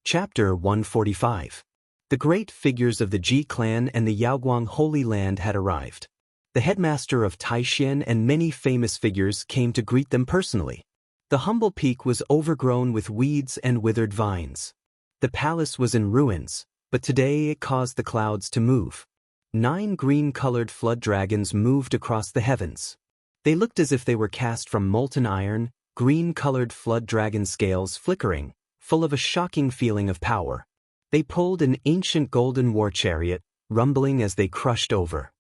Chapter 145. The great figures of the Ji clan and the Yaoguang Holy Land had arrived. The headmaster of Taishan and many famous figures came to greet them personally. The humble peak was overgrown with weeds and withered vines. The palace was in ruins, but today it caused the clouds to move. 9 green-colored flood dragons moved across the heavens. They looked as if they were cast from molten iron, green-colored flood dragon scales flickering, full of a shocking feeling of power. They pulled an ancient golden war chariot, rumbling as they crushed over.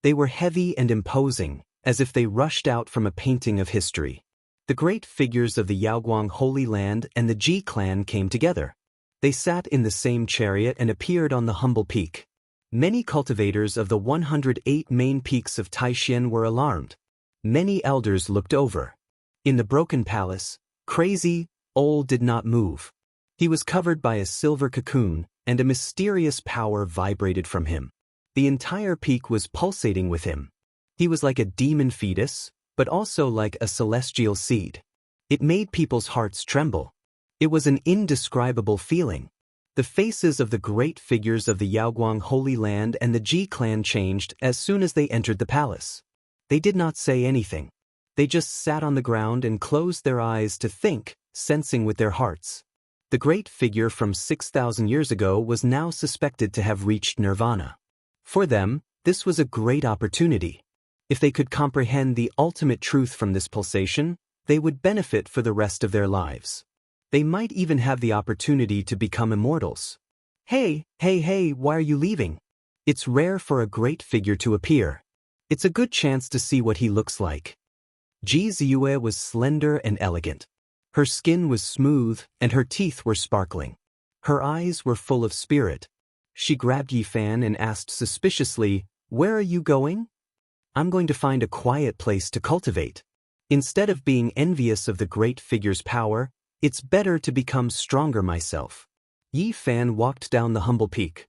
They were heavy and imposing, as if they rushed out from a painting of history. The great figures of the Yaoguang Holy Land and the Ji clan came together. They sat in the same chariot and appeared on the humble peak. Many cultivators of the 108 main peaks of Taishan were alarmed. Many elders looked over. In the broken palace, Crazy Ol did not move. He was covered by a silver cocoon, and a mysterious power vibrated from him. The entire peak was pulsating with him. He was like a demon fetus, but also like a celestial seed. It made people's hearts tremble. It was an indescribable feeling. The faces of the great figures of the Yaoguang Holy Land and the Ji clan changed as soon as they entered the palace. They did not say anything. They just sat on the ground and closed their eyes to think, sensing with their hearts. The great figure from 6,000 years ago was now suspected to have reached nirvana. For them, this was a great opportunity. If they could comprehend the ultimate truth from this pulsation, they would benefit for the rest of their lives. They might even have the opportunity to become immortals. Hey, why are you leaving? It's rare for a great figure to appear. It's a good chance to see what he looks like. Ji Ziyue was slender and elegant. Her skin was smooth, and her teeth were sparkling. Her eyes were full of spirit. She grabbed Yi Fan and asked suspiciously, "Where are you going?" "I'm going to find a quiet place to cultivate. Instead of being envious of the great figure's power, it's better to become stronger myself." Yi Fan walked down the humble peak.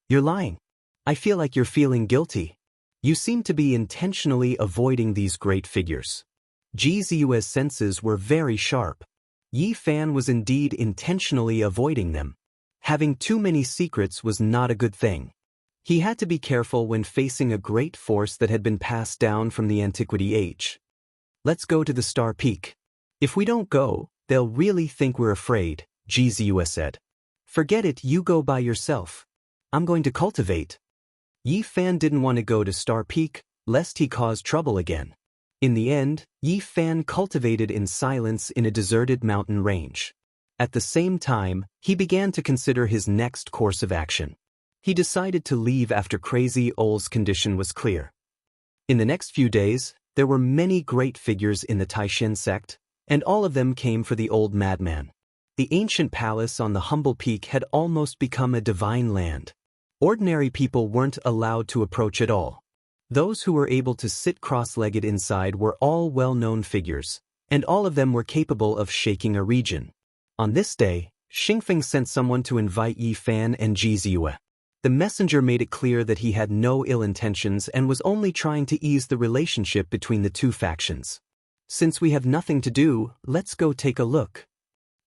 "You're lying. I feel like you're feeling guilty. You seem to be intentionally avoiding these great figures." Ji Ziyue's senses were very sharp. Yi Fan was indeed intentionally avoiding them. Having too many secrets was not a good thing. He had to be careful when facing a great force that had been passed down from the Antiquity Age. "Let's go to the Star Peak. If we don't go, they'll really think we're afraid," Ji Ziyue said. "Forget it, you go by yourself. I'm going to cultivate." Yi Fan didn't want to go to Star Peak, lest he cause trouble again. In the end, Yi Fan cultivated in silence in a deserted mountain range. At the same time, he began to consider his next course of action. He decided to leave after Crazy Ol's condition was clear. In the next few days, there were many great figures in the Taishan sect, and all of them came for the old madman. The ancient palace on the humble peak had almost become a divine land. Ordinary people weren't allowed to approach at all. Those who were able to sit cross-legged inside were all well-known figures, and all of them were capable of shaking a region. On this day, Xingfeng sent someone to invite Yi Fan and Ji Ziyue. The messenger made it clear that he had no ill intentions and was only trying to ease the relationship between the two factions. "Since we have nothing to do, let's go take a look."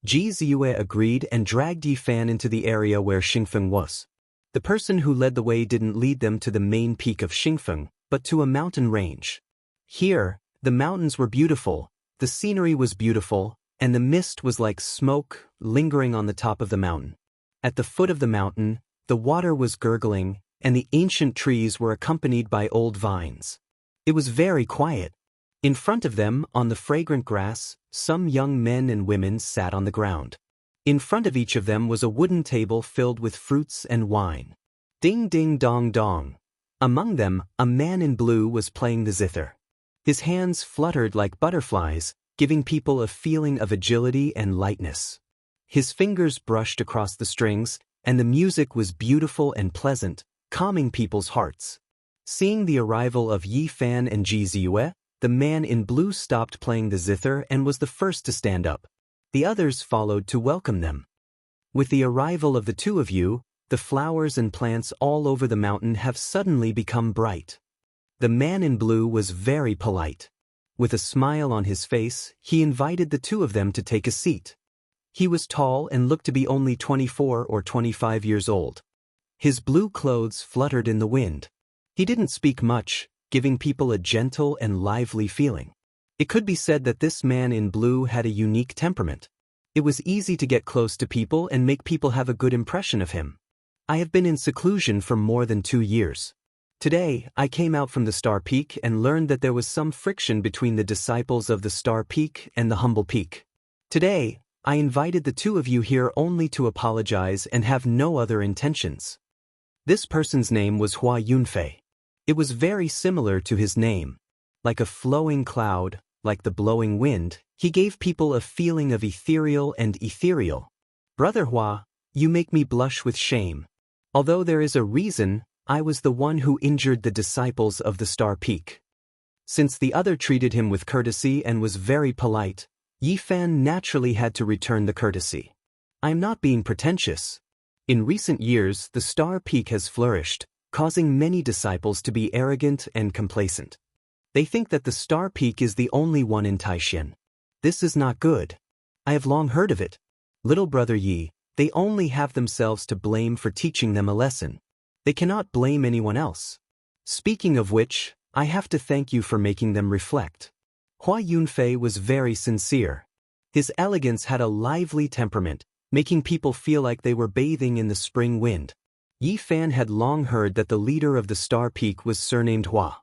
Ji Ziyue agreed and dragged Yi Fan into the area where Xingfeng was. The person who led the way didn't lead them to the main peak of Xingfeng, but to a mountain range. Here, the mountains were beautiful, the scenery was beautiful, and the mist was like smoke lingering on the top of the mountain. At the foot of the mountain, the water was gurgling, and the ancient trees were accompanied by old vines. It was very quiet. In front of them, on the fragrant grass, some young men and women sat on the ground. In front of each of them was a wooden table filled with fruits and wine. Ding ding dong dong. Among them, a man in blue was playing the zither. His hands fluttered like butterflies, giving people a feeling of agility and lightness. His fingers brushed across the strings, and the music was beautiful and pleasant, calming people's hearts. Seeing the arrival of Yi Fan and Ji Ziyue, the man in blue stopped playing the zither and was the first to stand up. The others followed to welcome them. "With the arrival of the two of you, the flowers and plants all over the mountain have suddenly become bright." The man in blue was very polite. With a smile on his face, he invited the two of them to take a seat. He was tall and looked to be only 24 or 25 years old. His blue clothes fluttered in the wind. He didn't speak much, giving people a gentle and lively feeling. It could be said that this man in blue had a unique temperament. It was easy to get close to people and make people have a good impression of him. I have been in seclusion for more than 2 years. Today, I came out from the Star Peak and learned that there was some friction between the disciples of the Star Peak and the Humble Peak. Today, I invited the two of you here only to apologize and have no other intentions. This person's name was Hua Yunfei. It was very similar to his name. Like a flowing cloud, like the blowing wind, he gave people a feeling of ethereal and ethereal. Brother Hua, you make me blush with shame. Although there is a reason, I was the one who injured the disciples of the Star Peak. Since the other treated him with courtesy and was very polite, Yi Fan naturally had to return the courtesy. I am not being pretentious. In recent years, the Star Peak has flourished, causing many disciples to be arrogant and complacent. They think that the Star Peak is the only one in Taishan. This is not good. I have long heard of it. Little brother Yi, they only have themselves to blame for teaching them a lesson. They cannot blame anyone else. Speaking of which, I have to thank you for making them reflect. Hua Yunfei was very sincere. His elegance had a lively temperament, making people feel like they were bathing in the spring wind. Yi Fan had long heard that the leader of the Star Peak was surnamed Hua.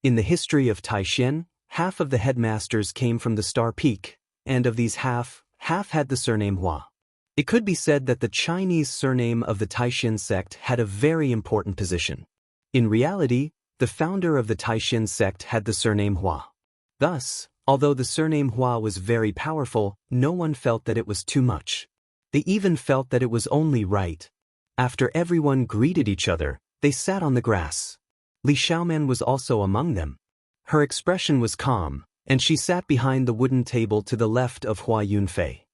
In the history of Taishan, half of the headmasters came from the Star Peak, and of these half had the surname Hua. It could be said that the Chinese surname of the Taishan sect had a very important position. In reality, the founder of the Taishan sect had the surname Hua. Thus, although the surname Hua was very powerful, no one felt that it was too much. They even felt that it was only right. After everyone greeted each other, they sat on the grass. Li Xiaoman was also among them. Her expression was calm, and she sat behind the wooden table to the left of Hua Yunfei.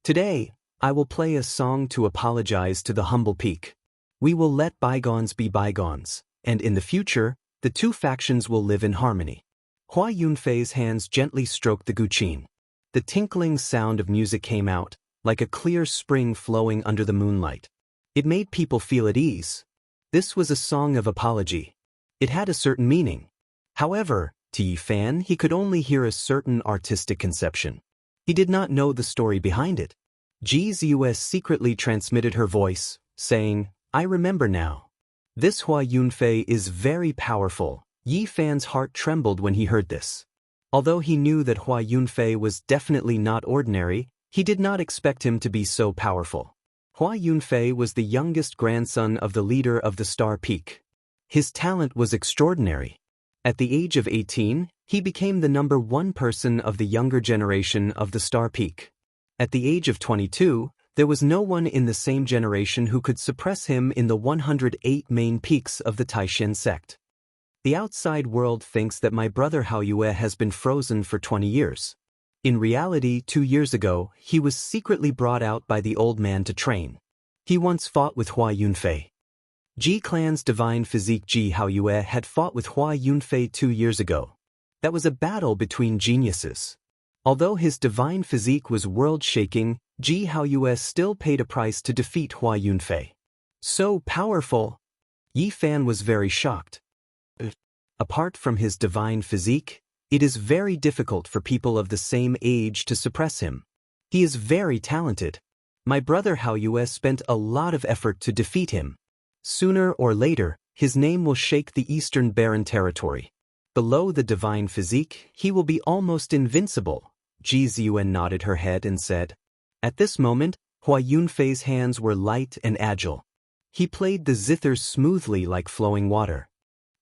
Today, I will play a song to apologize to the Humble Peak. We will let bygones be bygones, and in the future, the two factions will live in harmony. Hua Yunfei's hands gently stroked the guqin. The tinkling sound of music came out, like a clear spring flowing under the moonlight. It made people feel at ease. This was a song of apology. It had a certain meaning. However, to Yi Fan, he could only hear a certain artistic conception. He did not know the story behind it. Ji Ziyue secretly transmitted her voice, saying, I remember now. This Hua Yunfei is very powerful. Yi Fan's heart trembled when he heard this. Although he knew that Hua Yunfei was definitely not ordinary, he did not expect him to be so powerful. Hua Yunfei was the youngest grandson of the leader of the Star Peak. His talent was extraordinary. At the age of 18, he became the #1 person of the younger generation of the Star Peak. At the age of 22, there was no one in the same generation who could suppress him in the 108 main peaks of the Taishan sect. The outside world thinks that my brother Haoyue has been frozen for 20 years. In reality, 2 years ago, he was secretly brought out by the old man to train. He once fought with Hua Yunfei. Ji Clan's divine physique Ji Haoyue had fought with Hua Yunfei 2 years ago. That was a battle between geniuses. Although his divine physique was world-shaking, Ji Haoyue still paid a price to defeat Hua Yunfei. So powerful! Yi Fan was very shocked. Apart from his divine physique, it is very difficult for people of the same age to suppress him. He is very talented. My brother Haoyue spent a lot of effort to defeat him. Sooner or later, his name will shake the Eastern Barren territory. Below the divine physique, he will be almost invincible. Ji Ziyue nodded her head and said. At this moment, Hua Yunfei's hands were light and agile. He played the zither smoothly like flowing water.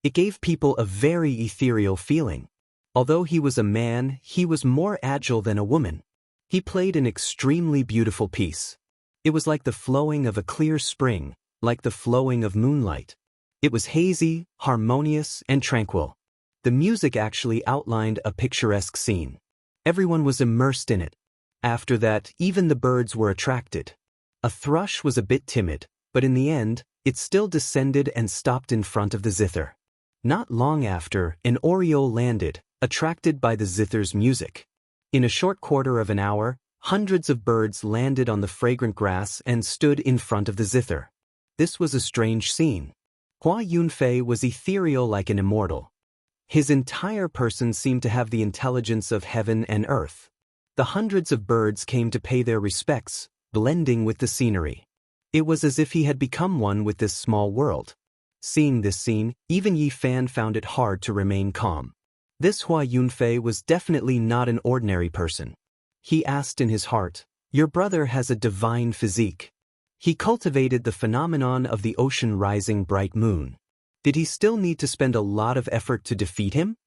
It gave people a very ethereal feeling. Although he was a man, he was more agile than a woman. He played an extremely beautiful piece. It was like the flowing of a clear spring, like the flowing of moonlight. It was hazy, harmonious, and tranquil. The music actually outlined a picturesque scene. Everyone was immersed in it. After that, even the birds were attracted. A thrush was a bit timid, but in the end, it still descended and stopped in front of the zither. Not long after, an oriole landed, attracted by the zither's music. In a short quarter of an hour, Hundreds of birds landed on the fragrant grass and stood in front of the zither. This was a strange scene. Hua Yunfei was ethereal like an immortal. His entire person seemed to have the intelligence of heaven and earth. The hundreds of birds came to pay their respects, blending with the scenery. It was as if he had become one with this small world. Seeing this scene, even Yi Fan found it hard to remain calm. This Hua Yunfei was definitely not an ordinary person. He asked in his heart, "Your brother has a divine physique. He cultivated the phenomenon of the ocean rising bright moon. Did he still need to spend a lot of effort to defeat him?"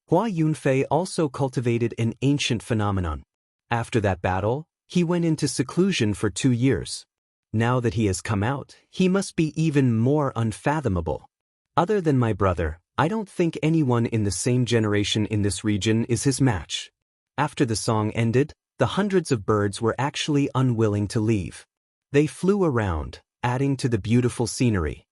Hua Yunfei also cultivated an ancient phenomenon. After that battle, he went into seclusion for 2 years. Now that he has come out, he must be even more unfathomable. Other than my brother, I don't think anyone in the same generation in this region is his match. After the song ended, the hundreds of birds were actually unwilling to leave. They flew around, adding to the beautiful scenery.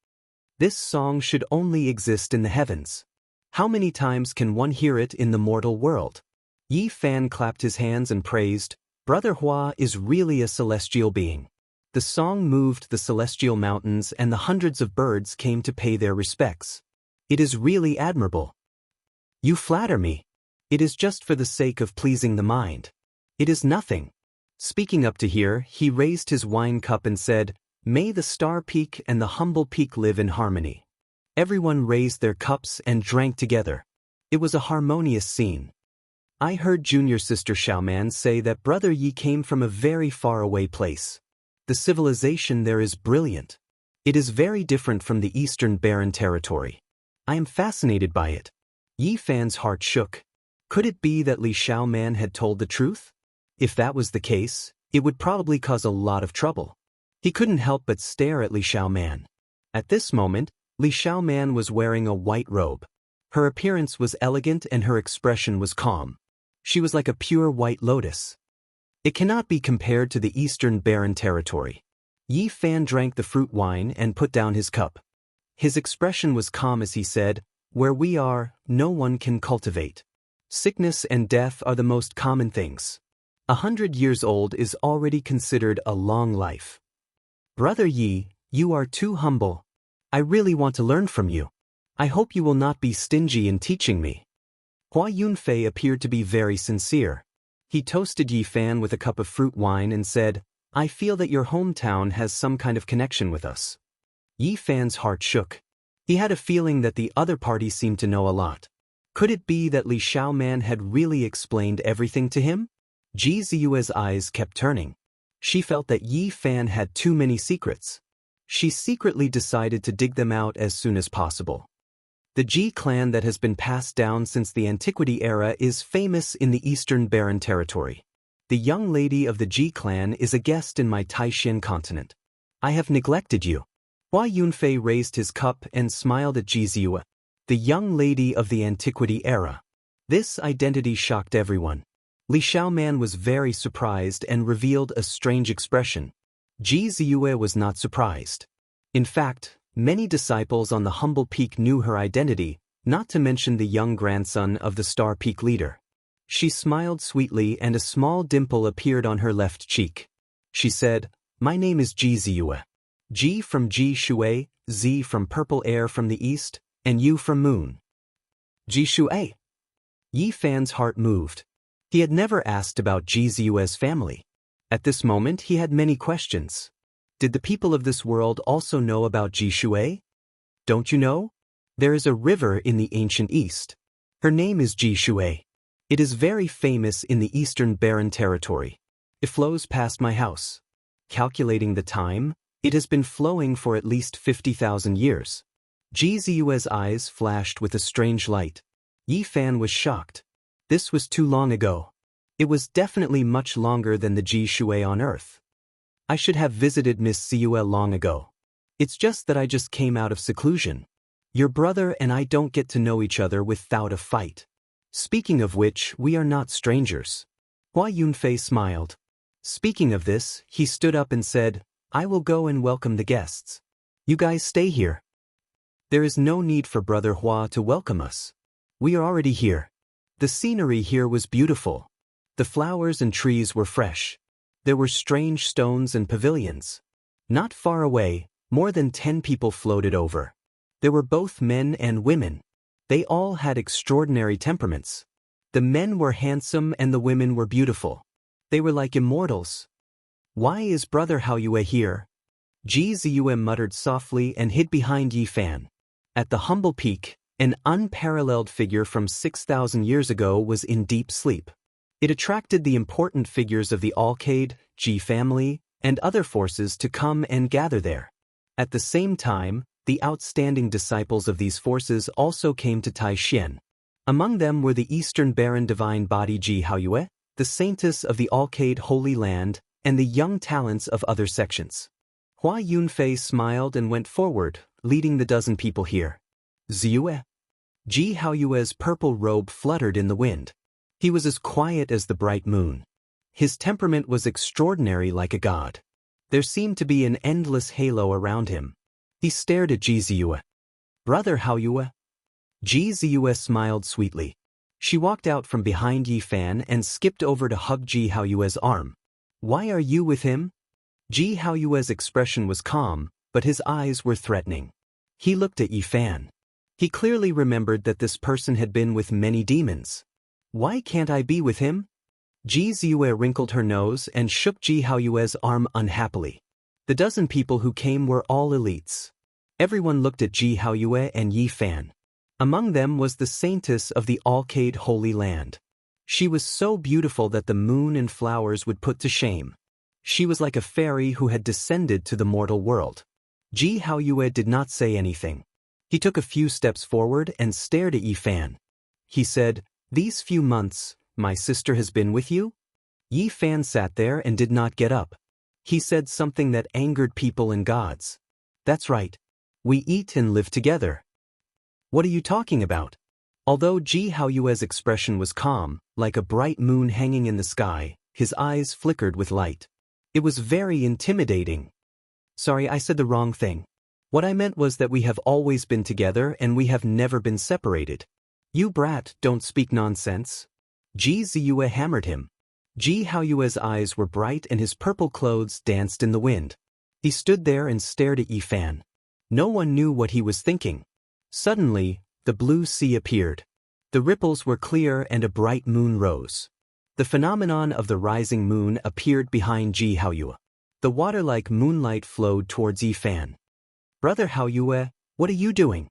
This song should only exist in the heavens. How many times can one hear it in the mortal world? Yi Fan clapped his hands and praised, "Brother Hua is really a celestial being." The song moved the celestial mountains and the hundreds of birds came to pay their respects. It is really admirable. You flatter me. It is just for the sake of pleasing the mind. It is nothing. Speaking up to here, he raised his wine cup and said, "May the star peak and the humble peak live in harmony." Everyone raised their cups and drank together. It was a harmonious scene. I heard junior sister Xiaoman say that brother Yi came from a very far away place. The civilization there is brilliant. It is very different from the eastern barren territory. I am fascinated by it. Yi Fan's heart shook. Could it be that Li Xiaoman had told the truth? If that was the case, it would probably cause a lot of trouble. He couldn't help but stare at Li Xiaoman. At this moment, Li Xiaoman was wearing a white robe. Her appearance was elegant and her expression was calm. She was like a pure white lotus. It cannot be compared to the eastern barren territory. Yi Fan drank the fruit wine and put down his cup. His expression was calm as he said, "Where we are, no one can cultivate. Sickness and death are the most common things. 100 years old is already considered a long life. Brother Yi, you are too humble. I really want to learn from you. I hope you will not be stingy in teaching me." Hua Yunfei appeared to be very sincere. He toasted Yi Fan with a cup of fruit wine and said, "I feel that your hometown has some kind of connection with us." Yi Fan's heart shook. He had a feeling that the other party seemed to know a lot. Could it be that Li Xiaoman had really explained everything to him? Ji Ziyue's eyes kept turning. She felt that Yi Fan had too many secrets. She secretly decided to dig them out as soon as possible. The Ji clan that has been passed down since the Antiquity era is famous in the Eastern Barren Territory. The young lady of the Ji clan is a guest in my Taishan continent. I have neglected you. Hua Yunfei raised his cup and smiled at Ji Ziyue, the young lady of the Antiquity era. This identity shocked everyone. Li Xiaoman was very surprised and revealed a strange expression. Ji Ziyue was not surprised. In fact, many disciples on the humble peak knew her identity, not to mention the young grandson of the Star Peak leader. She smiled sweetly and a small dimple appeared on her left cheek. She said, "My name is Ji Ziyue. Ji from Ji Shui, Z from purple air from the east, and U from moon." Ji Shui. Yi Fan's heart moved. He had never asked about Ji Ziyue's family. At this moment he had many questions. Did the people of this world also know about Ji Shui? Don't you know? There is a river in the ancient East. Her name is Ji Shui. It is very famous in the Eastern Barren Territory. It flows past my house. Calculating the time, it has been flowing for at least 50,000 years. Ji Ziyue's eyes flashed with a strange light. Yi Fan was shocked. This was too long ago. It was definitely much longer than the Ji Shui on Earth. I should have visited Miss Ziyue long ago. It's just that I just came out of seclusion. Your brother and I don't get to know each other without a fight. Speaking of which, we are not strangers. Hua Yunfei smiled. Speaking of this, he stood up and said, "I will go and welcome the guests. You guys stay here. There is no need for Brother Hua to welcome us. We are already here." The scenery here was beautiful. The flowers and trees were fresh. There were strange stones and pavilions. Not far away, more than 10 people floated over. There were both men and women. They all had extraordinary temperaments. The men were handsome and the women were beautiful. They were like immortals. "Why is Brother Haoyue here?" Ji Ziyue muttered softly and hid behind Yi Fan. At the humble peak, an unparalleled figure from 6,000 years ago was in deep sleep. It attracted the important figures of the Alcade, Ji family, and other forces to come and gather there. At the same time, the outstanding disciples of these forces also came to Taishan. Among them were the Eastern Baron Divine Body Ji Haoyue, the Saintess of the Alcade Holy Land, and the young talents of other sections. Hua Yunfei smiled and went forward, leading the dozen people here. "Ziyue." Ji Haoyue's purple robe fluttered in the wind. He was as quiet as the bright moon. His temperament was extraordinary, like a god. There seemed to be an endless halo around him. He stared at Ji Ziyue. "Brother Haoyue." Ji Ziyue smiled sweetly. She walked out from behind Yi Fan and skipped over to hug Ji Haoyue's arm. "Why are you with him?" Ji Haoyue's expression was calm, but his eyes were threatening. He looked at Yi Fan. He clearly remembered that this person had been with many demons. "Why can't I be with him?" Ji Ziyue wrinkled her nose and shook Ji Haoyue's arm unhappily. The dozen people who came were all elites. Everyone looked at Ji Haoyue and Yi Fan. Among them was the Saintess of the Alcade Holy Land. She was so beautiful that the moon and flowers would put to shame. She was like a fairy who had descended to the mortal world. Ji Haoyue did not say anything. He took a few steps forward and stared at Yi Fan. He said, "These few months, my sister has been with you?" Yi Fan sat there and did not get up. He said something that angered people and gods. "That's right. We eat and live together." "What are you talking about?" Although Ji Haoyue's expression was calm, like a bright moon hanging in the sky, his eyes flickered with light. It was very intimidating. "Sorry, I said the wrong thing. What I meant was that we have always been together and we have never been separated." "You brat, don't speak nonsense." Ji Ziyue hammered him. Ji Haoyue's eyes were bright and his purple clothes danced in the wind. He stood there and stared at Yi Fan. No one knew what he was thinking. Suddenly, the blue sea appeared. The ripples were clear and a bright moon rose. The phenomenon of the rising moon appeared behind Ji Haoyue. The water like moonlight flowed towards Yi Fan. "Brother Haoyue, what are you doing?"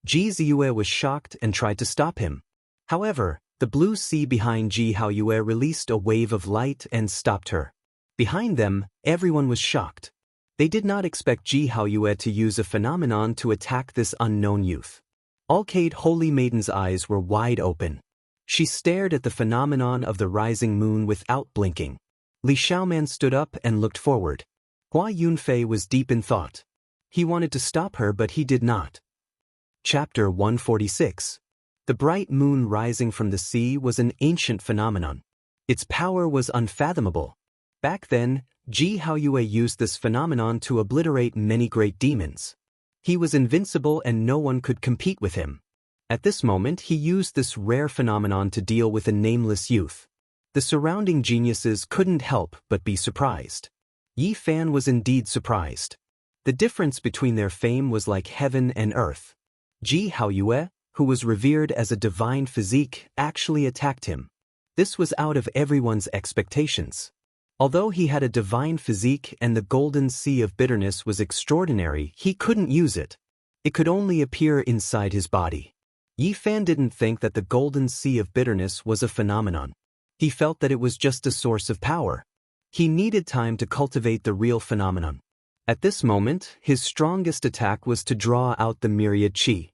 Ji Ziyue was shocked and tried to stop him. However, the blue sea behind Ji Haoyue released a wave of light and stopped her. Behind them, everyone was shocked. They did not expect Ji Haoyue to use a phenomenon to attack this unknown youth. Alcade Holy Maiden's eyes were wide open. She stared at the phenomenon of the rising moon without blinking. Li Xiaoman stood up and looked forward. Hua Yunfei was deep in thought. He wanted to stop her, but he did not. Chapter 146. The bright moon rising from the sea was an ancient phenomenon. Its power was unfathomable. Back then, Ji Haoyue used this phenomenon to obliterate many great demons. He was invincible and no one could compete with him. At this moment, he used this rare phenomenon to deal with a nameless youth. The surrounding geniuses couldn't help but be surprised. Yi Fan was indeed surprised. The difference between their fame was like heaven and earth. Ji Haoyue, who was revered as a divine physique, actually attacked him. This was out of everyone's expectations. Although he had a divine physique and the golden sea of bitterness was extraordinary, he couldn't use it. It could only appear inside his body. Yi Fan didn't think that the golden sea of bitterness was a phenomenon. He felt that it was just a source of power. He needed time to cultivate the real phenomenon. At this moment, his strongest attack was to draw out the myriad qi.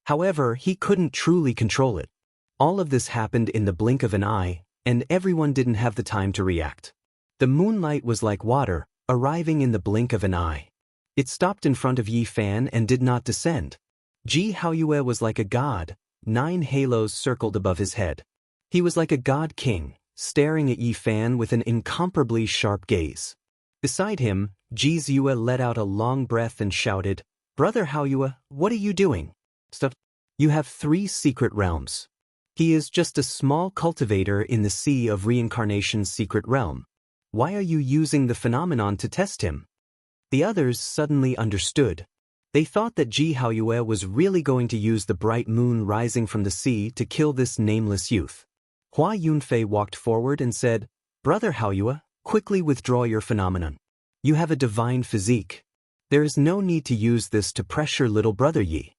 However, he couldn't truly control it. All of this happened in the blink of an eye, and everyone didn't have the time to react. The moonlight was like water, arriving in the blink of an eye. It stopped in front of Yi Fan and did not descend. Ji Haoyue was like a god, 9 halos circled above his head. He was like a god king, staring at Yi Fan with an incomparably sharp gaze. Beside him, Ji Ziyue let out a long breath and shouted, "Brother Haoyue, what are you doing?" "Stop. You have 3 secret realms." He is just a small cultivator in the sea of reincarnation's secret realm. Why are you using the phenomenon to test him? The others suddenly understood. They thought that Ji Haoyue was really going to use the bright moon rising from the sea to kill this nameless youth. Hua Yunfei walked forward and said, "Brother Haoyue, quickly withdraw your phenomenon. You have a divine physique. There is no need to use this to pressure little brother Yi."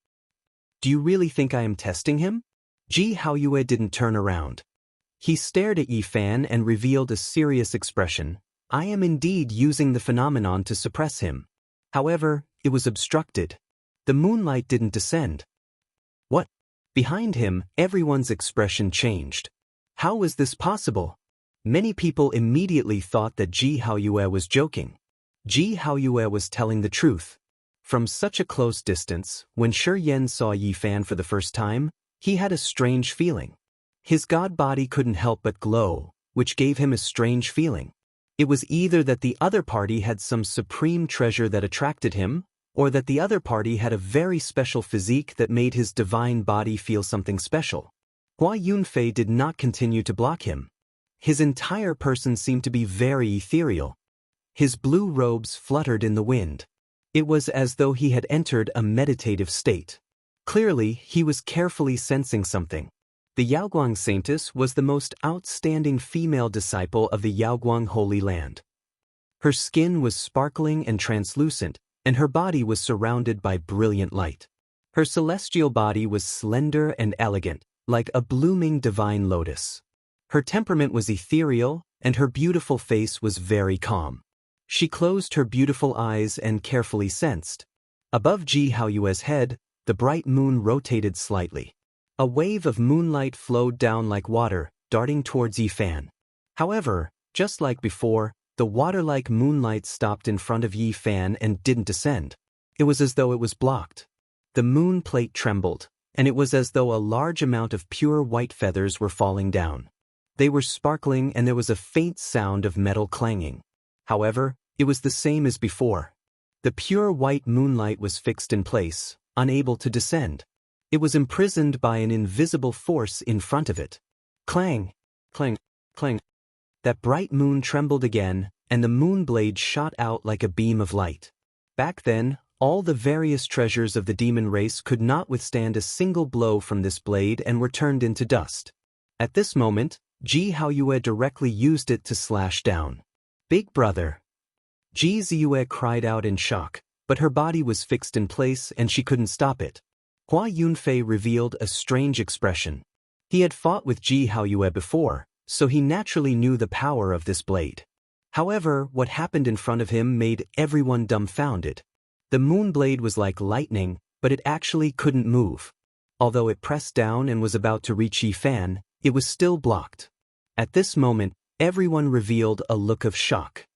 "Do you really think I am testing him?" Ji Haoyue didn't turn around. He stared at Yi Fan and revealed a serious expression. "I am indeed using the phenomenon to suppress him. However, it was obstructed. The moonlight didn't descend." "What?" Behind him, everyone's expression changed. How was this possible? Many people immediately thought that Ji Haoyue was joking. Ji Haoyue was telling the truth. From such a close distance, when Shi Yan saw Yi Fan for the first time, he had a strange feeling. His god body couldn't help but glow, which gave him a strange feeling. It was either that the other party had some supreme treasure that attracted him, or that the other party had a very special physique that made his divine body feel something special. Hua Yunfei did not continue to block him. His entire person seemed to be very ethereal. His blue robes fluttered in the wind. It was as though he had entered a meditative state. Clearly, he was carefully sensing something. The Yaoguang Saintess was the most outstanding female disciple of the Yaoguang Holy Land. Her skin was sparkling and translucent, and her body was surrounded by brilliant light. Her celestial body was slender and elegant, like a blooming divine lotus. Her temperament was ethereal, and her beautiful face was very calm. She closed her beautiful eyes and carefully sensed. Above Ji Haoyue's head, the bright moon rotated slightly. A wave of moonlight flowed down like water, darting towards Yi Fan. However, just like before, the water-like moonlight stopped in front of Yi Fan and didn't descend. It was as though it was blocked. The moon plate trembled, and it was as though a large amount of pure white feathers were falling down. They were sparkling and there was a faint sound of metal clanging. However, it was the same as before. The pure white moonlight was fixed in place, unable to descend. It was imprisoned by an invisible force in front of it. Clang! Clang! Clang! That bright moon trembled again, and the moon blade shot out like a beam of light. Back then, all the various treasures of the demon race could not withstand a single blow from this blade and were turned into dust. At this moment, Ji Haoyue directly used it to slash down. "Big brother!" Ji Ziyue cried out in shock, but her body was fixed in place and she couldn't stop it. Hua Yunfei revealed a strange expression. He had fought with Ji Haoyue before, so he naturally knew the power of this blade. However, what happened in front of him made everyone dumbfounded. The moon blade was like lightning, but it actually couldn't move. Although it pressed down and was about to reach Yi Fan, it was still blocked. At this moment, everyone revealed a look of shock.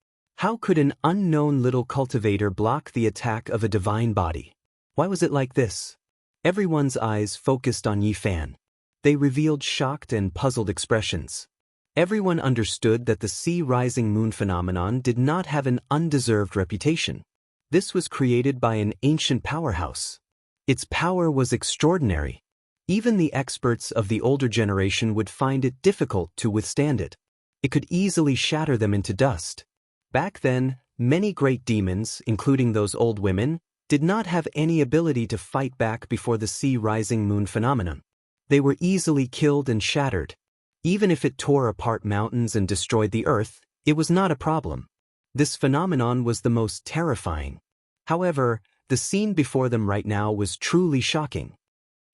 How could an unknown little cultivator block the attack of a divine body? Why was it like this? Everyone's eyes focused on Yi Fan. They revealed shocked and puzzled expressions. Everyone understood that the sea-rising moon phenomenon did not have an undeserved reputation. This was created by an ancient powerhouse. Its power was extraordinary. Even the experts of the older generation would find it difficult to withstand it. It could easily shatter them into dust. Back then, many great demons, including those old women, did not have any ability to fight back before the sea-rising moon phenomenon. They were easily killed and shattered. Even if it tore apart mountains and destroyed the earth, it was not a problem. This phenomenon was the most terrifying. However, the scene before them right now was truly shocking.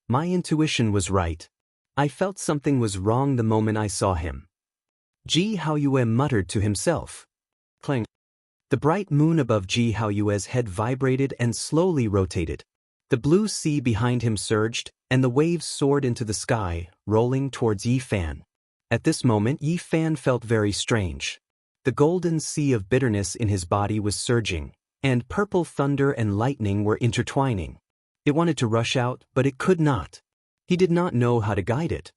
My intuition was right. I felt something was wrong the moment I saw him. Ji Haoyue muttered to himself. Clang. The bright moon above Ji Haoyue's head vibrated and slowly rotated. The blue sea behind him surged, and the waves soared into the sky, rolling towards Yi Fan. At this moment, Yi Fan felt very strange. The golden sea of bitterness in his body was surging, and purple thunder and lightning were intertwining. It wanted to rush out, but it could not. He did not know how to guide it.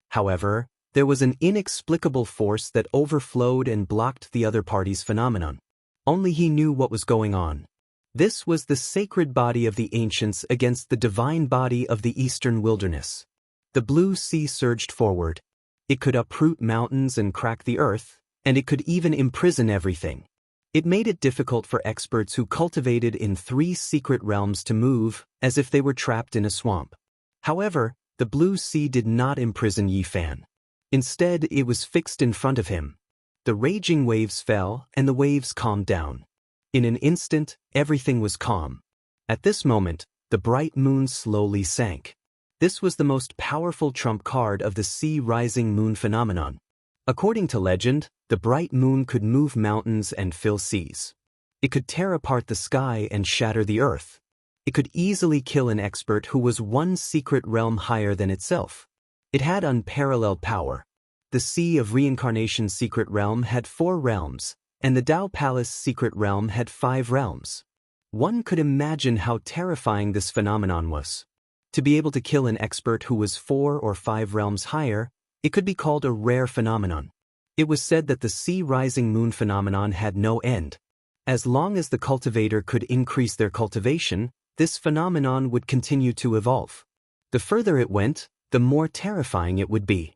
However, there was an inexplicable force that overflowed and blocked the other party's phenomenon. Only he knew what was going on. This was the sacred body of the ancients against the divine body of the eastern wilderness. The blue sea surged forward. It could uproot mountains and crack the earth, and it could even imprison everything. It made it difficult for experts who cultivated in 3 secret realms to move, as if they were trapped in a swamp. However, the blue sea did not imprison Yi Fan. Instead, it was fixed in front of him. The raging waves fell, and the waves calmed down. In an instant, everything was calm. At this moment, the bright moon slowly sank. This was the most powerful trump card of the sea-rising moon phenomenon. According to legend, the bright moon could move mountains and fill seas. It could tear apart the sky and shatter the earth. It could easily kill an expert who was 1 secret realm higher than itself. It had unparalleled power. The Sea of Reincarnation's secret realm had 4 realms, and the Dao Palace secret realm had 5 realms. One could imagine how terrifying this phenomenon was. To be able to kill an expert who was 4 or 5 realms higher, it could be called a rare phenomenon. It was said that the sea-rising moon phenomenon had no end. As long as the cultivator could increase their cultivation, this phenomenon would continue to evolve. The further it went, the more terrifying it would be.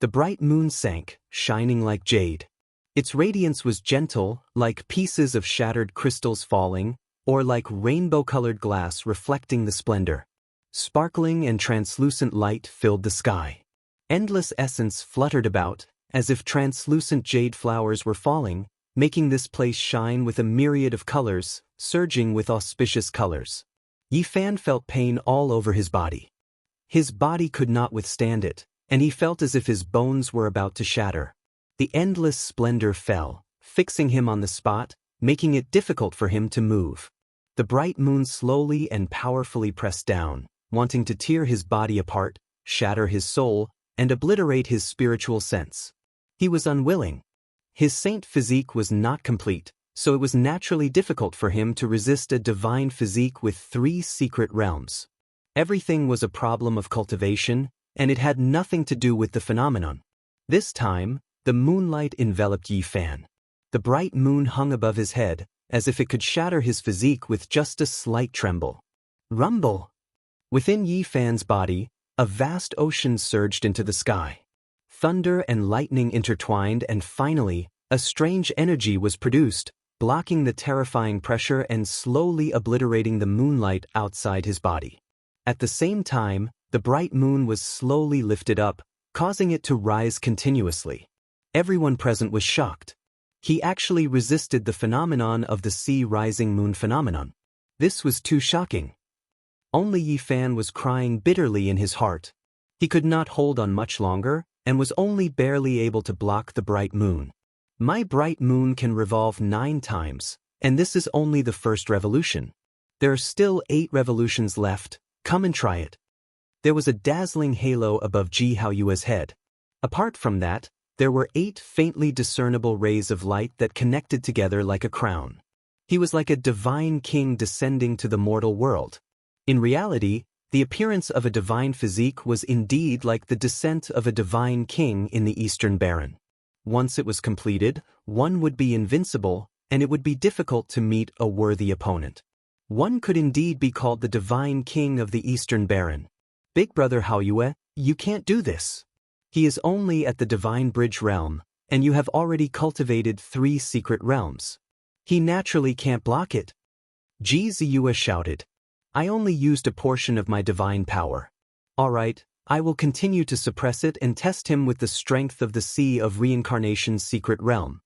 The bright moon sank, shining like jade. Its radiance was gentle, like pieces of shattered crystals falling, or like rainbow-colored glass reflecting the splendor. Sparkling and translucent light filled the sky. Endless essence fluttered about, as if translucent jade flowers were falling, making this place shine with a myriad of colors, surging with auspicious colors. Yi Fan felt pain all over his body. His body could not withstand it, and he felt as if his bones were about to shatter. The endless splendor fell, fixing him on the spot, making it difficult for him to move. The bright moon slowly and powerfully pressed down, wanting to tear his body apart, shatter his soul, and obliterate his spiritual sense. He was unwilling. His saint physique was not complete, so it was naturally difficult for him to resist a divine physique with 3 secret realms. Everything was a problem of cultivation, and it had nothing to do with the phenomenon. This time, the moonlight enveloped Yi Fan. The bright moon hung above his head, as if it could shatter his physique with just a slight tremble. Rumble! Within Yi Fan's body, a vast ocean surged into the sky. Thunder and lightning intertwined, and finally, a strange energy was produced, blocking the terrifying pressure and slowly obliterating the moonlight outside his body. At the same time, the bright moon was slowly lifted up, causing it to rise continuously. Everyone present was shocked. He actually resisted the phenomenon of the sea-rising moon phenomenon. This was too shocking. Only Yi Fan was crying bitterly in his heart. He could not hold on much longer, and was only barely able to block the bright moon. My bright moon can revolve 9 times, and this is only the first revolution. There are still 8 revolutions left, come and try it. There was a dazzling halo above Ji Haoyue's head. Apart from that, there were 8 faintly discernible rays of light that connected together like a crown. He was like a divine king descending to the mortal world. In reality, the appearance of a divine physique was indeed like the descent of a divine king in the Eastern Baron. Once it was completed, one would be invincible, and it would be difficult to meet a worthy opponent. One could indeed be called the divine king of the Eastern Baron. Big brother Haoyue, you can't do this. He is only at the divine bridge realm, and you have already cultivated 3 secret realms. He naturally can't block it. Ji Ziyue shouted. I only used a portion of my divine power. All right, I will continue to suppress it and test him with the strength of the Sea of Reincarnation's secret realm.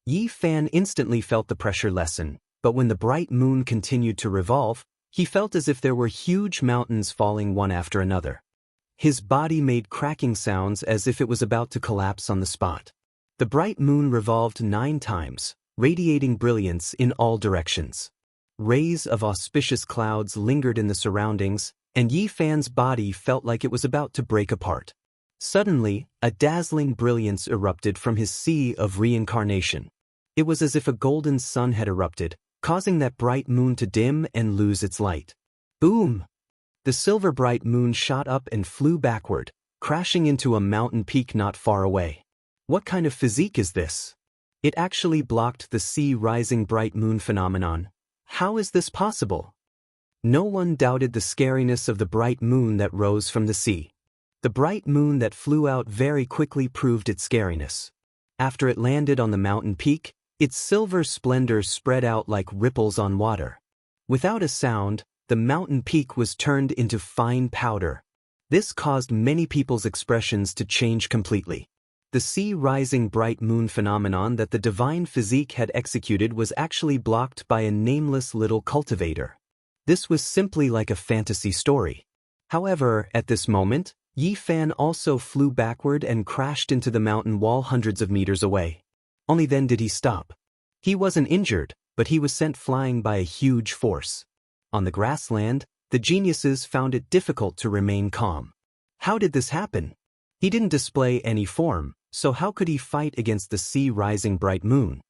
Yi Fan instantly felt the pressure lessen, but when the bright moon continued to revolve, he felt as if there were huge mountains falling one after another. His body made cracking sounds as if it was about to collapse on the spot. The bright moon revolved 9 times, radiating brilliance in all directions. Rays of auspicious clouds lingered in the surroundings, and Yi Fan's body felt like it was about to break apart. Suddenly, a dazzling brilliance erupted from his Sea of Reincarnation. It was as if a golden sun had erupted, causing that bright moon to dim and lose its light. Boom! The silver bright moon shot up and flew backward, crashing into a mountain peak not far away. What kind of physique is this? It actually blocked the sea-rising bright moon phenomenon. How is this possible? No one doubted the scariness of the bright moon that rose from the sea. The bright moon that flew out very quickly proved its scariness. After it landed on the mountain peak, its silver splendor spread out like ripples on water. Without a sound, the mountain peak was turned into fine powder. This caused many people's expressions to change completely. The sea-rising bright moon phenomenon that the divine physique had executed was actually blocked by a nameless little cultivator. This was simply like a fantasy story. However, at this moment, Yi Fan also flew backward and crashed into the mountain wall hundreds of meters away. Only then did he stop. He wasn't injured, but he was sent flying by a huge force. On the grassland, the geniuses found it difficult to remain calm. How did this happen? He didn't display any form, so how could he fight against the sea-rising bright moon?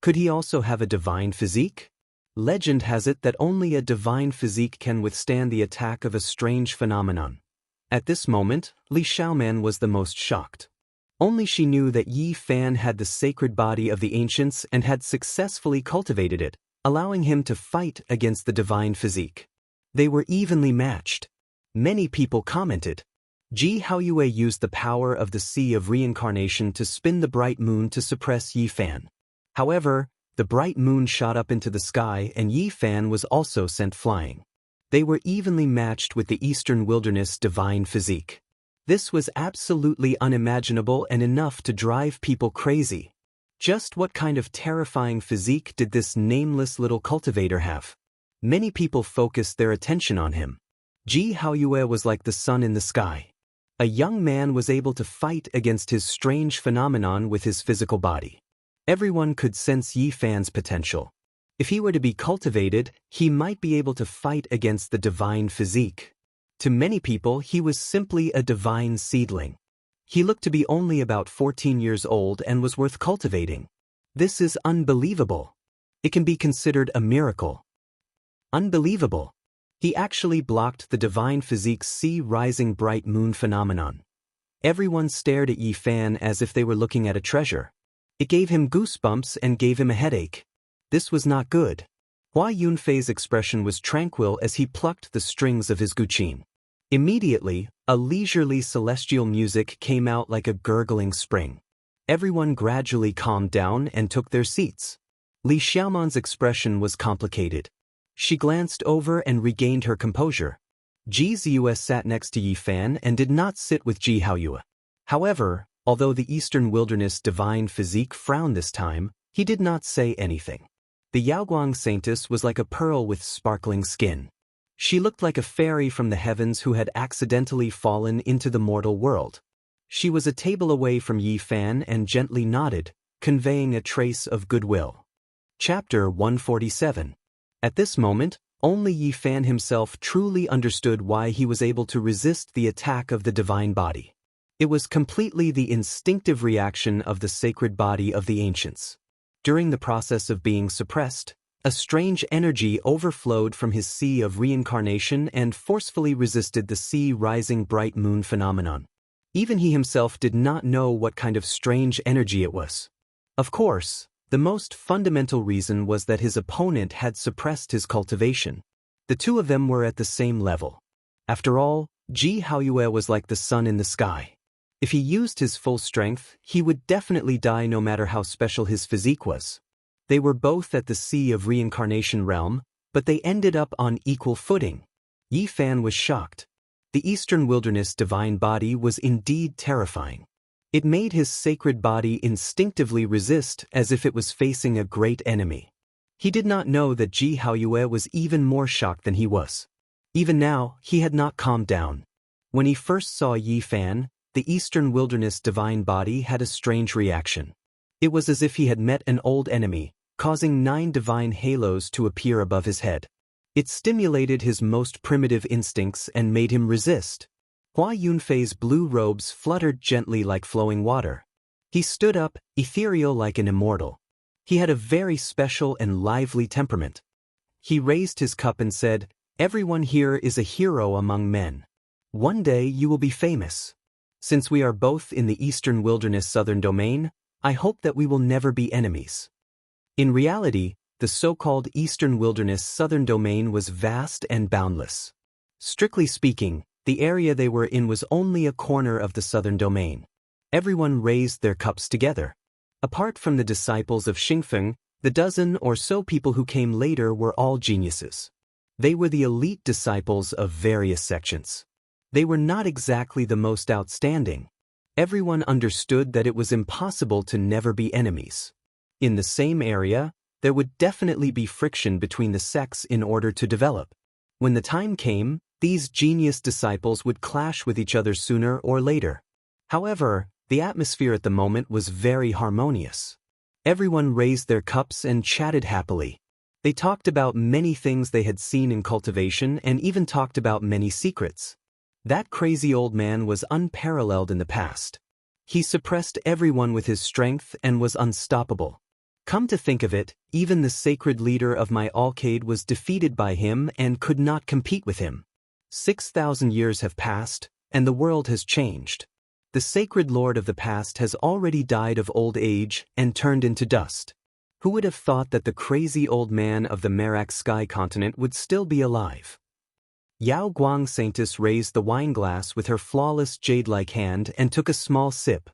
Could he also have a divine physique? Legend has it that only a divine physique can withstand the attack of a strange phenomenon. At this moment, Li Xiaoman was the most shocked. Only she knew that Yi Fan had the sacred body of the ancients and had successfully cultivated it, allowing him to fight against the divine physique. They were evenly matched. Many people commented. Ji Haoyue used the power of the Sea of Reincarnation to spin the bright moon to suppress Yi Fan. However, the bright moon shot up into the sky and Yi Fan was also sent flying. They were evenly matched with the Eastern Wilderness divine physique. This was absolutely unimaginable and enough to drive people crazy. Just what kind of terrifying physique did this nameless little cultivator have? Many people focused their attention on him. Ji Haoyue was like the sun in the sky. A young man was able to fight against his strange phenomenon with his physical body. Everyone could sense Yi Fan's potential. If he were to be cultivated, he might be able to fight against the divine physique. To many people, he was simply a divine seedling. He looked to be only about 14 years old and was worth cultivating. This is unbelievable. It can be considered a miracle. Unbelievable. He actually blocked the divine physique's sea-rising bright moon phenomenon. Everyone stared at Yi Fan as if they were looking at a treasure. It gave him goosebumps and gave him a headache. This was not good. Hua Yunfei's expression was tranquil as he plucked the strings of his guqin. Immediately, a leisurely celestial music came out like a gurgling spring. Everyone gradually calmed down and took their seats. Li Xiaoman's expression was complicated. She glanced over and regained her composure. Ji Ziyue sat next to Yi Fan and did not sit with Ji Haoyue. However, although the Eastern Wilderness divine physique frowned this time, he did not say anything. The Yaoguang saintess was like a pearl with sparkling skin. She looked like a fairy from the heavens who had accidentally fallen into the mortal world. She was a table away from Yi Fan and gently nodded, conveying a trace of goodwill. Chapter 147. At this moment, only Yi Fan himself truly understood why he was able to resist the attack of the divine body. It was completely the instinctive reaction of the sacred body of the ancients. During the process of being suppressed, a strange energy overflowed from his sea of reincarnation and forcefully resisted the sea-rising bright moon phenomenon. Even he himself did not know what kind of strange energy it was. Of course, the most fundamental reason was that his opponent had suppressed his cultivation. The two of them were at the same level. After all, Ji Haoyue was like the sun in the sky. If he used his full strength, he would definitely die no matter how special his physique was. They were both at the Sea of Reincarnation realm, but they ended up on equal footing. Yi Fan was shocked. The Eastern Wilderness divine body was indeed terrifying. It made his sacred body instinctively resist as if it was facing a great enemy. He did not know that Ji Haoyue was even more shocked than he was. Even now, he had not calmed down. When he first saw Yi Fan, the Eastern Wilderness divine body had a strange reaction. It was as if he had met an old enemy, causing 9 divine halos to appear above his head. It stimulated his most primitive instincts and made him resist. Hua Yunfei's blue robes fluttered gently like flowing water. He stood up, ethereal like an immortal. He had a very special and lively temperament. He raised his cup and said, "Everyone here is a hero among men. One day you will be famous. Since we are both in the Eastern Wilderness Southern Domain, I hope that we will never be enemies." In reality, the so-called Eastern Wilderness Southern Domain was vast and boundless. Strictly speaking, The area they were in was only a corner of the southern domain. Everyone raised their cups together. Apart from the disciples of Xingfeng, the dozen or so people who came later were all geniuses. They were the elite disciples of various sections. They were not exactly the most outstanding. Everyone understood that it was impossible to never be enemies. In the same area, there would definitely be friction between the sects in order to develop. When the time came, these genius disciples would clash with each other sooner or later. However, the atmosphere at the moment was very harmonious. Everyone raised their cups and chatted happily. They talked about many things they had seen in cultivation and even talked about many secrets. That crazy old man was unparalleled in the past. He suppressed everyone with his strength and was unstoppable. Come to think of it, even the sacred leader of my alcade was defeated by him and could not compete with him. 6,000 years have passed, and the world has changed. The sacred lord of the past has already died of old age and turned into dust. Who would have thought that the crazy old man of the Merak sky continent would still be alive? Yao Guang Saintess raised the wine glass with her flawless jade-like hand and took a small sip.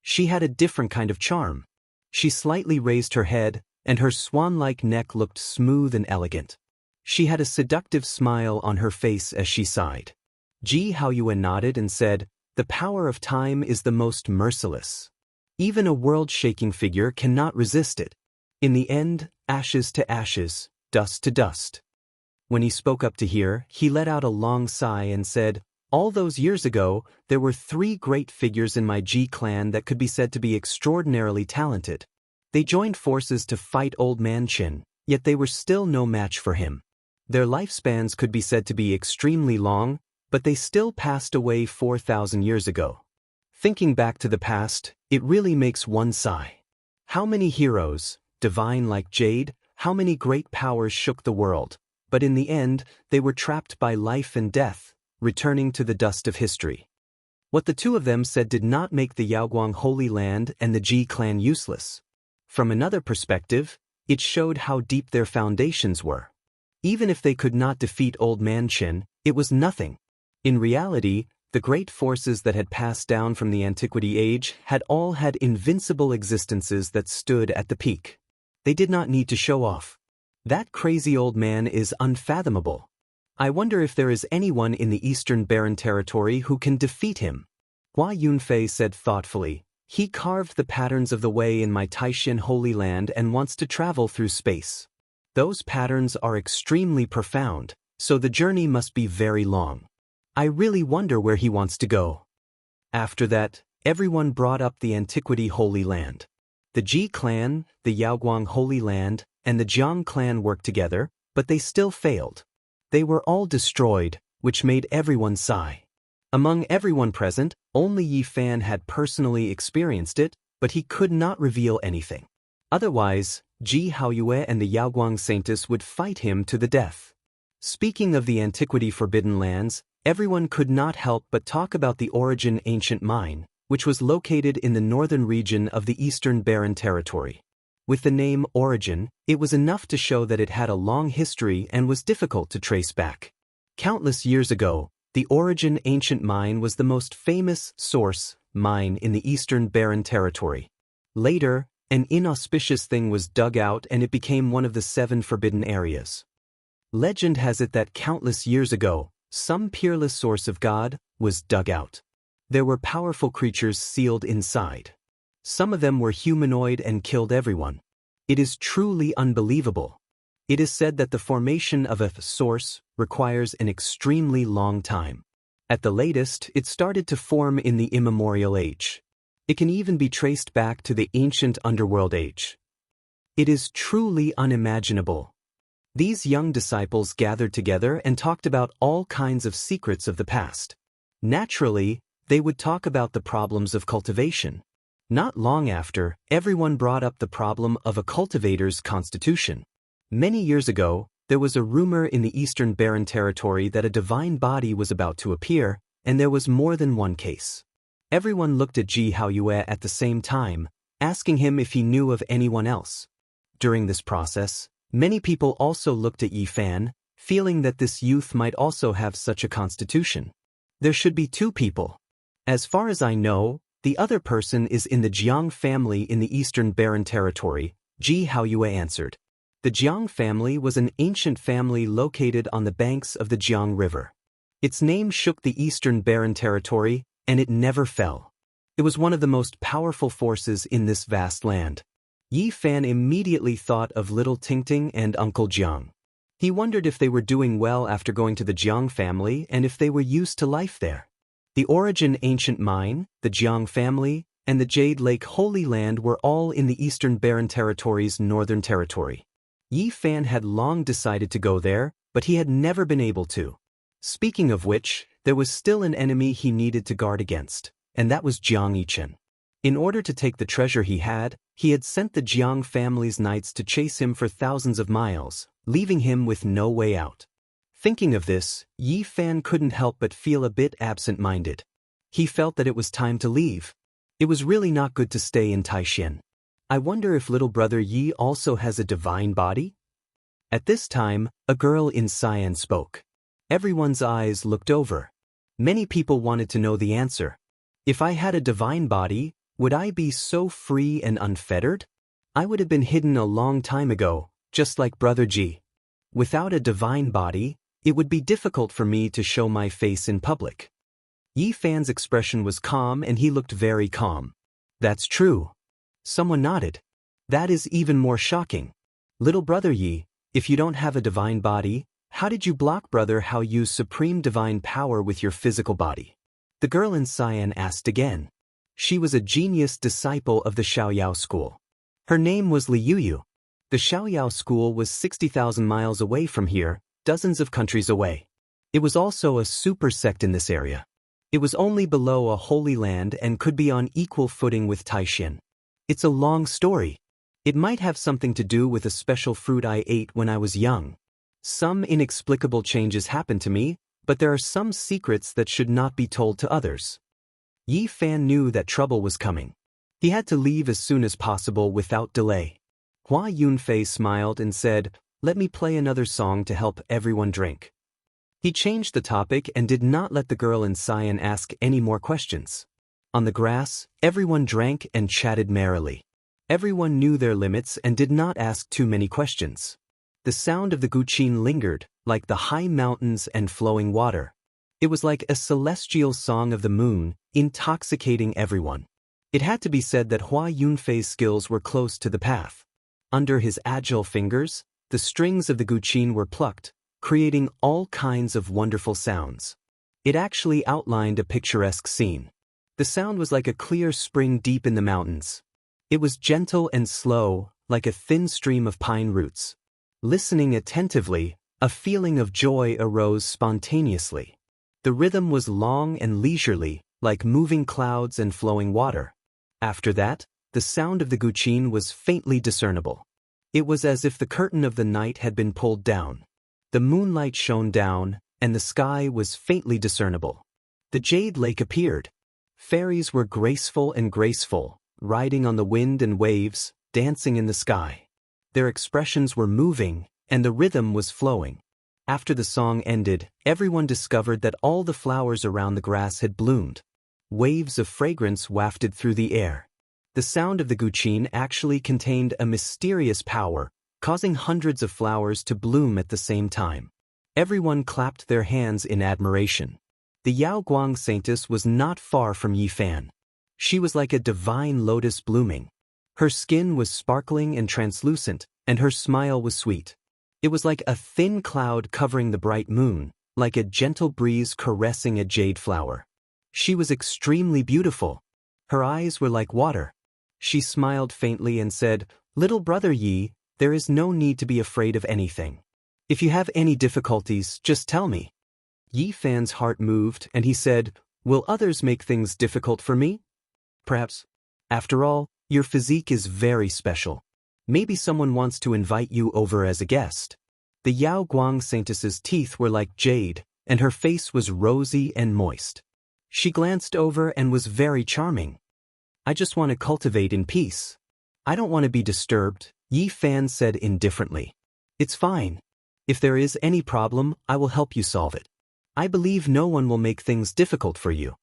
She had a different kind of charm. She slightly raised her head, and her swan-like neck looked smooth and elegant. She had a seductive smile on her face as she sighed. Ji Haoyue nodded and said, "The power of time is the most merciless. Even a world-shaking figure cannot resist it. In the end, ashes to ashes, dust to dust." When he spoke up to hear, he let out a long sigh and said, "All those years ago, there were 3 great figures in my Ji clan that could be said to be extraordinarily talented. They joined forces to fight Old Man Qin, yet they were still no match for him. Their lifespans could be said to be extremely long, but they still passed away 4,000 years ago. Thinking back to the past, it really makes one sigh. How many heroes, divine like Jade, how many great powers shook the world, but in the end, they were trapped by life and death, returning to the dust of history." What the two of them said did not make the Yaoguang Holy Land and the Ji clan useless. From another perspective, it showed how deep their foundations were. Even if they could not defeat Old Man Qin, it was nothing. In reality, the great forces that had passed down from the Antiquity Age had all had invincible existences that stood at the peak. They did not need to show off. That crazy old man is unfathomable. I wonder if there is anyone in the Eastern Barren Territory who can defeat him. Hua Yunfei said thoughtfully, "He carved the patterns of the way in my Taishan Holy Land and wants to travel through space. Those patterns are extremely profound, so the journey must be very long. I really wonder where he wants to go." After that, everyone brought up the Antiquity Holy Land. The Ji clan, the Yaoguang Holy Land, and the Jiang clan worked together, but they still failed. They were all destroyed, which made everyone sigh. Among everyone present, only Yi Fan had personally experienced it, but he could not reveal anything. Otherwise, Ji Haoyue and the Yaoguang Saintess would fight him to the death. Speaking of the Antiquity Forbidden Lands, everyone could not help but talk about the Origin Ancient Mine, which was located in the northern region of the Eastern Barren Territory. With the name Origin, it was enough to show that it had a long history and was difficult to trace back. Countless years ago, the Origin Ancient Mine was the most famous source mine in the Eastern Barren Territory. Later, an inauspicious thing was dug out and it became one of the 7 forbidden areas. Legend has it that countless years ago, some peerless source of God was dug out. There were powerful creatures sealed inside. Some of them were humanoid and killed everyone. It is truly unbelievable. It is said that the formation of a source requires an extremely long time. At the latest, it started to form in the immemorial age. It can even be traced back to the ancient underworld age. It is truly unimaginable. These young disciples gathered together and talked about all kinds of secrets of the past. Naturally, they would talk about the problems of cultivation. Not long after, everyone brought up the problem of a cultivator's constitution. Many years ago, there was a rumor in the Eastern Barren Territory that a divine body was about to appear, and there was more than one case. Everyone looked at Ji Haoyue at the same time, asking him if he knew of anyone else. During this process, many people also looked at Yi Fan, feeling that this youth might also have such a constitution. There should be two people. As far as I know, the other person is in the Jiang family in the Eastern Barren Territory, Ji Haoyue answered. The Jiang family was an ancient family located on the banks of the Jiang River. Its name shook the Eastern Barren Territory, and it never fell. It was one of the most powerful forces in this vast land. Yi Fan immediately thought of little Tingting and Uncle Jiang. He wondered if they were doing well after going to the Jiang family and if they were used to life there. The Origin Ancient Mine, the Jiang family, and the Jade Lake Holy Land were all in the Eastern Barren Territory's Northern Territory. Yi Fan had long decided to go there, but he had never been able to. Speaking of which, there was still an enemy he needed to guard against, and that was Jiang Yichen. In order to take the treasure he had sent the Jiang family's knights to chase him for thousands of miles, leaving him with no way out. Thinking of this, Yi Fan couldn't help but feel a bit absent-minded. He felt that it was time to leave. It was really not good to stay in Taishan. I wonder if little brother Yi also has a divine body? At this time, a girl in Xian spoke. Everyone's eyes looked over. Many people wanted to know the answer. If I had a divine body, would I be so free and unfettered? I would have been hidden a long time ago, just like Brother Ji. Without a divine body, it would be difficult for me to show my face in public. Yi Fan's expression was calm and he looked very calm. That's true. Someone nodded. That is even more shocking. Little brother Yi, if you don't have a divine body, how did you block Brother Hao use supreme divine power with your physical body? The girl in Xian asked again. She was a genius disciple of the Xiaoyao school. Her name was Li Yuyu. The Xiaoyao school was 60,000 miles away from here, dozens of countries away. It was also a super sect in this area. It was only below a holy land and could be on equal footing with Taishan. It's a long story. It might have something to do with a special fruit I ate when I was young. Some inexplicable changes happened to me, but there are some secrets that should not be told to others. Yi Fan knew that trouble was coming. He had to leave as soon as possible without delay. Hua Yunfei smiled and said, "Let me play another song to help everyone drink." He changed the topic and did not let the girl in Xian ask any more questions. On the grass, everyone drank and chatted merrily. Everyone knew their limits and did not ask too many questions. The sound of the guqin lingered, like the high mountains and flowing water. It was like a celestial song of the moon, intoxicating everyone. It had to be said that Hua Yunfei's skills were close to the path. Under his agile fingers, the strings of the guqin were plucked, creating all kinds of wonderful sounds. It actually outlined a picturesque scene. The sound was like a clear spring deep in the mountains. It was gentle and slow, like a thin stream of pine roots. Listening attentively, a feeling of joy arose spontaneously. The rhythm was long and leisurely, like moving clouds and flowing water. After that, the sound of the guqin was faintly discernible. It was as if the curtain of the night had been pulled down. The moonlight shone down, and the sky was faintly discernible. The Jade Lake appeared. Fairies were graceful, riding on the wind and waves, dancing in the sky. Their expressions were moving, and the rhythm was flowing. After the song ended, everyone discovered that all the flowers around the grass had bloomed. Waves of fragrance wafted through the air. The sound of the guqin actually contained a mysterious power, causing hundreds of flowers to bloom at the same time. Everyone clapped their hands in admiration. The Yaoguang saintess was not far from Yi Fan. She was like a divine lotus blooming. Her skin was sparkling and translucent, and her smile was sweet. It was like a thin cloud covering the bright moon, like a gentle breeze caressing a jade flower. She was extremely beautiful. Her eyes were like water. She smiled faintly and said, "Little brother Yi, there is no need to be afraid of anything. If you have any difficulties, just tell me." Yi Fan's heart moved and he said, "Will others make things difficult for me? Perhaps. After all, your physique is very special. Maybe someone wants to invite you over as a guest." The Yao Guang saintess's teeth were like jade, and her face was rosy and moist. She glanced over and was very charming. "I just want to cultivate in peace. I don't want to be disturbed," Yi Fan said indifferently. "It's fine. If there is any problem, I will help you solve it." I believe no one will make things difficult for you.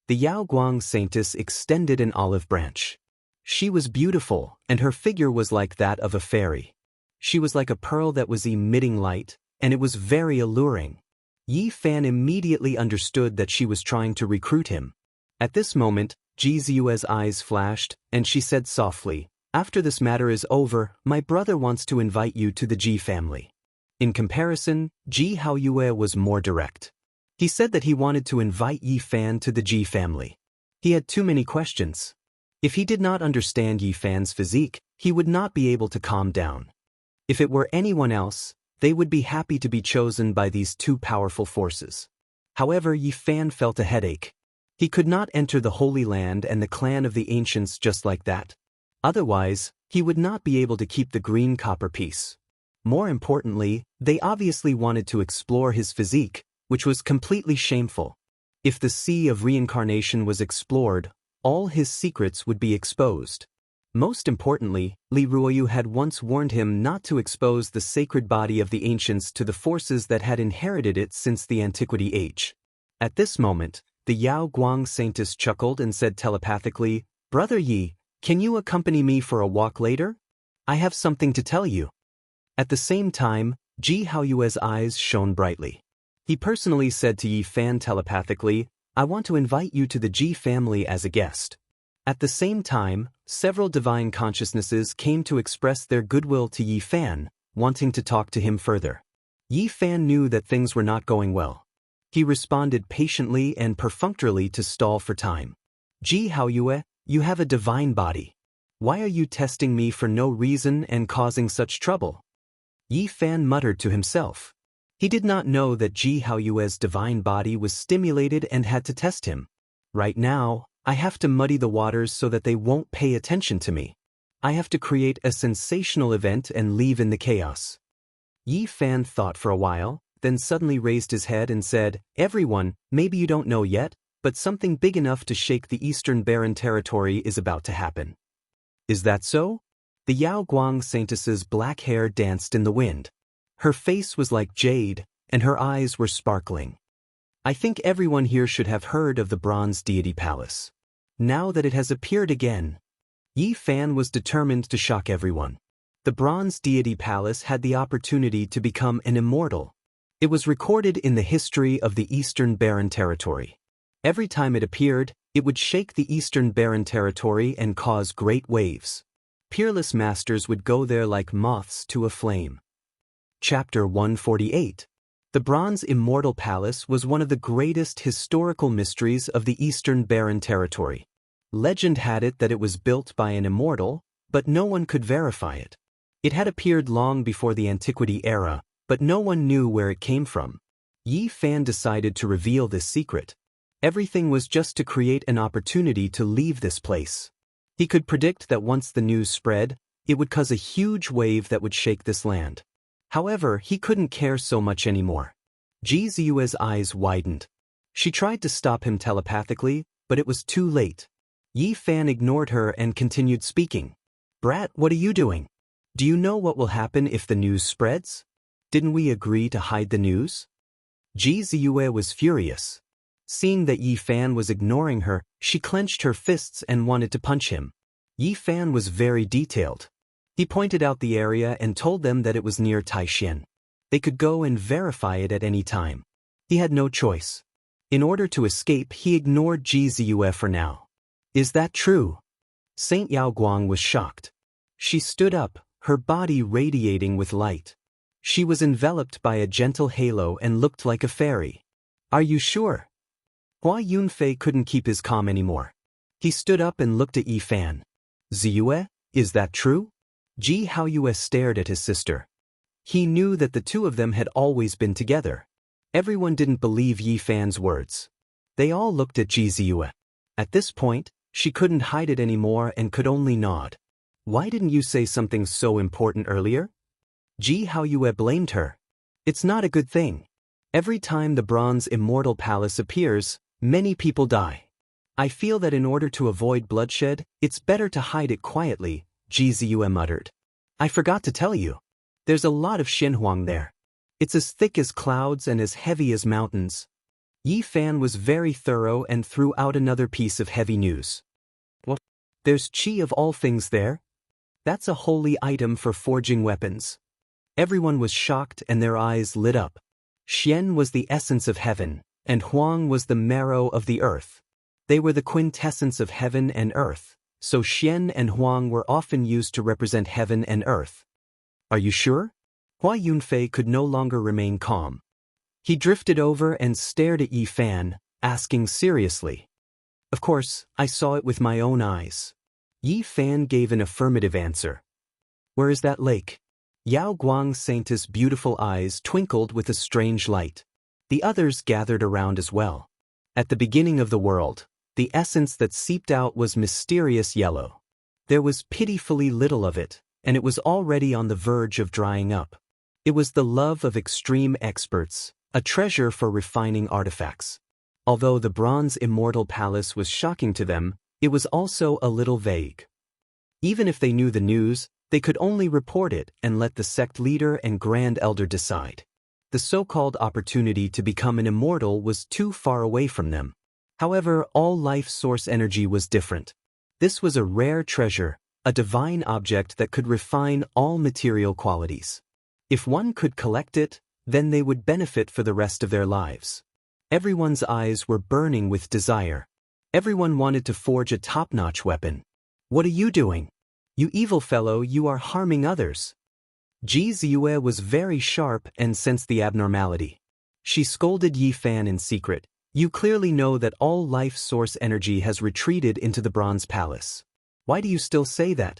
The Yaoguang saintess extended an olive branch. She was beautiful, and her figure was like that of a fairy. She was like a pearl that was emitting light, and it was very alluring. Yi Fan immediately understood that she was trying to recruit him. At this moment, Ji Ziyue's eyes flashed, and she said softly, "After this matter is over, my brother wants to invite you to the Ji family." In comparison, Ji Haoyue was more direct. He said that he wanted to invite Yi Fan to the Ji family. He had too many questions. If he did not understand Yi Fan's physique, he would not be able to calm down. If it were anyone else, they would be happy to be chosen by these two powerful forces. However, Yi Fan felt a headache. He could not enter the Holy Land and the clan of the ancients just like that. Otherwise, he would not be able to keep the green copper piece. More importantly, they obviously wanted to explore his physique, which was completely shameful. If the sea of reincarnation was explored, all his secrets would be exposed. Most importantly, Li Ruoyu had once warned him not to expose the sacred body of the ancients to the forces that had inherited it since the antiquity age. At this moment, the Yaoguang saintess chuckled and said telepathically, "Brother Yi, can you accompany me for a walk later? I have something to tell you." At the same time, Ji Haoyue's eyes shone brightly. He personally said to Yi Fan telepathically, "I want to invite you to the Ji family as a guest." At the same time, several divine consciousnesses came to express their goodwill to Yi Fan, wanting to talk to him further. Yi Fan knew that things were not going well. He responded patiently and perfunctorily to stall for time. "Ji Haoyue, you have a divine body. Why are you testing me for no reason and causing such trouble?" Yi Fan muttered to himself. He did not know that Ji Haoyue's divine body was stimulated and had to test him. Right now, I have to muddy the waters so that they won't pay attention to me. I have to create a sensational event and leave in the chaos. Yi Fan thought for a while, then suddenly raised his head and said, "Everyone, maybe you don't know yet, but something big enough to shake the Eastern Barren Territory is about to happen." "Is that so?" The Yaoguang saintess's black hair danced in the wind. Her face was like jade, and her eyes were sparkling. "I think everyone here should have heard of the Bronze Deity Palace. Now that it has appeared again." Yi Fan was determined to shock everyone. The Bronze Deity Palace had the opportunity to become an immortal. It was recorded in the history of the Eastern Barren Territory. Every time it appeared, it would shake the Eastern Barren Territory and cause great waves. Peerless masters would go there like moths to a flame. Chapter 148. The Bronze Immortal Palace was one of the greatest historical mysteries of the Eastern Barren Territory. Legend had it that it was built by an immortal, but no one could verify it. It had appeared long before the Antiquity era, but no one knew where it came from. Yi Fan decided to reveal this secret. Everything was just to create an opportunity to leave this place. He could predict that once the news spread, it would cause a huge wave that would shake this land. However, he couldn't care so much anymore. Ji Ziyue's eyes widened. She tried to stop him telepathically, but it was too late. Yi Fan ignored her and continued speaking. "Brat, what are you doing? Do you know what will happen if the news spreads? Didn't we agree to hide the news?" Ji Ziyue was furious. Seeing that Yi Fan was ignoring her, she clenched her fists and wanted to punch him. Yi Fan was very detailed. He pointed out the area and told them that it was near Taishan. They could go and verify it at any time. He had no choice. In order to escape, he ignored Ji Ziyue for now. "Is that true?" Saint Yaoguang was shocked. She stood up, her body radiating with light. She was enveloped by a gentle halo and looked like a fairy. "Are you sure?" Hua Yunfei couldn't keep his calm anymore. He stood up and looked at Yi Fan. "Ziyue, is that true?" Ji Haoyue stared at his sister. He knew that the two of them had always been together. Everyone didn't believe Yi Fan's words. They all looked at Ji Ziyue. At this point, she couldn't hide it anymore and could only nod. "Why didn't you say something so important earlier?" Ji Haoyue blamed her. "It's not a good thing. Every time the Bronze Immortal Palace appears, many people die. I feel that in order to avoid bloodshed, it's better to hide it quietly," Ji Ziyue muttered. "I forgot to tell you. There's a lot of Xinhuang there. It's as thick as clouds and as heavy as mountains. Yi Fan was very thorough and threw out another piece of heavy news. What? There's qi of all things there? That's a holy item for forging weapons. Everyone was shocked and their eyes lit up. Xian was the essence of heaven, and Huang was the marrow of the earth. They were the quintessence of heaven and earth, so Xian and Huang were often used to represent heaven and earth. Are you sure? Hua Yunfei could no longer remain calm. He drifted over and stared at Yi Fan, asking seriously. Of course, I saw it with my own eyes. Yi Fan gave an affirmative answer. Where is that lake? Yao Guang Saint's beautiful eyes twinkled with a strange light. The others gathered around as well. At the beginning of the world, the essence that seeped out was mysterious yellow. There was pitifully little of it, and it was already on the verge of drying up. It was the love of extreme experts, a treasure for refining artifacts. Although the bronze immortal palace was shocking to them, it was also a little vague. Even if they knew the news, they could only report it and let the sect leader and grand elder decide. The so-called opportunity to become an immortal was too far away from them. However, all life source energy was different. This was a rare treasure, a divine object that could refine all material qualities. If one could collect it, then they would benefit for the rest of their lives. Everyone's eyes were burning with desire. Everyone wanted to forge a top-notch weapon. What are you doing? You evil fellow, you are harming others. Ji Ziyue was very sharp and sensed the abnormality. She scolded Yi Fan in secret. You clearly know that all life source energy has retreated into the Bronze Palace. Why do you still say that?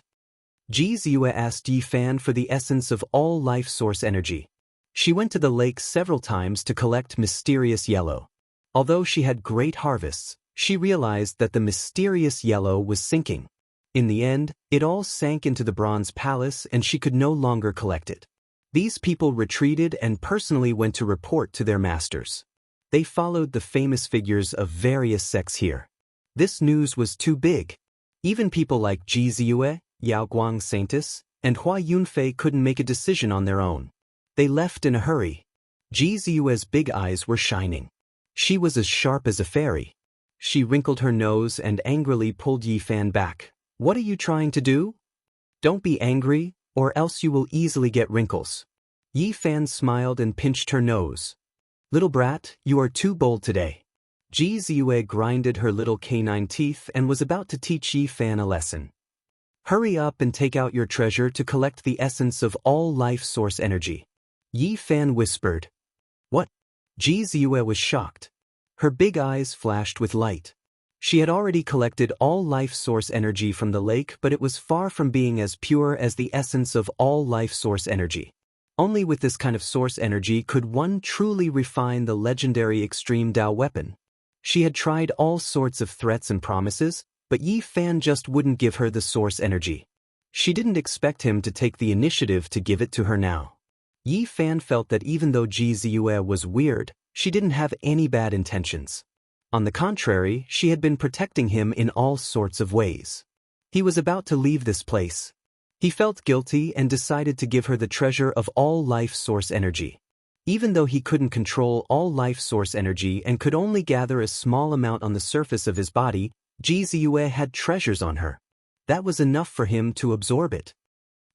Ji Ziyue asked Yi Fan for the essence of all life source energy. She went to the lake several times to collect mysterious yellow. Although she had great harvests, she realized that the mysterious yellow was sinking. In the end, it all sank into the Bronze Palace and she could no longer collect it. These people retreated and personally went to report to their masters. They followed the famous figures of various sects here. This news was too big. Even people like Ji Ziyue, Yao Guang Saintis, and Hua Yunfei couldn't make a decision on their own. They left in a hurry. Ji Ziyue's big eyes were shining. She was as sharp as a fairy. She wrinkled her nose and angrily pulled Yi Fan back. What are you trying to do? Don't be angry, or else you will easily get wrinkles. Yi Fan smiled and pinched her nose. Little brat, you are too bold today. Ji Ziyue grinded her little canine teeth and was about to teach Yi Fan a lesson. Hurry up and take out your treasure to collect the essence of all life source energy. Yi Fan whispered. What? Ji Ziyue was shocked. Her big eyes flashed with light. She had already collected all life source energy from the lake, but it was far from being as pure as the essence of all life source energy. Only with this kind of source energy could one truly refine the legendary extreme Dao weapon. She had tried all sorts of threats and promises, but Yi Fan just wouldn't give her the source energy. She didn't expect him to take the initiative to give it to her now. Yi Fan felt that even though Ji Ziyue was weird, she didn't have any bad intentions. On the contrary, she had been protecting him in all sorts of ways. He was about to leave this place. He felt guilty and decided to give her the treasure of all life source energy. Even though he couldn't control all life source energy and could only gather a small amount on the surface of his body, Ji Ziyue had treasures on her. That was enough for him to absorb it.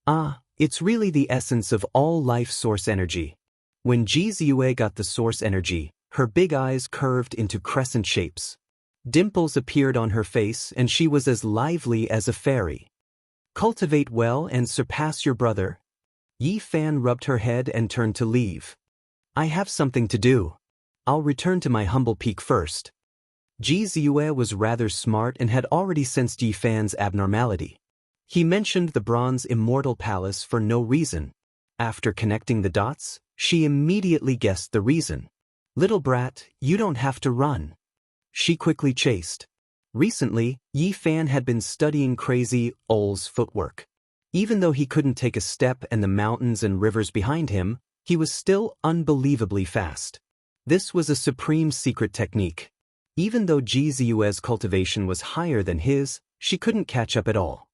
Ah, it's really the essence of all life source energy. When Ji Ziyue got the source energy, her big eyes curved into crescent shapes. Dimples appeared on her face and she was as lively as a fairy. Cultivate well and surpass your brother. Yi Fan rubbed her head and turned to leave. I have something to do. I'll return to my humble peak first. Ji Ziyue was rather smart and had already sensed Yi Fan's abnormality. He mentioned the bronze immortal palace for no reason. After connecting the dots, she immediately guessed the reason. Little brat, you don't have to run. She quickly chased. Recently, Yi Fan had been studying Crazy Ole's footwork. Even though he couldn't take a step and the mountains and rivers behind him, he was still unbelievably fast. This was a supreme secret technique. Even though Ji Ziyue's cultivation was higher than his, she couldn't catch up at all.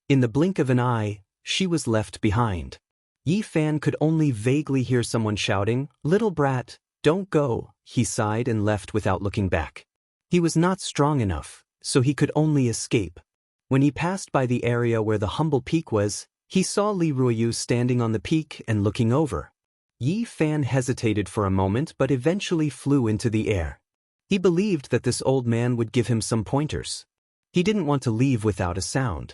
In the blink of an eye, she was left behind. Yi Fan could only vaguely hear someone shouting, "Little brat, don't go." He sighed and left without looking back. He was not strong enough, so he could only escape. When he passed by the area where the humble peak was, he saw Li Ruoyu standing on the peak and looking over. Yi Fan hesitated for a moment but eventually flew into the air. He believed that this old man would give him some pointers. He didn't want to leave without a sound.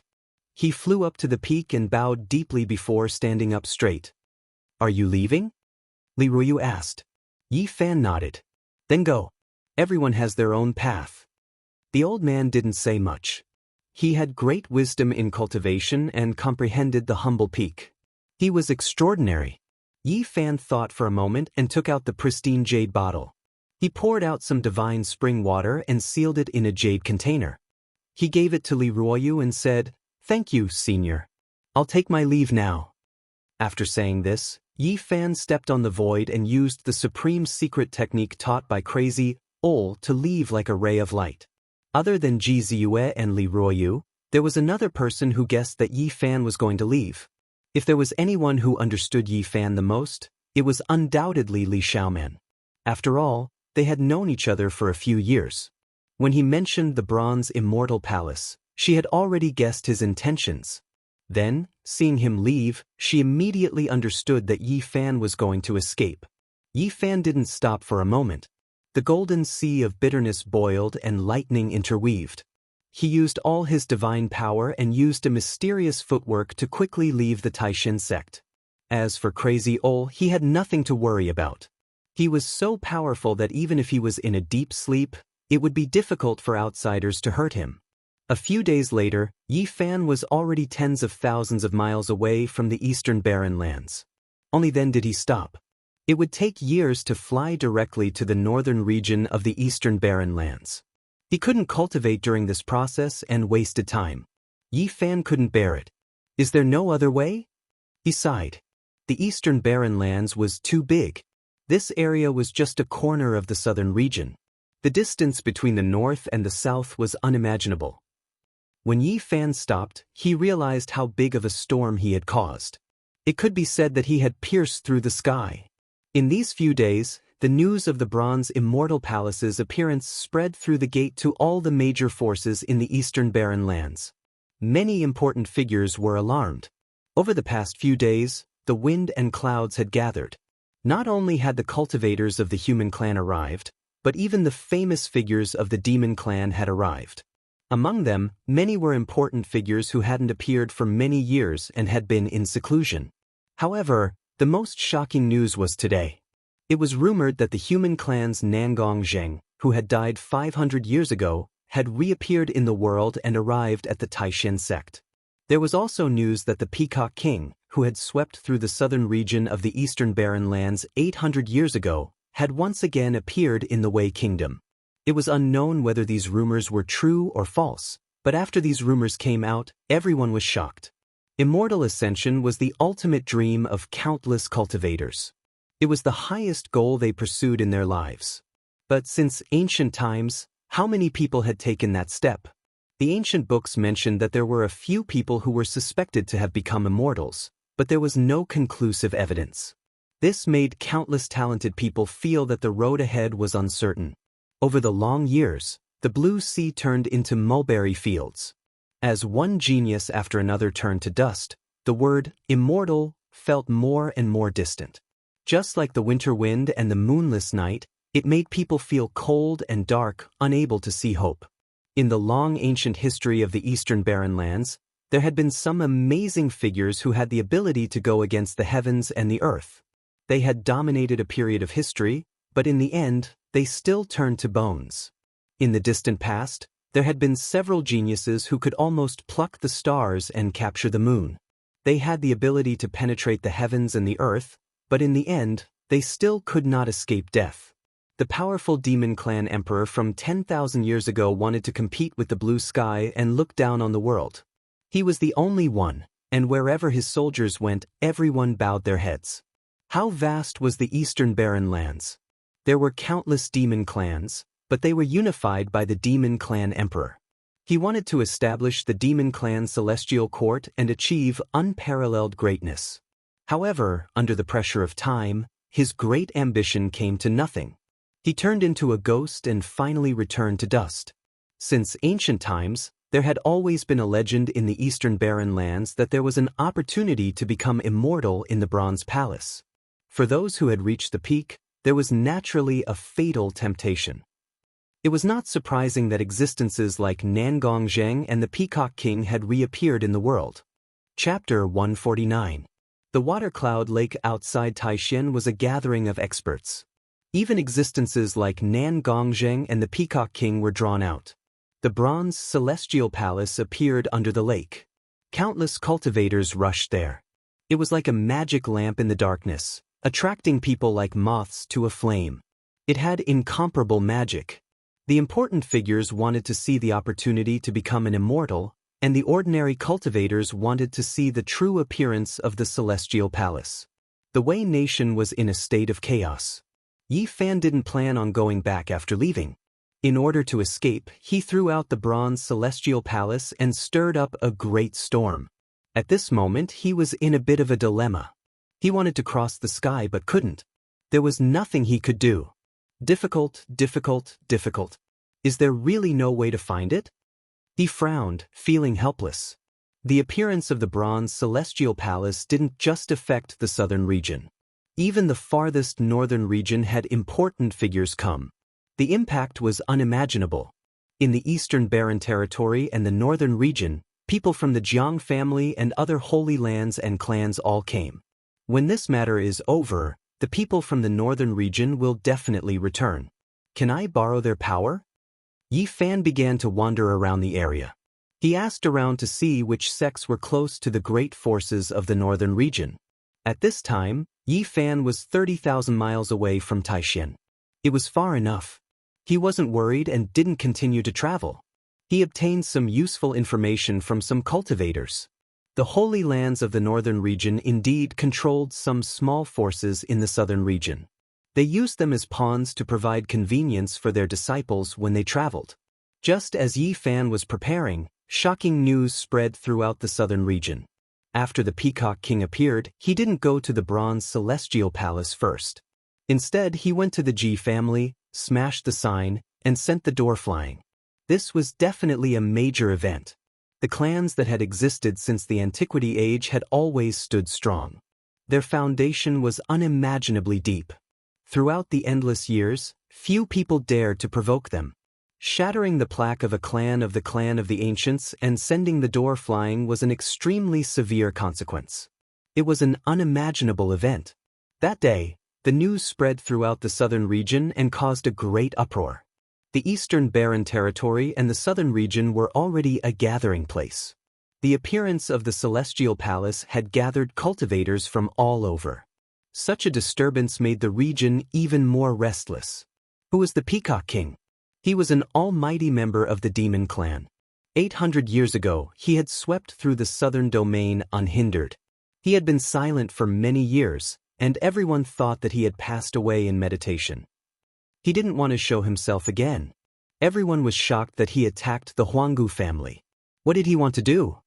He flew up to the peak and bowed deeply before standing up straight. "Are you leaving?" Li Ruoyu asked. Yi Fan nodded. "Then go. Everyone has their own path." The old man didn't say much. He had great wisdom in cultivation and comprehended the humble peak. He was extraordinary. Yi Fan thought for a moment and took out the pristine jade bottle. He poured out some divine spring water and sealed it in a jade container. He gave it to Li Ruoyu and said, "Thank you, senior. I'll take my leave now." After saying this, Yi Fan stepped on the void and used the supreme secret technique taught by Crazy Ol to leave like a ray of light. Other than Ji Ziyue and Li Ruoyu, there was another person who guessed that Yi Fan was going to leave. If there was anyone who understood Yi Fan the most, it was undoubtedly Li Xiaoman. After all, they had known each other for a few years. When he mentioned the bronze Immortal Palace, she had already guessed his intentions. Then, seeing him leave, she immediately understood that Yi Fan was going to escape. Yi Fan didn't stop for a moment. The golden sea of bitterness boiled and lightning interweaved. He used all his divine power and used a mysterious footwork to quickly leave the Taishin sect. As for Crazy Ol, he had nothing to worry about. He was so powerful that even if he was in a deep sleep, it would be difficult for outsiders to hurt him. A few days later, Yi Fan was already tens of thousands of miles away from the eastern barren lands. Only then did he stop. It would take years to fly directly to the northern region of the eastern barren lands. He couldn't cultivate during this process and wasted time. Yi Fan couldn't bear it. "Is there no other way?" He sighed. The eastern barren lands was too big. This area was just a corner of the southern region. The distance between the north and the south was unimaginable. When Yi Fan stopped, he realized how big of a storm he had caused. It could be said that he had pierced through the sky. In these few days, the news of the Bronze Immortal Palace's appearance spread through the gate to all the major forces in the eastern barren lands. Many important figures were alarmed. Over the past few days, the wind and clouds had gathered. Not only had the cultivators of the human clan arrived, but even the famous figures of the demon clan had arrived. Among them, many were important figures who hadn't appeared for many years and had been in seclusion. However, the most shocking news was today. It was rumored that the human clan's Nangong Zheng, who had died 500 years ago, had reappeared in the world and arrived at the Taishin sect. There was also news that the Peacock King, who had swept through the southern region of the eastern barren lands 800 years ago, had once again appeared in the Wei Kingdom. It was unknown whether these rumors were true or false, but after these rumors came out, everyone was shocked. Immortal ascension was the ultimate dream of countless cultivators. It was the highest goal they pursued in their lives. But since ancient times, how many people had taken that step? The ancient books mentioned that there were a few people who were suspected to have become immortals, but there was no conclusive evidence. This made countless talented people feel that the road ahead was uncertain. Over the long years, the blue sea turned into mulberry fields. As one genius after another turned to dust, the word immortal felt more and more distant. Just like the winter wind and the moonless night, it made people feel cold and dark, unable to see hope. In the long ancient history of the eastern barren lands, there had been some amazing figures who had the ability to go against the heavens and the earth. They had dominated a period of history, but in the end, they still turned to bones. In the distant past, there had been several geniuses who could almost pluck the stars and capture the moon. They had the ability to penetrate the heavens and the earth, but in the end, they still could not escape death. The powerful demon clan emperor from 10,000 years ago wanted to compete with the blue sky and look down on the world. He was the only one, and wherever his soldiers went, everyone bowed their heads. How vast was the eastern barren lands? There were countless demon clans, but they were unified by the demon clan emperor. He wanted to establish the demon clan celestial court and achieve unparalleled greatness. However, under the pressure of time, his great ambition came to nothing. He turned into a ghost and finally returned to dust. Since ancient times, there had always been a legend in the eastern barren lands that there was an opportunity to become immortal in the Bronze Palace. For those who had reached the peak, there was naturally a fatal temptation. It was not surprising that existences like Nangong Zheng and the Peacock King had reappeared in the world. Chapter 149. The water cloud lake outside Taishan was a gathering of experts. Even existences like Nangong Zheng and the Peacock King were drawn out. The bronze celestial palace appeared under the lake. Countless cultivators rushed there. It was like a magic lamp in the darkness, attracting people like moths to a flame. It had incomparable magic. The important figures wanted to see the opportunity to become an immortal, and the ordinary cultivators wanted to see the true appearance of the celestial palace. The Wei nation was in a state of chaos. Yi Fan didn't plan on going back after leaving. In order to escape, he threw out the bronze celestial palace and stirred up a great storm. At this moment, he was in a bit of a dilemma. He wanted to cross the sky but couldn't. There was nothing he could do. Difficult, difficult, difficult. Is there really no way to find it? He frowned, feeling helpless. The appearance of the bronze celestial palace didn't just affect the southern region. Even the farthest northern region had important figures come. The impact was unimaginable. In the eastern barren territory and the northern region, people from the Jiang family and other holy lands and clans all came. When this matter is over, the people from the northern region will definitely return. Can I borrow their power? Yi Fan began to wander around the area. He asked around to see which sects were close to the great forces of the northern region. At this time, Yi Fan was 30,000 miles away from Taishan. It was far enough. He wasn't worried and didn't continue to travel. He obtained some useful information from some cultivators. The holy lands of the northern region indeed controlled some small forces in the southern region. They used them as pawns to provide convenience for their disciples when they traveled. Just as Yi Fan was preparing, shocking news spread throughout the southern region. After the Peacock King appeared, he didn't go to the bronze celestial palace first. Instead, he went to the Ji family, smashed the sign, and sent the door flying. This was definitely a major event. The clans that had existed since the Antiquity Age had always stood strong. Their foundation was unimaginably deep. Throughout the endless years, few people dared to provoke them. Shattering the plaque of a clan of the ancients and sending the door flying was an extremely severe consequence. It was an unimaginable event. That day, the news spread throughout the southern region and caused a great uproar. The eastern barren territory and the southern region were already a gathering place. The appearance of the celestial palace had gathered cultivators from all over. Such a disturbance made the region even more restless. Who was the Peacock King? He was an almighty member of the demon clan. 800 years ago, he had swept through the southern domain unhindered. He had been silent for many years, and everyone thought that he had passed away in meditation. He didn't want to show himself again. Everyone was shocked that he attacked the Huanggu family. What did he want to do?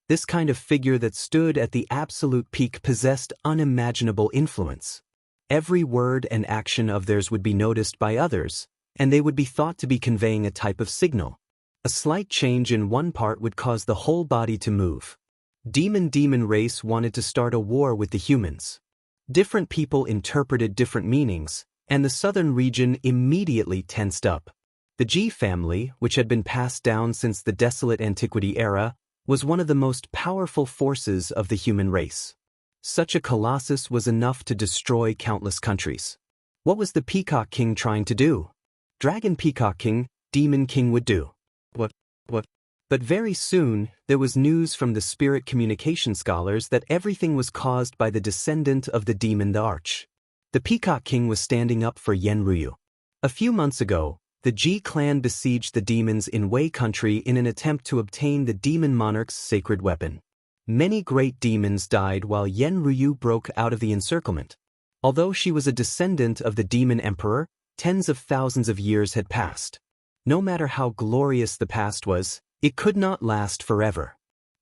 This kind of figure that stood at the absolute peak possessed unimaginable influence. Every word and action of theirs would be noticed by others, and they would be thought to be conveying a type of signal. A slight change in one part would cause the whole body to move. Demon race wanted to start a war with the humans. Different people interpreted different meanings, and the southern region immediately tensed up. The Ji family, which had been passed down since the desolate antiquity era, was one of the most powerful forces of the human race. Such a colossus was enough to destroy countless countries. What was the Peacock King trying to do? Dragon Peacock King, Demon King would do. What? But very soon, there was news from the spirit communication scholars that everything was caused by the descendant of the demon the Arch. The Peacock King was standing up for Yenryu. A few months ago, the Ji clan besieged the demons in Wei country in an attempt to obtain the demon monarch's sacred weapon. Many great demons died while Yenryu broke out of the encirclement. Although she was a descendant of the demon emperor, tens of thousands of years had passed. No matter how glorious the past was, it could not last forever.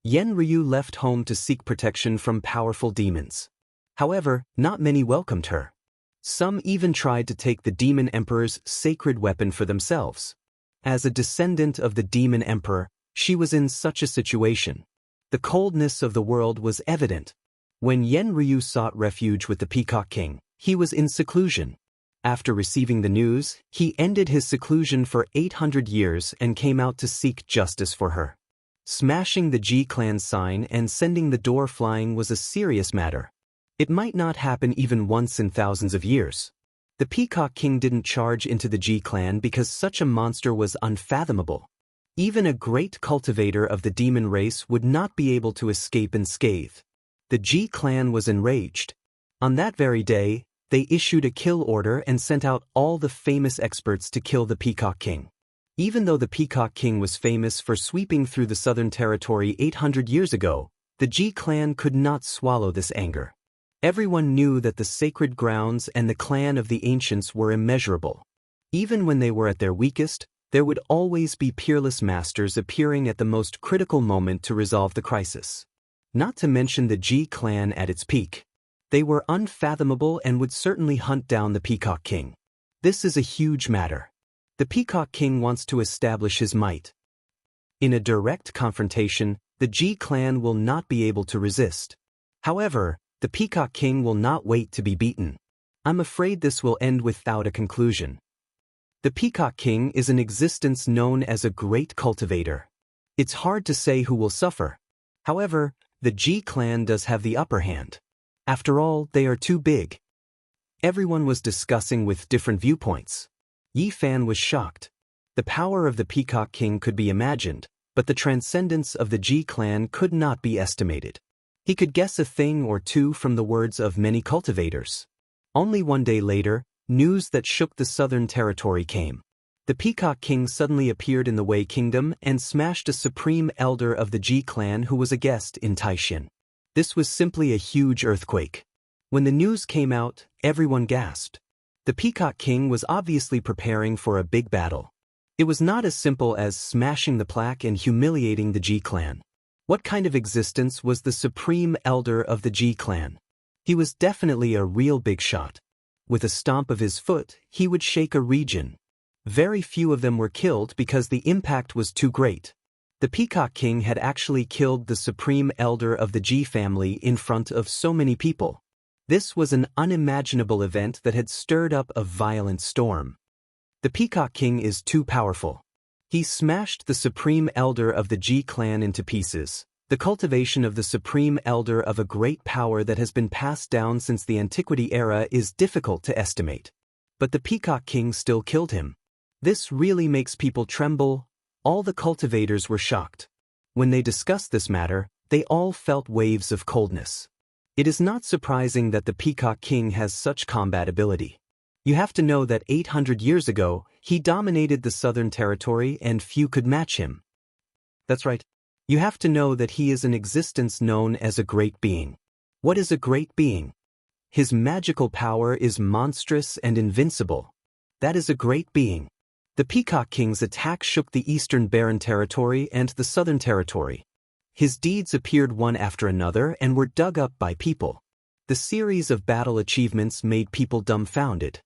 Yenryu left home to seek protection from powerful demons. However, not many welcomed her. Some even tried to take the demon emperor's sacred weapon for themselves. As a descendant of the demon emperor, she was in such a situation. The coldness of the world was evident. When Yen Ryu sought refuge with the Peacock King, he was in seclusion. After receiving the news, he ended his seclusion for 800 years and came out to seek justice for her. Smashing the Ji clan sign and sending the door flying was a serious matter. It might not happen even once in thousands of years. The Peacock King didn't charge into the Ji clan because such a monster was unfathomable. Even a great cultivator of the demon race would not be able to escape unscathed. The Ji clan was enraged. On that very day, they issued a kill order and sent out all the famous experts to kill the Peacock King. Even though the Peacock King was famous for sweeping through the southern territory 800 years ago, the Ji clan could not swallow this anger. Everyone knew that the sacred grounds and the clan of the ancients were immeasurable. Even when they were at their weakest, there would always be peerless masters appearing at the most critical moment to resolve the crisis. Not to mention the Ji clan at its peak. They were unfathomable and would certainly hunt down the Peacock King. This is a huge matter. The Peacock King wants to establish his might. In a direct confrontation, the Ji clan will not be able to resist. However, the Peacock King will not wait to be beaten. I'm afraid this will end without a conclusion. The Peacock King is an existence known as a great cultivator. It's hard to say who will suffer. However, the Ji clan does have the upper hand. After all, they are too big. Everyone was discussing with different viewpoints. Yi Fan was shocked. The power of the Peacock King could be imagined, but the transcendence of the Ji clan could not be estimated. He could guess a thing or two from the words of many cultivators. Only one day later, news that shook the southern territory came. The Peacock King suddenly appeared in the Wei Kingdom and smashed a supreme elder of the Ji clan who was a guest in Taishan. This was simply a huge earthquake. When the news came out, everyone gasped. The Peacock King was obviously preparing for a big battle. It was not as simple as smashing the plaque and humiliating the Ji clan. What kind of existence was the supreme elder of the Ji clan? He was definitely a real big shot. With a stomp of his foot, he would shake a region. Very few of them were killed because the impact was too great. The Peacock King had actually killed the supreme elder of the Ji family in front of so many people. This was an unimaginable event that had stirred up a violent storm. The Peacock King is too powerful. He smashed the supreme elder of the Ji clan into pieces. The cultivation of the supreme elder of a great power that has been passed down since the antiquity era is difficult to estimate. But the Peacock King still killed him. This really makes people tremble. All the cultivators were shocked. When they discussed this matter, they all felt waves of coldness. It is not surprising that the Peacock King has such combat ability. You have to know that 800 years ago, he dominated the southern territory and few could match him. That's right. You have to know that he is an existence known as a great being. What is a great being? His magical power is monstrous and invincible. That is a great being. The Peacock King's attack shook the eastern barren territory and the southern territory. His deeds appeared one after another and were dug up by people. The series of battle achievements made people dumbfounded.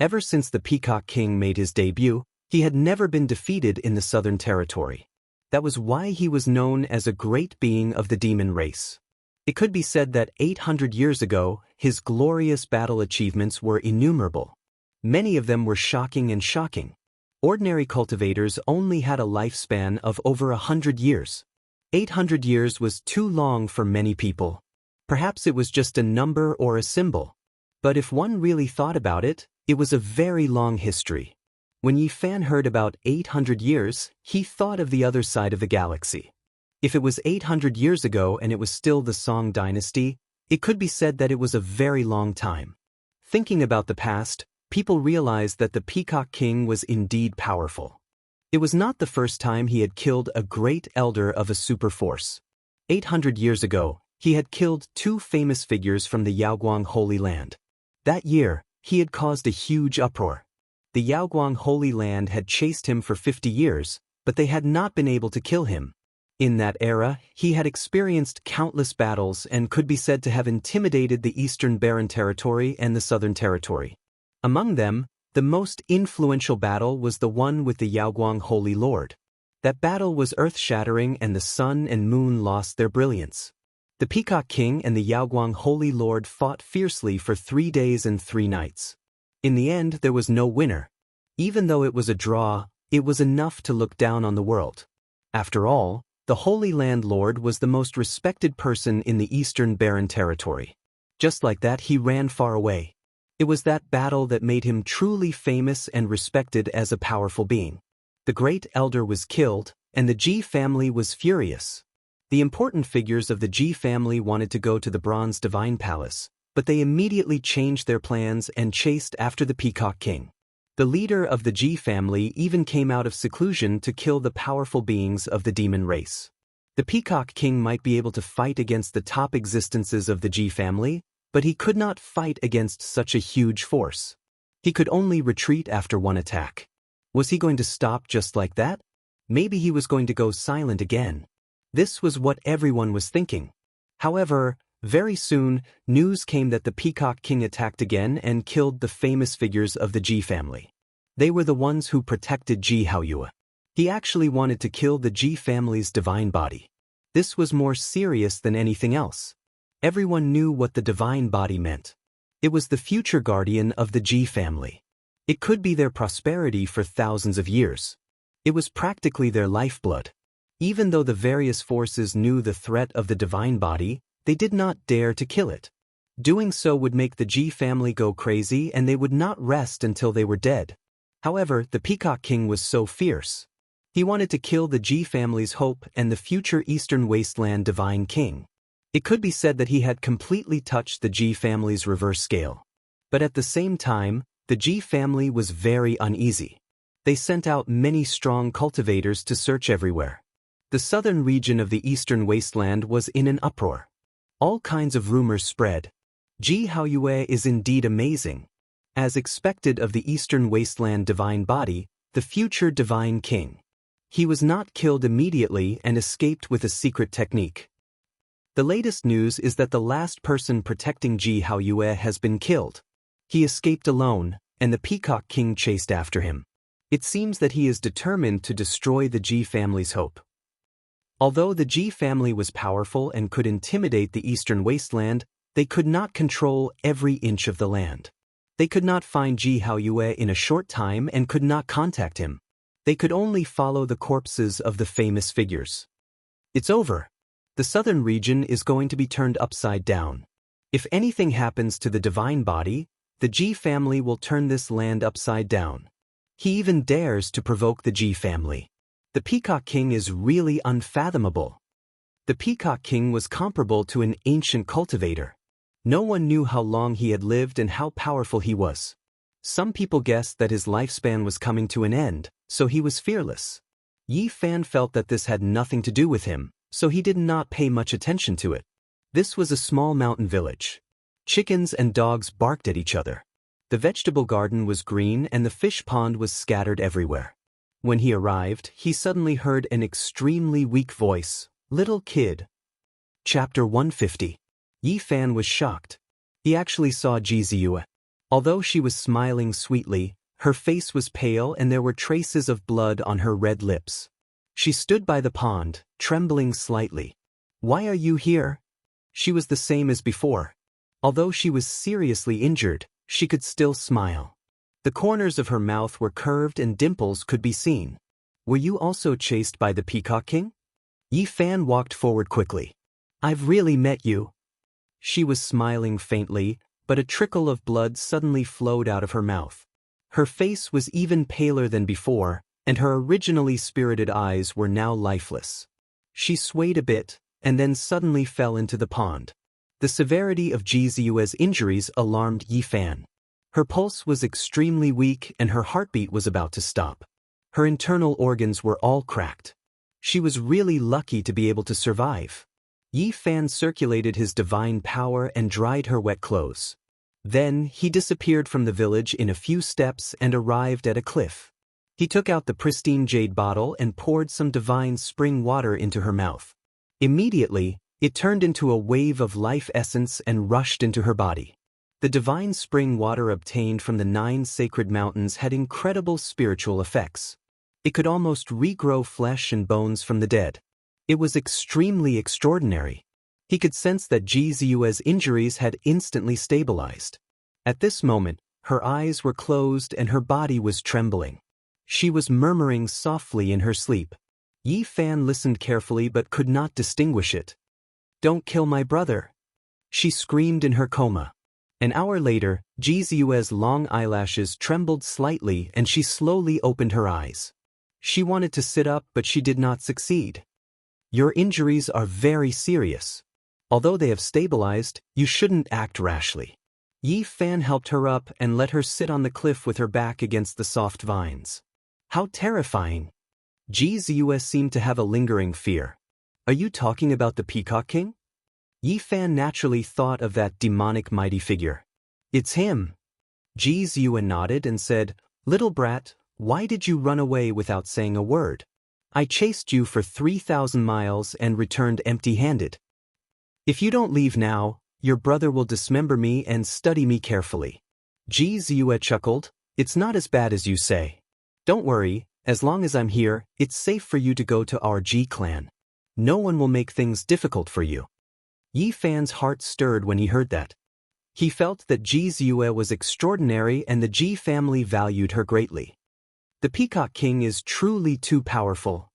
Ever since the Peacock King made his debut, he had never been defeated in the southern territory. That was why he was known as a great being of the demon race. It could be said that 800 years ago, his glorious battle achievements were innumerable. Many of them were shocking and shocking. Ordinary cultivators only had a lifespan of over 100 years. 800 years was too long for many people. Perhaps it was just a number or a symbol. But if one really thought about it, it was a very long history. When Yi Fan heard about 800 years, he thought of the other side of the galaxy. If it was 800 years ago and it was still the Song dynasty, it could be said that it was a very long time. Thinking about the past, people realized that the Peacock King was indeed powerful. It was not the first time he had killed a great elder of a super force. 800 years ago, he had killed two famous figures from the Yaoguang Holy Land. That year, he had caused a huge uproar. The Yaoguang Holy Land had chased him for 50 years, but they had not been able to kill him. In that era, he had experienced countless battles and could be said to have intimidated the Eastern Barren Territory and the Southern Territory. Among them, the most influential battle was the one with the Yaoguang Holy Lord. That battle was earth-shattering and the sun and moon lost their brilliance. The Peacock King and the Yaoguang Holy Lord fought fiercely for 3 days and 3 nights. In the end, there was no winner. Even though it was a draw, it was enough to look down on the world. After all, the Holy Land Lord was the most respected person in the Eastern Barren Territory. Just like that, he ran far away. It was that battle that made him truly famous and respected as a powerful being. The Great Elder was killed, and the Ji family was furious. The important figures of the Ji family wanted to go to the Bronze Divine Palace, but they immediately changed their plans and chased after the Peacock King. The leader of the Ji family even came out of seclusion to kill the powerful beings of the demon race. The Peacock King might be able to fight against the top existences of the Ji family, but he could not fight against such a huge force. He could only retreat after one attack. Was he going to stop just like that? Maybe he was going to go silent again. This was what everyone was thinking. However, very soon, news came that the Peacock King attacked again and killed the famous figures of the Ji family. They were the ones who protected Ji Haoyue. He actually wanted to kill the Ji family's divine body. This was more serious than anything else. Everyone knew what the divine body meant. It was the future guardian of the Ji family. It could be their prosperity for thousands of years. It was practically their lifeblood. Even though the various forces knew the threat of the divine body, they did not dare to kill it. Doing so would make the Ji family go crazy and they would not rest until they were dead. However, the Peacock King was so fierce. He wanted to kill the Ji family's hope and the future Eastern Wasteland Divine King. It could be said that he had completely touched the Ji family's reverse scale. But at the same time, the Ji family was very uneasy. They sent out many strong cultivators to search everywhere. The southern region of the Eastern Wasteland was in an uproar. All kinds of rumors spread. Ji Haoyue is indeed amazing. As expected of the Eastern Wasteland Divine Body, the future Divine King. He was not killed immediately and escaped with a secret technique. The latest news is that the last person protecting Ji Haoyue has been killed. He escaped alone, and the Peacock King chased after him. It seems that he is determined to destroy the Ji family's hope. Although the Ji family was powerful and could intimidate the Eastern Wasteland, they could not control every inch of the land. They could not find Ji Haoyue in a short time and could not contact him. They could only follow the corpses of the famous figures. It's over. The southern region is going to be turned upside down. If anything happens to the divine body, the Ji family will turn this land upside down. He even dares to provoke the Ji family. The Peacock King is really unfathomable. The Peacock King was comparable to an ancient cultivator. No one knew how long he had lived and how powerful he was. Some people guessed that his lifespan was coming to an end, so he was fearless. Yi Fan felt that this had nothing to do with him, so he did not pay much attention to it. This was a small mountain village. Chickens and dogs barked at each other. The vegetable garden was green and the fish pond was scattered everywhere. When he arrived, he suddenly heard an extremely weak voice, "Little kid." Chapter 150. Yi Fan was shocked. He actually saw Ji Ziyue. Although she was smiling sweetly, her face was pale and there were traces of blood on her red lips. She stood by the pond, trembling slightly. "Why are you here?" She was the same as before. Although she was seriously injured, she could still smile. The corners of her mouth were curved and dimples could be seen. "Were you also chased by the Peacock King?" Yi Fan walked forward quickly. "I've really met you." She was smiling faintly, but a trickle of blood suddenly flowed out of her mouth. Her face was even paler than before, and her originally spirited eyes were now lifeless. She swayed a bit, and then suddenly fell into the pond. The severity of Ji Ziyue's injuries alarmed Yi Fan. Her pulse was extremely weak and her heartbeat was about to stop. Her internal organs were all cracked. She was really lucky to be able to survive. Yi Fan circulated his divine power and dried her wet clothes. Then he disappeared from the village in a few steps and arrived at a cliff. He took out the pristine jade bottle and poured some divine spring water into her mouth. Immediately, it turned into a wave of life essence and rushed into her body. The divine spring water obtained from the 9 sacred mountains had incredible spiritual effects. It could almost regrow flesh and bones from the dead. It was extremely extraordinary. He could sense that Ji Ziyue's injuries had instantly stabilized. At this moment, her eyes were closed and her body was trembling. She was murmuring softly in her sleep. Yi Fan listened carefully but could not distinguish it. "Don't kill my brother," she screamed in her coma. An hour later, Ji Ziyue's long eyelashes trembled slightly and she slowly opened her eyes. She wanted to sit up but she did not succeed. "Your injuries are very serious. Although they have stabilized, you shouldn't act rashly." Yi Fan helped her up and let her sit on the cliff with her back against the soft vines. "How terrifying." Ji Ziyue seemed to have a lingering fear. "Are you talking about the Peacock King?" Yi Fan naturally thought of that demonic mighty figure. "It's him." Ji Ziyue nodded and said, "Little brat, why did you run away without saying a word? I chased you for 3,000 miles and returned empty-handed. If you don't leave now, your brother will dismember me and study me carefully." Ji Ziyue chuckled, "It's not as bad as you say. Don't worry, as long as I'm here, it's safe for you to go to our Ji clan. No one will make things difficult for you." Yi Fan's heart stirred when he heard that. He felt that Ji Ziyue was extraordinary and the Ji family valued her greatly. "The Peacock King is truly too powerful."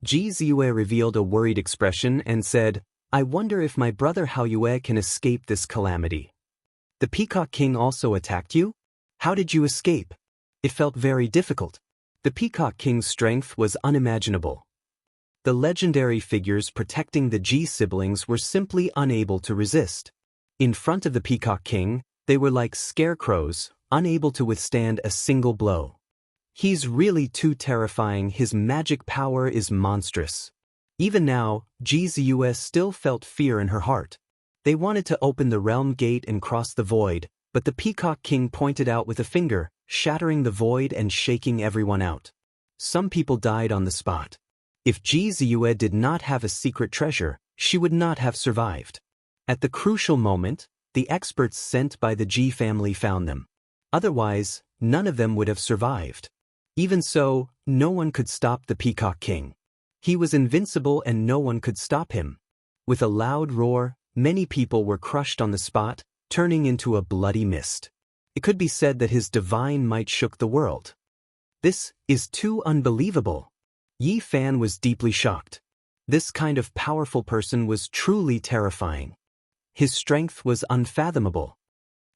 Ji Ziyue revealed a worried expression and said, "I wonder if my brother Hao Yue can escape this calamity." "The Peacock King also attacked you? How did you escape?" "It felt very difficult. The Peacock King's strength was unimaginable. The legendary figures protecting the Ji siblings were simply unable to resist. In front of the Peacock King, they were like scarecrows, unable to withstand a single blow. He's really too terrifying. His magic power is monstrous." Even now, Ji Ziyue still felt fear in her heart. They wanted to open the realm gate and cross the void, but the Peacock King pointed out with a finger, shattering the void and shaking everyone out. Some people died on the spot. If Ji Ziyue did not have a secret treasure, she would not have survived. At the crucial moment, the experts sent by the Ji family found them. Otherwise, none of them would have survived. Even so, no one could stop the Peacock King. He was invincible and no one could stop him. With a loud roar, many people were crushed on the spot, turning into a bloody mist. It could be said that his divine might shook the world. "This is too unbelievable." Yi Fan was deeply shocked. This kind of powerful person was truly terrifying. His strength was unfathomable.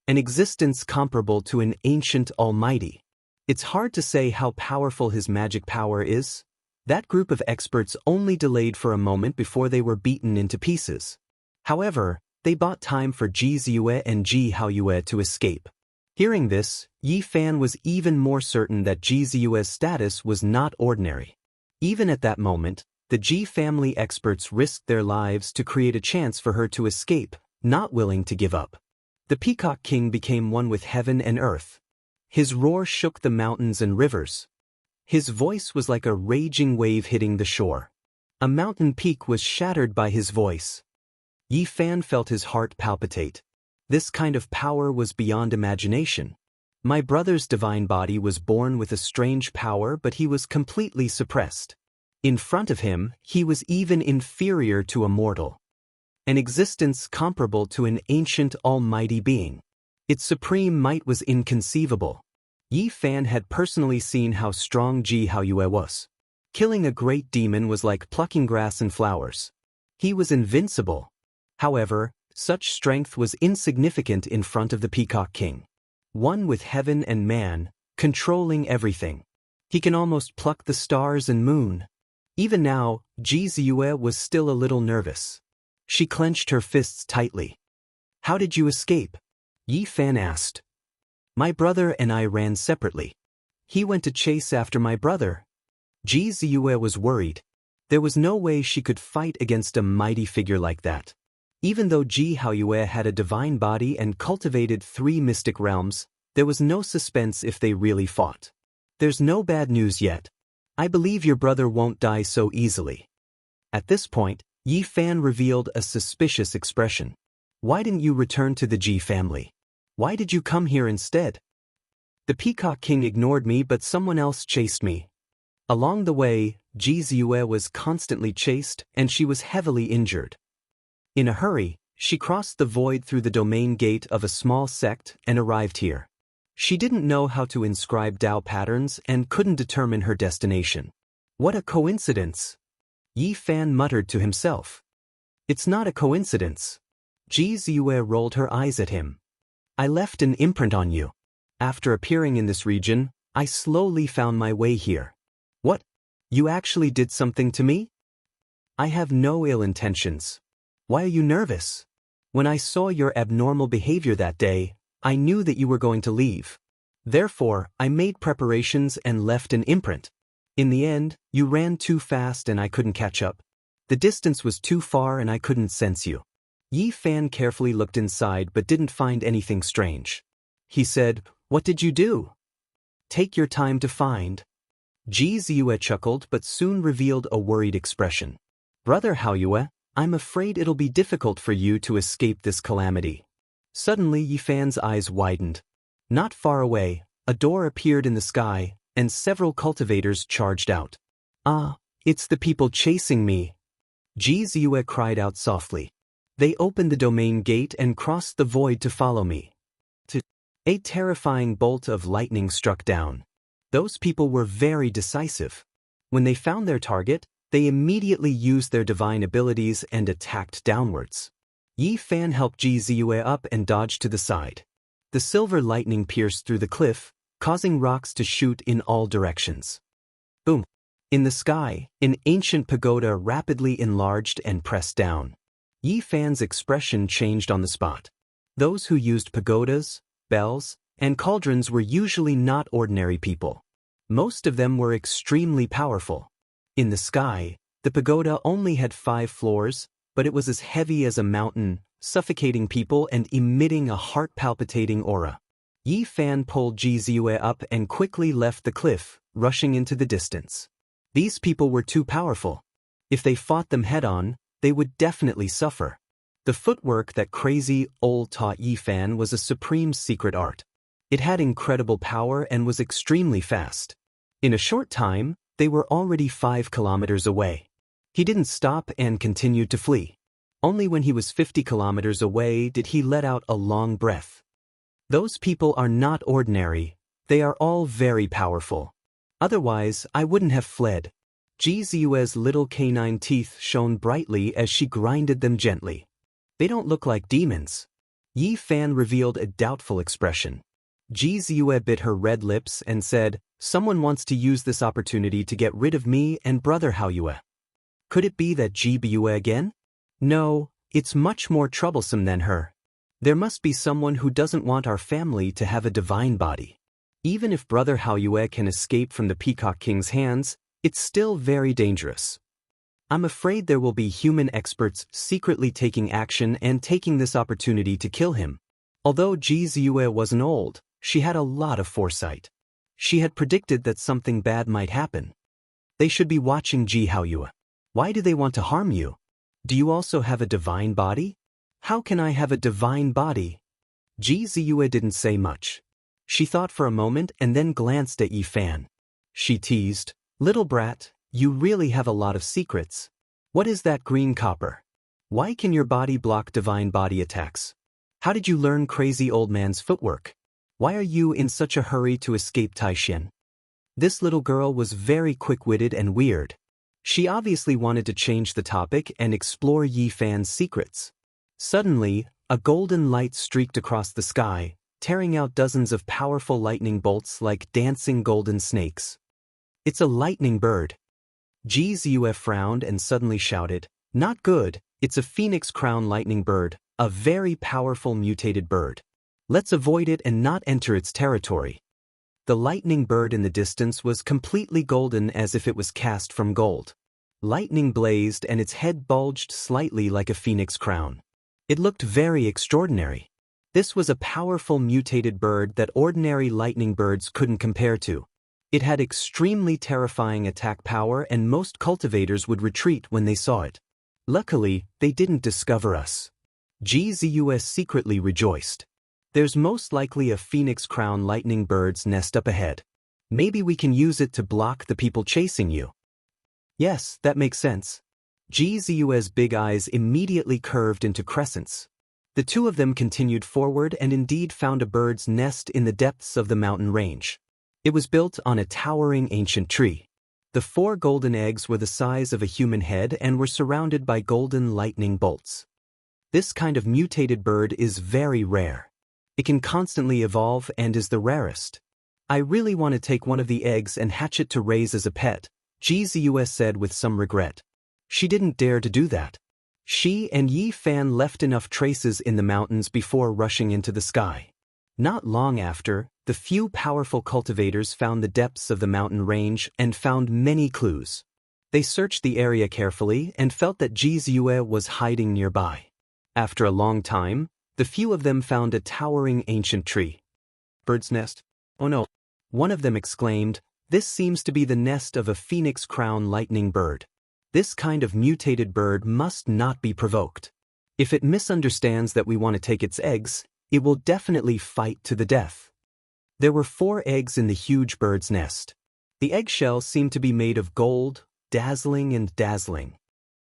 An existence comparable to an ancient almighty. It's hard to say how powerful his magic power is. That group of experts only delayed for a moment before they were beaten into pieces. However, they bought time for Ji Ziyue and Ji Haoyue to escape. Hearing this, Yi Fan was even more certain that Ji Ziyue's status was not ordinary. Even at that moment, the Ji family experts risked their lives to create a chance for her to escape, not willing to give up. The Peacock King became one with heaven and earth. His roar shook the mountains and rivers. His voice was like a raging wave hitting the shore. A mountain peak was shattered by his voice. Yi Fan felt his heart palpitate. This kind of power was beyond imagination. My brother's divine body was born with a strange power, but he was completely suppressed. In front of him, he was even inferior to a mortal. An existence comparable to an ancient almighty being. Its supreme might was inconceivable. Yi Fan had personally seen how strong Ji Haoyue was. Killing a great demon was like plucking grass and flowers. He was invincible. However, such strength was insignificant in front of the Peacock King. One with heaven and man, controlling everything. He can almost pluck the stars and moon. Even now, Ji Ziyue was still a little nervous. She clenched her fists tightly. "How did you escape?" Yi Fan asked. "My brother and I ran separately. He went to chase after my brother." Ji Ziyue was worried. There was no way she could fight against a mighty figure like that. Even though Ji Haoyue had a divine body and cultivated 3 mystic realms, there was no suspense if they really fought. There's no bad news yet. I believe your brother won't die so easily. At this point, Yi Fan revealed a suspicious expression. Why didn't you return to the Ji family? Why did you come here instead? The Peacock King ignored me, but someone else chased me. Along the way, Ji Ziyue was constantly chased and she was heavily injured. In a hurry, she crossed the void through the domain gate of a small sect and arrived here. She didn't know how to inscribe Dao patterns and couldn't determine her destination. What a coincidence! Yi Fan muttered to himself. It's not a coincidence. Ji Ziyue rolled her eyes at him. I left an imprint on you. After appearing in this region, I slowly found my way here. What? You actually did something to me? I have no ill intentions. Why are you nervous? When I saw your abnormal behavior that day, I knew that you were going to leave. Therefore, I made preparations and left an imprint. In the end, you ran too fast and I couldn't catch up. The distance was too far and I couldn't sense you. Yi Fan carefully looked inside but didn't find anything strange. He said, What did you do? Take your time to find. Ji Ziyue chuckled but soon revealed a worried expression. Brother Haoyue, I'm afraid it'll be difficult for you to escape this calamity. Suddenly Yi Fan's eyes widened. Not far away, a door appeared in the sky, and several cultivators charged out. Ah, it's the people chasing me. Ji Ziyue cried out softly. They opened the domain gate and crossed the void to follow me. A terrifying bolt of lightning struck down. Those people were very decisive. When they found their target, they immediately used their divine abilities and attacked downwards. Yi Fan helped Ji Ziyue up and dodged to the side. The silver lightning pierced through the cliff, causing rocks to shoot in all directions. Boom! In the sky, an ancient pagoda rapidly enlarged and pressed down. Yi Fan's expression changed on the spot. Those who used pagodas, bells, and cauldrons were usually not ordinary people. Most of them were extremely powerful. In the sky, the pagoda only had 5 floors, but it was as heavy as a mountain, suffocating people and emitting a heart-palpitating aura. Yi Fan pulled Ji Ziyue up and quickly left the cliff, rushing into the distance. These people were too powerful. If they fought them head-on, they would definitely suffer. The footwork that crazy old taught Yi Fan was a supreme secret art. It had incredible power and was extremely fast. In a short time, they were already 5 kilometers away. He didn't stop and continued to flee. Only when he was 50 kilometers away did he let out a long breath. Those people are not ordinary, they are all very powerful. Otherwise, I wouldn't have fled. Ji Ziyue's little canine teeth shone brightly as she grinded them gently. They don't look like demons. Yi Fan revealed a doubtful expression. Ji Ziyue bit her red lips and said, Someone wants to use this opportunity to get rid of me and brother Haoyue. Could it be that Ji Biyue again? No, it's much more troublesome than her. There must be someone who doesn't want our family to have a divine body. Even if brother Haoyue can escape from the Peacock King's hands, it's still very dangerous. I'm afraid there will be human experts secretly taking action and taking this opportunity to kill him. Although Ji Ziyue wasn't old, she had a lot of foresight. She had predicted that something bad might happen. They should be watching Ji Haoyue. Why do they want to harm you? Do you also have a divine body? How can I have a divine body? Ji Ziyue didn't say much. She thought for a moment and then glanced at Yi Fan. She teased, Little brat, you really have a lot of secrets. What is that green copper? Why can your body block divine body attacks? How did you learn crazy old man's footwork? Why are you in such a hurry to escape Taishan? This little girl was very quick-witted and weird. She obviously wanted to change the topic and explore Yi Fan's secrets. Suddenly, a golden light streaked across the sky, tearing out dozens of powerful lightning bolts like dancing golden snakes. It's a lightning bird. Ji Ziyue frowned and suddenly shouted, Not good, it's a phoenix crown lightning bird, a very powerful mutated bird. Let's avoid it and not enter its territory. The lightning bird in the distance was completely golden as if it was cast from gold. Lightning blazed and its head bulged slightly like a phoenix crown. It looked very extraordinary. This was a powerful mutated bird that ordinary lightning birds couldn't compare to. It had extremely terrifying attack power and most cultivators would retreat when they saw it. Luckily, they didn't discover us. GZUS secretly rejoiced. There's most likely a phoenix crown lightning bird's nest up ahead. Maybe we can use it to block the people chasing you. Yes, that makes sense. GZU's big eyes immediately curved into crescents. The two of them continued forward and indeed found a bird's nest in the depths of the mountain range. It was built on a towering ancient tree. The 4 golden eggs were the size of a human head and were surrounded by golden lightning bolts. This kind of mutated bird is very rare. It can constantly evolve and is the rarest. I really want to take one of the eggs and hatch it to raise as a pet, GZUS said with some regret. She didn't dare to do that. She and Yi Fan left enough traces in the mountains before rushing into the sky. Not long after, the few powerful cultivators found the depths of the mountain range and found many clues. They searched the area carefully and felt that GZUE was hiding nearby. After a long time, the few of them found a towering ancient tree. Bird's nest? Oh no! One of them exclaimed, "This seems to be the nest of a phoenix crown lightning bird. This kind of mutated bird must not be provoked. If it misunderstands that we want to take its eggs, it will definitely fight to the death." There were 4 eggs in the huge bird's nest. The eggshells seemed to be made of gold, dazzling and dazzling.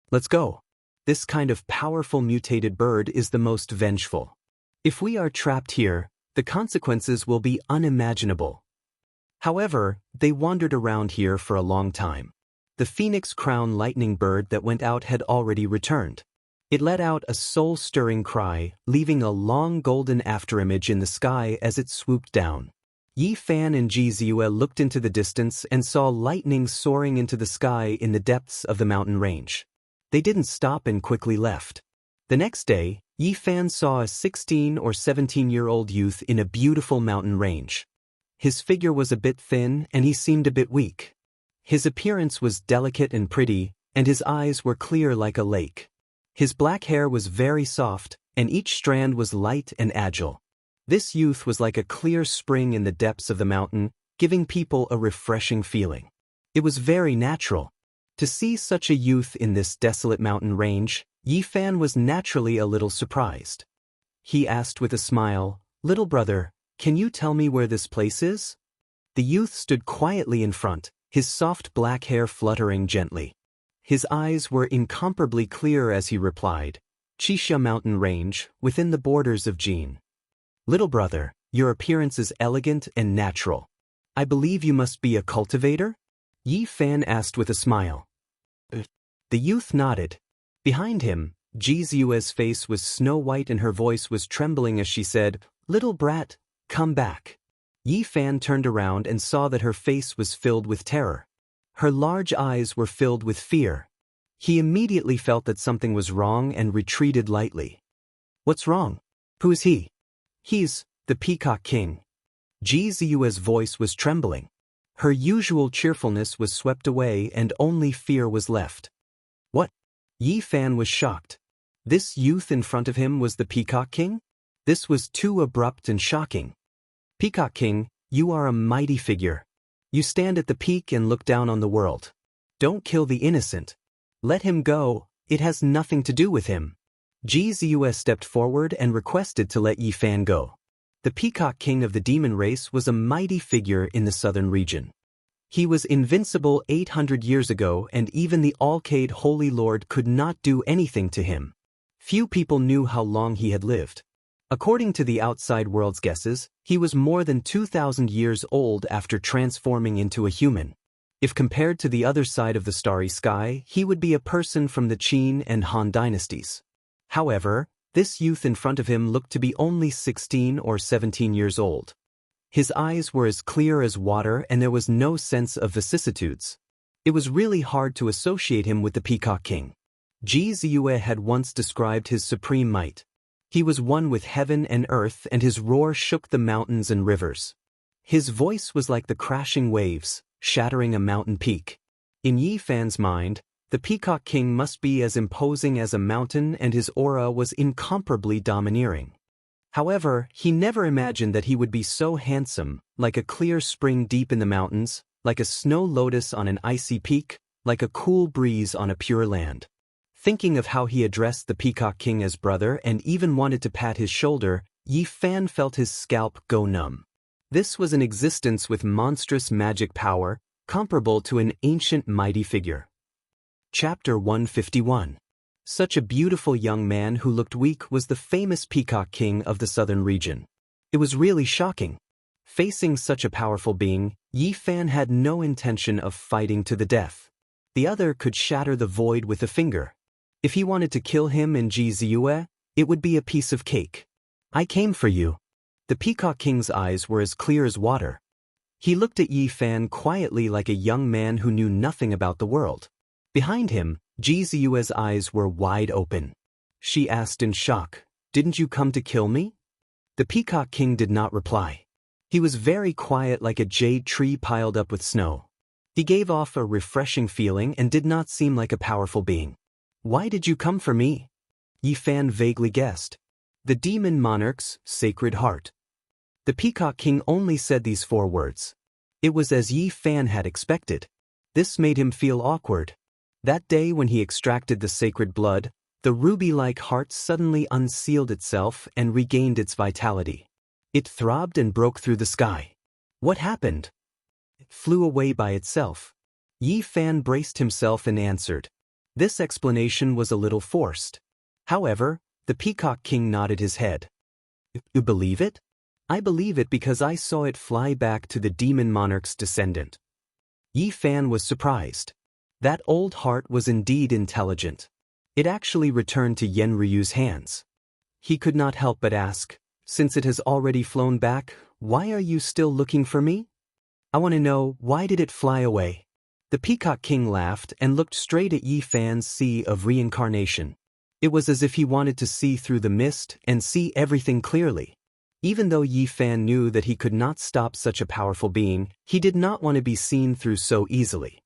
Let's go. This kind of powerful mutated bird is the most vengeful. If we are trapped here, the consequences will be unimaginable. However, they wandered around here for a long time. The phoenix crown lightning bird that went out had already returned. It let out a soul-stirring cry, leaving a long golden afterimage in the sky as it swooped down. Yi Fan and GZUE looked into the distance and saw lightning soaring into the sky in the depths of the mountain range. They didn't stop and quickly left. The next day, Yi Fan saw a 16 or 17-year-old youth in a beautiful mountain range. His figure was a bit thin and he seemed a bit weak. His appearance was delicate and pretty, and his eyes were clear like a lake. His black hair was very soft, and each strand was light and agile. This youth was like a clear spring in the depths of the mountain, giving people a refreshing feeling. It was very natural. To see such a youth in this desolate mountain range, Yi Fan was naturally a little surprised. He asked with a smile, "Little brother, can you tell me where this place is?" The youth stood quietly in front, his soft black hair fluttering gently. His eyes were incomparably clear as he replied, "Xixia Mountain Range, within the borders of Jin." "Little brother, your appearance is elegant and natural. I believe you must be a cultivator?" Yi Fan asked with a smile. The youth nodded. Behind him, Jizue's face was snow-white and her voice was trembling as she said, "Little brat, come back." Yi Fan turned around and saw that her face was filled with terror. Her large eyes were filled with fear. He immediately felt that something was wrong and retreated lightly. "What's wrong? Who is he?" "He's the Peacock King." Jizue's voice was trembling. Her usual cheerfulness was swept away and only fear was left. "What?" Yi Fan was shocked. This youth in front of him was the Peacock King? This was too abrupt and shocking. "Peacock King, you are a mighty figure. You stand at the peak and look down on the world. Don't kill the innocent. Let him go, it has nothing to do with him." Jizue stepped forward and requested to let Yi Fan go. The Peacock King of the demon race was a mighty figure in the southern region. He was invincible 800 years ago and even the Alcade Holy Lord could not do anything to him. Few people knew how long he had lived. According to the outside world's guesses, he was more than 2,000 years old after transforming into a human. If compared to the other side of the starry sky, he would be a person from the Qin and Han dynasties. However, this youth in front of him looked to be only 16 or 17 years old. His eyes were as clear as water and there was no sense of vicissitudes. It was really hard to associate him with the Peacock King. Jizue had once described his supreme might. He was one with heaven and earth and his roar shook the mountains and rivers. His voice was like the crashing waves, shattering a mountain peak. In Yi Fan's mind, the Peacock King must be as imposing as a mountain and his aura was incomparably domineering. However, he never imagined that he would be so handsome, like a clear spring deep in the mountains, like a snow lotus on an icy peak, like a cool breeze on a pure land. Thinking of how he addressed the Peacock King as brother and even wanted to pat his shoulder, Yi Fan felt his scalp go numb. This was an existence with monstrous magic power, comparable to an ancient mighty figure. Chapter 151. Such a beautiful young man who looked weak was the famous Peacock King of the southern region. It was really shocking. Facing such a powerful being, Yi Fan had no intention of fighting to the death. The other could shatter the void with a finger. If he wanted to kill him in Jizue, it would be a piece of cake. I came for you. The Peacock King's eyes were as clear as water. He looked at Yi Fan quietly like a young man who knew nothing about the world. Behind him, Jizue's eyes were wide open. She asked in shock, "Didn't you come to kill me?" The Peacock King did not reply. He was very quiet like a jade tree piled up with snow. He gave off a refreshing feeling and did not seem like a powerful being. Why did you come for me? Yi Fan vaguely guessed. The demon monarch's sacred heart. The Peacock King only said these 4 words. It was as Yi Fan had expected. This made him feel awkward. That day when he extracted the sacred blood, the ruby-like heart suddenly unsealed itself and regained its vitality. It throbbed and broke through the sky. What happened? It flew away by itself. Yi Fan braced himself and answered. This explanation was a little forced. However, the Peacock King nodded his head. You believe it? I believe it because I saw it fly back to the demon monarch's descendant. Yi Fan was surprised. That old heart was indeed intelligent. It actually returned to Yen Ryu's hands. He could not help but ask, since it has already flown back, why are you still looking for me? I want to know, why did it fly away? The Peacock King laughed and looked straight at Yi Fan's sea of reincarnation. It was as if he wanted to see through the mist and see everything clearly. Even though Yi Fan knew that he could not stop such a powerful being, he did not want to be seen through so easily.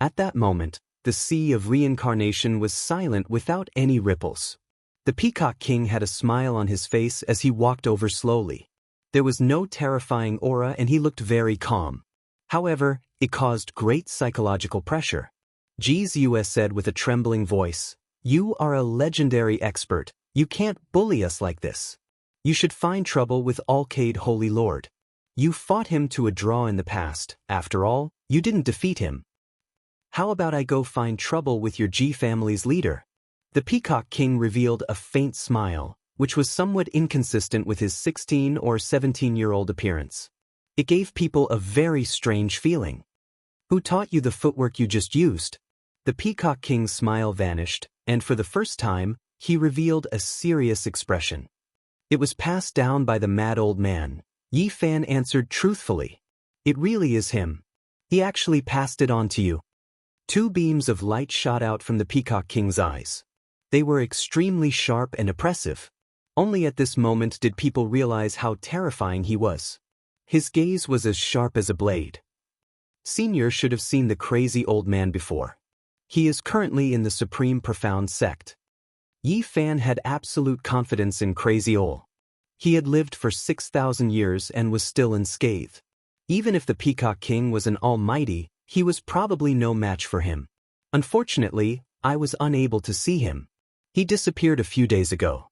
At that moment, the sea of reincarnation was silent without any ripples. The Peacock King had a smile on his face as he walked over slowly. There was no terrifying aura and he looked very calm. However, it caused great psychological pressure. Jizue said with a trembling voice, "You are a legendary expert. You can't bully us like this. You should find trouble with Alcade Holy Lord. You fought him to a draw in the past. After all, you didn't defeat him. How about I go find trouble with your Ji family's leader?" The Peacock King revealed a faint smile, which was somewhat inconsistent with his 16 or 17-year-old appearance. It gave people a very strange feeling. Who taught you the footwork you just used? The Peacock King's smile vanished, and for the first time, he revealed a serious expression. It was passed down by the mad old man. Yi Fan answered truthfully. It really is him. He actually passed it on to you. 2 beams of light shot out from the Peacock King's eyes. They were extremely sharp and oppressive. Only at this moment did people realize how terrifying he was. His gaze was as sharp as a blade. Senior should have seen the crazy old man before. He is currently in the Supreme Profound sect. Yi Fan had absolute confidence in Crazy Ol. He had lived for 6,000 years and was still unscathed. Even if the Peacock King was an almighty, he was probably no match for him. Unfortunately, I was unable to see him. He disappeared a few days ago.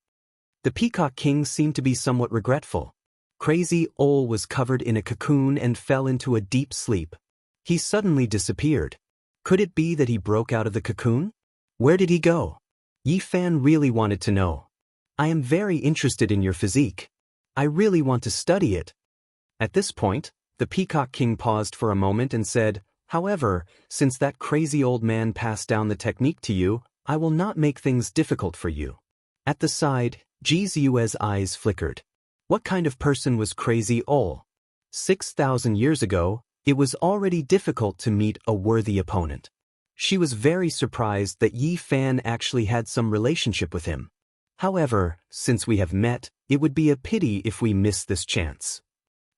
The Peacock King seemed to be somewhat regretful. Crazy Ol was covered in a cocoon and fell into a deep sleep. He suddenly disappeared. Could it be that he broke out of the cocoon? Where did he go? Yi Fan really wanted to know. I am very interested in your physique. I really want to study it. At this point, the Peacock King paused for a moment and said, "However, since that crazy old man passed down the technique to you, I will not make things difficult for you." At the side, Jizue's eyes flickered. What kind of person was Crazy Ol? 6,000 years ago, it was already difficult to meet a worthy opponent. She was very surprised that Yi Fan actually had some relationship with him. However, since we have met, it would be a pity if we miss this chance.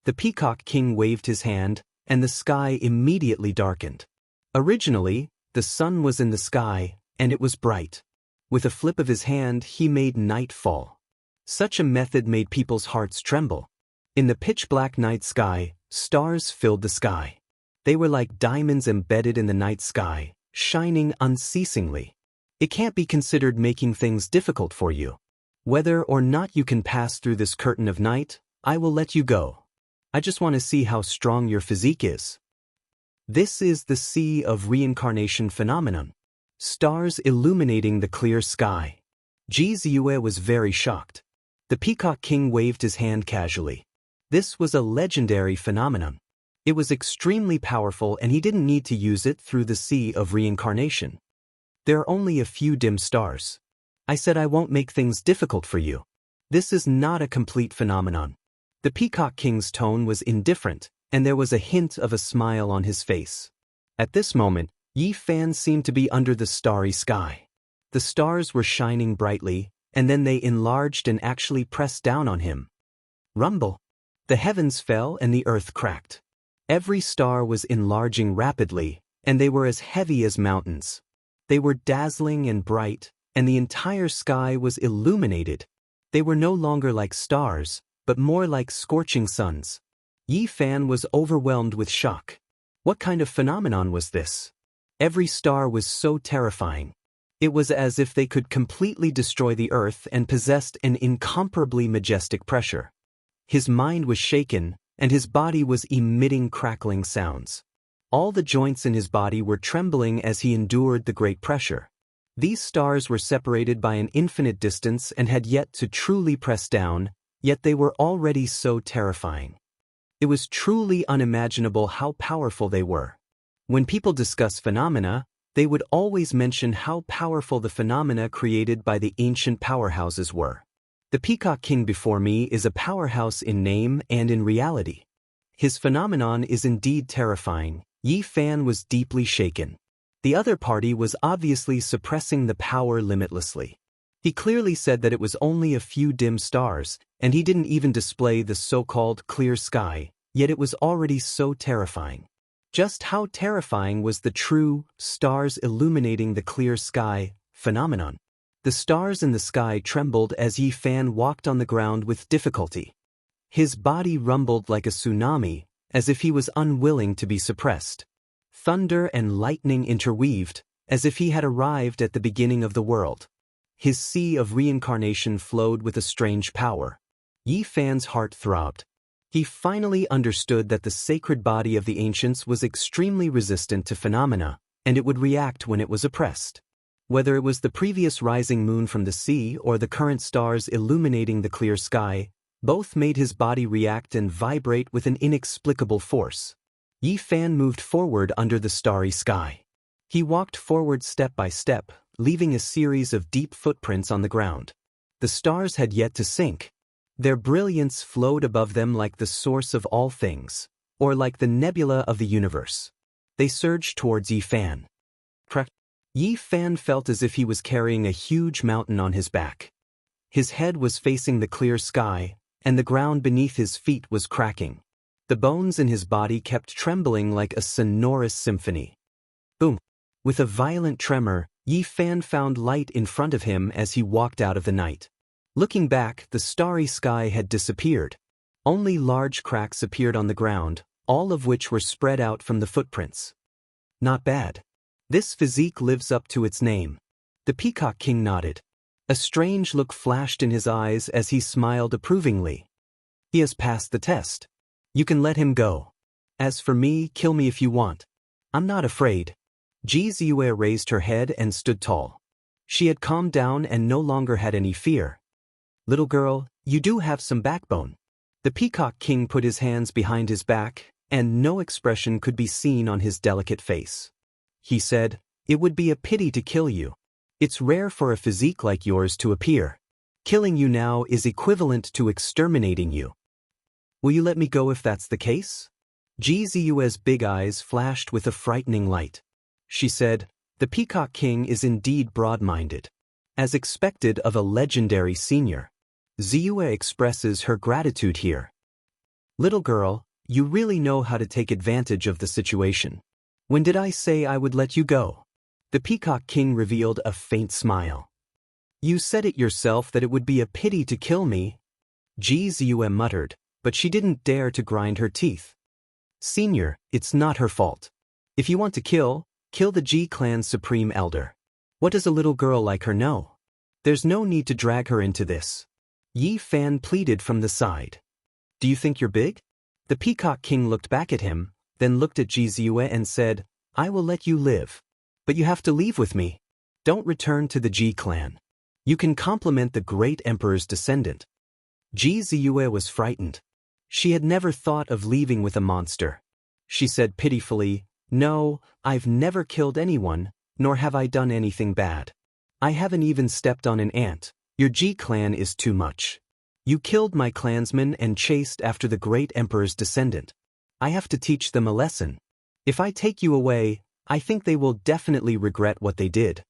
The Peacock King waved his hand, and the sky immediately darkened. Originally, the sun was in the sky, and it was bright. With a flip of his hand, he made night fall. Such a method made people's hearts tremble. In the pitch-black night sky, stars filled the sky. They were like diamonds embedded in the night sky, shining unceasingly. It can't be considered making things difficult for you. Whether or not you can pass through this curtain of night, I will let you go. I just want to see how strong your physique is. This is the sea of reincarnation phenomenon. Stars illuminating the clear sky. Ji Ziyue was very shocked. The Peacock King waved his hand casually. This was a legendary phenomenon. It was extremely powerful and he didn't need to use it through the sea of reincarnation. There are only a few dim stars. I said I won't make things difficult for you. This is not a complete phenomenon. The Peacock King's tone was indifferent, and there was a hint of a smile on his face. At this moment, Yi Fan seemed to be under the starry sky. The stars were shining brightly, and then they enlarged and actually pressed down on him. Rumble. The heavens fell and the earth cracked. Every star was enlarging rapidly, and they were as heavy as mountains. They were dazzling and bright, and the entire sky was illuminated. They were no longer like stars, but more like scorching suns. Yi Fan was overwhelmed with shock. What kind of phenomenon was this? Every star was so terrifying. It was as if they could completely destroy the earth and possessed an incomparably majestic pressure. His mind was shaken, and his body was emitting crackling sounds. All the joints in his body were trembling as he endured the great pressure. These stars were separated by an infinite distance and had yet to truly press down, yet they were already so terrifying. It was truly unimaginable how powerful they were. When people discuss phenomena, they would always mention how powerful the phenomena created by the ancient powerhouses were. The Peacock King before me is a powerhouse in name and in reality. His phenomenon is indeed terrifying. Yi Fan was deeply shaken. The other party was obviously suppressing the power limitlessly. He clearly said that it was only a few dim stars, and he didn't even display the so-called clear sky, yet it was already so terrifying. Just how terrifying was the true stars illuminating the clear sky phenomenon? The stars in the sky trembled as Yi Fan walked on the ground with difficulty. His body rumbled like a tsunami, as if he was unwilling to be suppressed. Thunder and lightning interweaved, as if he had arrived at the beginning of the world. His sea of reincarnation flowed with a strange power. Yi Fan's heart throbbed. He finally understood that the sacred body of the ancients was extremely resistant to phenomena, and it would react when it was oppressed. Whether it was the previous rising moon from the sea or the current stars illuminating the clear sky, both made his body react and vibrate with an inexplicable force. Yi Fan moved forward under the starry sky. He walked forward step by step, leaving a series of deep footprints on the ground. The stars had yet to sink. Their brilliance flowed above them like the source of all things, or like the nebula of the universe. They surged towards Yi Fan. Yi Fan felt as if he was carrying a huge mountain on his back. His head was facing the clear sky, and the ground beneath his feet was cracking. The bones in his body kept trembling like a sonorous symphony. Boom! With a violent tremor, Yi Fan found light in front of him as he walked out of the night. Looking back, the starry sky had disappeared. Only large cracks appeared on the ground, all of which were spread out from the footprints. Not bad. This physique lives up to its name. The Peacock King nodded. A strange look flashed in his eyes as he smiled approvingly. He has passed the test. You can let him go. As for me, kill me if you want. I'm not afraid. Ji Ziyue raised her head and stood tall. She had calmed down and no longer had any fear. Little girl, you do have some backbone. The Peacock King put his hands behind his back, and no expression could be seen on his delicate face. He said, "It would be a pity to kill you. It's rare for a physique like yours to appear. Killing you now is equivalent to exterminating you. Will you let me go if that's the case?" Ji Ziyue's big eyes flashed with a frightening light. She said, "The Peacock King is indeed broad-minded. As expected of a legendary senior. Ziyue expresses her gratitude here. Little girl, you really know how to take advantage of the situation. When did I say I would let you go?" The Peacock King revealed a faint smile. "You said it yourself that it would be a pity to kill me," Ji Ziyue muttered, but she didn't dare to grind her teeth. Senior, it's not her fault. If you want to kill the Ji clan's supreme elder. What does a little girl like her know? There's no need to drag her into this. Yi Fan pleaded from the side. Do you think you're big? The Peacock King looked back at him, then looked at Ji Ziyue and said, I will let you live. But you have to leave with me. Don't return to the Ji clan. You can compliment the great emperor's descendant. Ji Ziyue was frightened. She had never thought of leaving with a monster. She said pitifully, No, I've never killed anyone, nor have I done anything bad. I haven't even stepped on an ant. Your Ji clan is too much. You killed my clansmen and chased after the great emperor's descendant. I have to teach them a lesson. If I take you away, I think they will definitely regret what they did.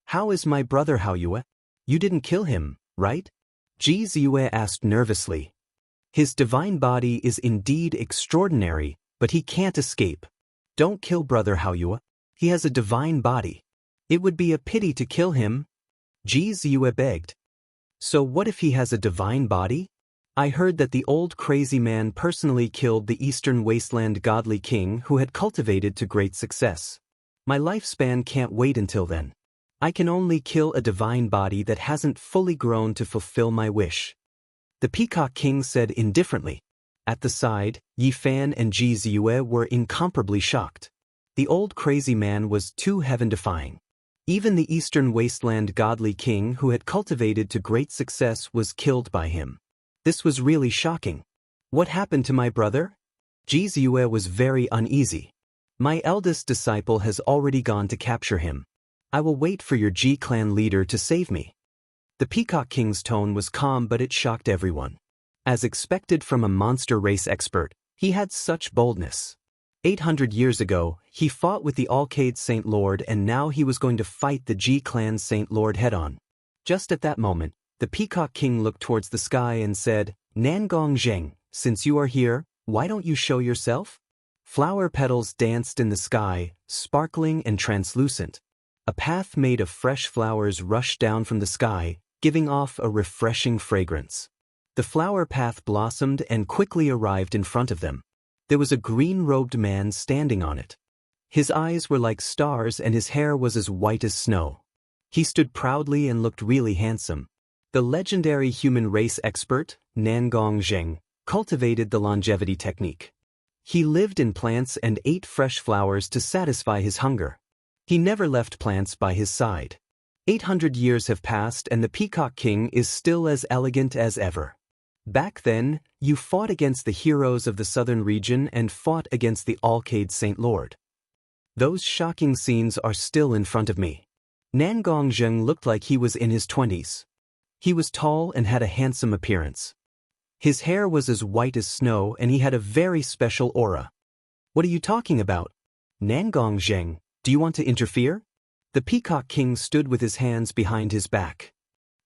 How is my brother Haoyue? You didn't kill him, right? Ji Ziyue asked nervously. His divine body is indeed extraordinary, but he can't escape. Don't kill brother Haoyue. He has a divine body. It would be a pity to kill him. Ji Ziyue begged. So what if he has a divine body? I heard that the old crazy man personally killed the Eastern Wasteland godly king who had cultivated to great success. My lifespan can't wait until then. I can only kill a divine body that hasn't fully grown to fulfill my wish. The Peacock King said indifferently. At the side, Yi Fan and Ji Ziyue were incomparably shocked. The old crazy man was too heaven-defying. Even the Eastern Wasteland godly king who had cultivated to great success was killed by him. This was really shocking. What happened to my brother? Ji Ziyue was very uneasy. My eldest disciple has already gone to capture him. I will wait for your Ji clan leader to save me. The Peacock King's tone was calm, but it shocked everyone. As expected from a monster race expert, he had such boldness. 800 years ago, he fought with the Alcade Saint Lord, and now he was going to fight the Ji clan Saint Lord head-on. Just at that moment, the Peacock King looked towards the sky and said, Nangong Zheng, since you are here, why don't you show yourself? Flower petals danced in the sky, sparkling and translucent. A path made of fresh flowers rushed down from the sky, giving off a refreshing fragrance. The flower path blossomed and quickly arrived in front of them. There was a green-robed man standing on it. His eyes were like stars and his hair was as white as snow. He stood proudly and looked really handsome. The legendary human race expert, Nangong Zheng, cultivated the longevity technique. He lived in plants and ate fresh flowers to satisfy his hunger. He never left plants by his side. 800 years have passed and the Peacock King is still as elegant as ever. Back then, you fought against the heroes of the southern region and fought against the Alcade Saint Lord. Those shocking scenes are still in front of me. Nangong Zheng looked like he was in his 20s. He was tall and had a handsome appearance. His hair was as white as snow and he had a very special aura. What are you talking about? Nangong Zheng, do you want to interfere? The Peacock King stood with his hands behind his back.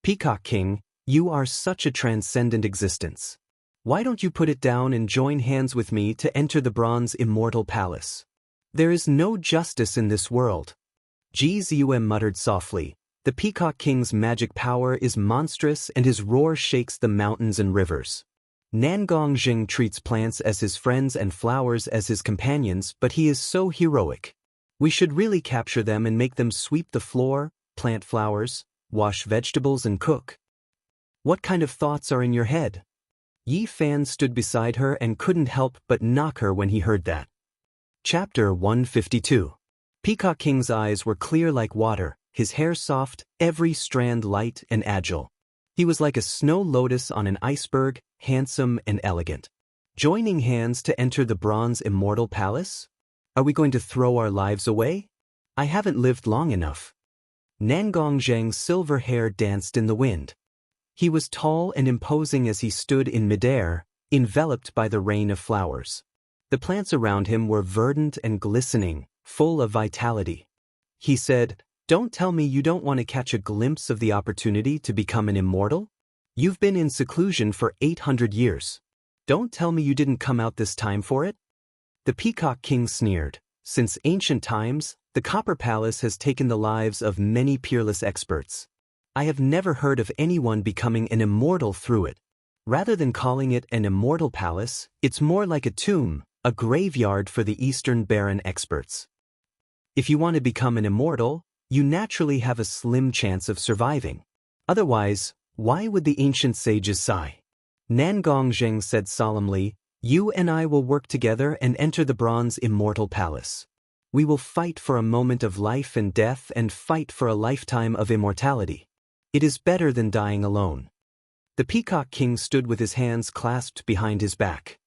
Peacock King, you are such a transcendent existence. Why don't you put it down and join hands with me to enter the bronze immortal palace? There is no justice in this world. Ji Ziyue muttered softly. The Peacock King's magic power is monstrous and his roar shakes the mountains and rivers. Nangong Zheng treats plants as his friends and flowers as his companions, but he is so heroic. We should really capture them and make them sweep the floor, plant flowers, wash vegetables and cook. What kind of thoughts are in your head? Yi Fan stood beside her and couldn't help but knock her when he heard that. Chapter 152. Peacock King's eyes were clear like water, his hair soft, every strand light and agile. He was like a snow lotus on an iceberg, handsome and elegant. Joining hands to enter the bronze immortal palace? Are we going to throw our lives away? I haven't lived long enough. Nangong Zheng's silver hair danced in the wind. He was tall and imposing as he stood in midair, enveloped by the rain of flowers. The plants around him were verdant and glistening, full of vitality. He said, Don't tell me you don't want to catch a glimpse of the opportunity to become an immortal? You've been in seclusion for 800 years. Don't tell me you didn't come out this time for it? The Peacock King sneered. Since ancient times, the Copper Palace has taken the lives of many peerless experts. I have never heard of anyone becoming an immortal through it. Rather than calling it an immortal palace, it's more like a tomb, a graveyard for the Eastern Baron experts. If you want to become an immortal, you naturally have a slim chance of surviving. Otherwise, why would the ancient sages sigh? Nangong said solemnly, "You and I will work together and enter the bronze immortal palace. We will fight for a moment of life and death and fight for a lifetime of immortality. It is better than dying alone." The Peacock King stood with his hands clasped behind his back.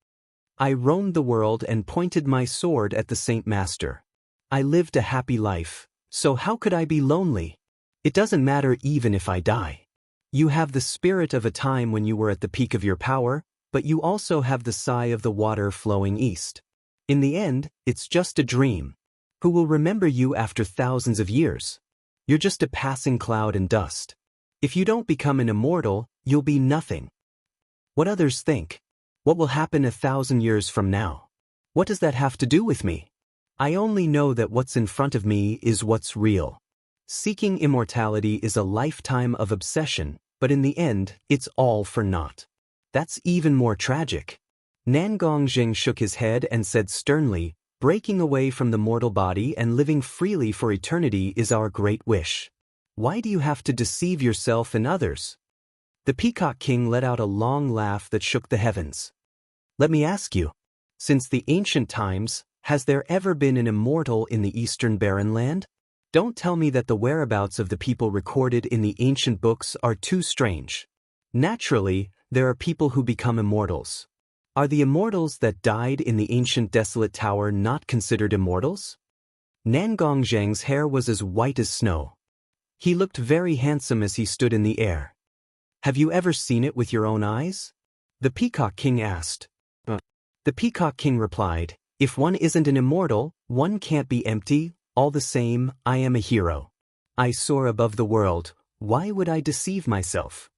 "I roamed the world and pointed my sword at the Saint Master. I lived a happy life, so how could I be lonely? It doesn't matter even if I die. You have the spirit of a time when you were at the peak of your power, but you also have the sigh of the water flowing east. In the end, it's just a dream. Who will remember you after thousands of years? You're just a passing cloud and dust. If you don't become an immortal, you'll be nothing. What others think? What will happen 1,000 years from now? What does that have to do with me? I only know that what's in front of me is what's real. Seeking immortality is a lifetime of obsession, but in the end, it's all for naught. That's even more tragic." Nangong shook his head and said sternly, "Breaking away from the mortal body and living freely for eternity is our great wish. Why do you have to deceive yourself and others?" The Peacock King let out a long laugh that shook the heavens. "Let me ask you, since the ancient times, has there ever been an immortal in the Eastern Barren Land? Don't tell me that the whereabouts of the people recorded in the ancient books are too strange. Naturally, there are people who become immortals. Are the immortals that died in the ancient desolate tower not considered immortals?" Nangong hair was as white as snow. He looked very handsome as he stood in the air. "Have you ever seen it with your own eyes?" the Peacock King asked. The Peacock King replied, "If one isn't an immortal, one can't be empty. All the same, I am a hero. I soar above the world. Why would I deceive myself?"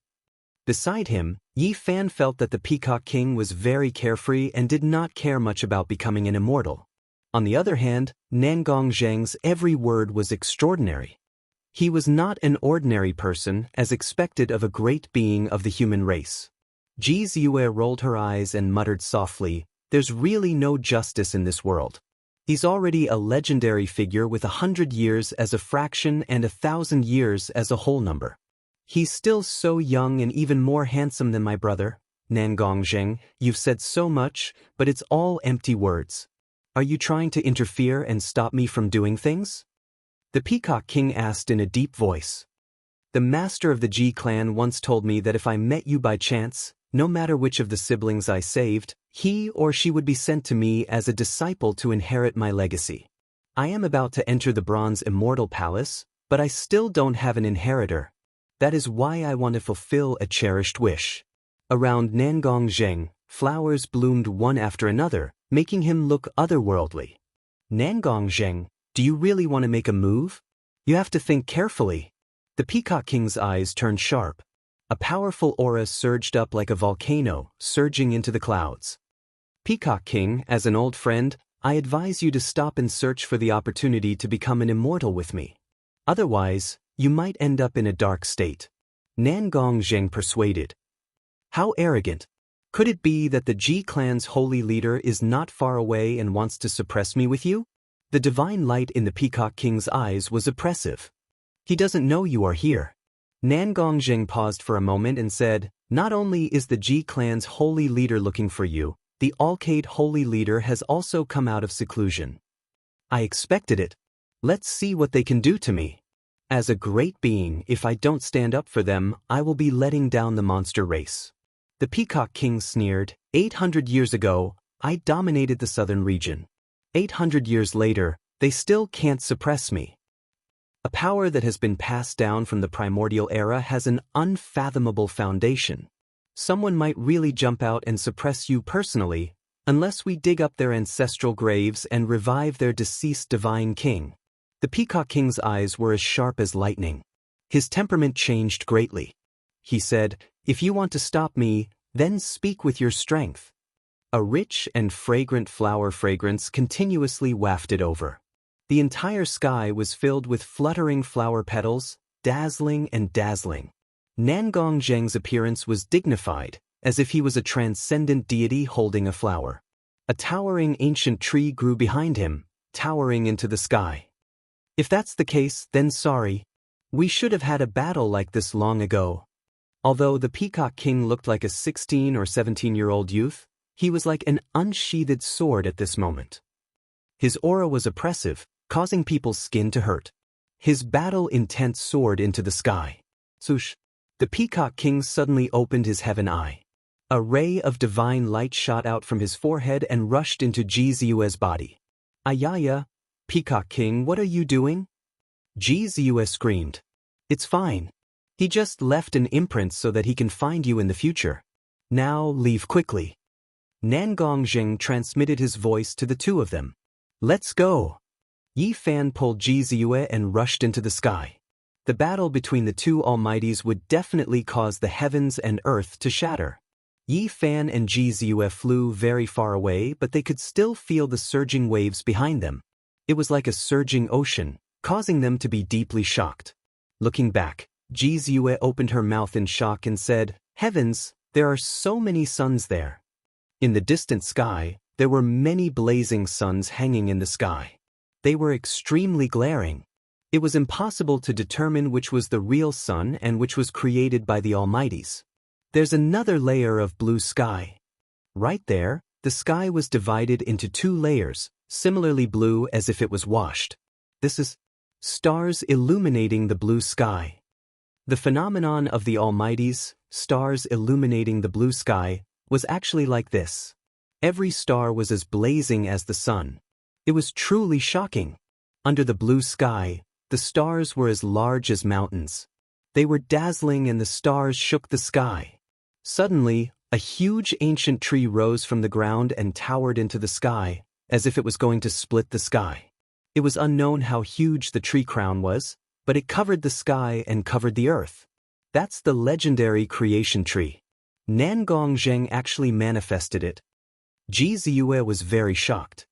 Beside him, Yi Fan felt that the Peacock King was very carefree and did not care much about becoming an immortal. On the other hand, Nangong every word was extraordinary. He was not an ordinary person, as expected of a great being of the human race. Ji Ziyue rolled her eyes and muttered softly, "There's really no justice in this world. He's already a legendary figure with 100 years as a fraction and 1,000 years as a whole number. He's still so young and even more handsome than my brother. Nangong, you've said so much, but it's all empty words. Are you trying to interfere and stop me from doing things?" the Peacock King asked in a deep voice. "The master of the Ji clan once told me that if I met you by chance, no matter which of the siblings I saved, he or she would be sent to me as a disciple to inherit my legacy. I am about to enter the bronze immortal palace, but I still don't have an inheritor. That is why I want to fulfill a cherished wish." Around Nangong, flowers bloomed one after another, making him look otherworldly. "Nangong, do you really want to make a move? You have to think carefully." The Peacock King's eyes turned sharp. A powerful aura surged up like a volcano, surging into the clouds. "Peacock King, as an old friend, I advise you to stop and search for the opportunity to become an immortal with me. Otherwise, you might end up in a dark state." Nangong persuaded. "How arrogant. Could it be that the Ji clan's holy leader is not far away and wants to suppress me with you?" The divine light in the Peacock King's eyes was oppressive. "He doesn't know you are here." Nangong paused for a moment and said, "Not only is the Ji clan's holy leader looking for you, the Alcade holy leader has also come out of seclusion. I expected it. Let's see what they can do to me. As a great being, if I don't stand up for them, I will be letting down the monster race." The Peacock King sneered, 800 years ago, I dominated the southern region. 800 years later, they still can't suppress me. A power that has been passed down from the primordial era has an unfathomable foundation. Someone might really jump out and suppress you personally, unless we dig up their ancestral graves and revive their deceased divine king." The Peacock King's eyes were as sharp as lightning. His temperament changed greatly. He said, "If you want to stop me, then speak with your strength." A rich and fragrant flower fragrance continuously wafted over. The entire sky was filled with fluttering flower petals, dazzling and dazzling. Nangong appearance was dignified, as if he was a transcendent deity holding a flower. A towering ancient tree grew behind him, towering into the sky. If that's the case, then sorry. We should have had a battle like this long ago. Although the Peacock King looked like a 16 or 17-year-old youth, he was like an unsheathed sword at this moment. His aura was oppressive, causing people's skin to hurt. His battle-intent soared into the sky. Swoosh! The Peacock King suddenly opened his heaven eye. A ray of divine light shot out from his forehead and rushed into Ji Ziyue's body. Ayaya, Peacock King, what are you doing? Ji Ziyue screamed. It's fine. He just left an imprint so that he can find you in the future. Now leave quickly. Nangong transmitted his voice to the two of them. Let's go. Yi Fan pulled Ji Ziyue and rushed into the sky. The battle between the two almighties would definitely cause the heavens and earth to shatter. Yi Fan and Ji Ziyue flew very far away, but they could still feel the surging waves behind them. It was like a surging ocean, causing them to be deeply shocked. Looking back, Ji Ziyue opened her mouth in shock and said, Heavens, there are so many suns there. In the distant sky, there were many blazing suns hanging in the sky. They were extremely glaring. It was impossible to determine which was the real sun and which was created by the Almighties. There's another layer of blue sky. Right there, the sky was divided into two layers, similarly blue as if it was washed. This is stars illuminating the blue sky. The phenomenon of the Almighties, stars illuminating the blue sky, was actually like this. Every star was as blazing as the sun. It was truly shocking. Under the blue sky, the stars were as large as mountains. They were dazzling and the stars shook the sky. Suddenly, a huge ancient tree rose from the ground and towered into the sky, as if it was going to split the sky. It was unknown how huge the tree crown was, but it covered the sky and covered the earth. That's the legendary creation tree. Nangong actually manifested it. Ji Ziyue was very shocked.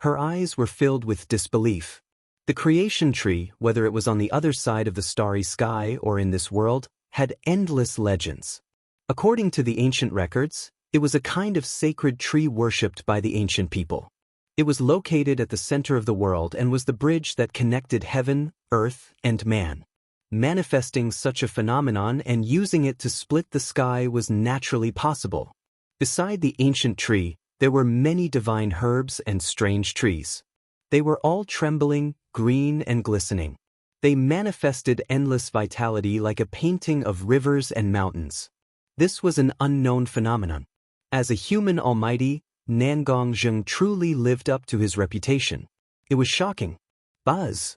Her eyes were filled with disbelief. The creation tree, whether it was on the other side of the starry sky or in this world, had endless legends. According to the ancient records, it was a kind of sacred tree worshipped by the ancient people. It was located at the center of the world and was the bridge that connected heaven, earth, and man. Manifesting such a phenomenon and using it to split the sky was naturally possible. Beside the ancient tree, there were many divine herbs and strange trees. They were all trembling, green, and glistening. They manifested endless vitality like a painting of rivers and mountains. This was an unknown phenomenon. As a human almighty, Nangong truly lived up to his reputation. It was shocking. Buzz!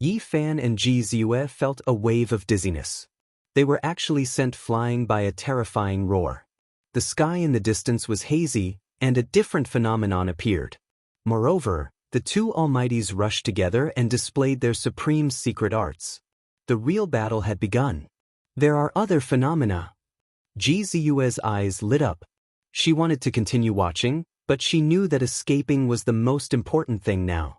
Yi Fan and Ji Ziyue felt a wave of dizziness. They were actually sent flying by a terrifying roar. The sky in the distance was hazy, and a different phenomenon appeared. Moreover, the two almighties rushed together and displayed their supreme secret arts. The real battle had begun. There are other phenomena. Ji Ziyue's eyes lit up. She wanted to continue watching, but she knew that escaping was the most important thing now.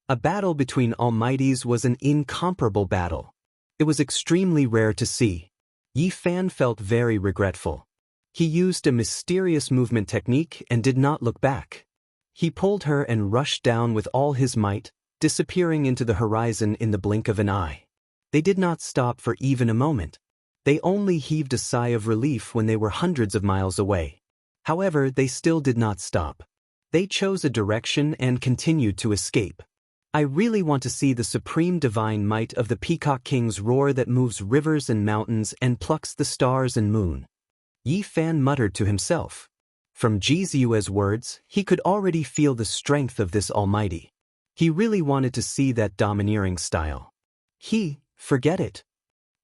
A battle between almighties was an incomparable battle. It was extremely rare to see. Yi Fan felt very regretful. He used a mysterious movement technique and did not look back. He pulled her and rushed down with all his might, disappearing into the horizon in the blink of an eye. They did not stop for even a moment. They only heaved a sigh of relief when they were hundreds of miles away. However, they still did not stop. They chose a direction and continued to escape. I really want to see the supreme divine might of the Peacock King's roar that moves rivers and mountains and plucks the stars and moon. Yi Fan muttered to himself. From Ji Ziyue's words, he could already feel the strength of this almighty. He really wanted to see that domineering style. Forget it.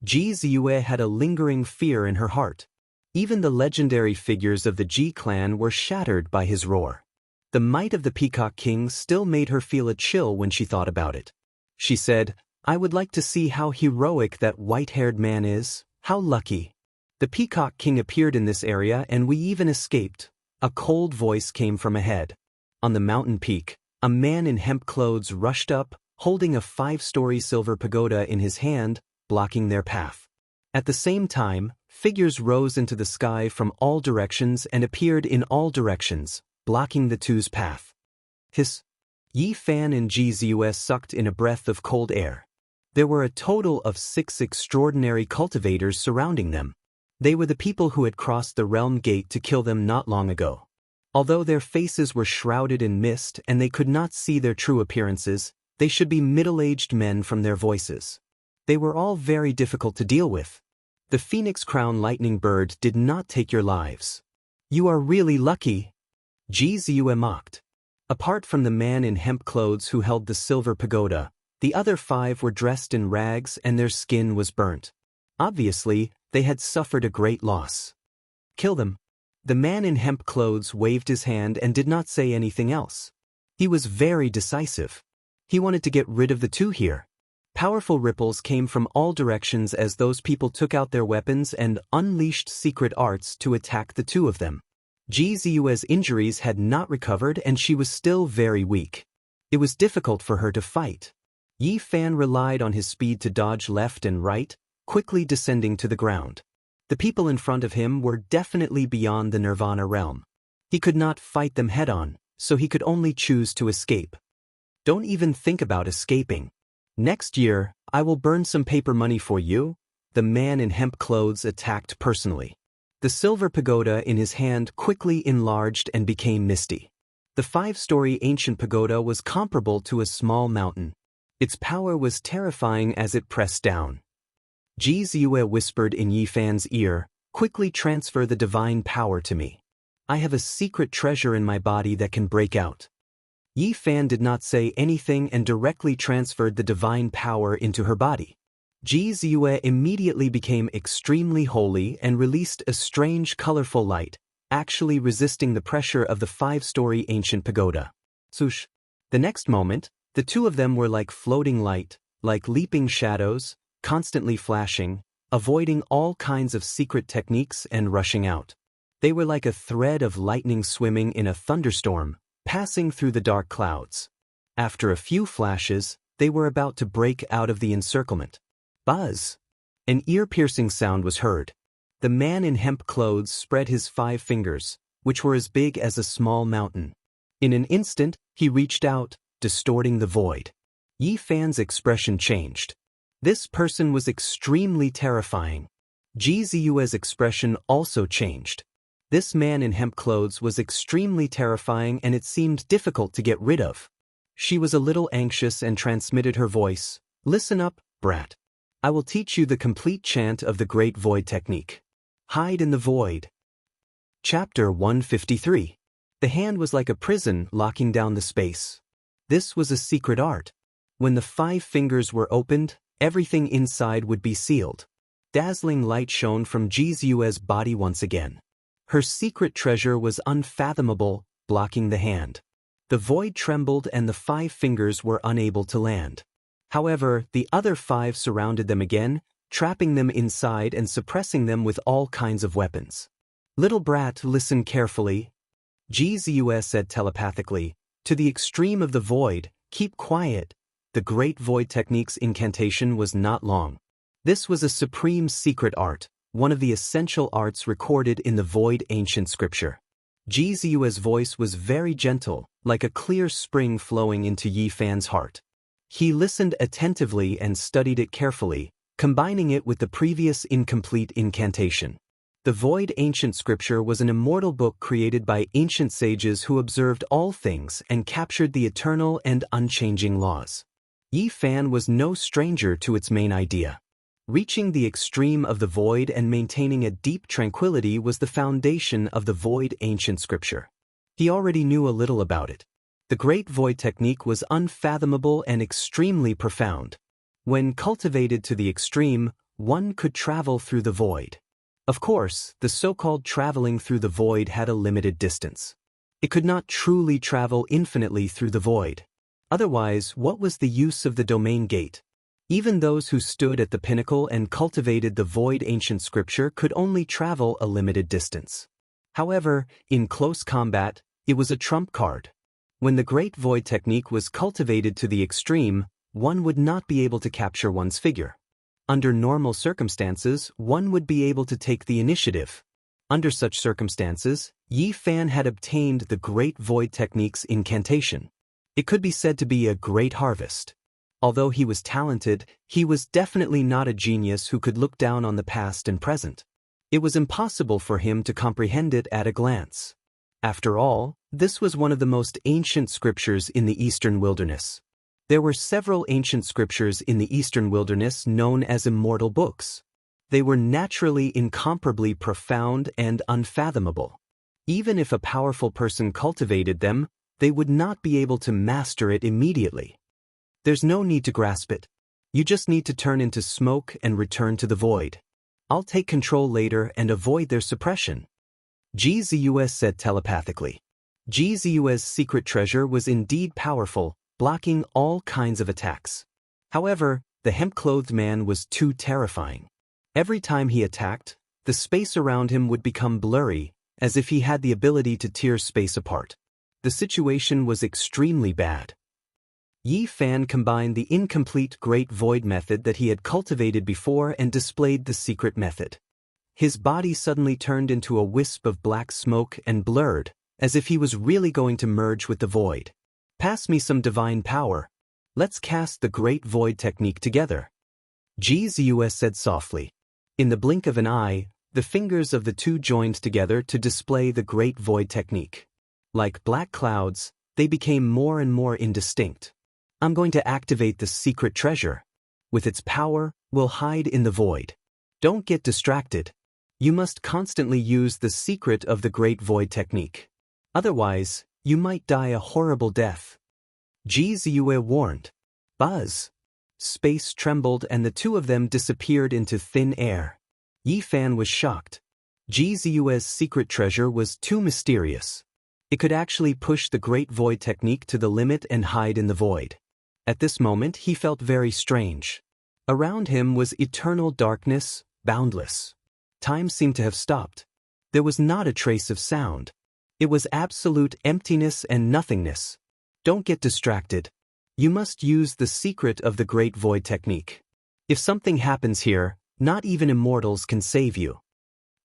Ji Ziyue had a lingering fear in her heart. Even the legendary figures of the Ji clan were shattered by his roar. The might of the Peacock King still made her feel a chill when she thought about it. She said, I would like to see how heroic that white-haired man is. How lucky. The Peacock King appeared in this area and we even escaped. A cold voice came from ahead. On the mountain peak, a man in hemp clothes rushed up, holding a 5-story silver pagoda in his hand, blocking their path. At the same time, figures rose into the sky from all directions and appeared in all directions, blocking the two's path. Hiss! Yi Fan and Gzus sucked in a breath of cold air. There were a total of 6 extraordinary cultivators surrounding them. They were the people who had crossed the realm gate to kill them not long ago. Although their faces were shrouded in mist and they could not see their true appearances, they should be middle-aged men from their voices. They were all very difficult to deal with. The Phoenix Crown Lightning Bird did not take your lives. You are really lucky, Gzue mocked. Apart from the man in hemp clothes who held the silver pagoda, the other 5 were dressed in rags and their skin was burnt. Obviously, they had suffered a great loss. Kill them. The man in hemp clothes waved his hand and did not say anything else. He was very decisive. He wanted to get rid of the 2 here. Powerful ripples came from all directions as those people took out their weapons and unleashed secret arts to attack the 2 of them. Gzue's injuries had not recovered and she was still very weak. It was difficult for her to fight. Yi Fan relied on his speed to dodge left and right, quickly descending to the ground. The people in front of him were definitely beyond the Nirvana realm. He could not fight them head-on, so he could only choose to escape. Don't even think about escaping. Next year, I will burn some paper money for you, the man in hemp clothes attacked personally. The silver pagoda in his hand quickly enlarged and became misty. The 5-story ancient pagoda was comparable to a small mountain. Its power was terrifying as it pressed down. Gzue whispered in Yi Fan's ear, quickly transfer the divine power to me. I have a secret treasure in my body that can break out. Yi Fan did not say anything and directly transferred the divine power into her body. Gzue immediately became extremely holy and released a strange colorful light, actually resisting the pressure of the 5-story ancient pagoda. Swoosh! The next moment, the 2 of them were like floating light, like leaping shadows, constantly flashing, avoiding all kinds of secret techniques and rushing out. They were like a thread of lightning swimming in a thunderstorm, passing through the dark clouds. After a few flashes, they were about to break out of the encirclement. Buzz! An ear-piercing sound was heard. The man in hemp clothes spread his 5 fingers, which were as big as a small mountain. In an instant, he reached out, distorting the void. Yi Fan's expression changed. This person was extremely terrifying. Gzue's expression also changed. This man in hemp clothes was extremely terrifying and it seemed difficult to get rid of. She was a little anxious and transmitted her voice. Listen up, brat. I will teach you the complete chant of the Great Void technique. Hide in the void. Chapter 153. The hand was like a prison locking down the space. This was a secret art. When the 5 fingers were opened, everything inside would be sealed. Dazzling light shone from Gzue's body once again. Her secret treasure was unfathomable, blocking the hand. The void trembled and the 5 fingers were unable to land. However, the other 5 surrounded them again, trapping them inside and suppressing them with all kinds of weapons. Little brat, listen carefully, Gzue said telepathically. To the extreme of the void, keep quiet. The Great Void Technique's incantation was not long. This was a supreme secret art, one of the essential arts recorded in the Void ancient scripture. Gzue's voice was very gentle, like a clear spring flowing into Yi Fan's heart. He listened attentively and studied it carefully, combining it with the previous incomplete incantation. The Void ancient scripture was an immortal book created by ancient sages who observed all things and captured the eternal and unchanging laws. Yi Fan was no stranger to its main idea. Reaching the extreme of the void and maintaining a deep tranquility was the foundation of the Void ancient scripture. He already knew a little about it. The Great Void Technique was unfathomable and extremely profound. When cultivated to the extreme, one could travel through the void. Of course, the so-called traveling through the void had a limited distance. It could not truly travel infinitely through the void. Otherwise, what was the use of the domain gate? Even those who stood at the pinnacle and cultivated the Void ancient scripture could only travel a limited distance. However, in close combat, it was a trump card. When the Great Void Technique was cultivated to the extreme, one would not be able to capture one's figure. Under normal circumstances, one would be able to take the initiative. Under such circumstances, Yi Fan had obtained the Great Void Technique's incantation. It could be said to be a great harvest. Although he was talented, he was definitely not a genius who could look down on the past and present. It was impossible for him to comprehend it at a glance. After all, this was one of the most ancient scriptures in the Eastern Wilderness. There were several ancient scriptures in the Eastern Wilderness known as immortal books. They were naturally incomparably profound and unfathomable. Even if a powerful person cultivated them, they would not be able to master it immediately. There's no need to grasp it. You just need to turn into smoke and return to the void. I'll take control later and avoid their suppression. GZUS said telepathically. GZUS's secret treasure was indeed powerful, blocking all kinds of attacks. However, the hemp-clothed man was too terrifying. Every time he attacked, the space around him would become blurry, as if he had the ability to tear space apart. The situation was extremely bad. Yi Fan combined the incomplete Great Void method that he had cultivated before and displayed the secret method. His body suddenly turned into a wisp of black smoke and blurred, as if he was really going to merge with the void. Pass me some divine power. Let's cast the Great Void Technique together. GZUS said softly. In the blink of an eye, the fingers of the two joined together to display the Great Void Technique. Like black clouds, they became more and more indistinct. I'm going to activate the secret treasure. With its power, we'll hide in the void. Don't get distracted. You must constantly use the secret of the Great Void Technique. Otherwise, you might die a horrible death. GZUE warned. Buzz. Space trembled and the two of them disappeared into thin air. Yi Fan was shocked. GZUE's secret treasure was too mysterious. It could actually push the Great Void Technique to the limit and hide in the void. At this moment, he felt very strange. Around him was eternal darkness, boundless. Time seemed to have stopped. There was not a trace of sound. It was absolute emptiness and nothingness. Don't get distracted. You must use the secret of the Great Void Technique. If something happens here, not even immortals can save you.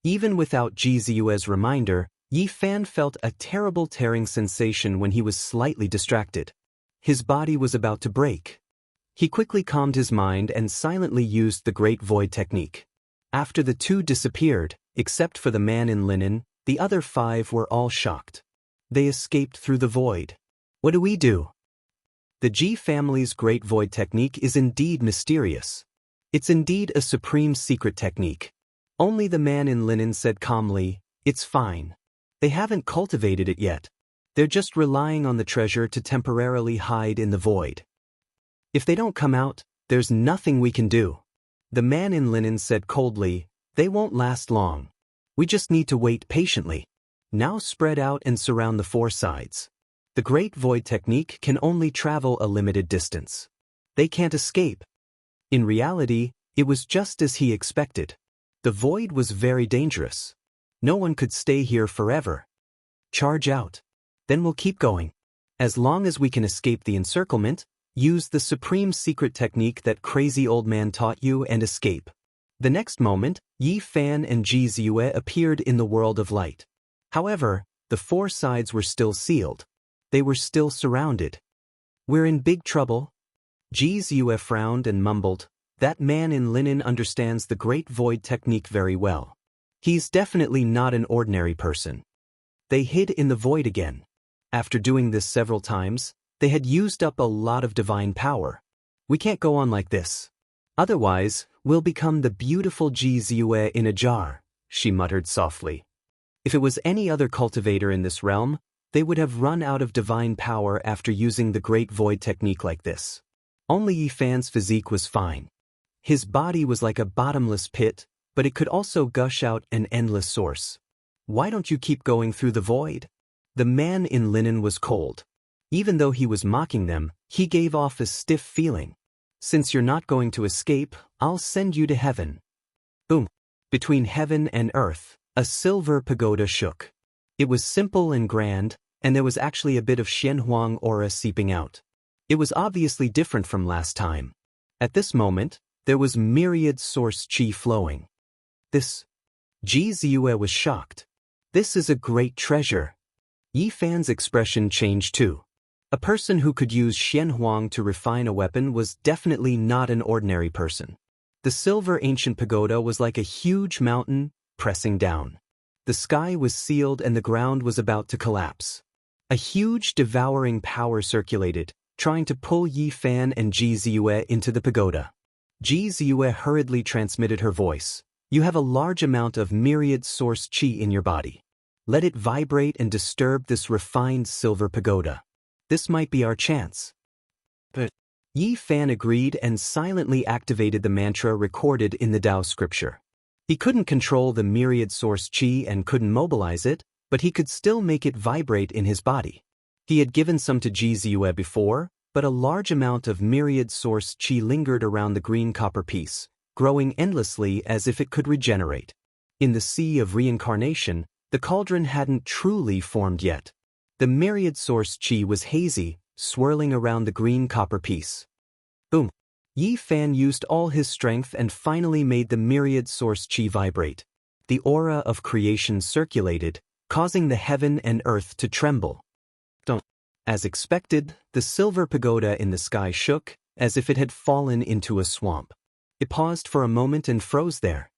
Even without GZU's reminder, Yi Fan felt a terrible tearing sensation when he was slightly distracted. His body was about to break. He quickly calmed his mind and silently used the Great Void Technique. After the two disappeared, except for the man in linen, the other 5 were all shocked. They escaped through the void. What do we do? The G family's Great Void Technique is indeed mysterious. It's indeed a supreme secret technique. Only the man in linen said calmly, "It's fine. They haven't cultivated it yet. They're just relying on the treasure to temporarily hide in the void. If they don't come out, there's nothing we can do." The man in linen said coldly, "They won't last long. We just need to wait patiently. Now spread out and surround the 4 sides. The Great Void Technique can only travel a limited distance. They can't escape." In reality, it was just as he expected. The void was very dangerous. No one could stay here forever. Charge out. Then we'll keep going. As long as we can escape the encirclement, use the supreme secret technique that crazy old man taught you and escape. The next moment, Yi Fan and Ji Ziyue appeared in the world of light. However, the 4 sides were still sealed. They were still surrounded. "We're in big trouble." Ji Ziyue frowned and mumbled, "That man in linen understands the Great Void Technique very well. He's definitely not an ordinary person." They hid in the void again. After doing this several times, they had used up a lot of divine power. "We can't go on like this. Otherwise, we'll become the beautiful Ji Ziyue in a jar," she muttered softly. If it was any other cultivator in this realm, they would have run out of divine power after using the Great Void Technique like this. Only Yi Fan's physique was fine. His body was like a bottomless pit, but it could also gush out an endless source. "Why don't you keep going through the void?" The man in linen was cold. Even though he was mocking them, he gave off a stiff feeling. "Since you're not going to escape, I'll send you to heaven." Boom! Between heaven and earth, a silver pagoda shook. It was simple and grand, and there was actually a bit of Xianhuang aura seeping out. It was obviously different from last time. At this moment, there was myriad source qi flowing. This Ji Ziyue was shocked. This is a great treasure. Yi Fan's expression changed too. A person who could use Xianhuang to refine a weapon was definitely not an ordinary person. The silver ancient pagoda was like a huge mountain, pressing down. The sky was sealed and the ground was about to collapse. A huge devouring power circulated, trying to pull Yi Fan and Ji Ziyue into the pagoda. Ji Ziyue hurriedly transmitted her voice. You have a large amount of myriad source qi in your body. Let it vibrate and disturb this refined silver pagoda. This might be our chance. But Yi Fan agreed and silently activated the mantra recorded in the Dao scripture. He couldn't control the myriad source qi and couldn't mobilize it, but he could still make it vibrate in his body. He had given some to Ji Ziyue before, but a large amount of myriad source qi lingered around the green copper piece, growing endlessly as if it could regenerate. In the sea of reincarnation, the cauldron hadn't truly formed yet. The myriad source qi was hazy, swirling around the green copper piece. Boom! Yi Fan used all his strength and finally made the myriad source qi vibrate. The aura of creation circulated, causing the heaven and earth to tremble. As expected, the silver pagoda in the sky shook, as if it had fallen into a swamp. It paused for a moment and froze there.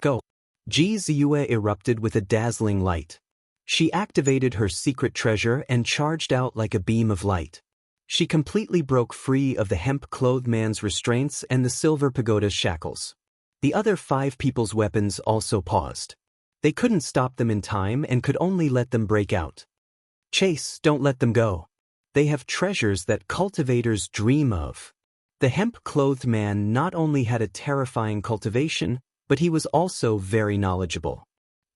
Go! Ji Ziyue erupted with a dazzling light. She activated her secret treasure and charged out like a beam of light. She completely broke free of the hemp-clothed man's restraints and the silver pagoda's shackles. The other 5 people's weapons also paused. They couldn't stop them in time and could only let them break out. Chase, don't let them go. They have treasures that cultivators dream of. The hemp-clothed man not only had a terrifying cultivation, but he was also very knowledgeable.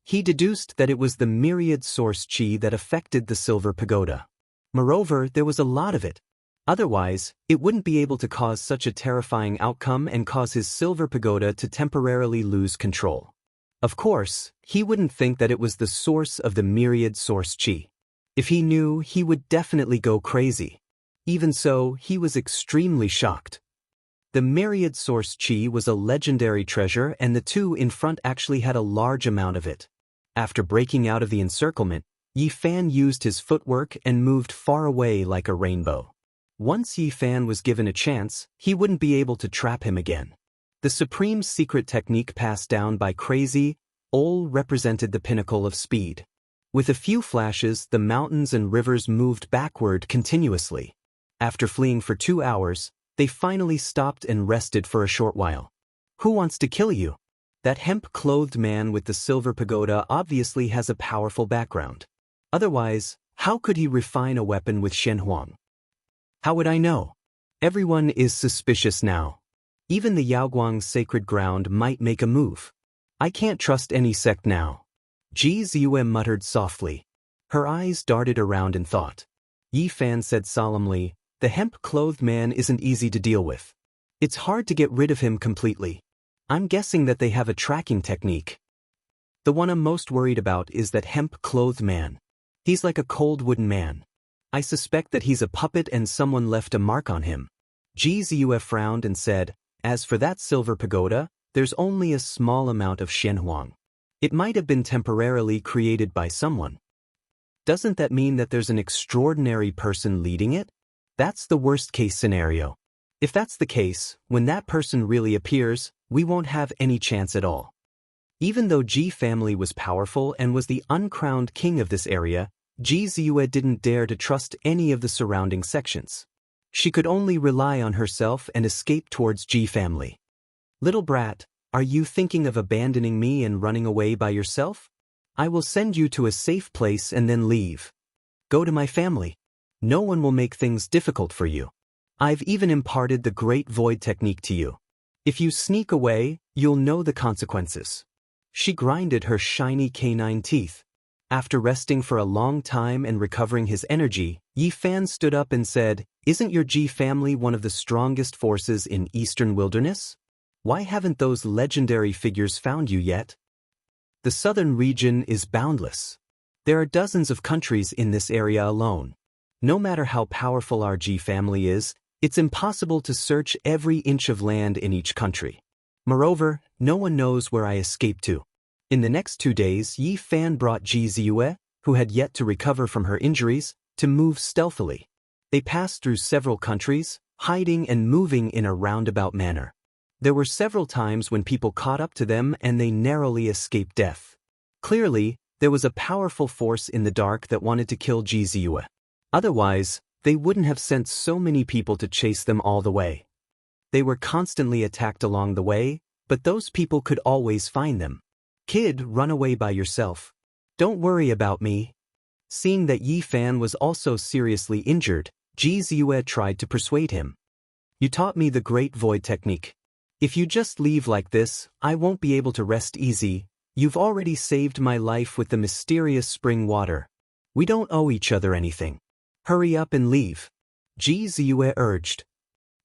He deduced that it was the myriad source qi that affected the silver pagoda. Moreover, there was a lot of it. Otherwise, it wouldn't be able to cause such a terrifying outcome and cause his silver pagoda to temporarily lose control. Of course, he wouldn't think that it was the source of the myriad source qi. If he knew, he would definitely go crazy. Even so, he was extremely shocked. The myriad source qi was a legendary treasure and the 2 in front actually had a large amount of it. After breaking out of the encirclement, Yi Fan used his footwork and moved far away like a rainbow. Once Yi Fan was given a chance, he wouldn't be able to trap him again. The supreme secret technique passed down by Crazy Ol represented the pinnacle of speed. With a few flashes, the mountains and rivers moved backward continuously. After fleeing for 2 hours, they finally stopped and rested for a short while. Who wants to kill you? That hemp-clothed man with the silver pagoda obviously has a powerful background. Otherwise, how could he refine a weapon with Xianhuang? How would I know? Everyone is suspicious now. Even the Yaoguang's sacred ground might make a move. I can't trust any sect now. Ji Ziyue muttered softly. Her eyes darted around in thought. Yi Fan said solemnly, the hemp-clothed man isn't easy to deal with. It's hard to get rid of him completely. I'm guessing that they have a tracking technique. The one I'm most worried about is that hemp-clothed man. He's like a cold wooden man. I suspect that he's a puppet and someone left a mark on him. Ji Ziyue frowned and said, as for that silver pagoda, there's only a small amount of Xianhuang. It might have been temporarily created by someone. Doesn't that mean that there's an extraordinary person leading it? That's the worst-case scenario. If that's the case, when that person really appears, we won't have any chance at all. Even though Ji family was powerful and was the uncrowned king of this area, Ji Ziyue didn't dare to trust any of the surrounding sections. She could only rely on herself and escape towards Ji family. Little brat, are you thinking of abandoning me and running away by yourself? I will send you to a safe place and then leave. Go to my family. No one will make things difficult for you. I've even imparted the Great Void technique to you. If you sneak away, you'll know the consequences. She grinded her shiny canine teeth. After resting for a long time and recovering his energy, Yi Fan stood up and said, Isn't your Ji family one of the strongest forces in Eastern Wilderness? Why haven't those legendary figures found you yet? The southern region is boundless. There are dozens of countries in this area alone. No matter how powerful our Ji family is, it's impossible to search every inch of land in each country. Moreover, no one knows where I escaped to. In the next 2 days, Yi Fan brought Ji Ziyue, who had yet to recover from her injuries, to move stealthily. They passed through several countries, hiding and moving in a roundabout manner. There were several times when people caught up to them and they narrowly escaped death. Clearly, there was a powerful force in the dark that wanted to kill Ji Ziyue. Otherwise, they wouldn't have sent so many people to chase them all the way. They were constantly attacked along the way, but those people could always find them. Kid, run away by yourself. Don't worry about me. Seeing that Yi Fan was also seriously injured, Ji Ziyue tried to persuade him. You taught me the Great Void technique. If you just leave like this, I won't be able to rest easy. You've already saved my life with the mysterious spring water. We don't owe each other anything. Hurry up and leave. Ji Ziyue urged.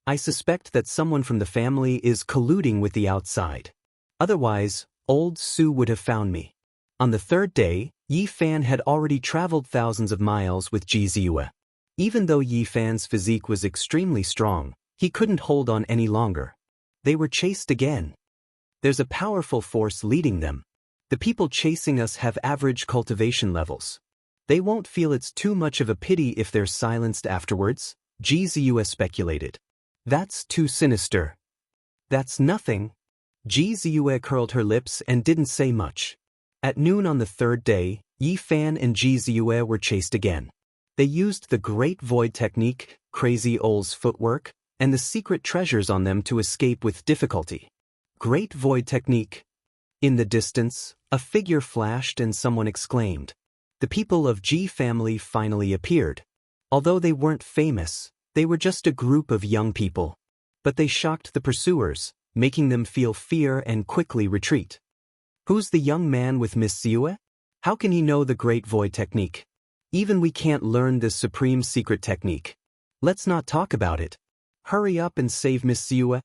I suspect that someone from the family is colluding with the outside. Otherwise, old Su would have found me. On the third day, Yi Fan had already traveled thousands of miles with Ji Ziyue. Even though Yi Fan's physique was extremely strong, he couldn't hold on any longer. They were chased again. There's a powerful force leading them. The people chasing us have average cultivation levels. They won't feel it's too much of a pity if they're silenced afterwards, Ji Ziyue speculated. That's too sinister. That's nothing. Ji Ziyue curled her lips and didn't say much. At noon on the third day, Yi Fan and Ji Ziyue were chased again. They used the Great Void technique, Crazy Ole's footwork, and the secret treasures on them to escape with difficulty. Great Void technique. In the distance, a figure flashed and someone exclaimed. The people of Ji family finally appeared. Although they weren't famous, they were just a group of young people. But they shocked the pursuers, making them feel fear and quickly retreat. Who's the young man with Miss Ziyue? How can he know the Great Void technique? Even we can't learn this supreme secret technique. Let's not talk about it. Hurry up and save Miss Ziyue.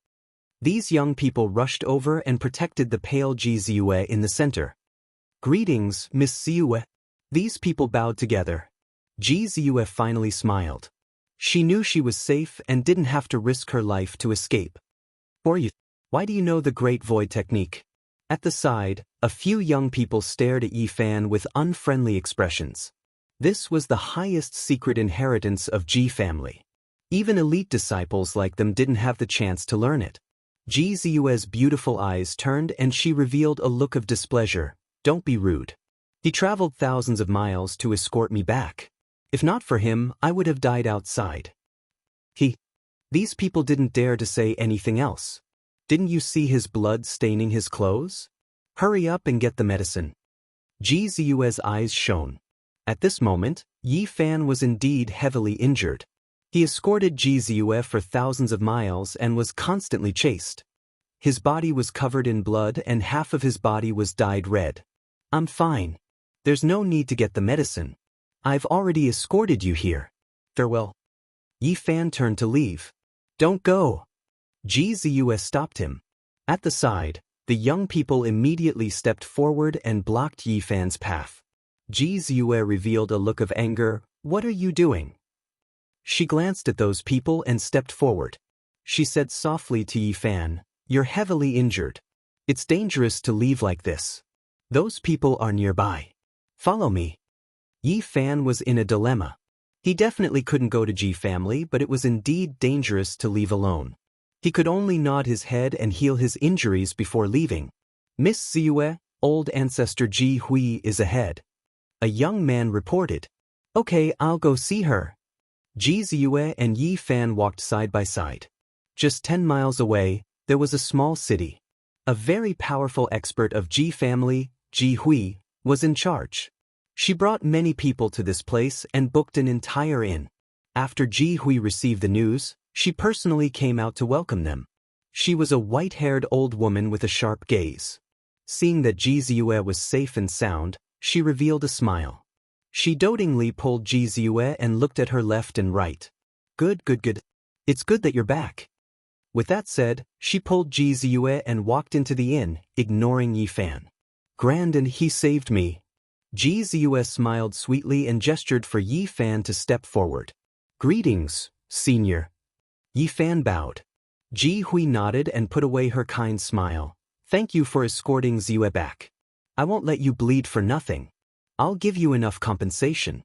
These young people rushed over and protected the pale Ji Ziyue in the center. Greetings, Miss Ziyue. These people bowed together. Ji Ziyue finally smiled. She knew she was safe and didn't have to risk her life to escape. Why do you know the Great Void technique? At the side, a few young people stared at Yi Fan with unfriendly expressions. This was the highest secret inheritance of Ji family. Even elite disciples like them didn't have the chance to learn it. Ji Ziyue's beautiful eyes turned and she revealed a look of displeasure. Don't be rude. He traveled thousands of miles to escort me back. If not for him, I would have died outside. These people didn't dare to say anything else. Didn't you see his blood staining his clothes? Hurry up and get the medicine. Ji Ziyue's eyes shone. At this moment, Yi Fan was indeed heavily injured. He escorted Ji Ziyue for thousands of miles and was constantly chased. His body was covered in blood and half of his body was dyed red. I'm fine. There's no need to get the medicine. I've already escorted you here. Farewell. Yi Fan turned to leave. Don't go. Ji Ziyue stopped him. At the side, the young people immediately stepped forward and blocked Yi Fan's path. Ji Ziyue revealed a look of anger. What are you doing? She glanced at those people and stepped forward. She said softly to Yi Fan, You're heavily injured. It's dangerous to leave like this. Those people are nearby. Follow me. Yi Fan was in a dilemma. He definitely couldn't go to Ji family, but it was indeed dangerous to leave alone. He could only nod his head and heal his injuries before leaving. Miss Ziyue, old ancestor Ji Hui is ahead. A young man reported. Okay, I'll go see her. Ji Ziyue and Yi Fan walked side by side. Just 10 miles away, there was a small city. A very powerful expert of Ji family, Ji Hui, was in charge. She brought many people to this place and booked an entire inn. After Ji Hui received the news, she personally came out to welcome them. She was a white-haired old woman with a sharp gaze. Seeing that Ji Ziyue was safe and sound, she revealed a smile. She dotingly pulled Ji Ziyue and looked at her left and right. Good. It's good that you're back. With that said, she pulled Ji Ziyue and walked into the inn, ignoring Yi Fan. Grand, and he saved me. Ji Ziyue smiled sweetly and gestured for Yi Fan to step forward. Greetings, senior. Yi Fan bowed. Ji Hui nodded and put away her kind smile. Thank you for escorting Ziyue back. I won't let you bleed for nothing. I'll give you enough compensation.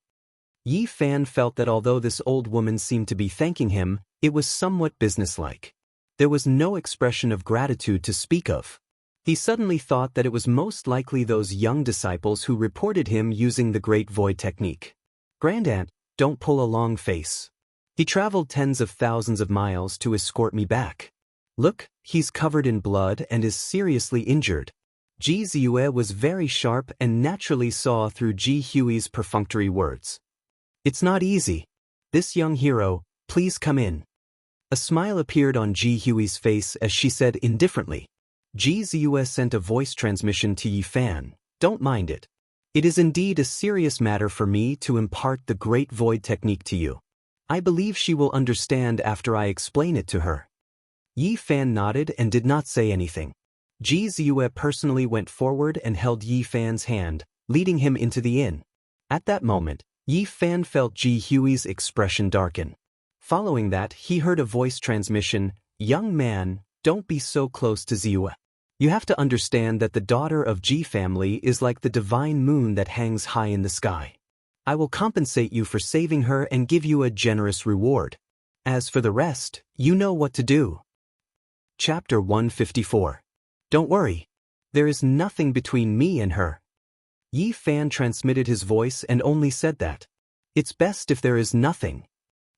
Yi Fan felt that although this old woman seemed to be thanking him, it was somewhat businesslike. There was no expression of gratitude to speak of. He suddenly thought that it was most likely those young disciples who reported him using the Great Void technique. Grandaunt, don't pull a long face. He traveled tens of thousands of miles to escort me back. Look, he's covered in blood and is seriously injured. Ji Ziyue was very sharp and naturally saw through Ji Hui's perfunctory words. It's not easy. This young hero, please come in. A smile appeared on Ji Hui's face as she said indifferently. Ji Ziyue sent a voice transmission to Yi Fan. Don't mind it. It is indeed a serious matter for me to impart the Great Void technique to you. I believe she will understand after I explain it to her. Yi Fan nodded and did not say anything. Ji Ziyue personally went forward and held Yi Fan's hand, leading him into the inn. At that moment, Yi Fan felt Ji Hui's expression darken. Following that, he heard a voice transmission, "Young man, don't be so close to Ziyue. You have to understand that the daughter of Ji family is like the divine moon that hangs high in the sky. I will compensate you for saving her and give you a generous reward. As for the rest, you know what to do." Chapter 154. Don't worry. There is nothing between me and her. Yi Fan transmitted his voice and only said that. It's best if there is nothing.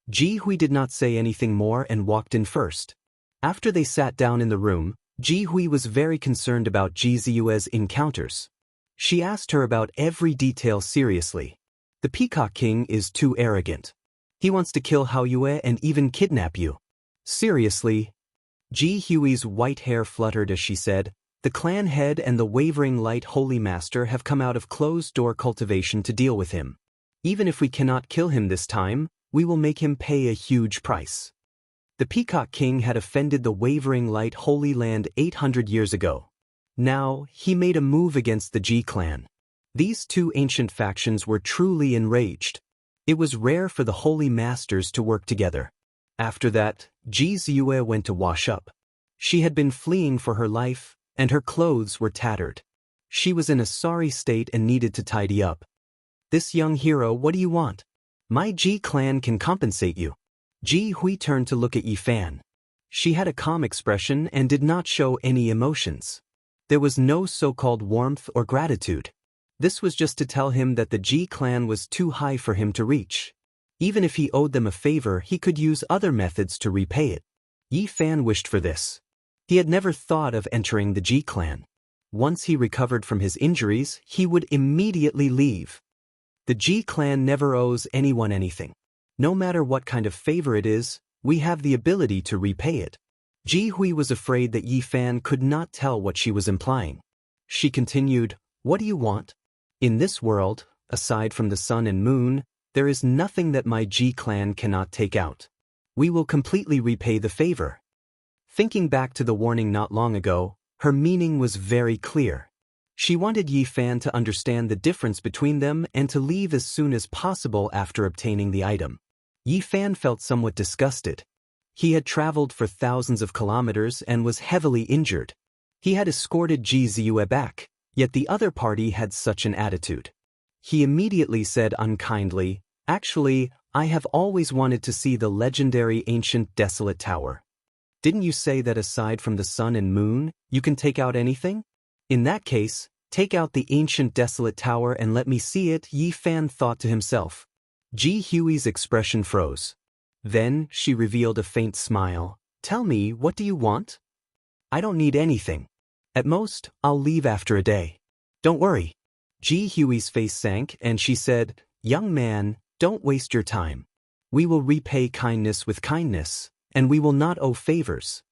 Ji Hui did not say anything more and walked in first. After they sat down in the room, Ji Hui was very concerned about Ji Ziyue's encounters. She asked her about every detail seriously. The Peacock King is too arrogant. He wants to kill Hao Yue and even kidnap you. Seriously? Ji Hui's white hair fluttered as she said, "The clan head and the wavering light holy master have come out of closed-door cultivation to deal with him. Even if we cannot kill him this time, we will make him pay a huge price." The Peacock King had offended the wavering light holy land 800 years ago. Now, he made a move against the Ji clan. These two ancient factions were truly enraged. It was rare for the holy masters to work together. After that, Ji Ziyue went to wash up. She had been fleeing for her life, and her clothes were tattered. She was in a sorry state and needed to tidy up. "This young hero, what do you want? My Ji clan can compensate you." Ji Hui turned to look at Yi Fan. She had a calm expression and did not show any emotions. There was no so-called warmth or gratitude. This was just to tell him that the Ji clan was too high for him to reach. Even if he owed them a favor, he could use other methods to repay it. Yi Fan wished for this. He had never thought of entering the Ji clan. Once he recovered from his injuries, he would immediately leave. The Ji clan never owes anyone anything. No matter what kind of favor it is, we have the ability to repay it. Ji Hui was afraid that Yi Fan could not tell what she was implying. She continued, "What do you want? In this world, aside from the sun and moon, there is nothing that my Ji clan cannot take out. We will completely repay the favor." Thinking back to the warning not long ago, her meaning was very clear. She wanted Yi Fan to understand the difference between them and to leave as soon as possible after obtaining the item. Yi Fan felt somewhat disgusted. He had traveled for thousands of kilometers and was heavily injured. He had escorted Ji Ziyue back, yet the other party had such an attitude. He immediately said unkindly, "Actually, I have always wanted to see the legendary ancient desolate tower. Didn't you say that aside from the sun and moon, you can take out anything? In that case, take out the ancient desolate tower and let me see it," Yi Fan thought to himself. Ji Hui's expression froze. Then, she revealed a faint smile. "Tell me, what do you want?" "I don't need anything. At most, I'll leave after a day." "Don't worry." Ji Hui's face sank and she said, "Young man, don't waste your time. We will repay kindness with kindness, and we will not owe favors."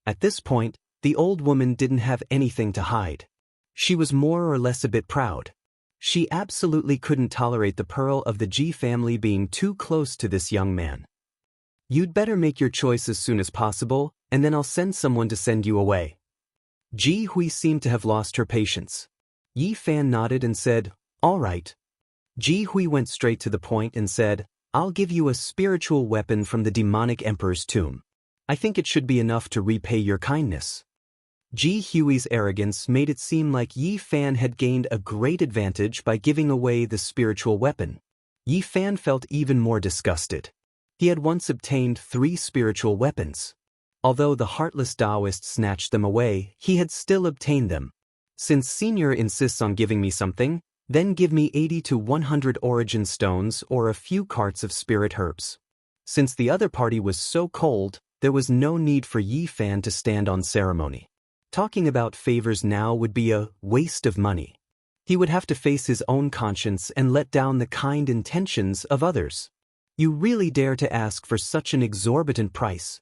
At this point, the old woman didn't have anything to hide. She was more or less a bit proud. She absolutely couldn't tolerate the pearl of the Ji family being too close to this young man. "You'd better make your choice as soon as possible, and then I'll send someone to send you away." Ji Hui seemed to have lost her patience. Yi Fan nodded and said, "All right." Ji Hui went straight to the point and said, "I'll give you a spiritual weapon from the demonic emperor's tomb. I think it should be enough to repay your kindness." Ji Hui's arrogance made it seem like Yi Fan had gained a great advantage by giving away the spiritual weapon. Yi Fan felt even more disgusted. He had once obtained 3 spiritual weapons. Although the heartless Daoist snatched them away, he had still obtained them. Since Senior insists on giving me something, then give me 80 to 100 origin stones or a few carts of spirit herbs. Since the other party was so cold, there was no need for Yi Fan to stand on ceremony. Talking about favors now would be a waste of money. He would have to face his own conscience and let down the kind intentions of others. You really dare to ask for such an exorbitant price?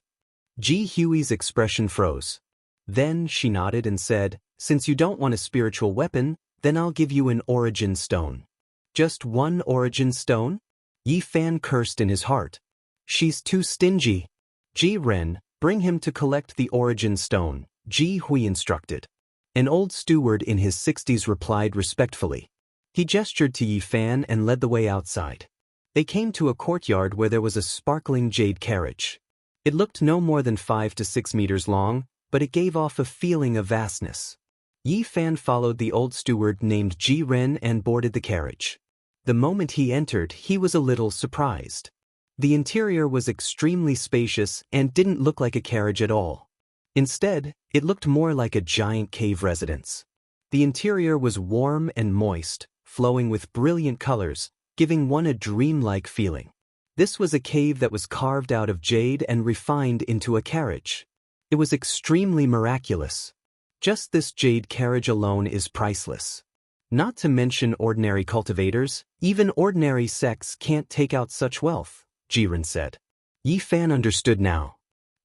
Ji Hui's expression froze. Then she nodded and said, "Since you don't want a spiritual weapon, then I'll give you an origin stone." "Just 1 origin stone?" Yi Fan cursed in his heart. "She's too stingy." "Ji Ren, bring him to collect the origin stone," Ji Hui instructed. An old steward in his 60s replied respectfully. He gestured to Yi Fan and led the way outside. They came to a courtyard where there was a sparkling jade carriage. It looked no more than 5 to 6 meters long, but it gave off a feeling of vastness. Yi Fan followed the old steward named Ji Ren and boarded the carriage. The moment he entered, he was a little surprised. The interior was extremely spacious and didn't look like a carriage at all. Instead, it looked more like a giant cave residence. The interior was warm and moist, flowing with brilliant colors, giving one a dreamlike feeling. This was a cave that was carved out of jade and refined into a carriage. It was extremely miraculous. Just this jade carriage alone is priceless. Not to mention ordinary cultivators, even ordinary sects can't take out such wealth, Jiren said. Yi Fan understood now.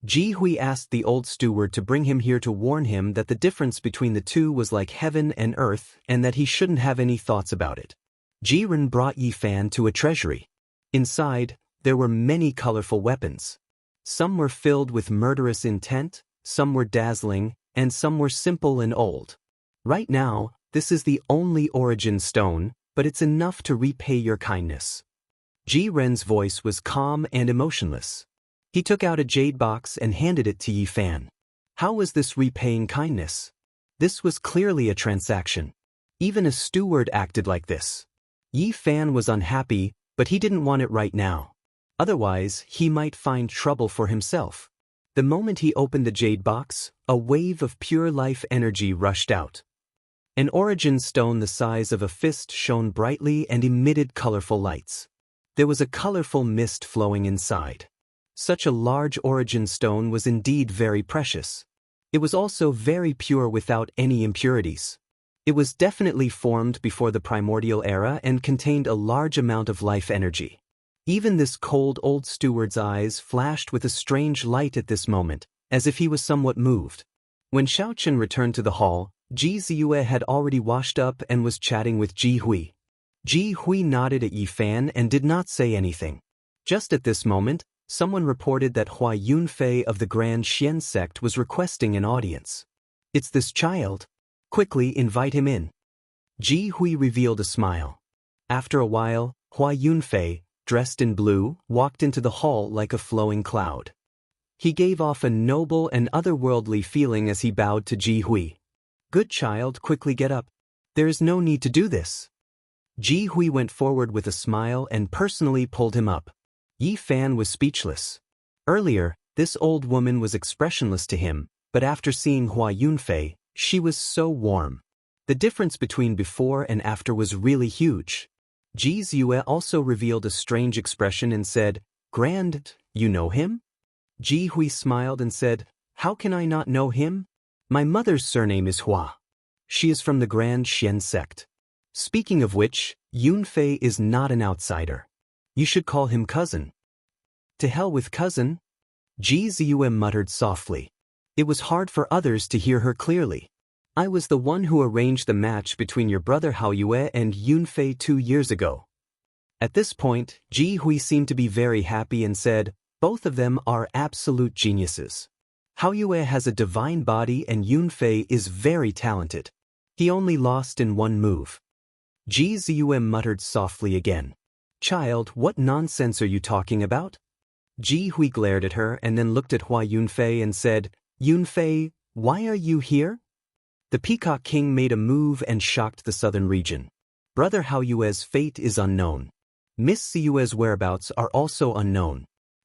Ji Hui asked the old steward to bring him here to warn him that the difference between the two was like heaven and earth and that he shouldn't have any thoughts about it. Jiren brought Yi Fan to a treasury. Inside, there were many colorful weapons. Some were filled with murderous intent, some were dazzling, and some were simple and old. Right now, this is the only origin stone, but it's enough to repay your kindness. Ji Ren's voice was calm and emotionless. He took out a jade box and handed it to Yi Fan. How was this repaying kindness? This was clearly a transaction. Even a steward acted like this. Yi Fan was unhappy, but he didn't want it right now. Otherwise, he might find trouble for himself. The moment he opened the jade box, a wave of pure life energy rushed out. An origin stone the size of a fist shone brightly and emitted colorful lights. There was a colorful mist flowing inside. Such a large origin stone was indeed very precious. It was also very pure without any impurities. It was definitely formed before the primordial era and contained a large amount of life energy. Even this cold old steward's eyes flashed with a strange light at this moment, as if he was somewhat moved. When Xiaochen returned to the hall, Ji Ziyue had already washed up and was chatting with Ji Hui. Ji Hui nodded at Yi Fan and did not say anything. Just at this moment, someone reported that Hua Yunfei of the Grand Xian sect was requesting an audience. "It's this child. Quickly invite him in." Ji Hui revealed a smile. After a while, Hua Yunfei, dressed in blue, walked into the hall like a flowing cloud. He gave off a noble and otherworldly feeling as he bowed to Ji Hui. "Good child, quickly get up. There is no need to do this." Ji Hui went forward with a smile and personally pulled him up. Yi Fan was speechless. Earlier, this old woman was expressionless to him, but after seeing Hua Yunfei, she was so warm. The difference between before and after was really huge. Ji Ziyue also revealed a strange expression and said, "Grand, you know him?" Ji Hui smiled and said, "How can I not know him? My mother's surname is Hua. She is from the Grand Xian sect. Speaking of which, Yunfei is not an outsider. You should call him cousin." "To hell with cousin," Ji Ziyue muttered softly. It was hard for others to hear her clearly. "I was the one who arranged the match between your brother Hao Yue and Yunfei 2 years ago." At this point, Ji Hui seemed to be very happy and said, "Both of them are absolute geniuses. Hao Yue has a divine body and Yunfei is very talented. He only lost in one move." Ji Ziyue muttered softly again. "Child, what nonsense are you talking about?" Ji Hui glared at her and then looked at Hua Yunfei and said, "Yunfei, Why are you here? The Peacock King made a move and shocked the southern region. Brother Hao Yue's fate is unknown. Miss Siyue's whereabouts are also unknown.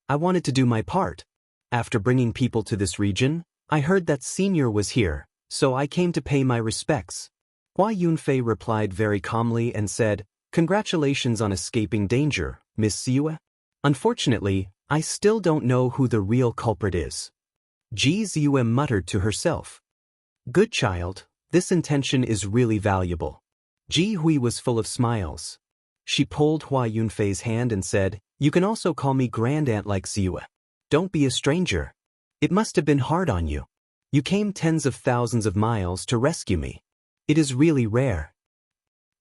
I wanted to do my part. After bringing people to this region, I heard that Senior was here, so I came to pay my respects. Hua Yunfei replied very calmly and said, Congratulations on escaping danger, Miss Siyue. Unfortunately, I still don't know who the real culprit is. Ji Ziyue muttered to herself. Good child, this intention is really valuable. Ji Hui was full of smiles. She pulled Hua Yunfei's hand and said, You can also call me Grand Aunt like Siyue. Don't be a stranger. It must have been hard on you. You came tens of thousands of miles to rescue me. It is really rare.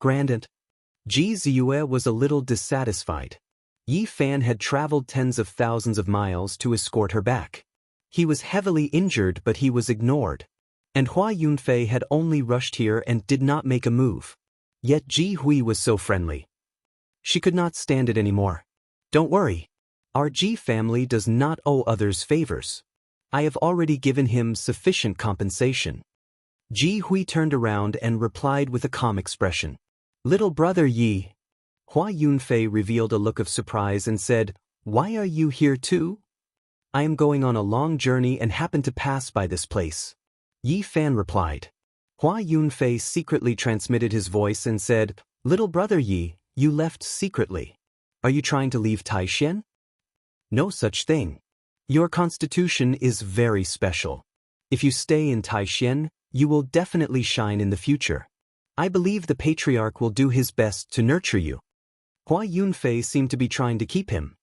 Grand Aunt. Ji Ziyue was a little dissatisfied. Yi Fan had traveled tens of thousands of miles to escort her back. He was heavily injured, but he was ignored. And Hua Yunfei had only rushed here and did not make a move. Yet Ji Hui was so friendly. She could not stand it anymore. Don't worry. Our Ji family does not owe others favors. I have already given him sufficient compensation. Ji Hui turned around and replied with a calm expression. Little brother Yi. Hua Yunfei revealed a look of surprise and said, Why are you here too? I am going on a long journey and happen to pass by this place. Yi Fan replied. Hua Yunfei secretly transmitted his voice and said, Little brother Yi, you left secretly. Are you trying to leave Taishan? No such thing. Your constitution is very special. If you stay in Taishan, you will definitely shine in the future. I believe the patriarch will do his best to nurture you. Hua Yunfei seemed to be trying to keep him.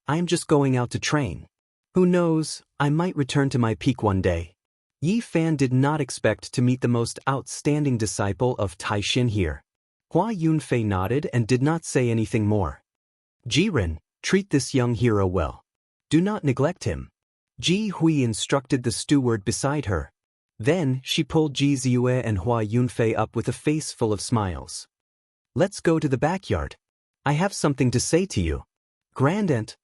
I am just going out to train. Who knows, I might return to my peak one day. Yi Fan did not expect to meet the most outstanding disciple of Taishan here. Hua Yunfei nodded and did not say anything more. Jiren, treat this young hero well. Do not neglect him. Ji Hui instructed the steward beside her. Then she pulled Ji Ziyue and Hua Yunfei up with a face full of smiles. Let's go to the backyard. I have something to say to you. Grand Aunt.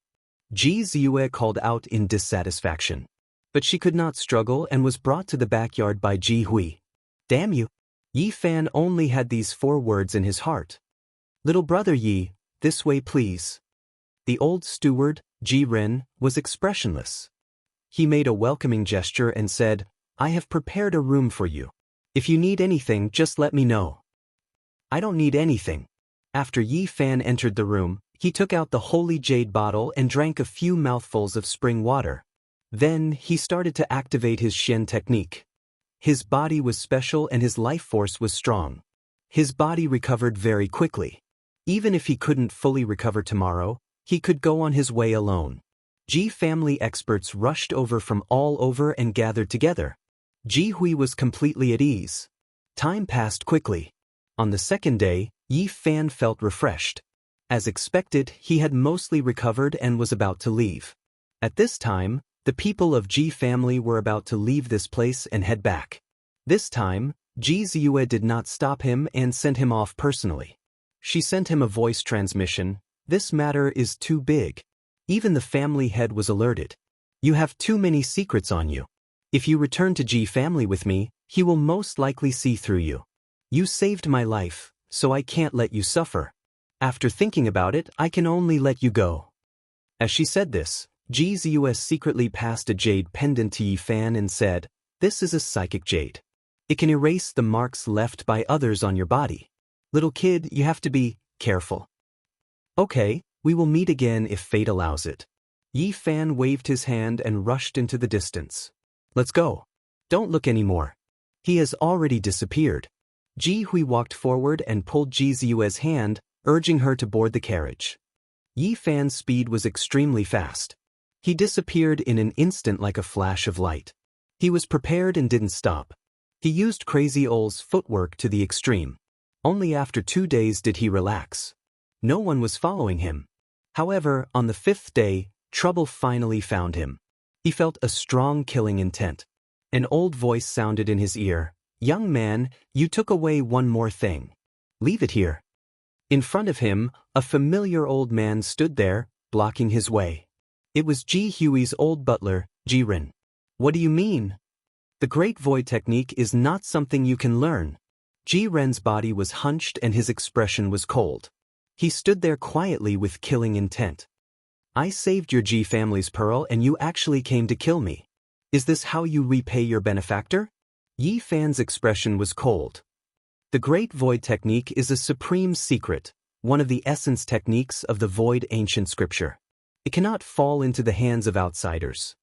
Ji Ziyue called out in dissatisfaction. But she could not struggle and was brought to the backyard by Ji Hui. Damn you. Yi Fan only had these 4 words in his heart. Little brother Yi, this way please. The old steward, Ji Ren, was expressionless. He made a welcoming gesture and said, I have prepared a room for you. If you need anything, just let me know. I don't need anything. After Yi Fan entered the room, he took out the holy jade bottle and drank a few mouthfuls of spring water. Then he started to activate his Xian technique. His body was special and his life force was strong. His body recovered very quickly. Even if he couldn't fully recover tomorrow, he could go on his way alone. Ji family experts rushed over from all over and gathered together. Ji Hui was completely at ease. Time passed quickly. On the second day, Yi Fan felt refreshed. As expected, he had mostly recovered and was about to leave. At this time, the people of Ji family were about to leave this place and head back. This time, Ji Ziyue did not stop him and sent him off personally. She sent him a voice transmission. This matter is too big. Even the family head was alerted. You have too many secrets on you. If you return to Ji family with me, he will most likely see through you. You saved my life, so I can't let you suffer. After thinking about it, I can only let you go. As she said this, Ji Ziyue secretly passed a jade pendant to Yi Fan and said, This is a psychic jade. It can erase the marks left by others on your body. Little kid, you have to be careful. Okay, we will meet again if fate allows it. Yi Fan waved his hand and rushed into the distance. Let's go. Don't look anymore. He has already disappeared. Ji Hui walked forward and pulled Ji Ziyue's hand, urging her to board the carriage. Yi Fan's speed was extremely fast. He disappeared in an instant like a flash of light. He was prepared and didn't stop. He used Crazy Ole's footwork to the extreme. Only after 2 days did he relax. No one was following him. However, on the 5th day, trouble finally found him. He felt a strong killing intent. An old voice sounded in his ear. Young man, you took away one more thing. Leave it here. In front of him, a familiar old man stood there, blocking his way. It was Ji Hui's old butler, Jiren. What do you mean? The Great Void technique is not something you can learn. Ji Ren's body was hunched and his expression was cold. He stood there quietly with killing intent. I saved your Ji family's pearl and you actually came to kill me. Is this how you repay your benefactor? Yi Fan's expression was cold. The Great Void technique is a supreme secret, one of the essence techniques of the Void ancient scripture. It cannot fall into the hands of outsiders.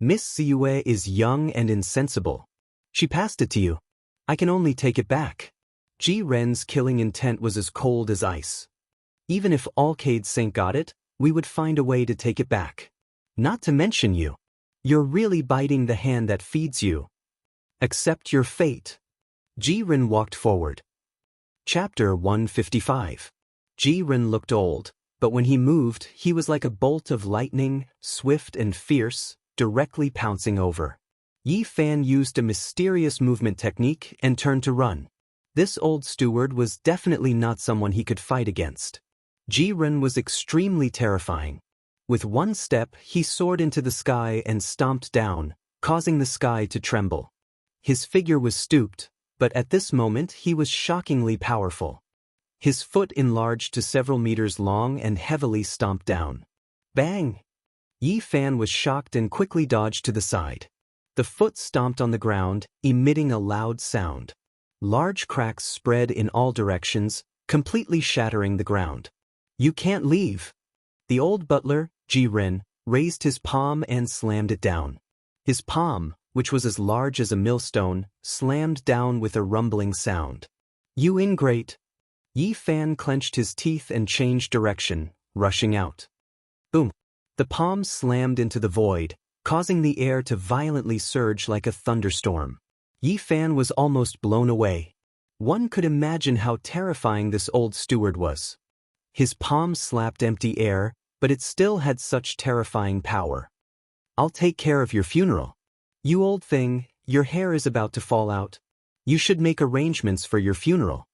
Miss Siue is young and insensible. She passed it to you. I can only take it back. Ji Ren's killing intent was as cold as ice. Even if all Cade Saint got it, we would find a way to take it back. Not to mention you. You're really biting the hand that feeds you. Accept your fate. Ji Ren walked forward. Chapter 155. Ji Ren looked old, but when he moved, he was like a bolt of lightning, swift and fierce, directly pouncing over. Yi Fan used a mysterious movement technique and turned to run. This old steward was definitely not someone he could fight against. Ji Ren was extremely terrifying. With one step, he soared into the sky and stomped down, causing the sky to tremble. His figure was stooped, but at this moment he was shockingly powerful. His foot enlarged to several meters long and heavily stomped down. Bang! Yi Fan was shocked and quickly dodged to the side. The foot stomped on the ground, emitting a loud sound. Large cracks spread in all directions, completely shattering the ground. You can't leave. The old butler, Ji Ren, raised his palm and slammed it down. His palm, which was as large as a millstone, slammed down with a rumbling sound. You ingrate! Yi Fan clenched his teeth and changed direction, rushing out. Boom! The palm slammed into the void, causing the air to violently surge like a thunderstorm. Yi Fan was almost blown away. One could imagine how terrifying this old steward was. His palm slapped empty air, but it still had such terrifying power. I'll take care of your funeral. You old thing, your hair is about to fall out. You should make arrangements for your funeral.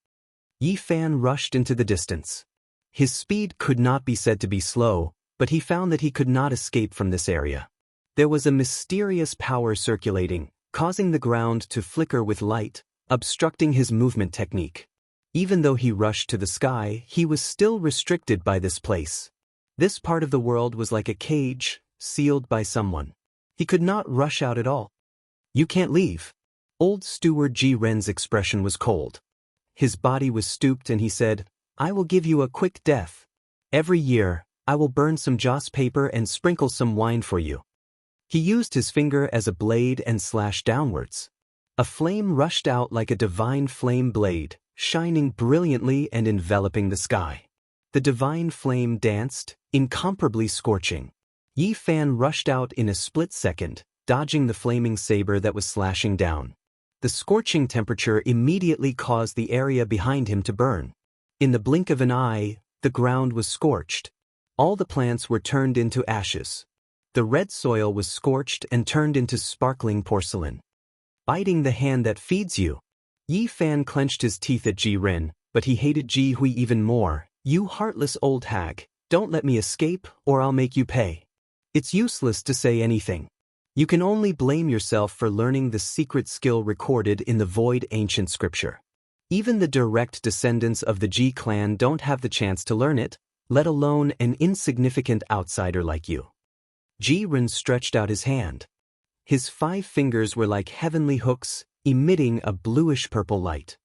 Yi Fan rushed into the distance. His speed could not be said to be slow, but he found that he could not escape from this area. There was a mysterious power circulating, causing the ground to flicker with light, obstructing his movement technique. Even though he rushed to the sky, he was still restricted by this place. This part of the world was like a cage, sealed by someone. He could not rush out at all. You can't leave. Old steward Ji Ren's expression was cold. His body was stooped and he said, I will give you a quick death. Every year, I will burn some joss paper and sprinkle some wine for you. He used his finger as a blade and slashed downwards. A flame rushed out like a divine flame blade, shining brilliantly and enveloping the sky. The divine flame danced, incomparably scorching. Yi Fan rushed out in a split second, dodging the flaming saber that was slashing down. The scorching temperature immediately caused the area behind him to burn. In the blink of an eye, the ground was scorched. All the plants were turned into ashes. The red soil was scorched and turned into sparkling porcelain. Biting the hand that feeds you. Yi Fan clenched his teeth at Ji Ren, but he hated Ji Hui even more. You heartless old hag, don't let me escape or I'll make you pay. It's useless to say anything. You can only blame yourself for learning the secret skill recorded in the Void ancient scripture. Even the direct descendants of the Ji clan don't have the chance to learn it, let alone an insignificant outsider like you. Ji Ren stretched out his hand. His 5 fingers were like heavenly hooks, emitting a bluish-purple light.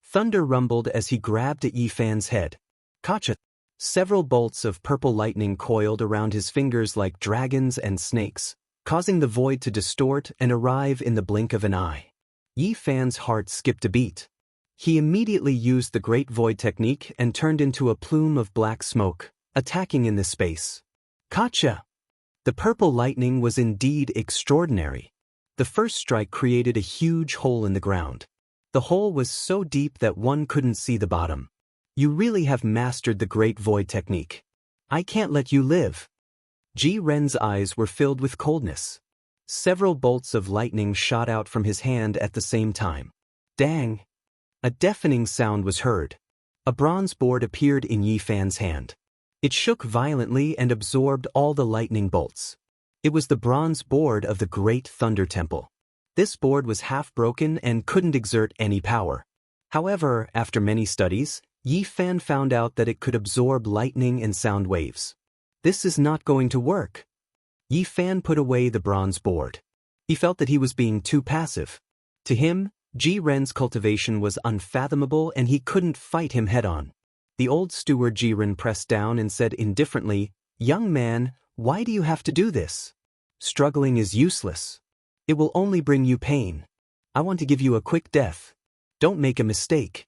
Thunder rumbled as he grabbed at Yi Fan's head. Kacha! Several bolts of purple lightning coiled around his fingers like dragons and snakes, causing the void to distort and arrive in the blink of an eye. Yi Fan's heart skipped a beat. He immediately used the Great Void technique and turned into a plume of black smoke, attacking in this space. Kacha! The purple lightning was indeed extraordinary. The first strike created a huge hole in the ground. The hole was so deep that one couldn't see the bottom. You really have mastered the Great Void technique. I can't let you live. Ji Ren's eyes were filled with coldness. Several bolts of lightning shot out from his hand at the same time. Dang! A deafening sound was heard. A bronze board appeared in Yi Fan's hand. It shook violently and absorbed all the lightning bolts. It was the bronze board of the Great Thunder Temple. This board was half broken and couldn't exert any power. However, after many studies, Yi Fan found out that it could absorb lightning and sound waves. This is not going to work. Yi Fan put away the bronze board. He felt that he was being too passive. To him, Ji Ren's cultivation was unfathomable and he couldn't fight him head-on. The old steward Ji Ren pressed down and said indifferently, "Young man, why do you have to do this? Struggling is useless. It will only bring you pain. I want to give you a quick death. Don't make a mistake."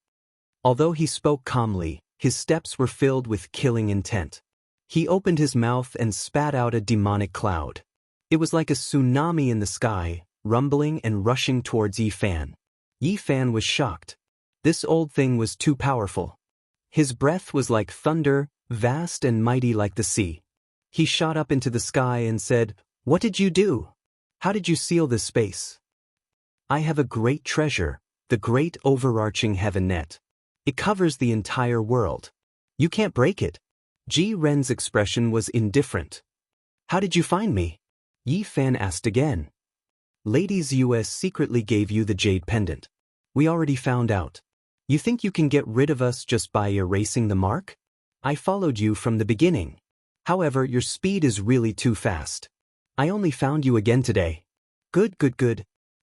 Although he spoke calmly, his steps were filled with killing intent. He opened his mouth and spat out a demonic cloud. It was like a tsunami in the sky, rumbling and rushing towards Yi Fan. Yi Fan was shocked. This old thing was too powerful. His breath was like thunder, vast and mighty like the sea. He shot up into the sky and said, "What did you do? How did you seal this space?" "I have a great treasure, the great overarching heaven net. It covers the entire world. You can't break it." Ji Ren's expression was indifferent. "How did you find me?" Yi Fan asked again. "Ladies US secretly gave you the jade pendant. We already found out. You think you can get rid of us just by erasing the mark? I followed you from the beginning. However, your speed is really too fast. I only found you again today. Good.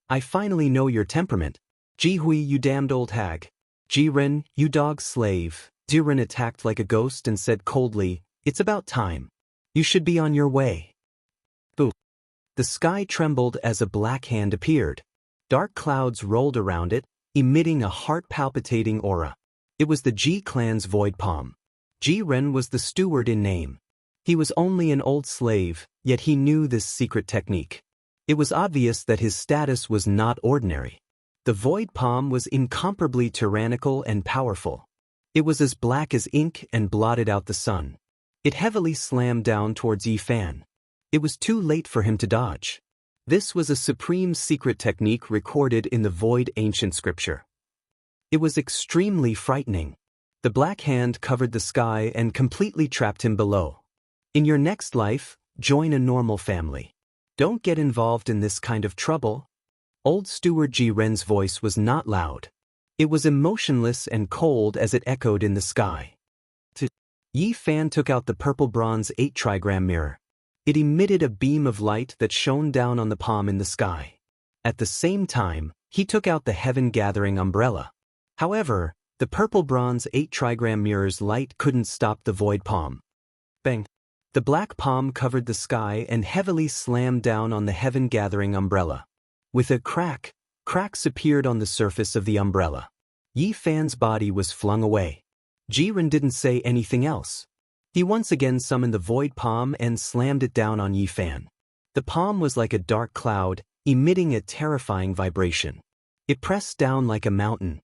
I finally know your temperament. Ji Hui, you damned old hag. Ji Ren, you dog slave." Ji Ren attacked like a ghost and said coldly, "It's about time. You should be on your way." Boo. The sky trembled as a black hand appeared. Dark clouds rolled around it, emitting a heart-palpitating aura. It was the Ji clan's void palm. Ji Ren was the steward in name. He was only an old slave, yet he knew this secret technique. It was obvious that his status was not ordinary. The void palm was incomparably tyrannical and powerful. It was as black as ink and blotted out the sun. It heavily slammed down towards Yi Fan. It was too late for him to dodge. This was a supreme secret technique recorded in the void ancient scripture. It was extremely frightening. The black hand covered the sky and completely trapped him below. In your next life, join a normal family. Don't get involved in this kind of trouble. Old steward Ji Ren's voice was not loud. It was emotionless and cold as it echoed in the sky. Yi Fan took out the purple bronze 8 trigram mirror. It emitted a beam of light that shone down on the palm in the sky. At the same time, he took out the heaven-gathering umbrella. However, the purple bronze 8 trigram mirror's light couldn't stop the void palm. Bang! The black palm covered the sky and heavily slammed down on the heaven-gathering umbrella. With a crack, cracks appeared on the surface of the umbrella. Yi Fan's body was flung away. Ji Ren didn't say anything else. He once again summoned the void palm and slammed it down on Yi Fan. The palm was like a dark cloud, emitting a terrifying vibration. It pressed down like a mountain.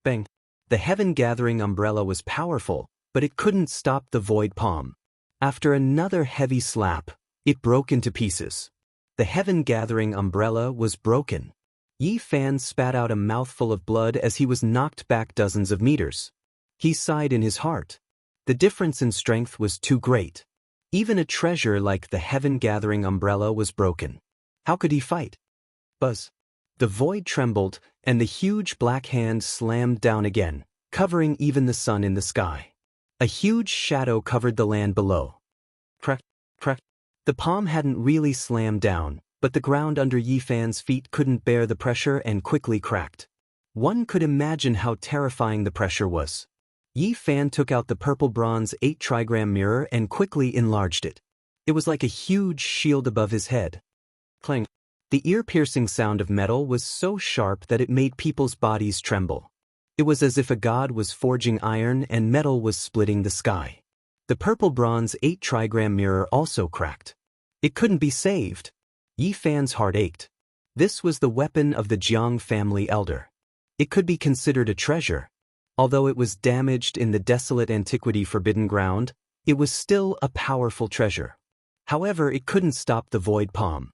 Bang! The heaven-gathering umbrella was powerful, but it couldn't stop the void palm. After another heavy slap, it broke into pieces. The heaven-gathering umbrella was broken. Yi Fan spat out a mouthful of blood as he was knocked back dozens of meters. He sighed in his heart. The difference in strength was too great. Even a treasure like the heaven-gathering umbrella was broken. How could he fight? Buzz. The void trembled, and the huge black hand slammed down again, covering even the sun in the sky. A huge shadow covered the land below. Crack, crack. The palm hadn't really slammed down, but the ground under Yi Fan's feet couldn't bear the pressure and quickly cracked. One could imagine how terrifying the pressure was. Yi Fan took out the purple bronze 8 trigram mirror and quickly enlarged it. It was like a huge shield above his head. Clang. The ear-piercing sound of metal was so sharp that it made people's bodies tremble. It was as if a god was forging iron and metal was splitting the sky. The purple bronze 8 trigram mirror also cracked. It couldn't be saved. Yi Fan's heart ached. This was the weapon of the Jiang family elder. It could be considered a treasure. Although it was damaged in the desolate antiquity forbidden ground, it was still a powerful treasure. However, it couldn't stop the void palm.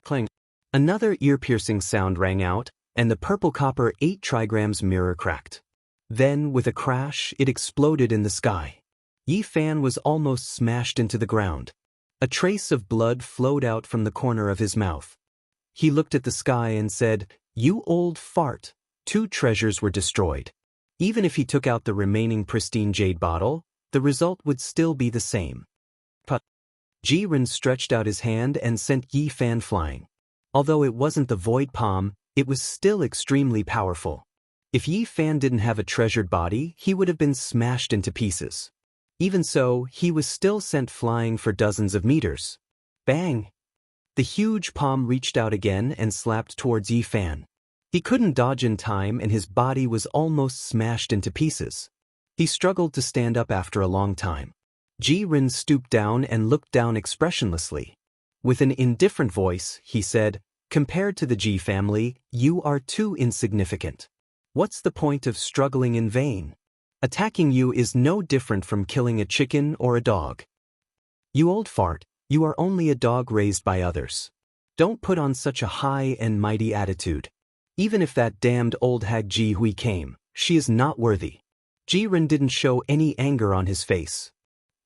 Clang. Another ear-piercing sound rang out, and the purple copper 8 trigrams mirror cracked. Then, with a crash, it exploded in the sky. Yi Fan was almost smashed into the ground. A trace of blood flowed out from the corner of his mouth. He looked at the sky and said, "You old fart." 2 treasures were destroyed. Even if he took out the remaining pristine jade bottle, the result would still be the same. But Jiren stretched out his hand and sent Yi Fan flying. Although it wasn't the void palm, it was still extremely powerful. If Yi Fan didn't have a treasured body, he would have been smashed into pieces. Even so, he was still sent flying for dozens of meters. Bang! The huge palm reached out again and slapped towards Yi Fan. He couldn't dodge in time and his body was almost smashed into pieces. He struggled to stand up after a long time. Jiren stooped down and looked down expressionlessly. With an indifferent voice, he said, "Compared to the Ji family, you are too insignificant. What's the point of struggling in vain? Attacking you is no different from killing a chicken or a dog. You old fart, you are only a dog raised by others. Don't put on such a high and mighty attitude. Even if that damned old hag Ji Hui came, she is not worthy." Jiren didn't show any anger on his face.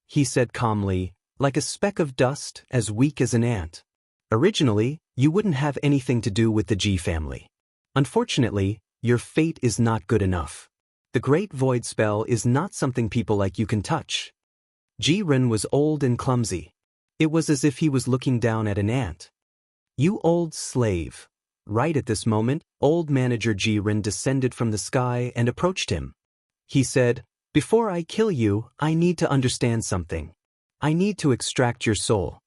He said calmly, "Like a speck of dust, as weak as an ant. Originally, you wouldn't have anything to do with the Ji family. Unfortunately, your fate is not good enough. The Great Void spell is not something people like you can touch." Jiren was old and clumsy. It was as if he was looking down at an ant. "You old slave." Right at this moment, old manager Jiren descended from the sky and approached him. He said, "Before I kill you, I need to understand something. I need to extract your soul."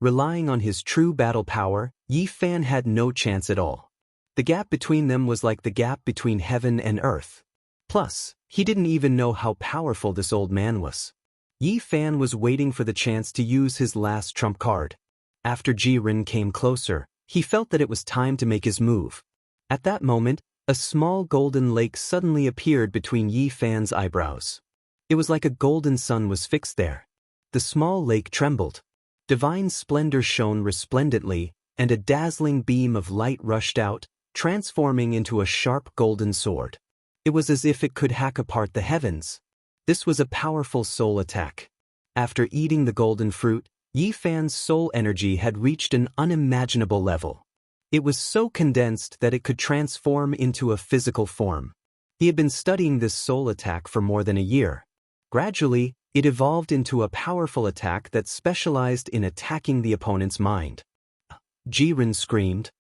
Relying on his true battle power, Yi Fan had no chance at all. The gap between them was like the gap between heaven and earth. Plus, he didn't even know how powerful this old man was. Yi Fan was waiting for the chance to use his last trump card. After Jiren came closer, he felt that it was time to make his move. At that moment, a small golden lake suddenly appeared between Yi Fan's eyebrows. It was like a golden sun was fixed there. The small lake trembled. Divine splendor shone resplendently, and a dazzling beam of light rushed out, transforming into a sharp golden sword. It was as if it could hack apart the heavens. This was a powerful soul attack. After eating the golden fruit, Yi Fan's soul energy had reached an unimaginable level. It was so condensed that it could transform into a physical form. He had been studying this soul attack for more than a year. Gradually, it evolved into a powerful attack that specialized in attacking the opponent's mind. Jiren screamed.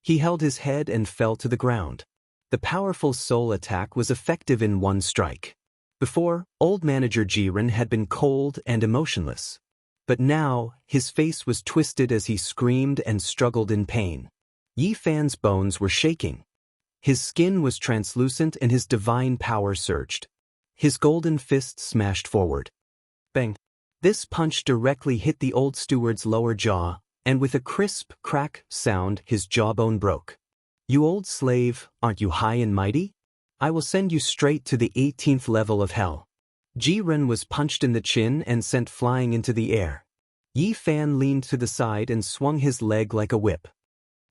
He held his head and fell to the ground. The powerful soul attack was effective in one strike. Before, old manager Jiren had been cold and emotionless. But now, his face was twisted as he screamed and struggled in pain. Yi Fan's bones were shaking. His skin was translucent and his divine power surged. His golden fist smashed forward. Bang! This punch directly hit the old steward's lower jaw, and with a crisp crack sound, his jawbone broke. "You old slave, aren't you high and mighty? I will send you straight to the 18th level of hell." Jiren was punched in the chin and sent flying into the air. Yi Fan leaned to the side and swung his leg like a whip.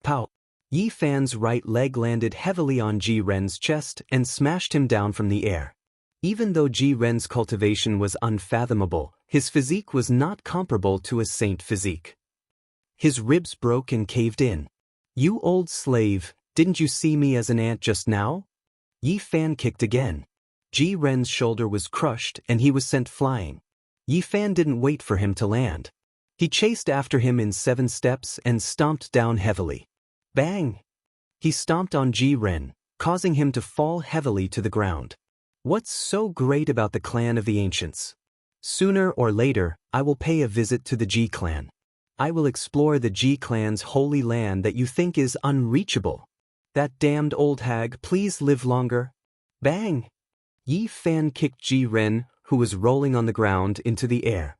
Pow! Yi Fan's right leg landed heavily on Jiren's chest and smashed him down from the air. Even though Jiren's cultivation was unfathomable, his physique was not comparable to a saint physique. His ribs broke and caved in. "You old slave, didn't you see me as an ant just now?" Yi Fan kicked again. Jiren's shoulder was crushed and he was sent flying. Yi Fan didn't wait for him to land. He chased after him in 7 steps and stomped down heavily. Bang! He stomped on Jiren, causing him to fall heavily to the ground. What's so great about the clan of the ancients? Sooner or later, I will pay a visit to the Ji clan. I will explore the Ji clan's holy land that you think is unreachable. That damned old hag, please live longer. Bang! Yi Fan kicked Jiren, who was rolling on the ground, into the air.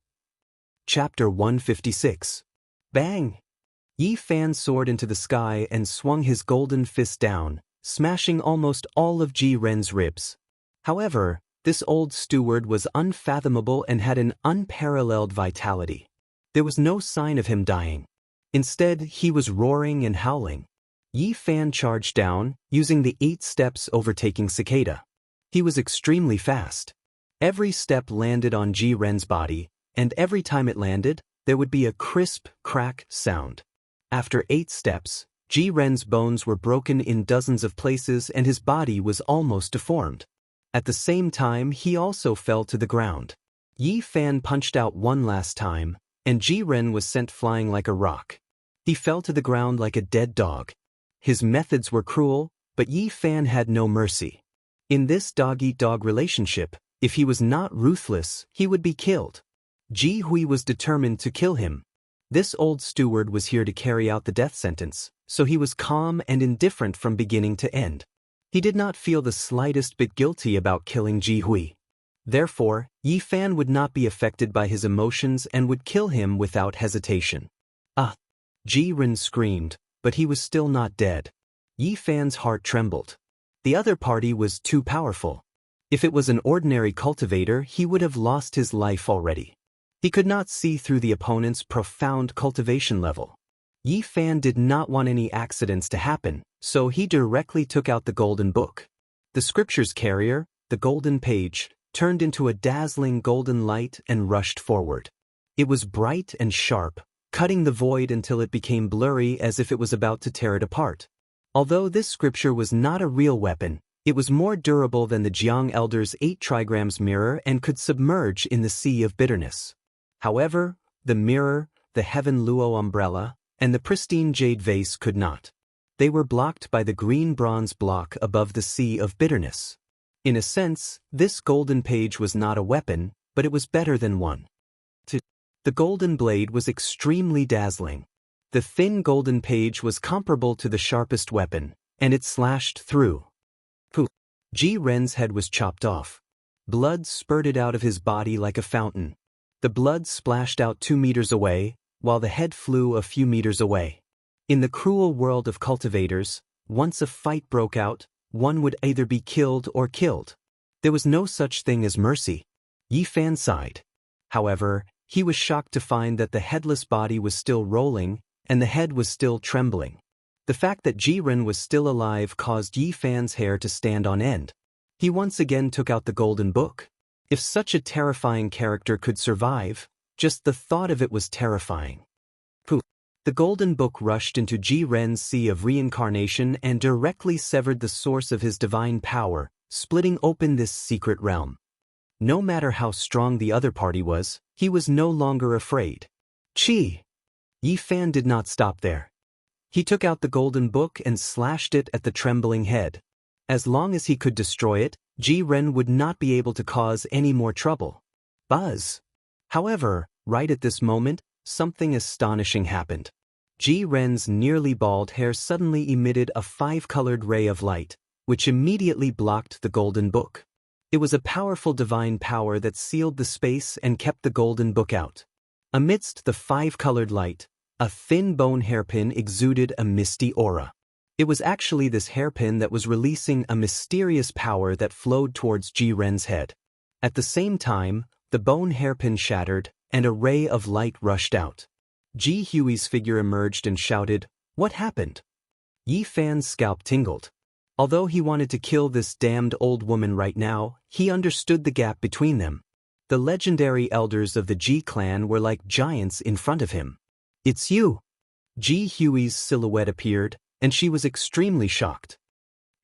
Chapter 156. Bang! Yi Fan soared into the sky and swung his golden fist down, smashing almost all of Jiren's ribs. However, this old steward was unfathomable and had an unparalleled vitality. There was no sign of him dying. Instead, he was roaring and howling. Yi Fan charged down, using the 8 steps overtaking Cicada. He was extremely fast. Every step landed on Jiren's body, and every time it landed, there would be a crisp crack sound. After 8 steps, Ji Ren's bones were broken in dozens of places and his body was almost deformed. At the same time, he also fell to the ground. Yi Fan punched out one last time, and Ji Ren was sent flying like a rock. He fell to the ground like a dead dog. His methods were cruel, but Yi Fan had no mercy. In this dog-eat-dog relationship, if he was not ruthless, he would be killed. Ji Hui was determined to kill him. This old steward was here to carry out the death sentence, so he was calm and indifferent from beginning to end. He did not feel the slightest bit guilty about killing Ji Hui. Therefore, Yi Fan would not be affected by his emotions and would kill him without hesitation. Ah! Ji Ren screamed, but he was still not dead. Yi Fan's heart trembled. The other party was too powerful. If it was an ordinary cultivator, he would have lost his life already. He could not see through the opponent's profound cultivation level. Yi Fan did not want any accidents to happen, so he directly took out the golden book. The scripture's carrier, the golden page, turned into a dazzling golden light and rushed forward. It was bright and sharp, cutting the void until it became blurry as if it was about to tear it apart. Although this scripture was not a real weapon, it was more durable than the Jiang Elder's 8 trigrams mirror and could submerge in the sea of bitterness. However, the mirror, the heaven luo umbrella, and the pristine jade vase could not. They were blocked by the green bronze block above the sea of bitterness. In a sense, this golden page was not a weapon, but it was better than one. The golden blade was extremely dazzling. The thin golden page was comparable to the sharpest weapon, and it slashed through. Ji Ren's head was chopped off. Blood spurted out of his body like a fountain. The blood splashed out 2 meters away, while the head flew a few meters away. In the cruel world of cultivators, once a fight broke out, one would either be killed or killed. There was no such thing as mercy. Yi Fan sighed. However, he was shocked to find that the headless body was still rolling, and the head was still trembling. The fact that Ji Ren was still alive caused Yi Fan's hair to stand on end. He once again took out the golden book. If such a terrifying character could survive, just the thought of it was terrifying. The golden book rushed into Ji Ren's sea of reincarnation and directly severed the source of his divine power, splitting open this secret realm. No matter how strong the other party was, he was no longer afraid. Chi! Yi Fan did not stop there. He took out the golden book and slashed it at the trembling head. As long as he could destroy it, Ji Ren would not be able to cause any more trouble. Buzz! However, right at this moment, something astonishing happened. Ji Ren's nearly bald hair suddenly emitted a 5-colored ray of light, which immediately blocked the golden book. It was a powerful divine power that sealed the space and kept the golden book out. Amidst the 5-colored light, a thin bone hairpin exuded a misty aura. It was actually this hairpin that was releasing a mysterious power that flowed towards Ji Ren's head. At the same time, the bone hairpin shattered, and a ray of light rushed out. Ji Hui's figure emerged and shouted, "What happened?" Yi Fan's scalp tingled. Although he wanted to kill this damned old woman right now, he understood the gap between them. The legendary elders of the Ji clan were like giants in front of him. "It's you!" Ji Hui's silhouette appeared, and she was extremely shocked.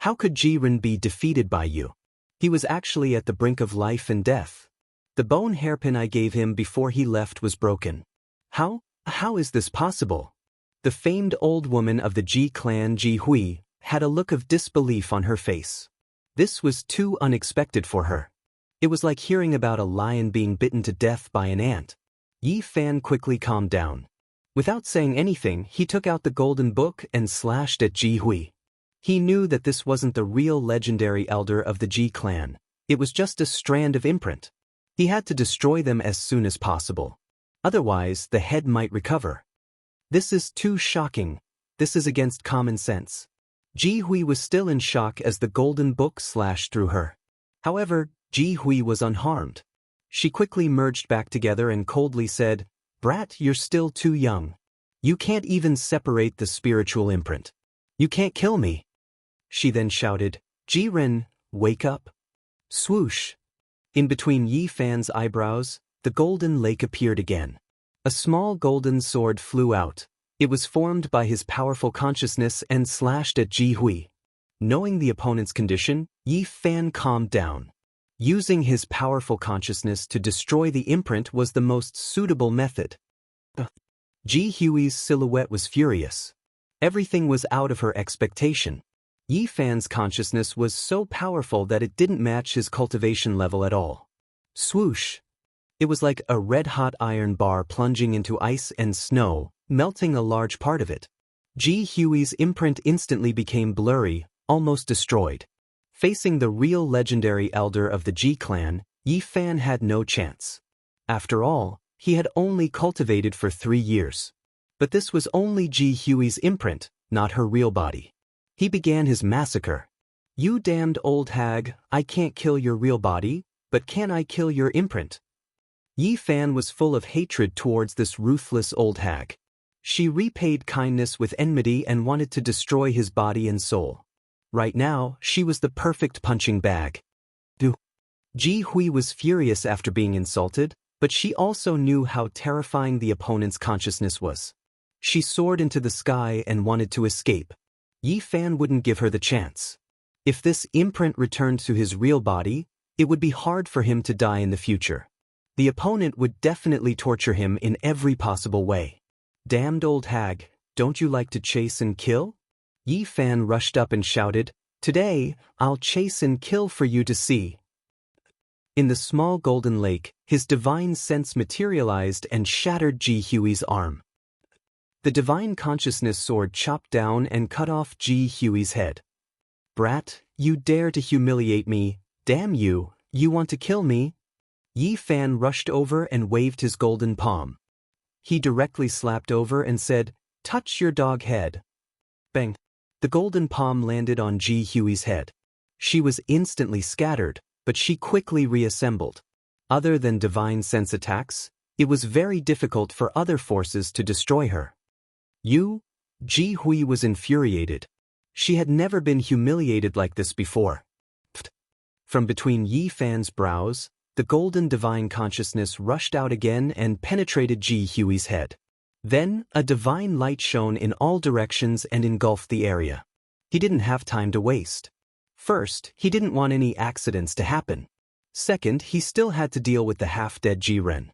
"How could Ji Ren be defeated by you? He was actually at the brink of life and death. The bone hairpin I gave him before he left was broken." How is this possible?" The famed old woman of the Ji clan, Ji Hui, had a look of disbelief on her face. This was too unexpected for her. It was like hearing about a lion being bitten to death by an ant. Yi Fan quickly calmed down. Without saying anything, he took out the golden book and slashed at Ji Hui. He knew that this wasn't the real legendary elder of the Ji clan. It was just a strand of imprint. He had to destroy them as soon as possible. Otherwise, the head might recover. This is too shocking. This is against common sense. Ji Hui was still in shock as the golden book slashed through her. However, Ji Hui was unharmed. She quickly merged back together and coldly said, "Brat, you're still too young. You can't even separate the spiritual imprint. You can't kill me." She then shouted, "Ji Ren, wake up." Swoosh! In between Yi Fan's eyebrows, the golden lake appeared again. A small golden sword flew out, It was formed by his powerful consciousness and slashed at Ji Hui. Knowing the opponent's condition, Yi Fan calmed down. Using his powerful consciousness to destroy the imprint was the most suitable method. Ji Hui's silhouette was furious. Everything was out of her expectation. Yi Fan's consciousness was so powerful that it didn't match his cultivation level at all. Swoosh! It was like a red-hot iron bar plunging into ice and snow, melting a large part of it. Ji Hui's imprint instantly became blurry, almost destroyed. Facing the real legendary elder of the Ji clan, Yi Fan had no chance. After all, he had only cultivated for 3 years. But this was only Ji Hui's imprint, not her real body. He began his massacre. "You damned old hag, I can't kill your real body, but can I kill your imprint?" Yi Fan was full of hatred towards this ruthless old hag. She repaid kindness with enmity and wanted to destroy his body and soul. Right now, she was the perfect punching bag. Ji Hui was furious after being insulted, but she also knew how terrifying the opponent's consciousness was. She soared into the sky and wanted to escape. Yi Fan wouldn't give her the chance. If this imprint returned to his real body, it would be hard for him to die in the future. The opponent would definitely torture him in every possible way. "Damned old hag, don't you like to chase and kill?" Yi Fan rushed up and shouted, "Today, I'll chase and kill for you to see." In the small golden lake, his divine sense materialized and shattered Ji Hui's arm. The divine consciousness sword chopped down and cut off Ji Hui's head. "Brat, you dare to humiliate me, damn you, you want to kill me?" Yi Fan rushed over and waved his golden palm. He directly slapped over and said, "Touch your dog head." Bang! The golden palm landed on Ji Hui's head. She was instantly scattered, but she quickly reassembled. Other than divine sense attacks, it was very difficult for other forces to destroy her. Ji Hui was infuriated. She had never been humiliated like this before. From between Yi Fan's brows, the golden divine consciousness rushed out again and penetrated Ji Hui's head. Then, a divine light shone in all directions and engulfed the area. He didn't have time to waste. First, he didn't want any accidents to happen. Second, he still had to deal with the half-dead Ji-Ren.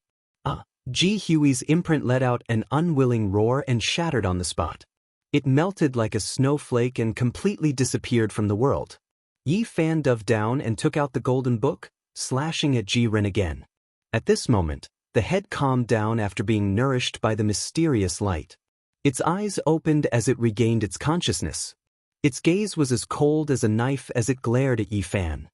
Ji Hui's imprint let out an unwilling roar and shattered on the spot. It melted like a snowflake and completely disappeared from the world. Yi Fan dove down and took out the golden book, slashing at Ji-Ren again. At this moment, the head calmed down after being nourished by the mysterious light. Its eyes opened as it regained its consciousness. Its gaze was as cold as a knife as it glared at Yi Fan.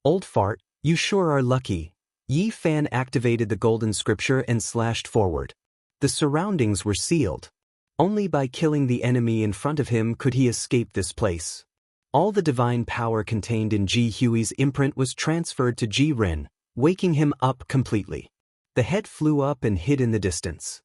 "Old fart, you sure are lucky." Yi Fan activated the golden scripture and slashed forward. The surroundings were sealed. Only by killing the enemy in front of him could he escape this place. All the divine power contained in Ji Hui's imprint was transferred to Ji-Ren, waking him up completely. The head flew up and hid in the distance.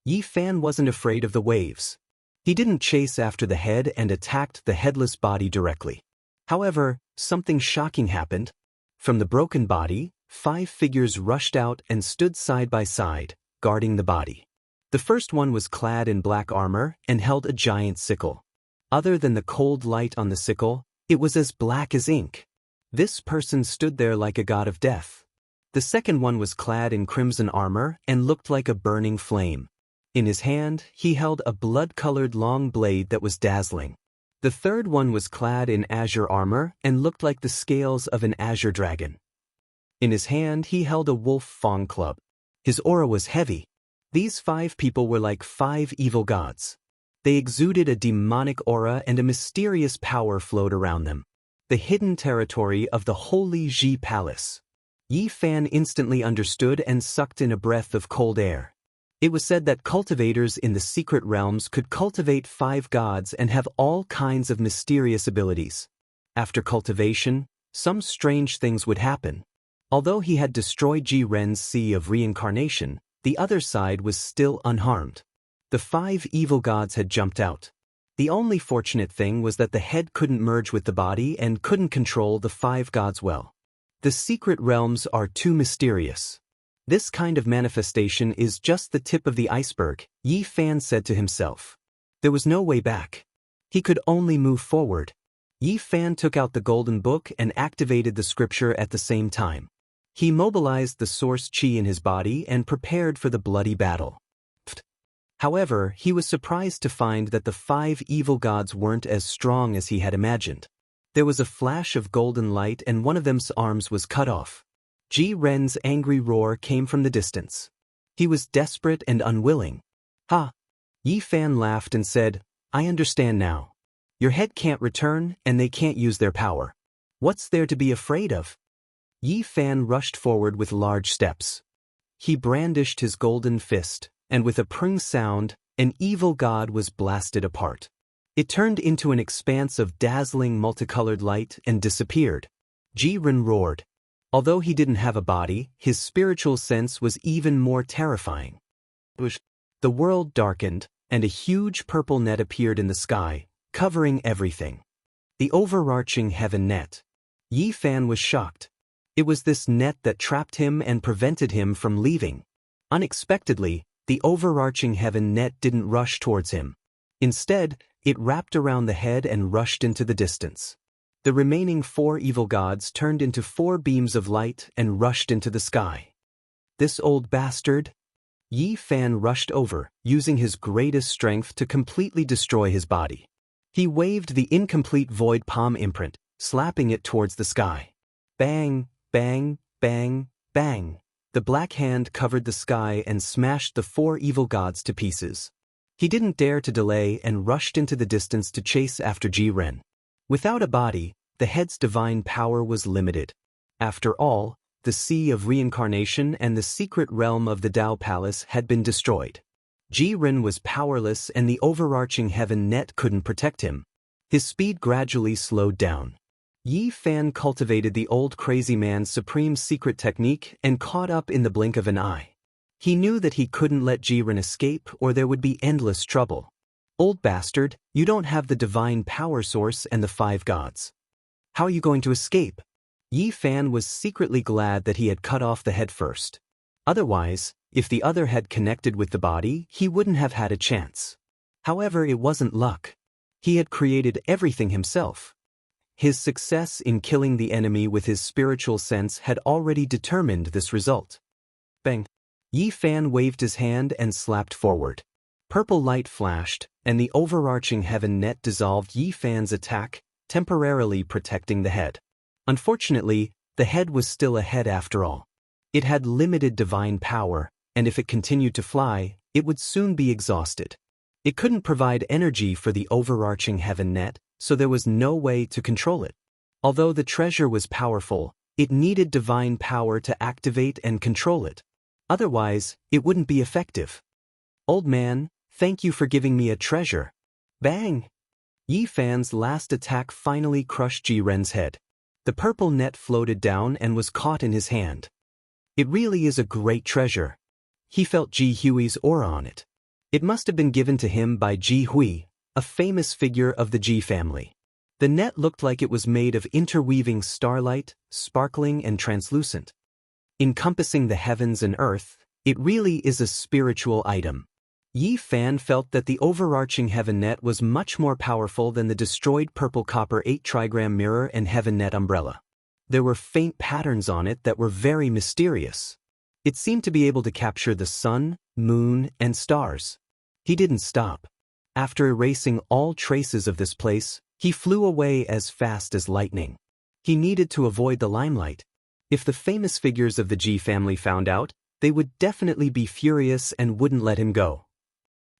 Yi Fan wasn't afraid of the waves. He didn't chase after the head and attacked the headless body directly. However, something shocking happened. From the broken body, 5 figures rushed out and stood side by side, guarding the body. The first one was clad in black armor and held a giant sickle. Other than the cold light on the sickle, it was as black as ink. This person stood there like a god of death. The second one was clad in crimson armor and looked like a burning flame. In his hand, he held a blood-colored long blade that was dazzling. The third one was clad in azure armor and looked like the scales of an azure dragon. In his hand, he held a wolf fang club. His aura was heavy. These 5 people were like 5 evil gods. They exuded a demonic aura and a mysterious power flowed around them. The hidden territory of the Holy Ji Palace. Yi Fan instantly understood and sucked in a breath of cold air. It was said that cultivators in the secret realms could cultivate 5 gods and have all kinds of mysterious abilities. After cultivation, some strange things would happen. Although he had destroyed Ji-Ren's sea of reincarnation, the other side was still unharmed. The 5 evil gods had jumped out. The only fortunate thing was that the head couldn't merge with the body and couldn't control the 5 gods well. The secret realms are too mysterious. This kind of manifestation is just the tip of the iceberg, Yi Fan said to himself. There was no way back. He could only move forward. Yi Fan took out the golden book and activated the scripture at the same time. He mobilized the source chi in his body and prepared for the bloody battle. However, he was surprised to find that the 5 evil gods weren't as strong as he had imagined. There was a flash of golden light and one of them's arms was cut off. Ji Ren's angry roar came from the distance. He was desperate and unwilling. Ha! Yi Fan laughed and said, I understand now. Your head can't return and they can't use their power. What's there to be afraid of? Yi Fan rushed forward with large steps. He brandished his golden fist, and with a pring sound, an evil god was blasted apart. It turned into an expanse of dazzling multicolored light and disappeared. Ji Ren roared. Although he didn't have a body, his spiritual sense was even more terrifying. The world darkened, and a huge purple net appeared in the sky, covering everything. The overarching heaven net. Yi Fan was shocked. It was this net that trapped him and prevented him from leaving. Unexpectedly, the overarching heaven net didn't rush towards him. Instead, it wrapped around the head and rushed into the distance. The remaining 4 evil gods turned into 4 beams of light and rushed into the sky. This old bastard? Yi Fan rushed over, using his greatest strength to completely destroy his body. He waved the incomplete void palm imprint, slapping it towards the sky. Bang, bang, bang, bang. The black hand covered the sky and smashed the 4 evil gods to pieces. He didn't dare to delay and rushed into the distance to chase after Ji Ren. Without a body, the head's divine power was limited. After all, the Sea of Reincarnation and the secret realm of the Dao Palace had been destroyed. Ji Ren was powerless and the overarching heaven net couldn't protect him. His speed gradually slowed down. Yi Fan cultivated the old crazy man's supreme secret technique and caught up in the blink of an eye. He knew that he couldn't let Ji Ren escape or there would be endless trouble. Old bastard, you don't have the divine power source and the 5 gods. How are you going to escape? Yi Fan was secretly glad that he had cut off the head first. Otherwise, if the other had connected with the body, he wouldn't have had a chance. However, it wasn't luck. He had created everything himself. His success in killing the enemy with his spiritual sense had already determined this result. Bang! Yi Fan waved his hand and slapped forward. Purple light flashed, and the overarching heaven net dissolved Yi Fan's attack, temporarily protecting the head. Unfortunately, the head was still a head after all. It had limited divine power, and if it continued to fly, it would soon be exhausted. It couldn't provide energy for the overarching heaven net, so there was no way to control it. Although the treasure was powerful, it needed divine power to activate and control it. Otherwise, it wouldn't be effective. Old man, thank you for giving me a treasure. Bang! Yi Fan's last attack finally crushed Ji Ren's head. The purple net floated down and was caught in his hand. It really is a great treasure. He felt Ji Hui's aura on it. It must have been given to him by Ji Hui, a famous figure of the Ji family. The net looked like it was made of interweaving starlight, sparkling and translucent. Encompassing the heavens and earth, it really is a spiritual item. Yi Fan felt that the overarching heaven net was much more powerful than the destroyed purple copper 8 trigram mirror and heaven net umbrella. There were faint patterns on it that were very mysterious. It seemed to be able to capture the sun, moon, and stars. He didn't stop. After erasing all traces of this place, he flew away as fast as lightning. He needed to avoid the limelight. If the famous figures of the Ji family found out, they would definitely be furious and wouldn't let him go.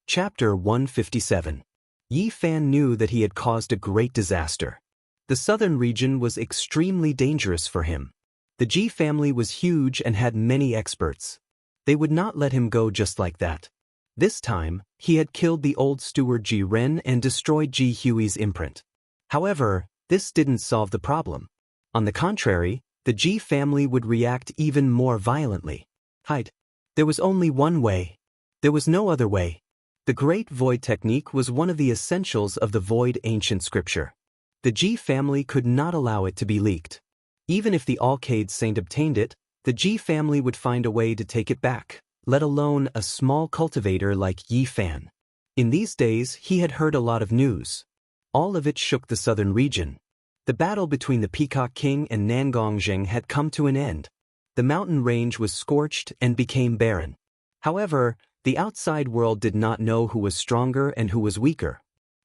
Chapter 157. Yi Fan knew that he had caused a great disaster. The southern region was extremely dangerous for him. The Ji family was huge and had many experts. They would not let him go just like that. This time, he had killed the old steward Ji Ren and destroyed Ji Hui's imprint. However, this didn't solve the problem. On the contrary, the Ji family would react even more violently. Hide. There was only one way. There was no other way. The Great Void technique was one of the essentials of the Void ancient scripture. The Ji family could not allow it to be leaked. Even if the Alcade Saint obtained it, the Ji family would find a way to take it back, let alone a small cultivator like Yi Fan. In these days, he had heard a lot of news. All of it shook the southern region. The battle between the Peacock King and Nangongzheng had come to an end. The mountain range was scorched and became barren. However, the outside world did not know who was stronger and who was weaker.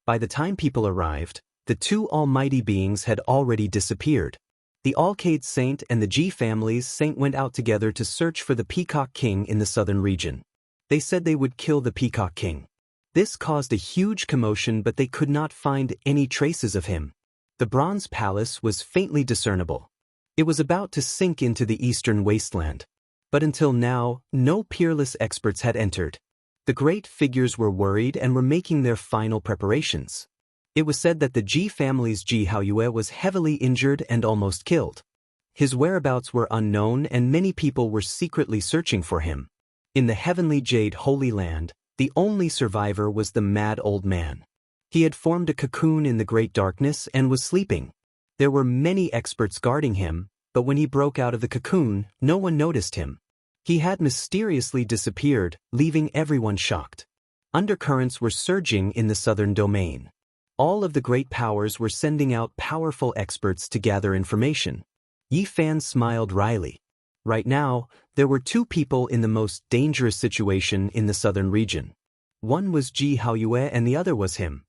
By the time people arrived, the two almighty beings had already disappeared. The Alcade Saint and the Ji family's saint went out together to search for the Peacock King in the southern region. They said they would kill the Peacock King. This caused a huge commotion, but they could not find any traces of him. The Bronze Palace was faintly discernible. It was about to sink into the eastern wasteland. But until now, no peerless experts had entered. The great figures were worried and were making their final preparations. It was said that the Ji family's Ji Haoyue was heavily injured and almost killed. His whereabouts were unknown and many people were secretly searching for him. In the heavenly Jade Holy Land, the only survivor was the mad old man. He had formed a cocoon in the great darkness and was sleeping. There were many experts guarding him, but when he broke out of the cocoon, no one noticed him. He had mysteriously disappeared, leaving everyone shocked. Undercurrents were surging in the southern domain. All of the great powers were sending out powerful experts to gather information. Yi Fan smiled wryly. Right now, there were two people in the most dangerous situation in the southern region. One was Ji Haoyue and the other was him.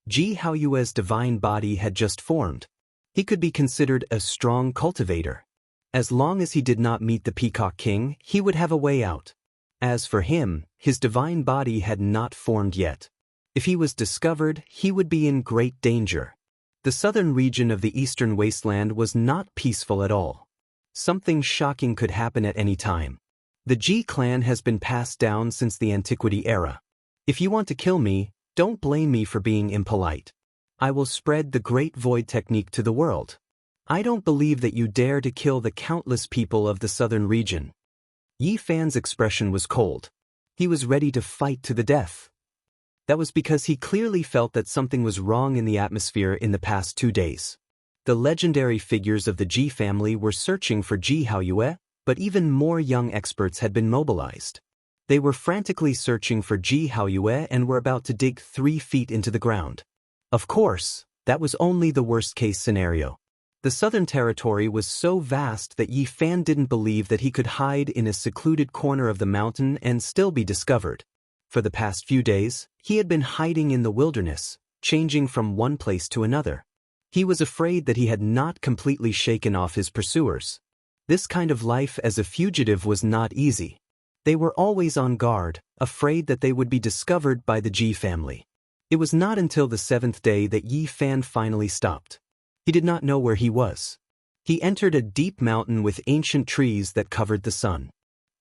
Ji Haoyue's divine body had just formed. He could be considered a strong cultivator. As long as he did not meet the Peacock King, he would have a way out. As for him, his divine body had not formed yet. If he was discovered, he would be in great danger. The southern region of the eastern wasteland was not peaceful at all. Something shocking could happen at any time. The Ji clan has been passed down since the antiquity era. If you want to kill me, don't blame me for being impolite. I will spread the Great Void technique to the world. I don't believe that you dare to kill the countless people of the southern region. Yi Fan's expression was cold. He was ready to fight to the death. That was because he clearly felt that something was wrong in the atmosphere in the past 2 days. The legendary figures of the Ji family were searching for Ji Haoyue, but even more young experts had been mobilized. They were frantically searching for Ji Haoyue and were about to dig 3 feet into the ground. Of course, that was only the worst-case scenario. The southern territory was so vast that Yi Fan didn't believe that he could hide in a secluded corner of the mountain and still be discovered. For the past few days, he had been hiding in the wilderness, changing from one place to another. He was afraid that he had not completely shaken off his pursuers. This kind of life as a fugitive was not easy. They were always on guard, afraid that they would be discovered by the Ji family. It was not until the 7th day that Yi Fan finally stopped. He did not know where he was. He entered a deep mountain with ancient trees that covered the sun.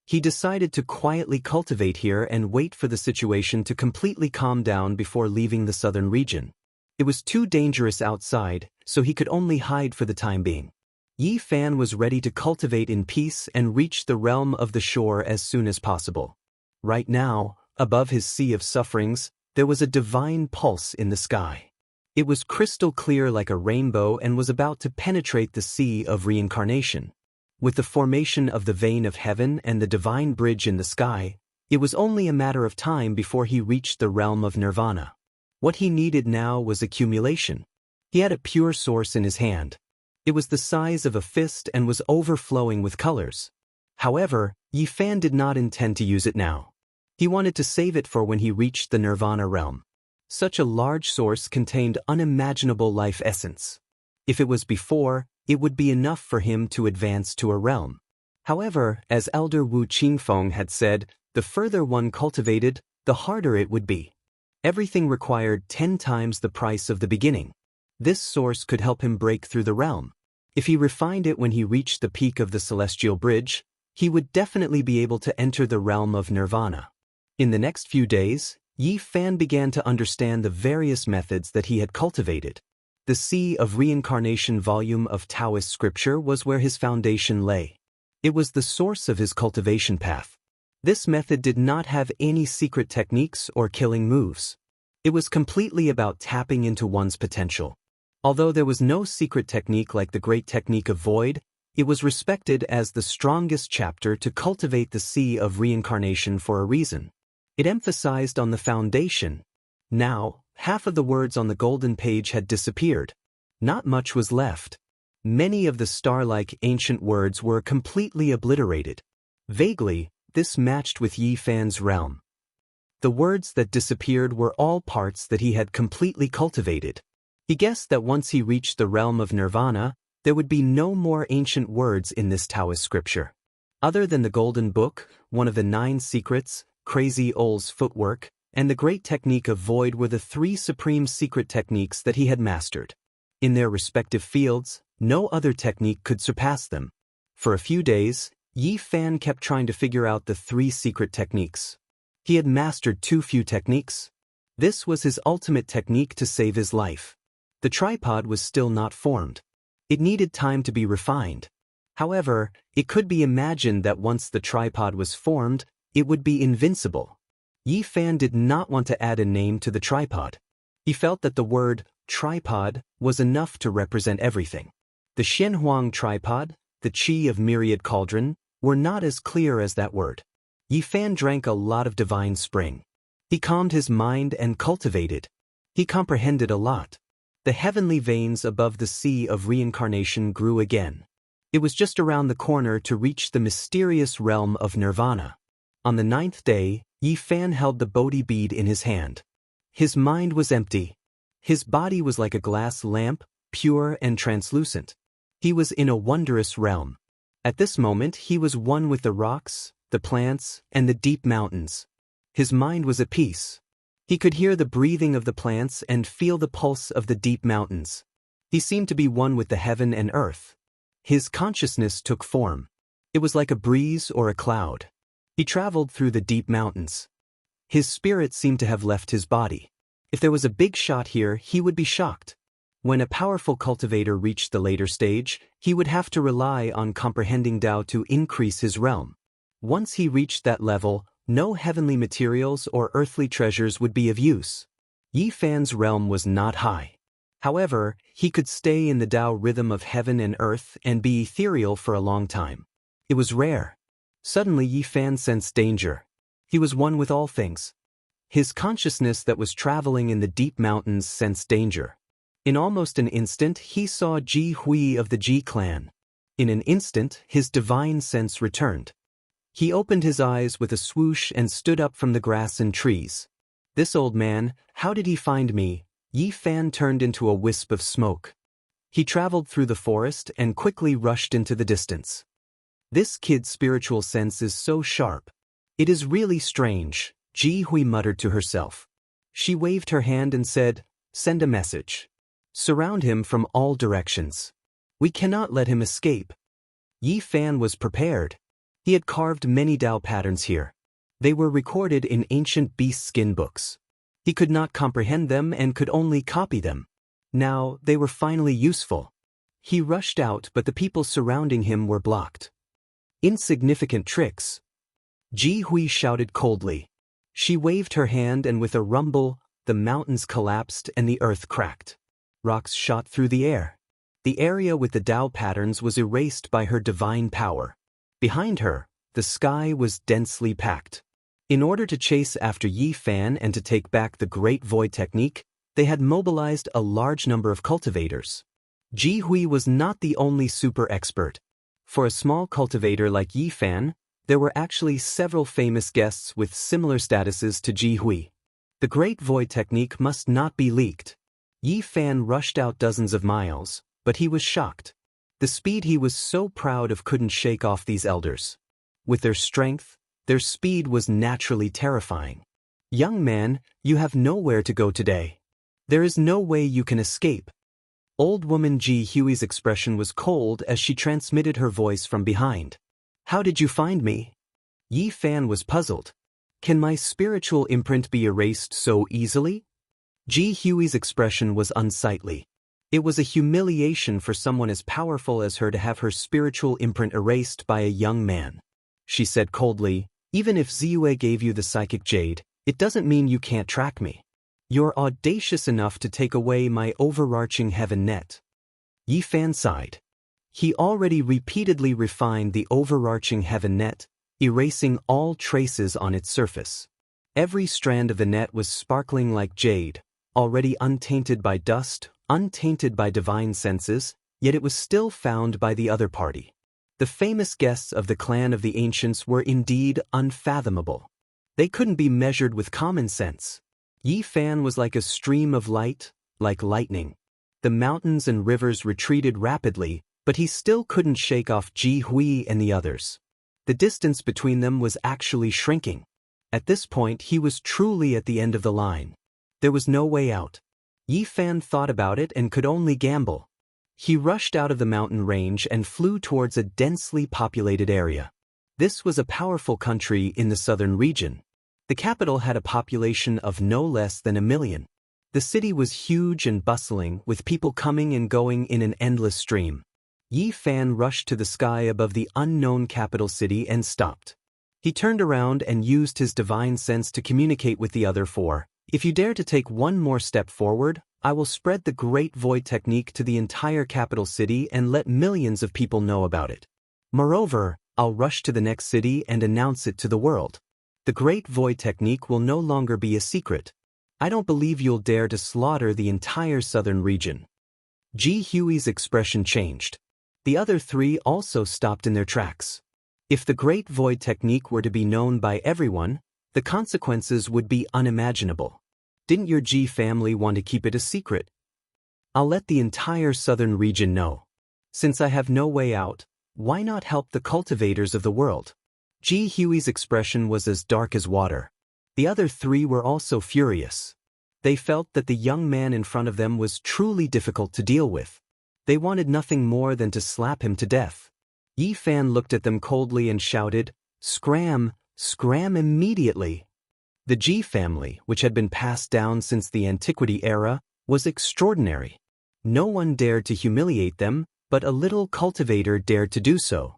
He decided to quietly cultivate here and wait for the situation to completely calm down before leaving the southern region. It was too dangerous outside, so he could only hide for the time being. Yi Fan was ready to cultivate in peace and reach the realm of the shore as soon as possible. Right now, above his sea of sufferings, there was a divine pulse in the sky. It was crystal clear like a rainbow and was about to penetrate the sea of reincarnation. With the formation of the vein of heaven and the divine bridge in the sky, it was only a matter of time before he reached the realm of nirvana. What he needed now was accumulation. He had a pure source in his hand. It was the size of a fist and was overflowing with colors. However, Yi Fan did not intend to use it now. He wanted to save it for when he reached the nirvana realm. Such a large source contained unimaginable life essence. If it was before, it would be enough for him to advance to a realm. However, as Elder Wu Qingfeng had said, the further one cultivated, the harder it would be. Everything required 10 times the price of the beginning. This source could help him break through the realm. If he refined it when he reached the peak of the celestial bridge, he would definitely be able to enter the realm of nirvana. In the next few days, Yi Fan began to understand the various methods that he had cultivated. The Sea of Reincarnation volume of Daoist scripture was where his foundation lay. It was the source of his cultivation path. This method did not have any secret techniques or killing moves. It was completely about tapping into one's potential. Although there was no secret technique like the great technique of void, It was respected as the strongest chapter to cultivate the sea of reincarnation for a reason. It emphasized on the foundation. Now, half of the words on the golden page had disappeared. Not much was left. Many of the star-like ancient words were completely obliterated. Vaguely, this matched with Yi Fan's realm. The words that disappeared were all parts that he had completely cultivated. He guessed that once he reached the realm of nirvana, there would be no more ancient words in this Taoist scripture. Other than the Golden Book, one of the 9 secrets, Crazy Ol's footwork, and the great technique of void were the 3 supreme secret techniques that he had mastered. In their respective fields, no other technique could surpass them. For a few days, Yi Fan kept trying to figure out the 3 secret techniques. He had mastered too few techniques. This was his ultimate technique to save his life. The tripod was still not formed. It needed time to be refined. However, it could be imagined that once the tripod was formed, it would be invincible. Yi Fan did not want to add a name to the tripod. He felt that the word tripod was enough to represent everything. The Xianhuang tripod, the qi of myriad cauldron, were not as clear as that word. Yi Fan drank a lot of divine spring. He calmed his mind and cultivated. He comprehended a lot. The heavenly veins above the sea of reincarnation grew again. It was just around the corner to reach the mysterious realm of nirvana. On the 9th day, Yi Fan held the Bodhi bead in his hand. His mind was empty. His body was like a glass lamp, pure and translucent. He was in a wondrous realm. At this moment he was one with the rocks, the plants, and the deep mountains. His mind was at peace. He could hear the breathing of the plants and feel the pulse of the deep mountains. He seemed to be one with the heaven and earth. His consciousness took form. It was like a breeze or a cloud. He traveled through the deep mountains. His spirit seemed to have left his body. If there was a big shot here, he would be shocked. When a powerful cultivator reached the later stage, he would have to rely on comprehending Tao to increase his realm. Once he reached that level, no heavenly materials or earthly treasures would be of use. Yi Fan's realm was not high. However, he could stay in the Tao rhythm of heaven and earth and be ethereal for a long time. It was rare. Suddenly Yi Fan sensed danger. He was one with all things. His consciousness that was traveling in the deep mountains sensed danger. In almost an instant he saw Ji Hui of the Ji clan. In an instant his divine sense returned. He opened his eyes with a swoosh and stood up from the grass and trees. This old man, how did he find me? Yi Fan turned into a wisp of smoke. He traveled through the forest and quickly rushed into the distance. This kid's spiritual sense is so sharp. It is really strange, Ji Hui muttered to herself. She waved her hand and said, "Send a message. Surround him from all directions. We cannot let him escape." Yi Fan was prepared. He had carved many Tao patterns here. They were recorded in ancient beast skin books. He could not comprehend them and could only copy them. Now, they were finally useful. He rushed out, but the people surrounding him were blocked. Insignificant tricks. Ji Hui shouted coldly. She waved her hand and with a rumble, the mountains collapsed and the earth cracked. Rocks shot through the air. The area with the Tao patterns was erased by her divine power. Behind her, the sky was densely packed. In order to chase after Yi Fan and to take back the Great Void technique, they had mobilized a large number of cultivators. Ji Hui was not the only super expert. For a small cultivator like Yi Fan, there were actually several famous guests with similar statuses to Ji Hui. The Great Void technique must not be leaked. Yi Fan rushed out dozens of miles, but he was shocked. The speed he was so proud of couldn't shake off these elders. With their strength, their speed was naturally terrifying. "Young man, you have nowhere to go today. There is no way you can escape." Old woman Ji Hui's expression was cold as she transmitted her voice from behind. "How did you find me?" Yi Fan was puzzled. "Can my spiritual imprint be erased so easily?" Ji Hui's expression was unsightly. It was a humiliation for someone as powerful as her to have her spiritual imprint erased by a young man. She said coldly, "Even if Ziyue gave you the psychic jade, it doesn't mean you can't track me. You're audacious enough to take away my overarching heaven net." Yi Fan sighed. He already repeatedly refined the overarching heaven net, erasing all traces on its surface. Every strand of the net was sparkling like jade, already untainted by dust, untainted by divine senses, yet it was still found by the other party. The famous guests of the clan of the ancients were indeed unfathomable. They couldn't be measured with common sense. Yi Fan was like a stream of light, like lightning. The mountains and rivers retreated rapidly, but he still couldn't shake off Ji Hui and the others. The distance between them was actually shrinking. At this point he was truly at the end of the line. There was no way out. Yi Fan thought about it and could only gamble. He rushed out of the mountain range and flew towards a densely populated area. This was a powerful country in the southern region. The capital had a population of no less than 1 million. The city was huge and bustling, with people coming and going in an endless stream. Yi Fan rushed to the sky above the unknown capital city and stopped. He turned around and used his divine sense to communicate with the other four. If you dare to take one more step forward, I will spread the Great Void technique to the entire capital city and let millions of people know about it. Moreover, I'll rush to the next city and announce it to the world. The Great Void technique will no longer be a secret. I don't believe you'll dare to slaughter the entire southern region. Ji Hui's expression changed. The other three also stopped in their tracks. If the Great Void technique were to be known by everyone, the consequences would be unimaginable. Didn't your Ji family want to keep it a secret? I'll let the entire southern region know. Since I have no way out, why not help the cultivators of the world? Ji Hui's expression was as dark as water. The other three were also furious. They felt that the young man in front of them was truly difficult to deal with. They wanted nothing more than to slap him to death. Yi Fan looked at them coldly and shouted, "Scram, scram immediately!" The Ji family, which had been passed down since the antiquity era, was extraordinary. No one dared to humiliate them, but a little cultivator dared to do so.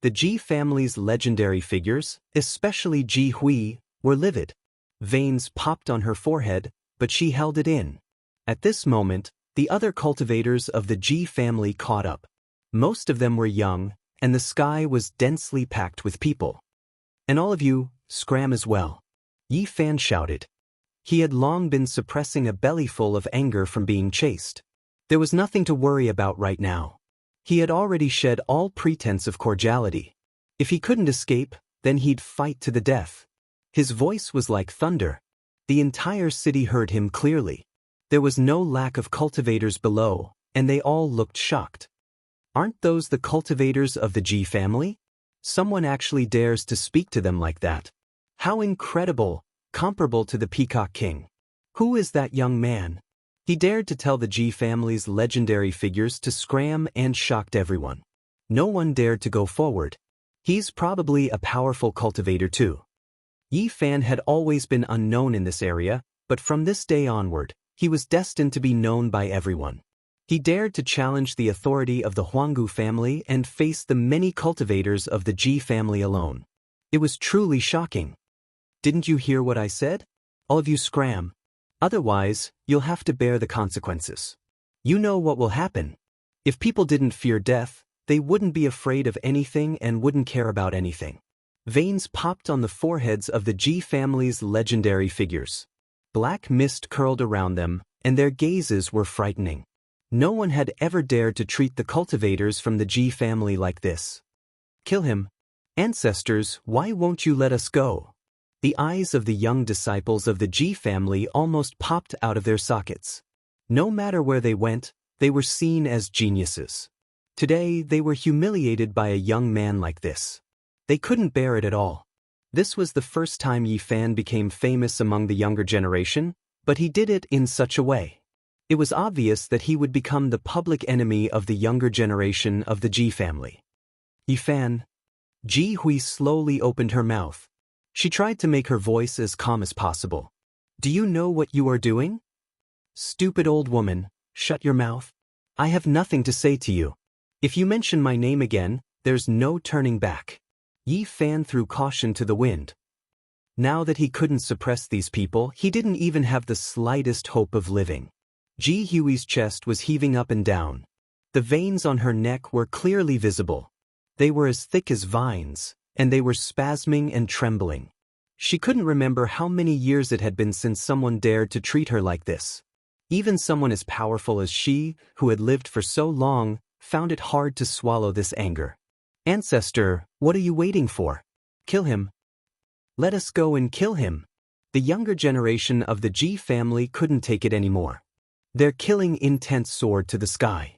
The Ji family's legendary figures, especially Ji Hui, were livid. Veins popped on her forehead, but she held it in. At this moment, the other cultivators of the Ji family caught up. Most of them were young, and the sky was densely packed with people. "And all of you, scram as well," Yi Fan shouted. He had long been suppressing a bellyful of anger from being chased. There was nothing to worry about right now. He had already shed all pretense of cordiality. If he couldn't escape, then he'd fight to the death. His voice was like thunder. The entire city heard him clearly. There was no lack of cultivators below, and they all looked shocked. Aren't those the cultivators of the Ji family? Someone actually dares to speak to them like that. How incredible, comparable to the Peacock King. Who is that young man? He dared to tell the Ji family's legendary figures to scram and shocked everyone. No one dared to go forward. He's probably a powerful cultivator too. Yi Fan had always been unknown in this area, but from this day onward, he was destined to be known by everyone. He dared to challenge the authority of the Huanggu family and face the many cultivators of the Ji family alone. It was truly shocking. Didn't you hear what I said? All of you scram. Otherwise, you'll have to bear the consequences. You know what will happen. If people didn't fear death, they wouldn't be afraid of anything and wouldn't care about anything. Veins popped on the foreheads of the Ji family's legendary figures. Black mist curled around them, and their gazes were frightening. No one had ever dared to treat the cultivators from the Ji family like this. Kill him. Ancestors, why won't you let us go? The eyes of the young disciples of the Ji family almost popped out of their sockets. No matter where they went, they were seen as geniuses. Today, they were humiliated by a young man like this. They couldn't bear it at all. This was the first time Yi Fan became famous among the younger generation, but he did it in such a way. It was obvious that he would become the public enemy of the younger generation of the Ji family. Yi Fan. Ji Hui slowly opened her mouth. She tried to make her voice as calm as possible. Do you know what you are doing? Stupid old woman, shut your mouth. I have nothing to say to you. If you mention my name again, there's no turning back. Yi Fan threw caution to the wind. Now that he couldn't suppress these people, he didn't even have the slightest hope of living. Ji Hui's chest was heaving up and down. The veins on her neck were clearly visible. They were as thick as vines, and they were spasming and trembling. She couldn't remember how many years it had been since someone dared to treat her like this. Even someone as powerful as she, who had lived for so long, found it hard to swallow this anger. "Ancestor, what are you waiting for? Kill him. Let us go and kill him." The younger generation of the Ji family couldn't take it anymore. Their killing intent soared to the sky.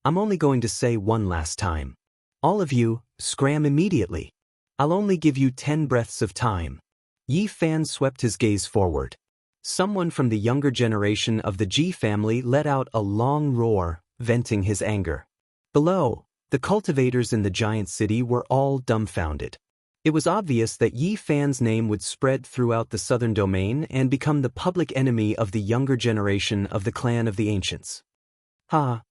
"I'm only going to say one last time. All of you, scram immediately. I'll only give you 10 breaths of time." Yi Fan swept his gaze forward. Someone from the younger generation of the Ji family let out a long roar, venting his anger. Below, the cultivators in the giant city were all dumbfounded. It was obvious that Yi Fan's name would spread throughout the southern domain and become the public enemy of the younger generation of the clan of the ancients. Ha!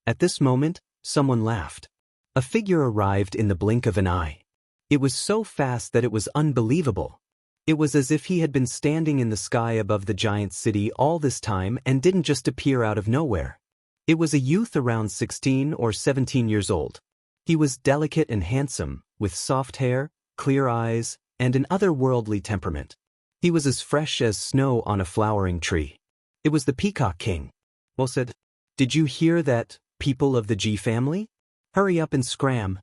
At this moment, someone laughed. A figure arrived in the blink of an eye. It was so fast that it was unbelievable. It was as if he had been standing in the sky above the giant city all this time and didn't just appear out of nowhere. It was a youth around 16 or 17 years old. He was delicate and handsome, with soft hair, clear eyes, and an otherworldly temperament. He was as fresh as snow on a flowering tree. It was the Peacock King. Well said. "Did you hear that, people of the Ji family? Hurry up and scram."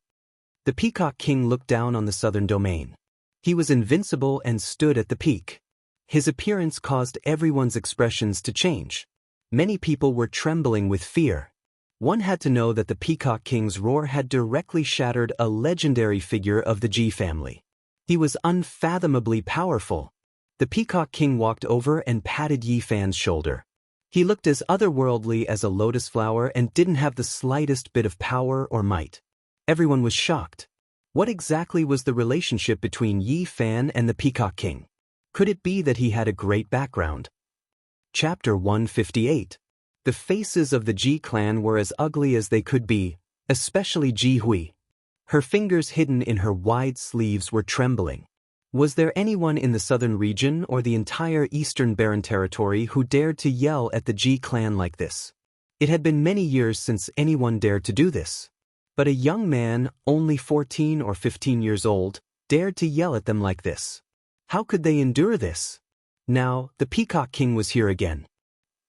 The Peacock King looked down on the southern domain. He was invincible and stood at the peak. His appearance caused everyone's expressions to change. Many people were trembling with fear. One had to know that the Peacock King's roar had directly shattered a legendary figure of the Ji family. He was unfathomably powerful. The Peacock King walked over and patted Yi Fan's shoulder. He looked as otherworldly as a lotus flower and didn't have the slightest bit of power or might. Everyone was shocked. What exactly was the relationship between Yi Fan and the Peacock King? Could it be that he had a great background? Chapter 158. The faces of the Ji clan were as ugly as they could be, especially Ji Hui. Her fingers hidden in her wide sleeves were trembling. Was there anyone in the southern region or the entire eastern barren territory who dared to yell at the Ji clan like this? It had been many years since anyone dared to do this. But a young man, only 14 or 15 years old, dared to yell at them like this. How could they endure this? Now, the Peacock King was here again.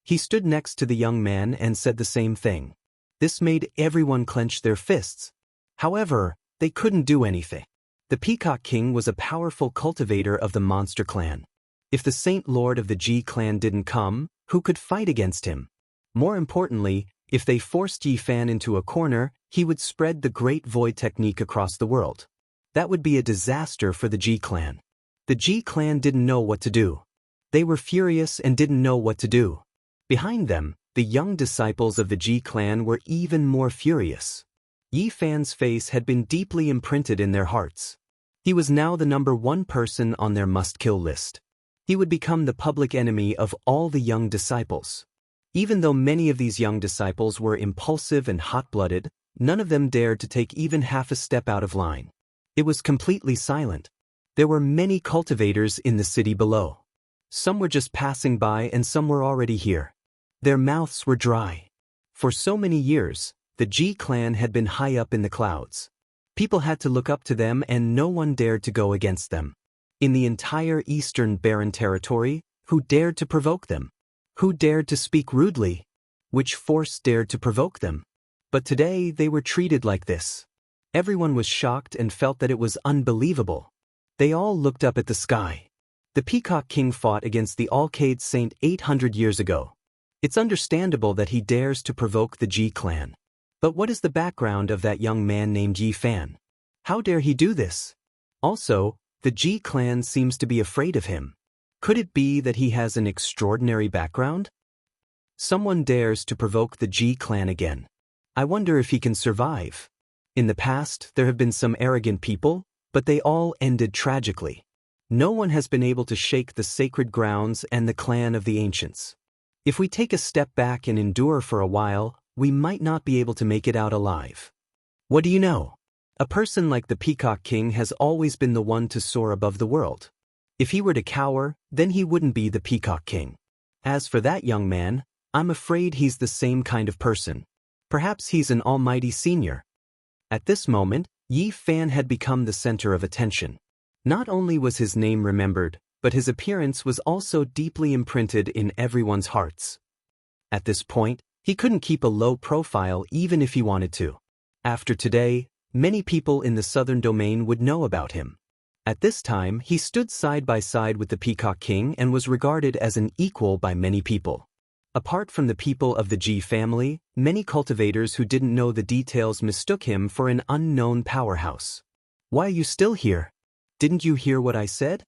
He stood next to the young man and said the same thing. This made everyone clench their fists. However, they couldn't do anything. The Peacock King was a powerful cultivator of the monster clan. If the Saint Lord of the Ji clan didn't come, who could fight against him? More importantly, if they forced Yi Fan into a corner, he would spread the Great Void technique across the world. That would be a disaster for the Ji clan. The Ji clan didn't know what to do. They were furious and didn't know what to do. Behind them, the young disciples of the Ji clan were even more furious. Yi Fan's face had been deeply imprinted in their hearts. He was now the #1 person on their must-kill list. He would become the public enemy of all the young disciples. Even though many of these young disciples were impulsive and hot-blooded, none of them dared to take even half a step out of line. It was completely silent. There were many cultivators in the city below. Some were just passing by and some were already here. Their mouths were dry. For so many years, the Ji clan had been high up in the clouds. People had to look up to them and no one dared to go against them. In the entire eastern barren territory, who dared to provoke them? Who dared to speak rudely? Which force dared to provoke them? But today they were treated like this. Everyone was shocked and felt that it was unbelievable. They all looked up at the sky. The Peacock King fought against the Alcade Saint 800 years ago. It's understandable that he dares to provoke the Ji clan. But what is the background of that young man named Yi Fan? How dare he do this? Also, the Ji clan seems to be afraid of him. Could it be that he has an extraordinary background? Someone dares to provoke the Ji clan again. I wonder if he can survive. In the past, there have been some arrogant people, but they all ended tragically. No one has been able to shake the sacred grounds and the clan of the ancients. If we take a step back and endure for a while, we might not be able to make it out alive. What do you know? A person like the Peacock King has always been the one to soar above the world. If he were to cower, then he wouldn't be the Peacock King. As for that young man, I'm afraid he's the same kind of person. Perhaps he's an almighty senior. At this moment, Yi Fan had become the center of attention. Not only was his name remembered, but his appearance was also deeply imprinted in everyone's hearts. At this point, he couldn't keep a low profile even if he wanted to. After today, many people in the southern domain would know about him. At this time, he stood side by side with the Peacock King and was regarded as an equal by many people. Apart from the people of the Ji family, many cultivators who didn't know the details mistook him for an unknown powerhouse. "Why are you still here? Didn't you hear what I said?"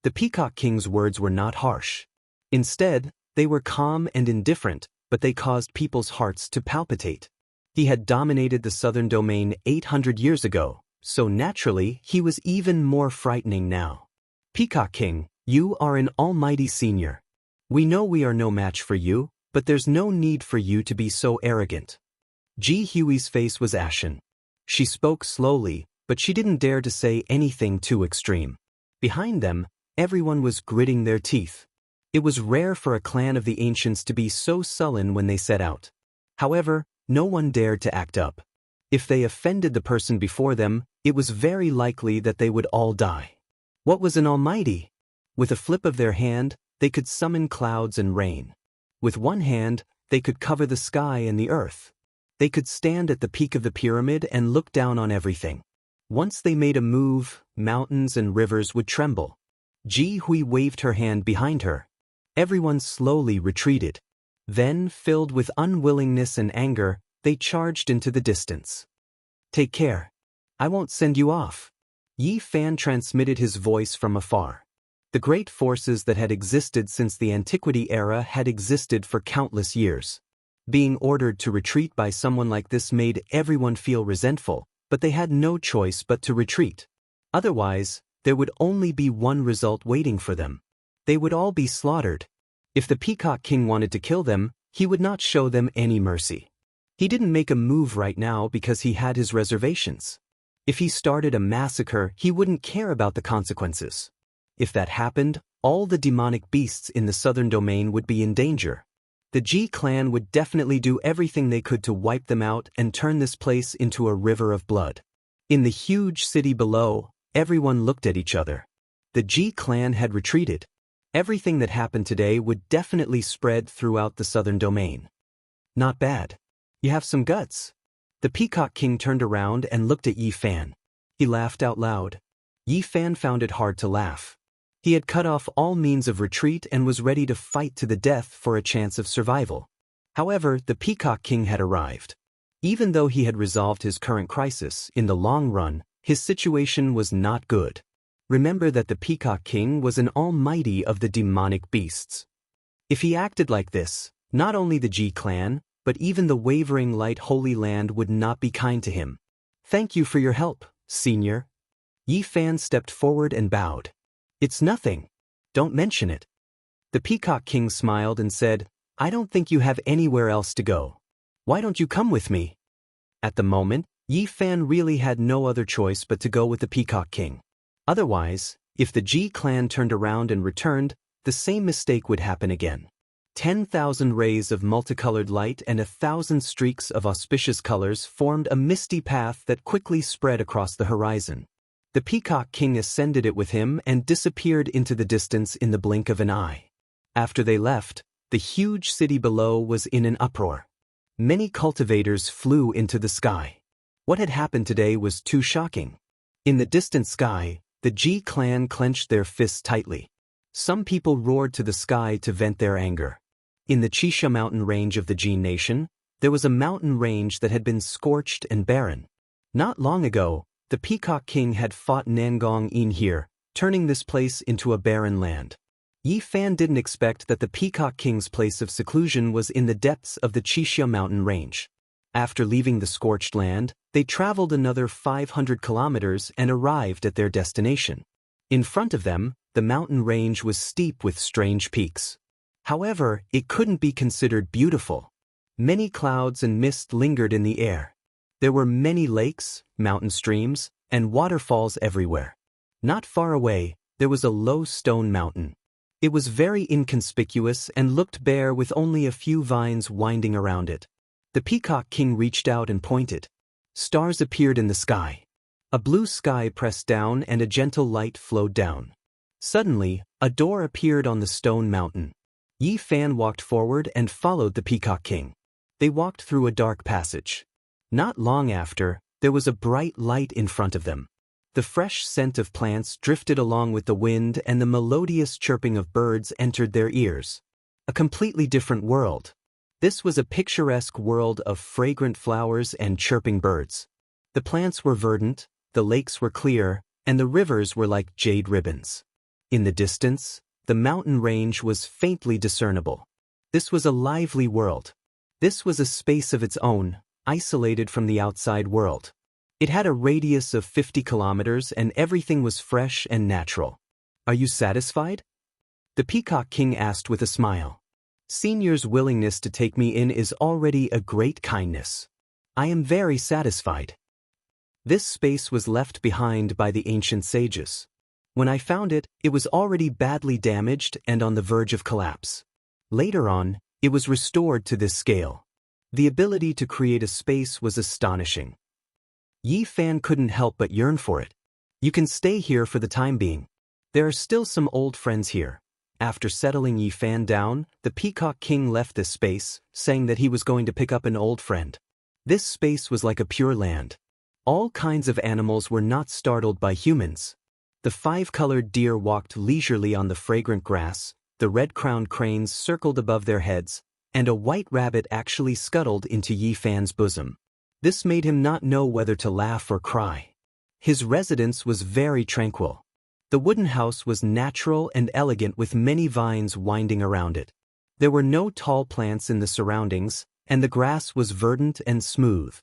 The Peacock King's words were not harsh. Instead, they were calm and indifferent, but they caused people's hearts to palpitate. He had dominated the southern domain 800 years ago, so naturally he was even more frightening now. "Peacock King, you are an almighty senior. We know we are no match for you, but there's no need for you to be so arrogant." Ji Hui's face was ashen. She spoke slowly, but she didn't dare to say anything too extreme. Behind them, everyone was gritting their teeth. It was rare for a clan of the ancients to be so sullen when they set out. However, no one dared to act up. If they offended the person before them, it was very likely that they would all die. What was an almighty? With a flip of their hand, they could summon clouds and rain. With one hand, they could cover the sky and the earth. They could stand at the peak of the pyramid and look down on everything. Once they made a move, mountains and rivers would tremble. Ji Hui waved her hand behind her. Everyone slowly retreated. Then, filled with unwillingness and anger, they charged into the distance. "Take care. I won't send you off." Yi Fan transmitted his voice from afar. The great forces that had existed since the Antiquity era had existed for countless years. Being ordered to retreat by someone like this made everyone feel resentful, but they had no choice but to retreat. Otherwise, there would only be one result waiting for them. They would all be slaughtered. If the Peacock King wanted to kill them, he would not show them any mercy. He didn't make a move right now because he had his reservations. If he started a massacre, he wouldn't care about the consequences. If that happened, all the demonic beasts in the southern domain would be in danger. The Ji clan would definitely do everything they could to wipe them out and turn this place into a river of blood. In the huge city below, everyone looked at each other. The Ji clan had retreated. Everything that happened today would definitely spread throughout the southern domain. "Not bad. You have some guts." The Peacock King turned around and looked at Yi Fan. He laughed out loud. Yi Fan found it hard to laugh. He had cut off all means of retreat and was ready to fight to the death for a chance of survival. However, the Peacock King had arrived. Even though he had resolved his current crisis, in the long run, his situation was not good. Remember that the Peacock King was an almighty of the demonic beasts. If he acted like this, not only the Ji clan, but even the wavering light Holy Land would not be kind to him. "Thank you for your help, senior." Yi Fan stepped forward and bowed. "It's nothing. Don't mention it." The Peacock King smiled and said, "I don't think you have anywhere else to go. Why don't you come with me?" At the moment, Yi Fan really had no other choice but to go with the Peacock King. Otherwise, if the Ji clan turned around and returned, the same mistake would happen again. 10,000 rays of multicolored light and 1,000 streaks of auspicious colors formed a misty path that quickly spread across the horizon. The Peacock King ascended it with him and disappeared into the distance in the blink of an eye. After they left, the huge city below was in an uproar. Many cultivators flew into the sky. What had happened today was too shocking. In the distant sky, the Ji clan clenched their fists tightly. Some people roared to the sky to vent their anger. In the Qixia mountain range of the Ji nation, there was a mountain range that had been scorched and barren. Not long ago, the Peacock King had fought Nangong in here, turning this place into a barren land. Yi Fan didn't expect that the Peacock King's place of seclusion was in the depths of the Qixia mountain range. After leaving the scorched land, they traveled another 500 kilometers and arrived at their destination. In front of them, the mountain range was steep with strange peaks. However, it couldn't be considered beautiful. Many clouds and mist lingered in the air. There were many lakes, mountain streams, and waterfalls everywhere. Not far away, there was a low stone mountain. It was very inconspicuous and looked bare with only a few vines winding around it. The Peacock King reached out and pointed. Stars appeared in the sky. A blue sky pressed down and a gentle light flowed down. Suddenly, a door appeared on the stone mountain. Yi Fan walked forward and followed the Peacock King. They walked through a dark passage. Not long after, there was a bright light in front of them. The fresh scent of plants drifted along with the wind and the melodious chirping of birds entered their ears. A completely different world. This was a picturesque world of fragrant flowers and chirping birds. The plants were verdant, the lakes were clear, and the rivers were like jade ribbons. In the distance, the mountain range was faintly discernible. This was a lively world. This was a space of its own, isolated from the outside world. It had a radius of 50 kilometers and everything was fresh and natural. Are you satisfied? The Peacock King asked with a smile. Senior's willingness to take me in is already a great kindness. I am very satisfied. This space was left behind by the ancient sages. When I found it, it was already badly damaged and on the verge of collapse. Later on, it was restored to this scale. The ability to create a space was astonishing. Yi Fan couldn't help but yearn for it. You can stay here for the time being. There are still some old friends here. After settling Yi Fan down, the Peacock King left this space, saying that he was going to pick up an old friend. This space was like a pure land. All kinds of animals were not startled by humans. The 5-colored deer walked leisurely on the fragrant grass, the red-crowned cranes circled above their heads, and a white rabbit actually scuttled into Yi Fan's bosom. This made him not know whether to laugh or cry. His residence was very tranquil. The wooden house was natural and elegant with many vines winding around it. There were no tall plants in the surroundings, and the grass was verdant and smooth.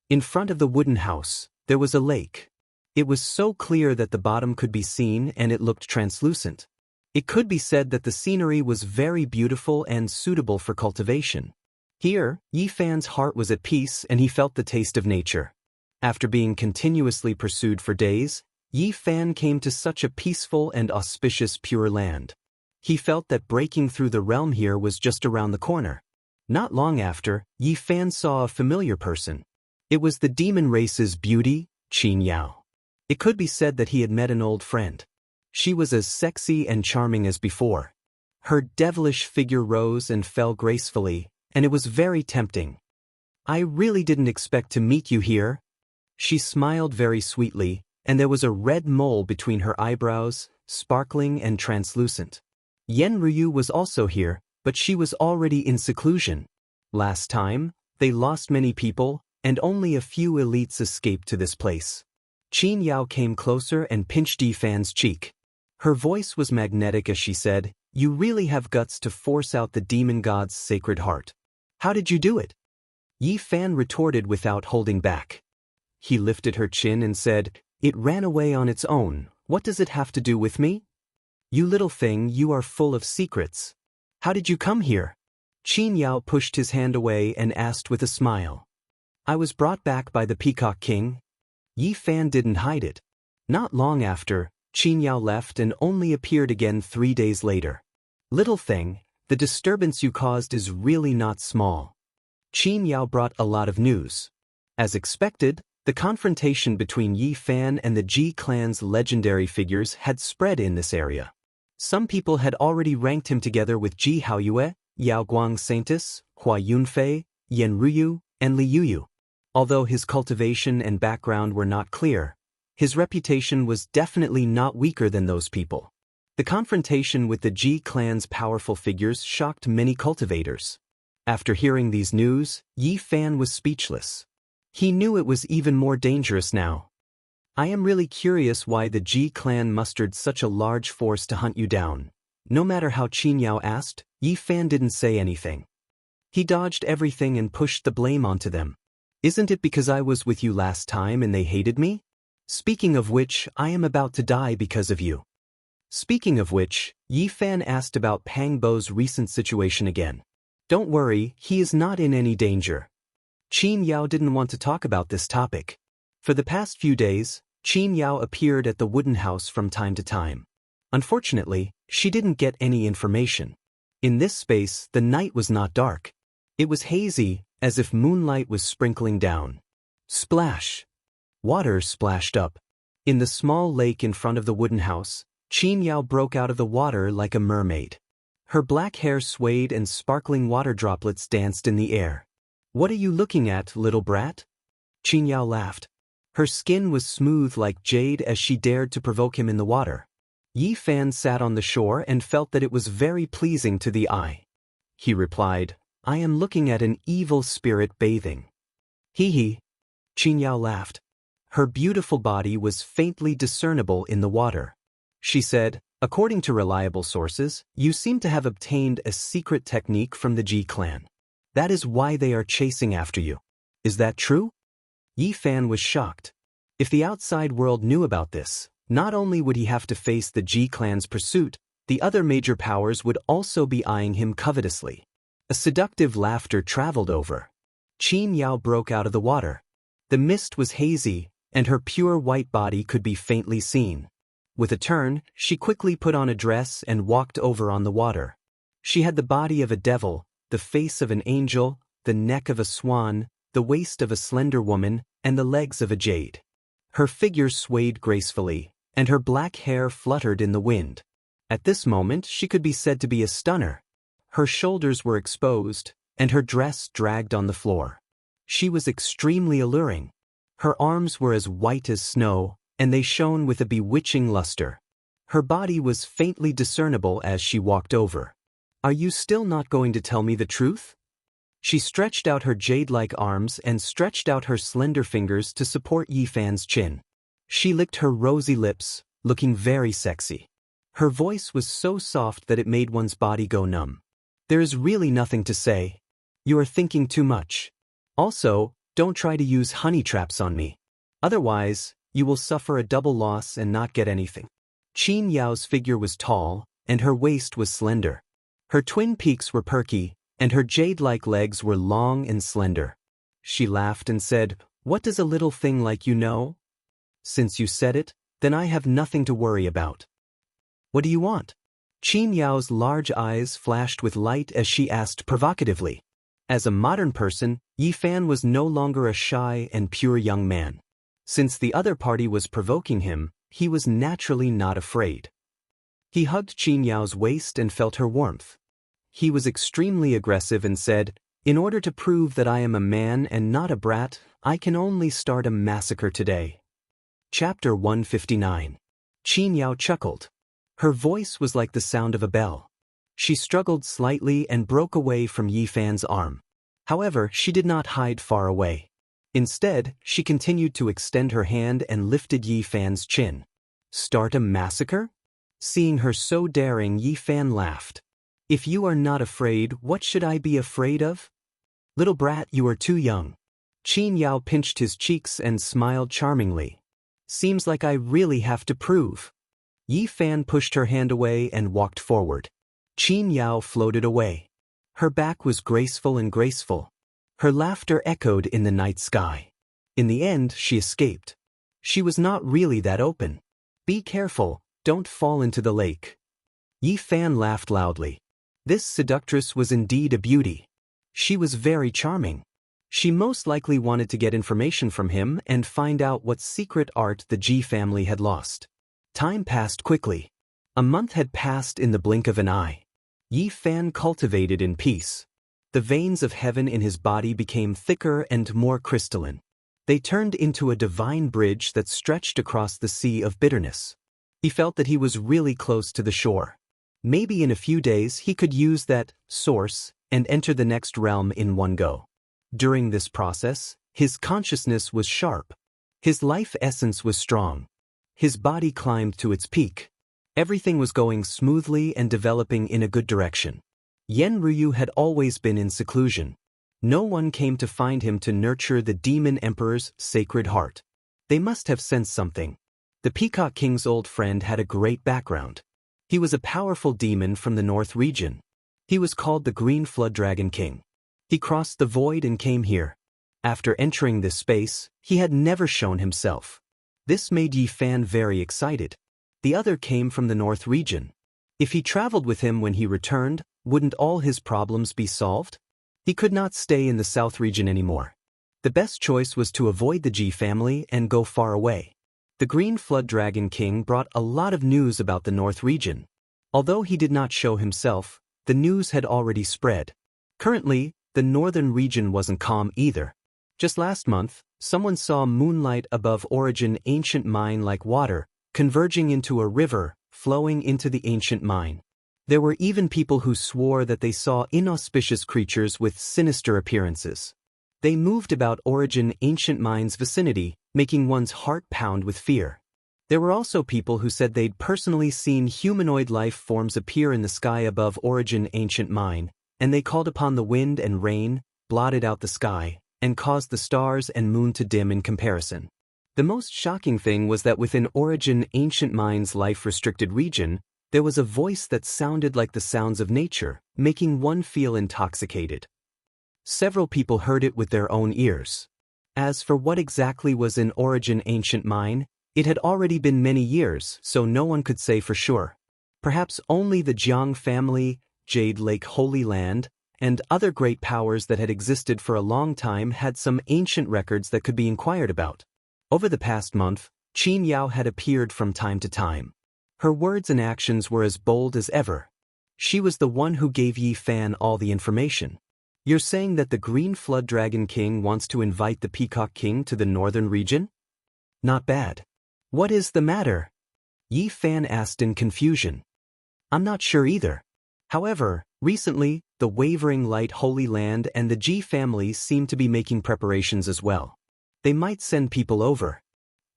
In front of the wooden house, there was a lake. It was so clear that the bottom could be seen and it looked translucent. It could be said that the scenery was very beautiful and suitable for cultivation. Here, Yi Fan's heart was at peace and he felt the taste of nature. After being continuously pursued for days, Yi Fan came to such a peaceful and auspicious pure land. He felt that breaking through the realm here was just around the corner. Not long after, Yi Fan saw a familiar person. It was the demon race's beauty, Qin Yao. It could be said that he had met an old friend. She was as sexy and charming as before. Her devilish figure rose and fell gracefully, and it was very tempting. I really didn't expect to meet you here. She smiled very sweetly, and there was a red mole between her eyebrows, sparkling and translucent. Yen Ryu was also here, but she was already in seclusion. Last time, they lost many people, and only a few elites escaped to this place. Qin Yao came closer and pinched Yi Fan's cheek. Her voice was magnetic as she said, "You really have guts to force out the demon god's sacred heart. How did you do it?" Yi Fan retorted without holding back. He lifted her chin and said, "It ran away on its own. What does it have to do with me?" "You little thing, you are full of secrets. How did you come here?" Qin Yao pushed his hand away and asked with a smile. "I was brought back by the Peacock King." Yi Fan didn't hide it. Not long after, Qin Yao left and only appeared again 3 days later. "Little thing, the disturbance you caused is really not small." Qin Yao brought a lot of news. As expected, the confrontation between Yi Fan and the Ji clan's legendary figures had spread in this area. Some people had already ranked him together with Ji Haoyue, Yao Guang Saintis, Hua Yunfei, Yen Ruyu, and Li Yuyu. Although his cultivation and background were not clear, his reputation was definitely not weaker than those people. The confrontation with the Ji clan's powerful figures shocked many cultivators. After hearing these news, Yi Fan was speechless. He knew it was even more dangerous now. "I am really curious why the Ji clan mustered such a large force to hunt you down." No matter how Qin Yao asked, Yi Fan didn't say anything. He dodged everything and pushed the blame onto them. "Isn't it because I was with you last time and they hated me? Speaking of which, I am about to die because of you." Speaking of which, Yi Fan asked about Pang Bo's recent situation again. "Don't worry, he is not in any danger." Qin Yao didn't want to talk about this topic. For the past few days, Qin Yao appeared at the wooden house from time to time. Unfortunately, she didn't get any information. In this space, the night was not dark. It was hazy, as if moonlight was sprinkling down. Splash! Water splashed up. In the small lake in front of the wooden house, Qin Yao broke out of the water like a mermaid. Her black hair swayed and sparkling water droplets danced in the air. "What are you looking at, little brat?" Qin Yao laughed. Her skin was smooth like jade as she dared to provoke him in the water. Yi Fan sat on the shore and felt that it was very pleasing to the eye. He replied, "I am looking at an evil spirit bathing." "Hee hee." Qin Yao laughed. Her beautiful body was faintly discernible in the water. She said, "According to reliable sources, you seem to have obtained a secret technique from the Ji clan. That is why they are chasing after you. Is that true?" Yi Fan was shocked. If the outside world knew about this, not only would he have to face the Ji clan's pursuit, the other major powers would also be eyeing him covetously. A seductive laughter traveled over. Qin Yao broke out of the water. The mist was hazy, and her pure white body could be faintly seen. With a turn, she quickly put on a dress and walked over on the water. She had the body of a devil, the face of an angel, the neck of a swan, the waist of a slender woman, and the legs of a jade. Her figure swayed gracefully, and her black hair fluttered in the wind. At this moment, she could be said to be a stunner. Her shoulders were exposed, and her dress dragged on the floor. She was extremely alluring. Her arms were as white as snow, and they shone with a bewitching luster. Her body was faintly discernible as she walked over. "Are you still not going to tell me the truth?" She stretched out her jade-like arms and stretched out her slender fingers to support Yi Fan's chin. She licked her rosy lips, looking very sexy. Her voice was so soft that it made one's body go numb. "There is really nothing to say. You are thinking too much. Also, don't try to use honey traps on me. Otherwise, you will suffer a double loss and not get anything." Qin Yao's figure was tall, and her waist was slender. Her twin peaks were perky, and her jade-like legs were long and slender. She laughed and said, "What does a little thing like you know? Since you said it, then I have nothing to worry about. What do you want?" Qin Yao's large eyes flashed with light as she asked provocatively. As a modern person, Yi Fan was no longer a shy and pure young man. Since the other party was provoking him, he was naturally not afraid. He hugged Qin Yao's waist and felt her warmth. He was extremely aggressive and said, "In order to prove that I am a man and not a brat, I can only start a massacre today." Chapter 159. Qin Yao chuckled. Her voice was like the sound of a bell. She struggled slightly and broke away from Yi Fan's arm. However, she did not hide far away. Instead, she continued to extend her hand and lifted Yi Fan's chin. "Start a massacre?" Seeing her so daring, Yi Fan laughed. "If you are not afraid, what should I be afraid of? Little brat, you are too young." Qin Yao pinched his cheeks and smiled charmingly. "Seems like I really have to prove." Yi Fan pushed her hand away and walked forward. Qin Yao floated away. Her back was graceful and graceful. Her laughter echoed in the night sky. In the end, she escaped. She was not really that open. "Be careful, don't fall into the lake." Yi Fan laughed loudly. This seductress was indeed a beauty. She was very charming. She most likely wanted to get information from him and find out what secret art the Ji family had lost. Time passed quickly. A month had passed in the blink of an eye. Yi Fan cultivated in peace. The veins of heaven in his body became thicker and more crystalline. They turned into a divine bridge that stretched across the sea of bitterness. He felt that he was really close to the shore. Maybe in a few days he could use that source and enter the next realm in one go. During this process, his consciousness was sharp. His life essence was strong. His body climbed to its peak. Everything was going smoothly and developing in a good direction. Yen Ruyu had always been in seclusion. No one came to find him to nurture the demon emperor's sacred heart. They must have sensed something. The Peacock King's old friend had a great background. He was a powerful demon from the North region. He was called the Green Flood Dragon King. He crossed the void and came here. After entering this space, he had never shown himself. This made Yi Fan very excited. The other came from the North region. If he traveled with him when he returned, wouldn't all his problems be solved? He could not stay in the south region anymore. The best choice was to avoid the Ji family and go far away. The Green Flood Dragon King brought a lot of news about the north region. Although he did not show himself, the news had already spread. Currently, the northern region wasn't calm either. Just last month, someone saw moonlight above Origin ancient mine like water, converging into a river, flowing into the ancient mine. There were even people who swore that they saw inauspicious creatures with sinister appearances. They moved about Origin ancient mine's vicinity, making one's heart pound with fear. There were also people who said they'd personally seen humanoid life forms appear in the sky above Origin ancient mine, and they called upon the wind and rain, blotted out the sky, and caused the stars and moon to dim in comparison. The most shocking thing was that within Origin ancient mine's life-restricted region, there was a voice that sounded like the sounds of nature, making one feel intoxicated. Several people heard it with their own ears. As for what exactly was in Origin ancient mine, it had already been many years, so no one could say for sure. Perhaps only the Jiang family, Jade Lake Holy Land, and other great powers that had existed for a long time had some ancient records that could be inquired about. Over the past month, Qin Yao had appeared from time to time. Her words and actions were as bold as ever. She was the one who gave Yi Fan all the information. You're saying that the Green Flood Dragon King wants to invite the Peacock King to the northern region? Not bad. What is the matter? Yi Fan asked in confusion. I'm not sure either. However, recently, the Wavering Light Holy Land and the Ji family seem to be making preparations as well. They might send people over.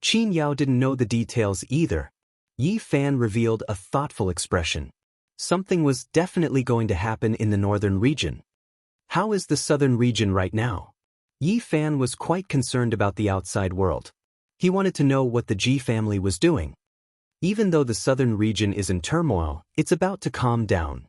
Qin Yao didn't know the details either. Yi Fan revealed a thoughtful expression. Something was definitely going to happen in the northern region. How is the southern region right now? Yi Fan was quite concerned about the outside world. He wanted to know what the Ji family was doing. Even though the southern region is in turmoil, it's about to calm down.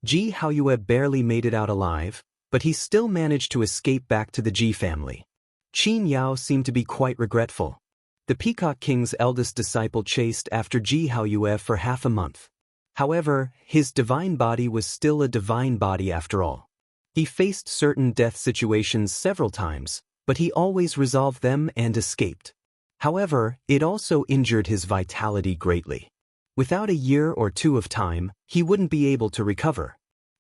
Ji Haoyue barely made it out alive, but he still managed to escape back to the Ji family. Qin Yao seemed to be quite regretful. The Peacock King's eldest disciple chased after Ji Haoyue for half a month. However, his divine body was still a divine body after all. He faced certain death situations several times, but he always resolved them and escaped. However, it also injured his vitality greatly. Without a year or two of time, he wouldn't be able to recover.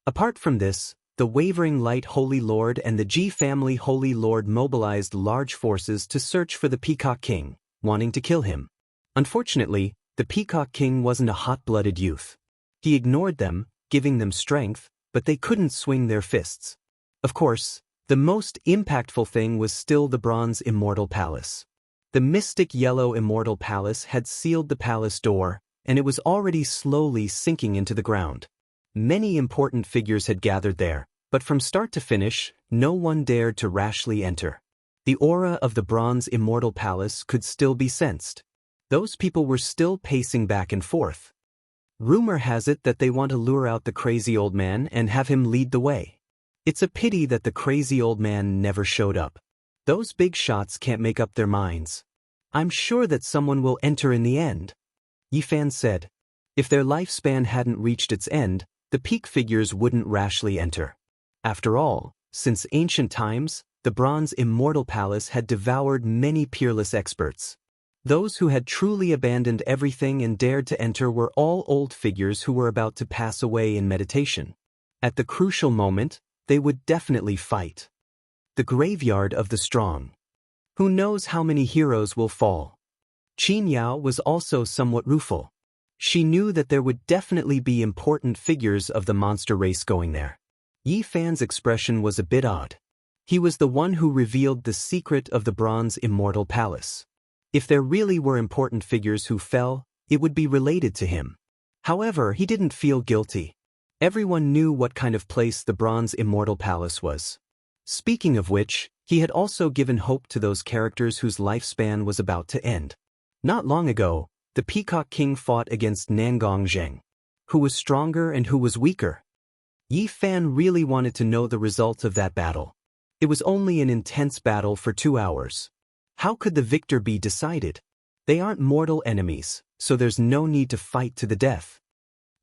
Apart from this, the Wavering Light Holy Lord and the Ji family Holy Lord mobilized large forces to search for the Peacock King, wanting to kill him. Unfortunately, the Peacock King wasn't a hot-blooded youth. He ignored them, giving them strength, but they couldn't swing their fists. Of course, the most impactful thing was still the bronze Immortal Palace. The mystic yellow Immortal Palace had sealed the palace door, and it was already slowly sinking into the ground. Many important figures had gathered there, but from start to finish, no one dared to rashly enter. The aura of the bronze Immortal Palace could still be sensed. Those people were still pacing back and forth. Rumor has it that they want to lure out the crazy old man and have him lead the way. It's a pity that the crazy old man never showed up. Those big shots can't make up their minds. I'm sure that someone will enter in the end. Yi Fan said. If their lifespan hadn't reached its end, the peak figures wouldn't rashly enter. After all, since ancient times, the bronze Immortal Palace had devoured many peerless experts. Those who had truly abandoned everything and dared to enter were all old figures who were about to pass away in meditation. At the crucial moment, they would definitely fight. The graveyard of the strong. Who knows how many heroes will fall? Qin Yao was also somewhat rueful. She knew that there would definitely be important figures of the monster race going there. Yi Fan's expression was a bit odd. He was the one who revealed the secret of the bronze Immortal Palace. If there really were important figures who fell, it would be related to him. However, he didn't feel guilty. Everyone knew what kind of place the bronze Immortal Palace was. Speaking of which, he had also given hope to those characters whose lifespan was about to end. Not long ago, the Peacock King fought against Nangong Zheng. Who was stronger and who was weaker? Yi Fan really wanted to know the result of that battle. It was only an intense battle for 2 hours. How could the victor be decided? They aren't mortal enemies, so there's no need to fight to the death.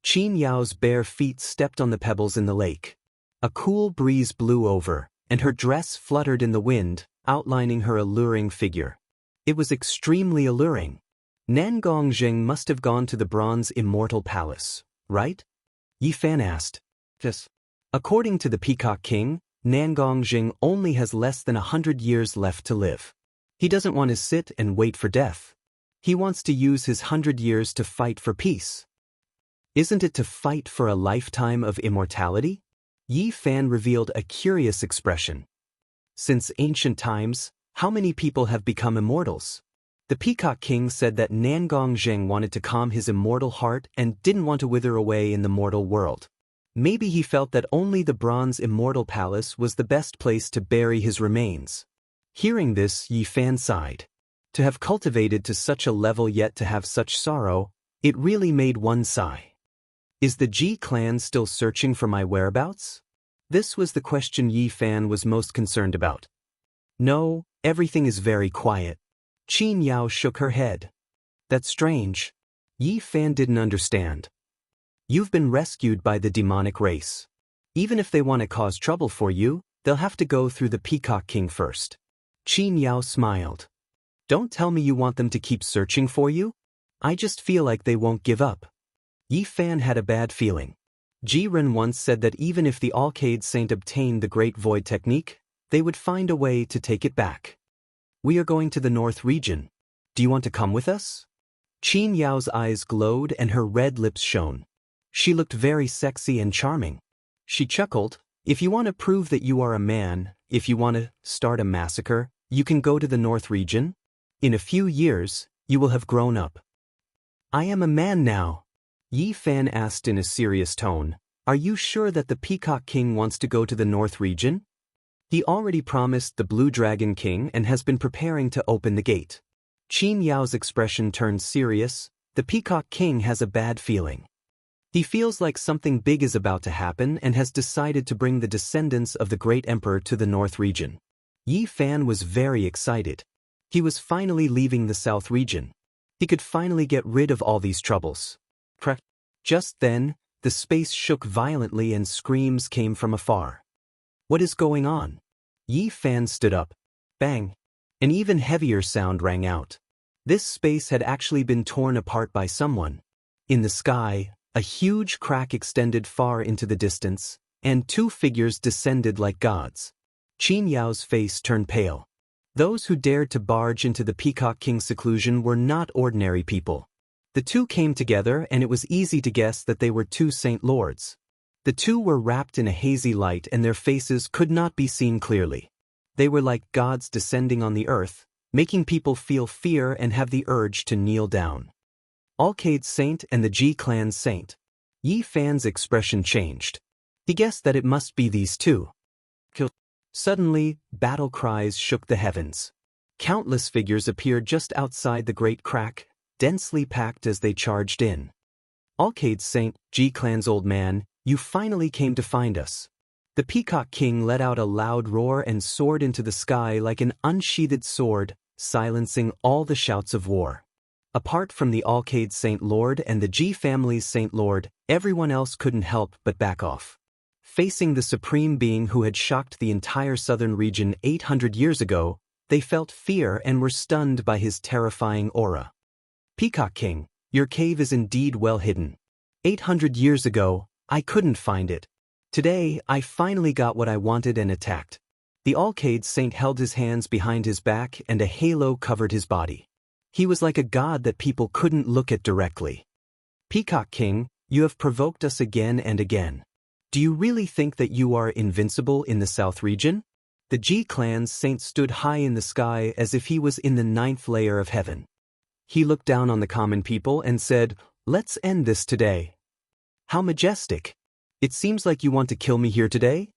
Qin Yao's bare feet stepped on the pebbles in the lake. A cool breeze blew over, and her dress fluttered in the wind, outlining her alluring figure. It was extremely alluring. Nangong must have gone to the bronze Immortal Palace, right? Yi Fan asked. Yes. According to the Peacock King, Nangong only has less than 100 years left to live. He doesn't want to sit and wait for death. He wants to use his 100 years to fight for peace. Isn't it to fight for a lifetime of immortality? Yi Fan revealed a curious expression. Since ancient times, how many people have become immortals? The Peacock King said that Nangong wanted to calm his immortal heart and didn't want to wither away in the mortal world. Maybe he felt that only the bronze Immortal Palace was the best place to bury his remains. Hearing this, Yi Fan sighed. To have cultivated to such a level yet to have such sorrow, it really made one sigh. Is the Ji clan still searching for my whereabouts? This was the question Yi Fan was most concerned about. No, everything is very quiet. Qin Yao shook her head. That's strange. Yi Fan didn't understand. You've been rescued by the demonic race. Even if they want to cause trouble for you, they'll have to go through the Peacock King first. Qin Yao smiled. Don't tell me you want them to keep searching for you? I just feel like they won't give up. Yi Fan had a bad feeling. Ji Ren once said that even if the Alcade Saint obtained the Great Void Technique, they would find a way to take it back. We are going to the North region. Do you want to come with us? Qin Yao's eyes glowed and her red lips shone. She looked very sexy and charming. She chuckled. If you want to prove that you are a man, if you want to start a massacre, you can go to the North region. In a few years, you will have grown up. I am a man now. Yi Fan asked in a serious tone, Are you sure that the Peacock King wants to go to the North region? He already promised the Blue Dragon King and has been preparing to open the gate. Qin Yao's expression turned serious. The Peacock King has a bad feeling. He feels like something big is about to happen and has decided to bring the descendants of the Great Emperor to the North region. Yi Fan was very excited. He was finally leaving the South region. He could finally get rid of all these troubles. Just then, the space shook violently and screams came from afar. What is going on? Yi Fan stood up. Bang! An even heavier sound rang out. This space had actually been torn apart by someone. In the sky, a huge crack extended far into the distance, and two figures descended like gods. Qin Yao's face turned pale. Those who dared to barge into the Peacock King's seclusion were not ordinary people. The two came together and it was easy to guess that they were two Saint Lords. The two were wrapped in a hazy light and their faces could not be seen clearly. They were like gods descending on the earth, making people feel fear and have the urge to kneel down. Alcade Saint and the Ji Clan's Saint. Yi Fan's expression changed. He guessed that it must be these two. Suddenly, battle cries shook the heavens. Countless figures appeared just outside the great crack, densely packed as they charged in. Alcade Saint, Ji Clan's old man, you finally came to find us. The Peacock King let out a loud roar and soared into the sky like an unsheathed sword, silencing all the shouts of war. Apart from the Alcade Saint Lord and the Ji family's Saint Lord, everyone else couldn't help but back off. Facing the supreme being who had shocked the entire southern region 800 years ago, they felt fear and were stunned by his terrifying aura. Peacock King, your cave is indeed well hidden. 800 years ago, I couldn't find it. Today, I finally got what I wanted and attacked. The Alcade Saint held his hands behind his back and a halo covered his body. He was like a god that people couldn't look at directly. Peacock King, you have provoked us again and again. Do you really think that you are invincible in the South region? The Ji Clan's Saint stood high in the sky as if he was in the 9th layer of heaven. He looked down on the common people and said, Let's end this today. How majestic. It seems like you want to kill me here today?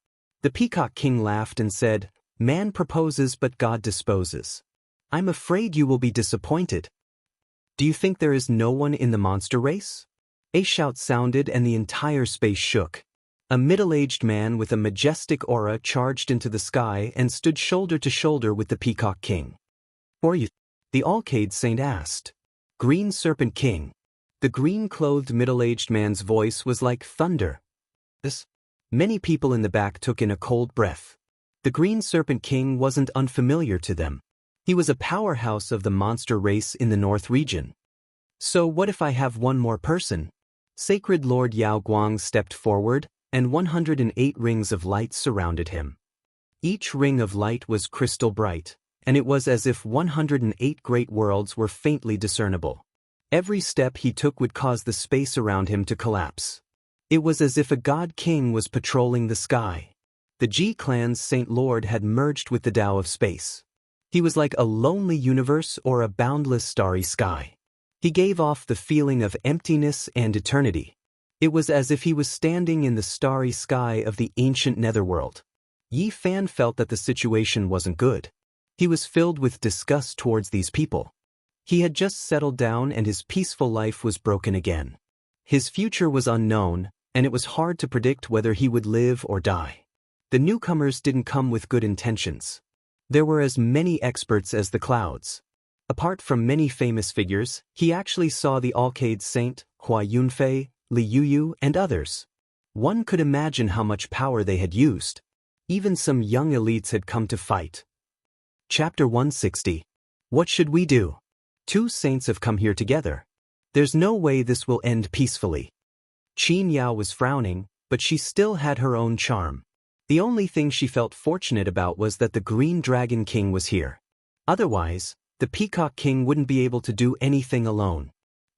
The Peacock King laughed and said, Man proposes but God disposes. I'm afraid you will be disappointed. Do you think there is no one in the monster race? A shout sounded and the entire space shook. A middle-aged man with a majestic aura charged into the sky and stood shoulder to shoulder with the Peacock King. Who are you? The Alcade Saint asked. Green Serpent King. The green-clothed middle-aged man's voice was like thunder. Many people in the back took in a cold breath. The Green Serpent King wasn't unfamiliar to them. He was a powerhouse of the monster race in the North region. So what if I have one more person? Sacred Lord Yao Guang stepped forward, and 108 rings of light surrounded him. Each ring of light was crystal bright, and it was as if 108 great worlds were faintly discernible. Every step he took would cause the space around him to collapse. It was as if a god king was patrolling the sky. The Ji clan's Saint Lord had merged with the Tao of space. He was like a lonely universe or a boundless starry sky. He gave off the feeling of emptiness and eternity. It was as if he was standing in the starry sky of the ancient netherworld. Yi Fan felt that the situation wasn't good. He was filled with disgust towards these people. He had just settled down and his peaceful life was broken again. His future was unknown, and it was hard to predict whether he would live or die. The newcomers didn't come with good intentions. There were as many experts as the clouds. Apart from many famous figures, he actually saw the Alcade Saint, Hua Yunfei, Li Yuyu, and others. One could imagine how much power they had used. Even some young elites had come to fight. Chapter 160. What should we do? Two saints have come here together. There's no way this will end peacefully. Qin Yao was frowning, but she still had her own charm. The only thing she felt fortunate about was that the Green Dragon King was here. Otherwise, the Peacock King wouldn't be able to do anything alone.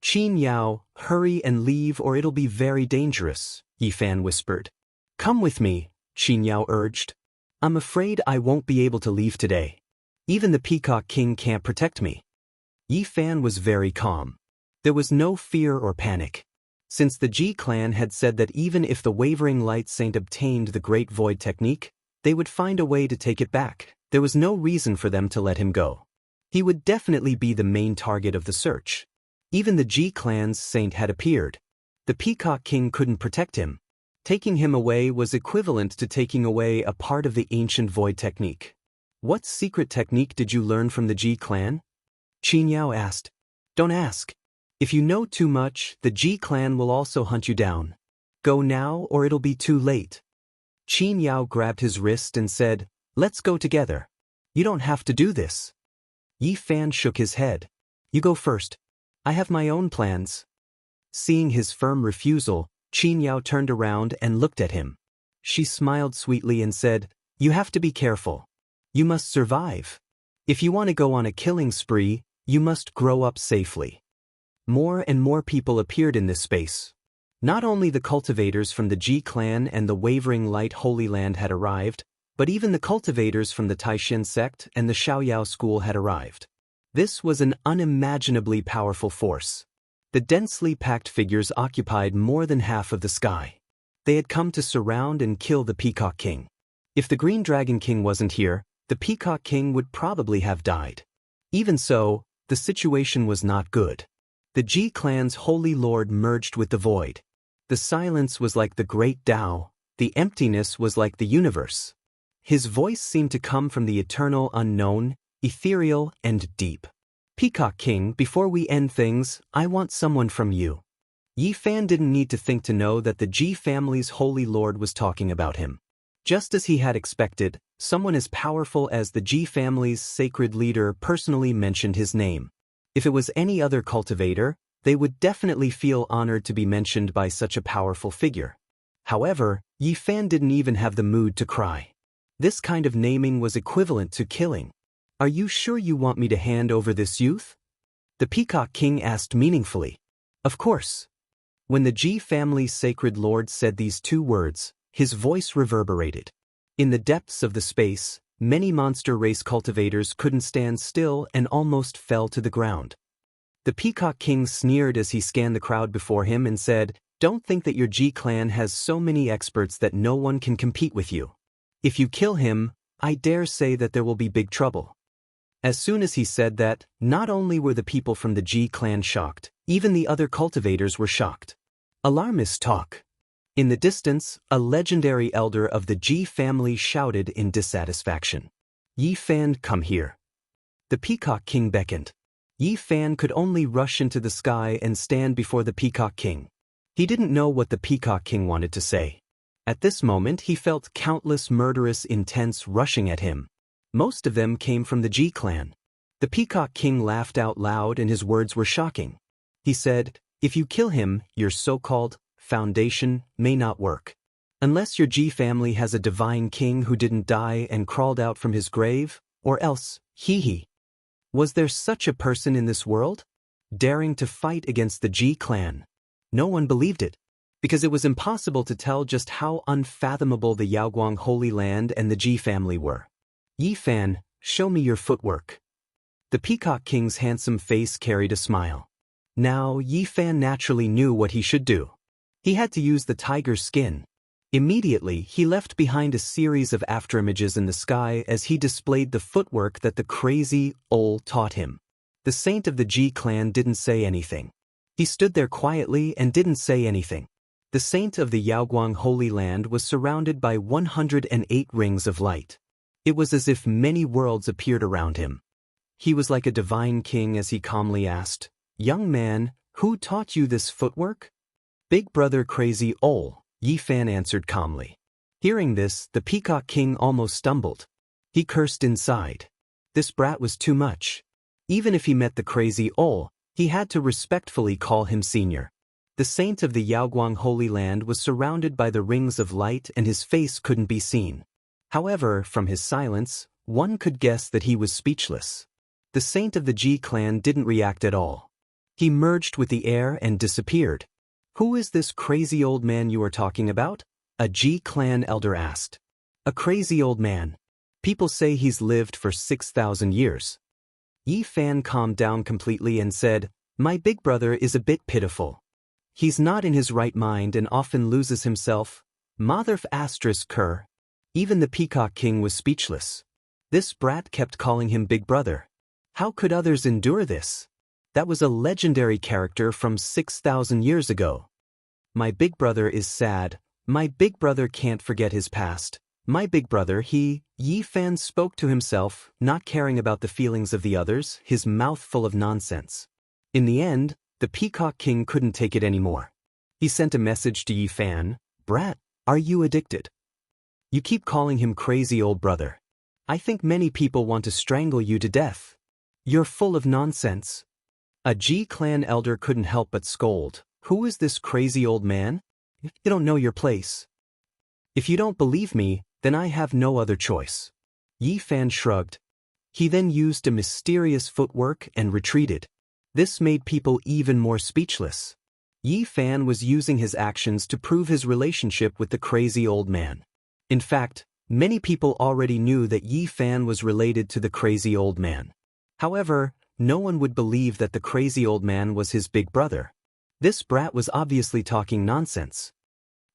Qin Yao, hurry and leave or it'll be very dangerous, Yi Fan whispered. Come with me, Qin Yao urged. I'm afraid I won't be able to leave today. Even the Peacock King can't protect me. Yi Fan was very calm. There was no fear or panic. Since the Ji clan had said that even if the Wavering Light Saint obtained the Great Void technique, they would find a way to take it back, there was no reason for them to let him go. He would definitely be the main target of the search. Even the Ji clan's saint had appeared. The Peacock King couldn't protect him. Taking him away was equivalent to taking away a part of the ancient void technique. What secret technique did you learn from the Ji clan? Qin Yao asked. Don't ask. If you know too much, the Ji clan will also hunt you down. Go now or it'll be too late. Qin Yao grabbed his wrist and said, Let's go together. You don't have to do this. Yi Fan shook his head. You go first. I have my own plans. Seeing his firm refusal, Qin Yao turned around and looked at him. She smiled sweetly and said, You have to be careful. You must survive. If you want to go on a killing spree, you must grow up safely. More and more people appeared in this space. Not only the cultivators from the Ji clan and the Wavering Light Holy Land had arrived, but even the cultivators from the Taishan sect and the Shaoyao school had arrived. This was an unimaginably powerful force. The densely packed figures occupied more than half of the sky. They had come to surround and kill the Peacock King. If the Green Dragon King wasn't here, the Peacock King would probably have died. Even so, the situation was not good. The Ji clan's holy lord merged with the void. The silence was like the great Tao, the emptiness was like the universe. His voice seemed to come from the eternal unknown, ethereal and deep. Peacock King, before we end things, I want someone from you. Yi Fan didn't need to think to know that the Ji family's holy lord was talking about him. Just as he had expected, someone as powerful as the Ji family's sacred leader personally mentioned his name. If it was any other cultivator, they would definitely feel honored to be mentioned by such a powerful figure. However, Yi Fan didn't even have the mood to cry. This kind of naming was equivalent to killing. Are you sure you want me to hand over this youth? The Peacock King asked meaningfully. Of course. When the Ji family's sacred lord said these two words, his voice reverberated. In the depths of the space, many monster race cultivators couldn't stand still and almost fell to the ground. The Peacock King sneered as he scanned the crowd before him and said, Don't think that your Ji clan has so many experts that no one can compete with you. If you kill him, I dare say that there will be big trouble. As soon as he said that, not only were the people from the Ji clan shocked, even the other cultivators were shocked. Alarmist talk. In the distance, a legendary elder of the Ji family shouted in dissatisfaction. Yi Fan, come here. The Peacock King beckoned. Yi Fan could only rush into the sky and stand before the Peacock King. He didn't know what the Peacock King wanted to say. At this moment he felt countless murderous intents rushing at him. Most of them came from the Ji clan. The Peacock King laughed out loud and his words were shocking. He said, "If you kill him, your so-called foundation may not work. Unless your Ji family has a divine king who didn't die and crawled out from his grave, or else, hee. Was there such a person in this world? Daring to fight against the Ji clan?" No one believed it, because it was impossible to tell just how unfathomable the Yaoguang Holy Land and the Ji family were. "Yi Fan, show me your footwork." The Peacock King's handsome face carried a smile. Now, Yi Fan naturally knew what he should do. He had to use the tiger's skin. Immediately, he left behind a series of afterimages in the sky as he displayed the footwork that the crazy Ol taught him. The saint of the Ji clan didn't say anything. He stood there quietly and didn't say anything. The saint of the Yaoguang Holy Land was surrounded by 108 rings of light. It was as if many worlds appeared around him. He was like a divine king as he calmly asked, "Young man, who taught you this footwork?" "Big brother Crazy Ol," Yi Fan answered calmly. Hearing this, the Peacock King almost stumbled. He cursed inside. This brat was too much. Even if he met the Crazy Ol, he had to respectfully call him senior. The saint of the Yaoguang Holy Land was surrounded by the rings of light and his face couldn't be seen. However, from his silence, one could guess that he was speechless. The saint of the Ji clan didn't react at all. He merged with the air and disappeared. "Who is this crazy old man you are talking about?" a Ji clan elder asked. "A crazy old man. People say he's lived for 6,000 years. Yi Fan calmed down completely and said, "My big brother is a bit pitiful. He's not in his right mind and often loses himself. Motherf asterisk cur." Even the Peacock King was speechless. This brat kept calling him big brother. How could others endure this? That was a legendary character from 6,000 years ago. "My big brother is sad. My big brother can't forget his past. My big brother, Yi Fan spoke to himself, not caring about the feelings of the others, his mouth full of nonsense. In the end, the Peacock King couldn't take it anymore. He sent a message to Yi Fan, "Brat, are you addicted? You keep calling him crazy old brother. I think many people want to strangle you to death. You're full of nonsense." A Ji clan elder couldn't help but scold, "Who is this crazy old man? You don't know your place. If you don't believe me, then I have no other choice." Yi Fan shrugged. He then used a mysterious footwork and retreated. This made people even more speechless. Yi Fan was using his actions to prove his relationship with the crazy old man. In fact, many people already knew that Yi Fan was related to the crazy old man. However, no one would believe that the crazy old man was his big brother. This brat was obviously talking nonsense.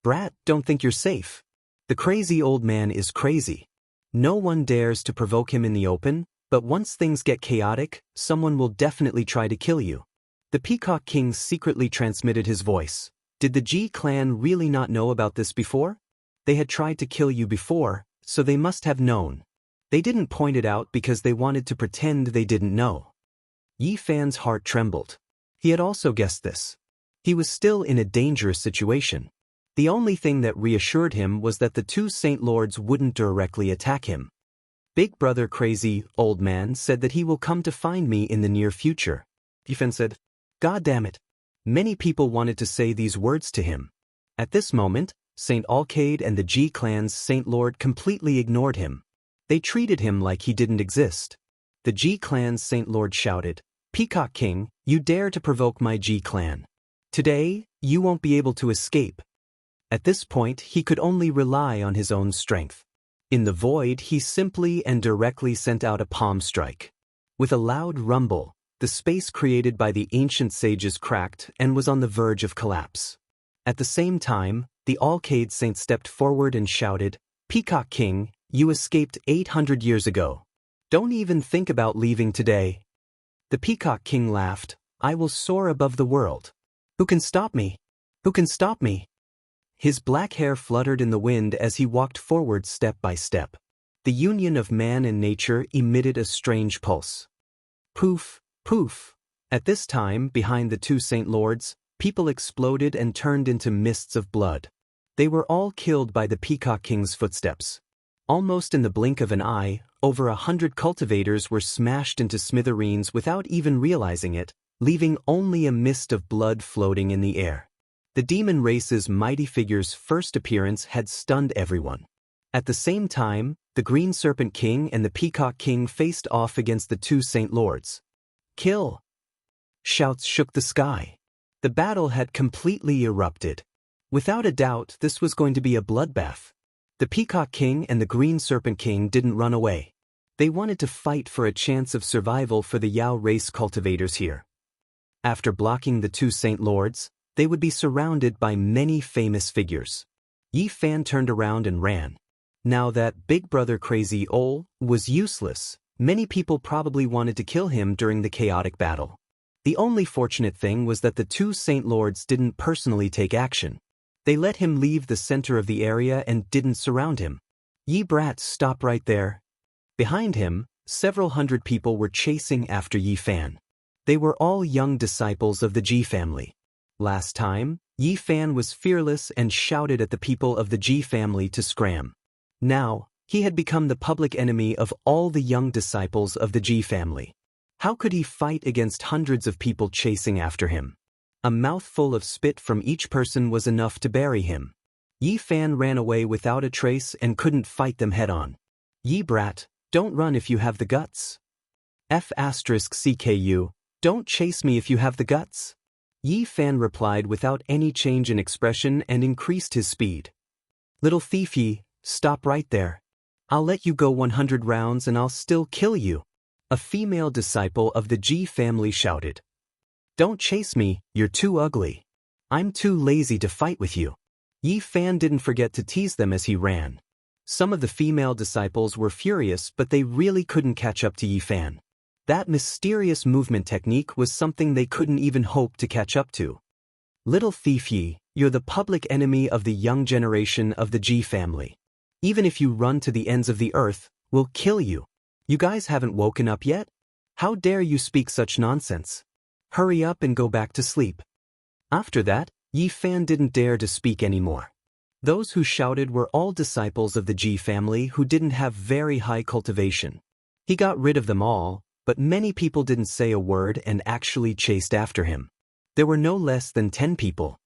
"Brat, don't think you're safe. The crazy old man is crazy. No one dares to provoke him in the open, but once things get chaotic, someone will definitely try to kill you." The Peacock King secretly transmitted his voice. Did the Ji clan really not know about this before? They had tried to kill you before, so they must have known. They didn't point it out because they wanted to pretend they didn't know. Yi Fan's heart trembled. He had also guessed this. He was still in a dangerous situation. The only thing that reassured him was that the two Saint Lords wouldn't directly attack him. "Big brother crazy old man said that he will come to find me in the near future." Yi Fan said, "God damn it." Many people wanted to say these words to him. At this moment, Saint Alcade and the Ji clan's Saint Lord completely ignored him. They treated him like he didn't exist. The Ji clan's Saint Lord shouted, "Peacock King, you dare to provoke my Ji clan. Today, you won't be able to escape." At this point, he could only rely on his own strength. In the void, he simply and directly sent out a palm strike. With a loud rumble, the space created by the ancient sages cracked and was on the verge of collapse. At the same time, the Alcade Saint stepped forward and shouted, "Peacock King, you escaped 800 years ago. Don't even think about leaving today." The Peacock King laughed, "I will soar above the world. Who can stop me? Who can stop me?" His black hair fluttered in the wind as he walked forward step by step. The union of man and nature emitted a strange pulse. Poof, poof. At this time, behind the two Saint Lords, people exploded and turned into mists of blood. They were all killed by the Peacock King's footsteps. Almost in the blink of an eye, over 100 cultivators were smashed into smithereens without even realizing it, leaving only a mist of blood floating in the air. The demon race's mighty figure's first appearance had stunned everyone. At the same time, the Green Serpent King and the Peacock King faced off against the two Saint Lords. "Kill!" Shouts shook the sky. The battle had completely erupted. Without a doubt, this was going to be a bloodbath. The Peacock King and the Green Serpent King didn't run away. They wanted to fight for a chance of survival for the Yao race cultivators here. After blocking the two Saint Lords, they would be surrounded by many famous figures. Yi Fan turned around and ran. Now that Big Brother Crazy Ol was useless, many people probably wanted to kill him during the chaotic battle. The only fortunate thing was that the two Saint Lords didn't personally take action. They let him leave the center of the area and didn't surround him. "Yi Brat, stop right there." Behind him, several hundred people were chasing after Yi Fan. They were all young disciples of the Ji family. Last time, Yi Fan was fearless and shouted at the people of the Ji family to scram. Now, he had become the public enemy of all the young disciples of the Ji family. How could he fight against hundreds of people chasing after him? A mouthful of spit from each person was enough to bury him. Yi Fan ran away without a trace and couldn't fight them head-on. "Yi Brat, don't run if you have the guts." F***CKU, don't chase me if you have the guts. Yi Fan replied without any change in expression and increased his speed. "Little thief Yi, stop right there. I'll let you go 100 rounds and I'll still kill you." A female disciple of the Ji family shouted. "Don't chase me, you're too ugly. I'm too lazy to fight with you." Yi Fan didn't forget to tease them as he ran. Some of the female disciples were furious, but they really couldn't catch up to Yi Fan. That mysterious movement technique was something they couldn't even hope to catch up to. "Little thief Yi, you're the public enemy of the young generation of the Ji family. Even if you run to the ends of the earth, we'll kill you. You guys haven't woken up yet? How dare you speak such nonsense? Hurry up and go back to sleep." After that, Yi Fan didn't dare to speak anymore. Those who shouted were all disciples of the Ji family who didn't have very high cultivation. He got rid of them all, but many people didn't say a word and actually chased after him. There were no less than 10 people.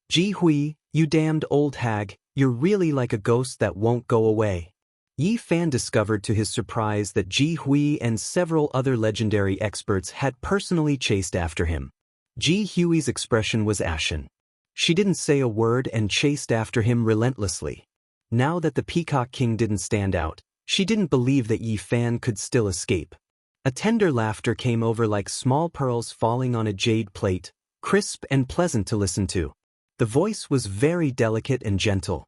"Ji Hui, you damned old hag, you're really like a ghost that won't go away." Yi Fan discovered to his surprise that Ji Hui and several other legendary experts had personally chased after him. Ji Hui's expression was ashen. She didn't say a word and chased after him relentlessly. Now that the Peacock King didn't stand out, she didn't believe that Yi Fan could still escape. A tender laughter came over like small pearls falling on a jade plate, crisp and pleasant to listen to. The voice was very delicate and gentle.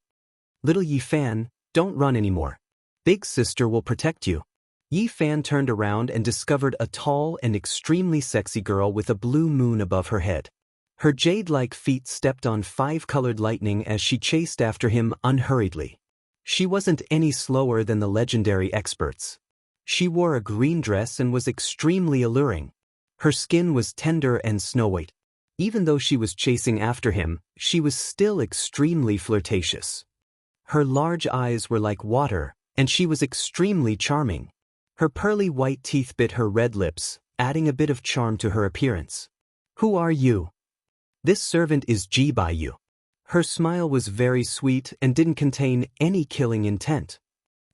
"Little Yi Fan, don't run anymore. Big sister will protect you." Yi Fan turned around and discovered a tall and extremely sexy girl with a blue moon above her head. Her jade-like feet stepped on 5-colored lightning as she chased after him unhurriedly. She wasn't any slower than the legendary experts. She wore a green dress and was extremely alluring. Her skin was tender and snow-white. Even though she was chasing after him, she was still extremely flirtatious. Her large eyes were like water, and she was extremely charming. Her pearly white teeth bit her red lips, adding a bit of charm to her appearance. "Who are you?" "This servant is Ji by you." Her smile was very sweet and didn't contain any killing intent.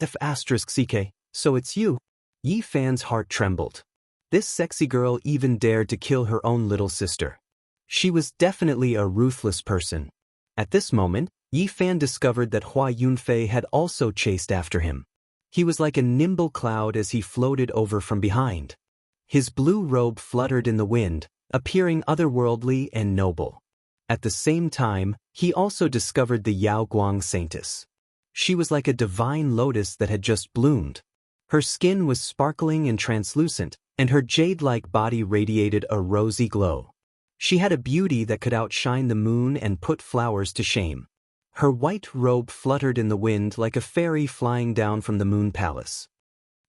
F***CK, so it's you. Yi Fan's heart trembled. This sexy girl even dared to kill her own little sister. She was definitely a ruthless person. At this moment, Yi Fan discovered that Hua Yunfei had also chased after him. He was like a nimble cloud as he floated over from behind. His blue robe fluttered in the wind, appearing otherworldly and noble. At the same time, he also discovered the Yao Guang Saintess. She was like a divine lotus that had just bloomed. Her skin was sparkling and translucent, and her jade-like body radiated a rosy glow. She had a beauty that could outshine the moon and put flowers to shame. Her white robe fluttered in the wind like a fairy flying down from the moon palace.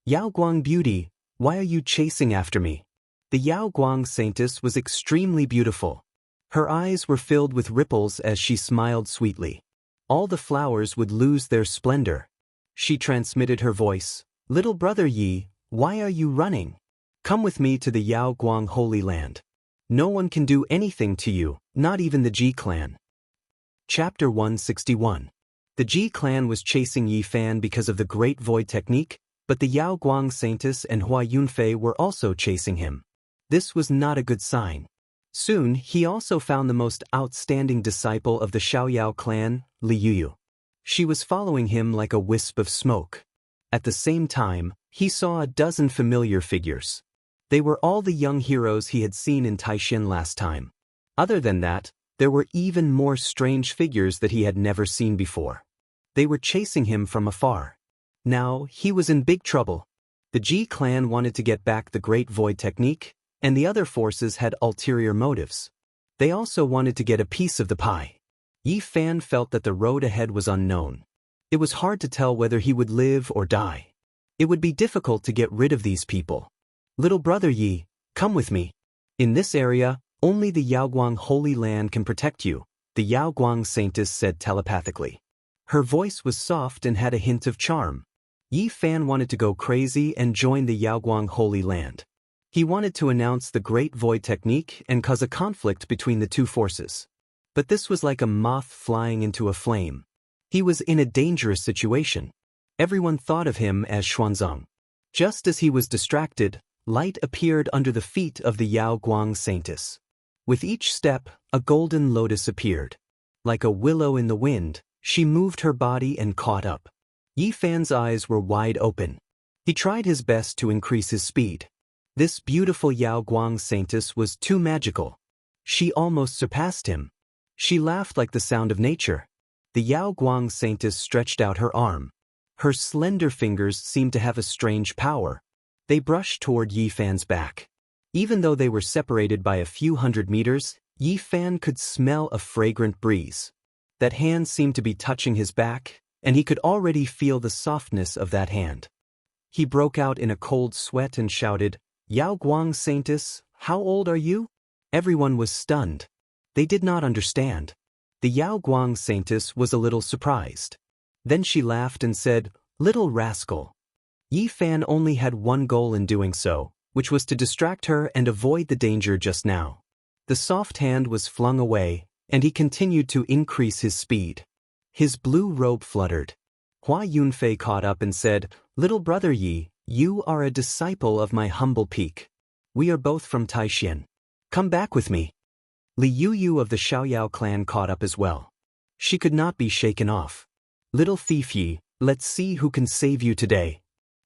"Yao Guang beauty, why are you chasing after me?" The Yao Guang Saintess was extremely beautiful. Her eyes were filled with ripples as she smiled sweetly. all the flowers would lose their splendor. She transmitted her voice, "Little brother Yi, why are you running? Come with me to the Yao Guang Holy Land. No one can do anything to you, not even the Ji clan." Chapter 161. The Ji clan was chasing Yi Fan because of the Great Void technique, but the Yao Guang Saintess and Hua Yunfei were also chasing him. This was not a good sign. Soon, he also found the most outstanding disciple of the Xiaoyao clan, Li Yuyu. She was following him like a wisp of smoke. At the same time, he saw a dozen familiar figures. They were all the young heroes he had seen in Taishan last time. Other than that, there were even more strange figures that he had never seen before. They were chasing him from afar. Now, he was in big trouble. The Ji clan wanted to get back the Great Void technique, and the other forces had ulterior motives. They also wanted to get a piece of the pie. Yi Fan felt that the road ahead was unknown. It was hard to tell whether he would live or die. It would be difficult to get rid of these people. "Little brother Yi, come with me. In this area, only the Yaoguang Holy Land can protect you," the Yaoguang Saintess said telepathically. Her voice was soft and had a hint of charm. Yi Fan wanted to go crazy and join the Yaoguang Holy Land. He wanted to announce the Great Void technique and cause a conflict between the two forces. But this was like a moth flying into a flame. He was in a dangerous situation. Everyone thought of him as Xuanzang. Just as he was distracted, light appeared under the feet of the Yao Guang Saintess. With each step, a golden lotus appeared. Like a willow in the wind, she moved her body and caught up. Yi Fan's eyes were wide open. He tried his best to increase his speed. This beautiful Yao Guang Saintess was too magical. She almost surpassed him. She laughed like the sound of nature. The Yao Guang Saintess stretched out her arm. Her slender fingers seemed to have a strange power. They brushed toward Yi Fan's back. Even though they were separated by a few hundred meters, Yi Fan could smell a fragrant breeze. That hand seemed to be touching his back, and he could already feel the softness of that hand. He broke out in a cold sweat and shouted, "Yao Guang Saintess, how old are you?" Everyone was stunned. They did not understand. The Yao Guang Saintess was a little surprised. Then she laughed and said, "Little rascal." Yi Fan only had one goal in doing so, which was to distract her and avoid the danger just now. The soft hand was flung away, and he continued to increase his speed. His blue robe fluttered. Hua Yunfei caught up and said, "Little brother Yi, you are a disciple of my humble peak. We are both from Taishan. Come back with me." Li Yuyu of the Xiaoyao clan caught up as well. She could not be shaken off. "Little thief Yi, let's see who can save you today."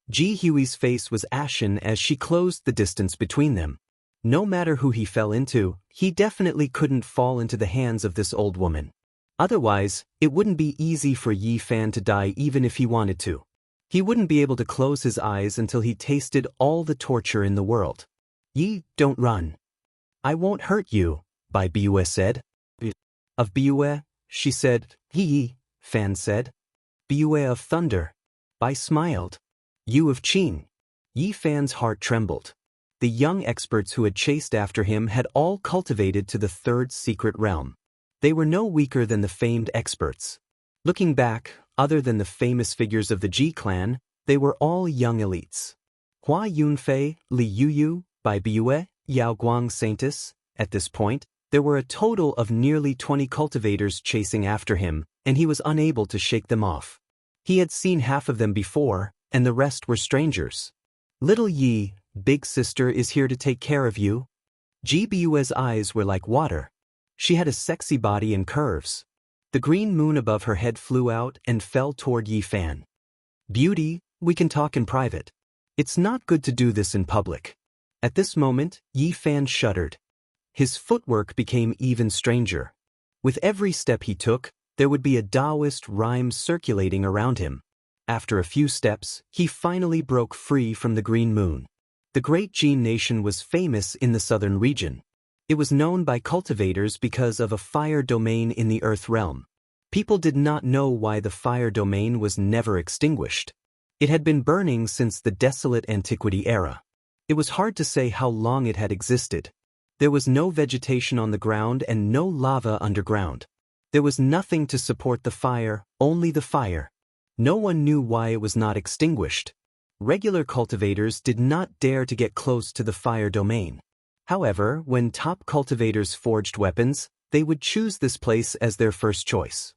Ji Hui's face was ashen as she closed the distance between them. No matter who he fell into, he definitely couldn't fall into the hands of this old woman. Otherwise, it wouldn't be easy for Yi Fan to die even if he wanted to. He wouldn't be able to close his eyes until he tasted all the torture in the world. "Yi, don't run." "I won't hurt you," Bai Biyue said. "Of Biyue," she said. "Yi," Fan said. "Biyue of thunder." Bai smiled. "You of Qin." Yi Fan's heart trembled. The young experts who had chased after him had all cultivated to the third secret realm. They were no weaker than the famed experts. Looking back, other than the famous figures of the Ji clan, they were all young elites. Hua Yunfei, Li Yuyu, Bai Biyue, Yao Guang Saintess. At this point, there were a total of nearly 20 cultivators chasing after him, and he was unable to shake them off. He had seen half of them before, and the rest were strangers. "Little Yi, big sister is here to take care of you." Ji Biyue's eyes were like water. She had a sexy body and curves. The green moon above her head flew out and fell toward Yi Fan. "Beauty, we can talk in private. It's not good to do this in public." At this moment, Yi Fan shuddered. His footwork became even stranger. With every step he took, there would be a Daoist rhyme circulating around him. After a few steps, he finally broke free from the green moon. The great Jin nation was famous in the southern region. It was known by cultivators because of a fire domain in the earth realm. People did not know why the fire domain was never extinguished. It had been burning since the desolate antiquity era. It was hard to say how long it had existed. There was no vegetation on the ground and no lava underground. There was nothing to support the fire, only the fire. No one knew why it was not extinguished. Regular cultivators did not dare to get close to the fire domain. However, when top cultivators forged weapons, they would choose this place as their first choice.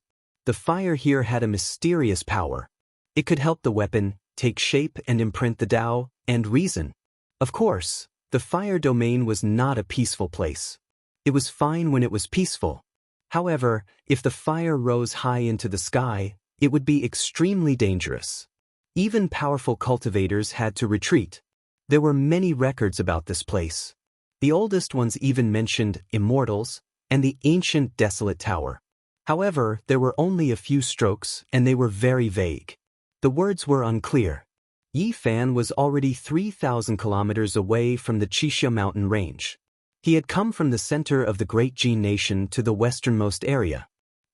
The fire here had a mysterious power. It could help the weapon take shape and imprint the Tao and reason. Of course, the fire domain was not a peaceful place. It was fine when it was peaceful. However, if the fire rose high into the sky, it would be extremely dangerous. Even powerful cultivators had to retreat. There were many records about this place. The oldest ones even mentioned immortals and the ancient desolate tower. However, there were only a few strokes and they were very vague. The words were unclear. Yi Fan was already 3,000 kilometers away from the Xianxia mountain range. He had come from the center of the Great Jin nation to the westernmost area.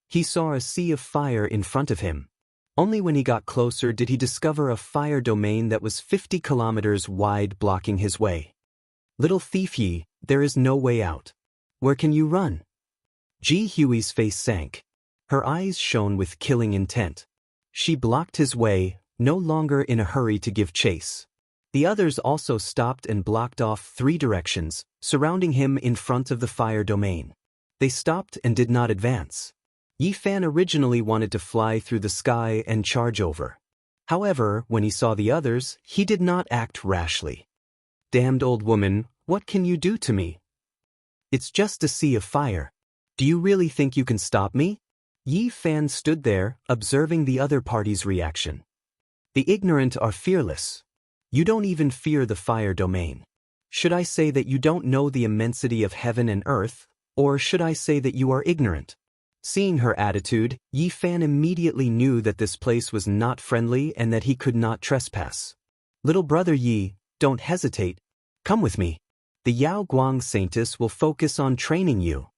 He saw a sea of fire in front of him. Only when he got closer did he discover a fire domain that was 50 kilometers wide blocking his way. Little thief Yi, there is no way out. Where can you run? Ji Hui's face sank. Her eyes shone with killing intent. She blocked his way, no longer in a hurry to give chase. The others also stopped and blocked off 3 directions, surrounding him in front of the fire domain. They stopped and did not advance. Yi Fan originally wanted to fly through the sky and charge over. However, when he saw the others, he did not act rashly. Damned old woman, what can you do to me? It's just a sea of fire. Do you really think you can stop me? Yi Fan stood there, observing the other party's reaction. The ignorant are fearless. You don't even fear the fire domain. Should I say that you don't know the immensity of heaven and earth, or should I say that you are ignorant? Seeing her attitude, Yi Fan immediately knew that this place was not friendly and that he could not trespass. Little brother Yi, don't hesitate. Come with me. The Yao Guang Saintess will focus on training you.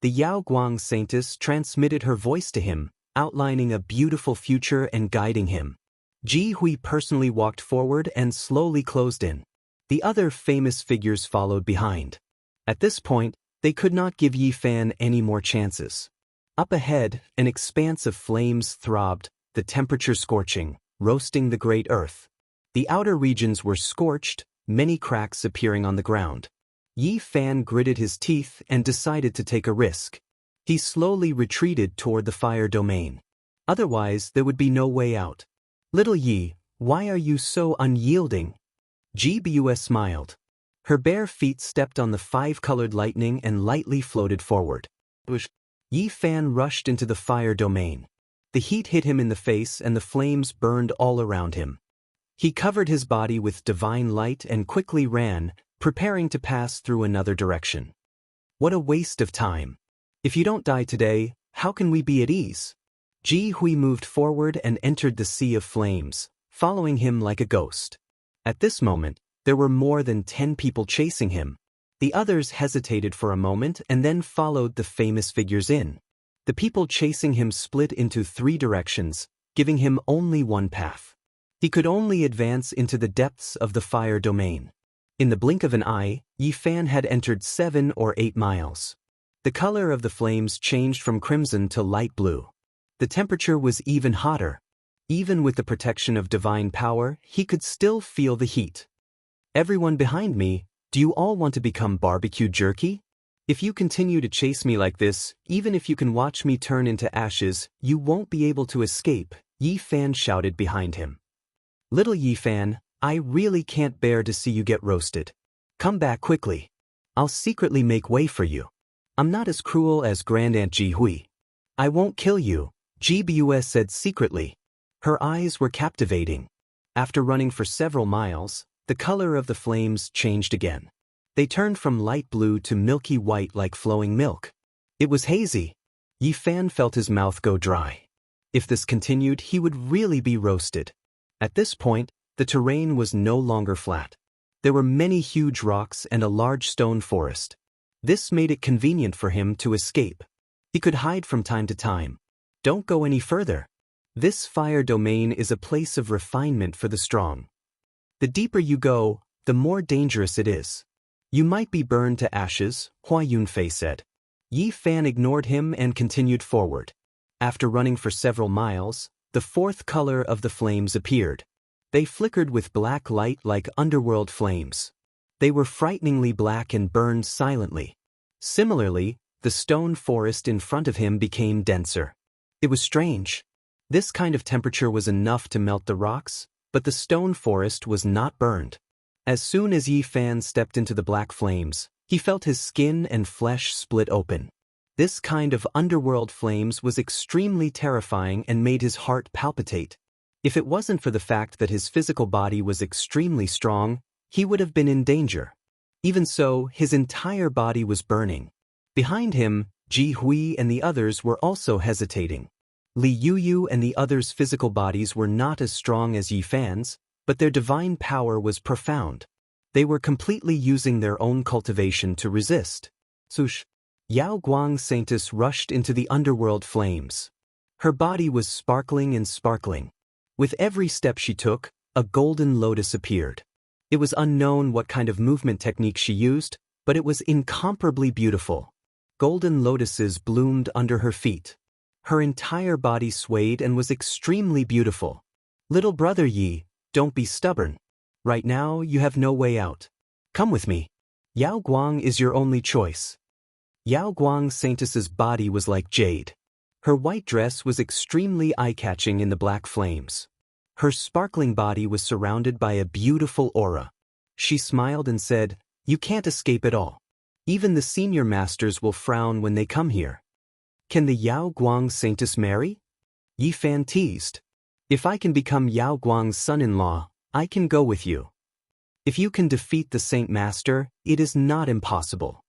The Yao Guang Saintess transmitted her voice to him, outlining a beautiful future and guiding him. Ji Hui personally walked forward and slowly closed in. The other famous figures followed behind. At this point, they could not give Yi Fan any more chances. Up ahead, an expanse of flames throbbed, the temperature scorching, roasting the great earth. The outer regions were scorched, many cracks appearing on the ground. Yi Fan gritted his teeth and decided to take a risk. He slowly retreated toward the fire domain. Otherwise, there would be no way out. Little Yi, why are you so unyielding? Ji Bus smiled. Her bare feet stepped on the 5-colored lightning and lightly floated forward. Yi Fan rushed into the fire domain. The heat hit him in the face and the flames burned all around him. He covered his body with divine light and quickly ran, preparing to pass through another direction. What a waste of time. If you don't die today, how can we be at ease? Ji Hui moved forward and entered the sea of flames, following him like a ghost. At this moment, there were more than 10 people chasing him. The others hesitated for a moment and then followed the famous figures in. The people chasing him split into 3 directions, giving him only one path. He could only advance into the depths of the fire domain. In the blink of an eye, Yi Fan had entered 7 or 8 miles. The color of the flames changed from crimson to light blue. The temperature was even hotter. Even with the protection of divine power, he could still feel the heat. Everyone behind me, do you all want to become barbecue jerky? If you continue to chase me like this, even if you can watch me turn into ashes, you won't be able to escape, Yi Fan shouted behind him. Little Yi Fan, I really can't bear to see you get roasted. Come back quickly. I'll secretly make way for you. I'm not as cruel as Grand Aunt Ji Hui. I won't kill you, Ji Bus said secretly. Her eyes were captivating. After running for several miles, the color of the flames changed again. They turned from light blue to milky white like flowing milk. It was hazy. Yi Fan felt his mouth go dry. If this continued, he would really be roasted. At this point, the terrain was no longer flat. There were many huge rocks and a large stone forest. This made it convenient for him to escape. He could hide from time to time. Don't go any further. This fire domain is a place of refinement for the strong. The deeper you go, the more dangerous it is. You might be burned to ashes, Hua Yunfei said. Yi Fan ignored him and continued forward. After running for several miles, the fourth color of the flames appeared. They flickered with black light like underworld flames. They were frighteningly black and burned silently. Similarly, the stone forest in front of him became denser. It was strange. This kind of temperature was enough to melt the rocks, but the stone forest was not burned. As soon as Yi Fan stepped into the black flames, he felt his skin and flesh split open. This kind of underworld flames was extremely terrifying and made his heart palpitate. If it wasn't for the fact that his physical body was extremely strong, he would have been in danger. Even so, his entire body was burning. Behind him, Ji Hui and the others were also hesitating. Li Yuyu and the others' physical bodies were not as strong as Yi Fan's, but their divine power was profound. They were completely using their own cultivation to resist. Sush! Yao Guang Saintus rushed into the underworld flames. Her body was sparkling and sparkling. With every step she took, a golden lotus appeared. It was unknown what kind of movement technique she used, but it was incomparably beautiful. Golden lotuses bloomed under her feet. Her entire body swayed and was extremely beautiful. Little brother Yi, don't be stubborn. Right now, you have no way out. Come with me. Yao Guang is your only choice. Yao Guang Saintus's body was like jade. Her white dress was extremely eye-catching in the black flames. Her sparkling body was surrounded by a beautiful aura. She smiled and said, "You can't escape at all. Even the senior masters will frown when they come here." Can the Yao Guang Saintus marry? Yi Fan teased. If I can become Yao Guang's son-in-law, I can go with you. If you can defeat the Saint Master, it is not impossible.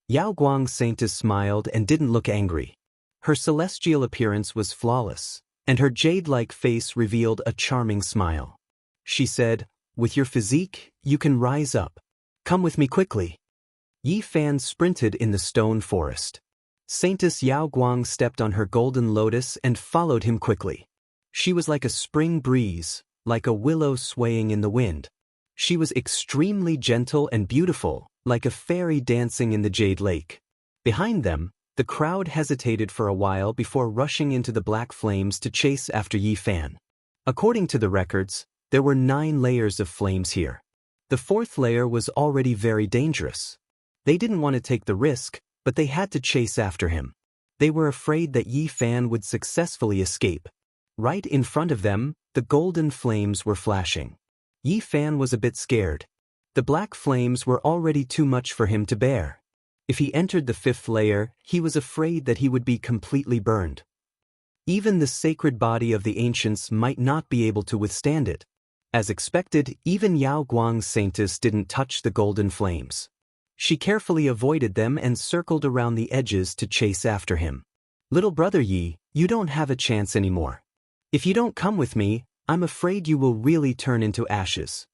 Yao Guang Saintus smiled and didn't look angry. Her celestial appearance was flawless, and her jade-like face revealed a charming smile. She said, "With your physique, you can rise up. Come with me quickly." Yi Fan sprinted in the stone forest. Saintess Yao Guang stepped on her golden lotus and followed him quickly. She was like a spring breeze, like a willow swaying in the wind. She was extremely gentle and beautiful, like a fairy dancing in the jade lake. Behind them, the crowd hesitated for a while before rushing into the black flames to chase after Yi Fan. According to the records, there were 9 layers of flames here. The 4th layer was already very dangerous. They didn't want to take the risk, but they had to chase after him. They were afraid that Yi Fan would successfully escape. Right in front of them, the golden flames were flashing. Yi Fan was a bit scared. The black flames were already too much for him to bear. If he entered the 5th layer, he was afraid that he would be completely burned. Even the sacred body of the ancients might not be able to withstand it. As expected, even Yao Guang Saintus didn't touch the golden flames. She carefully avoided them and circled around the edges to chase after him. "Little brother Yi, you don't have a chance anymore. If you don't come with me, I'm afraid you will really turn into ashes."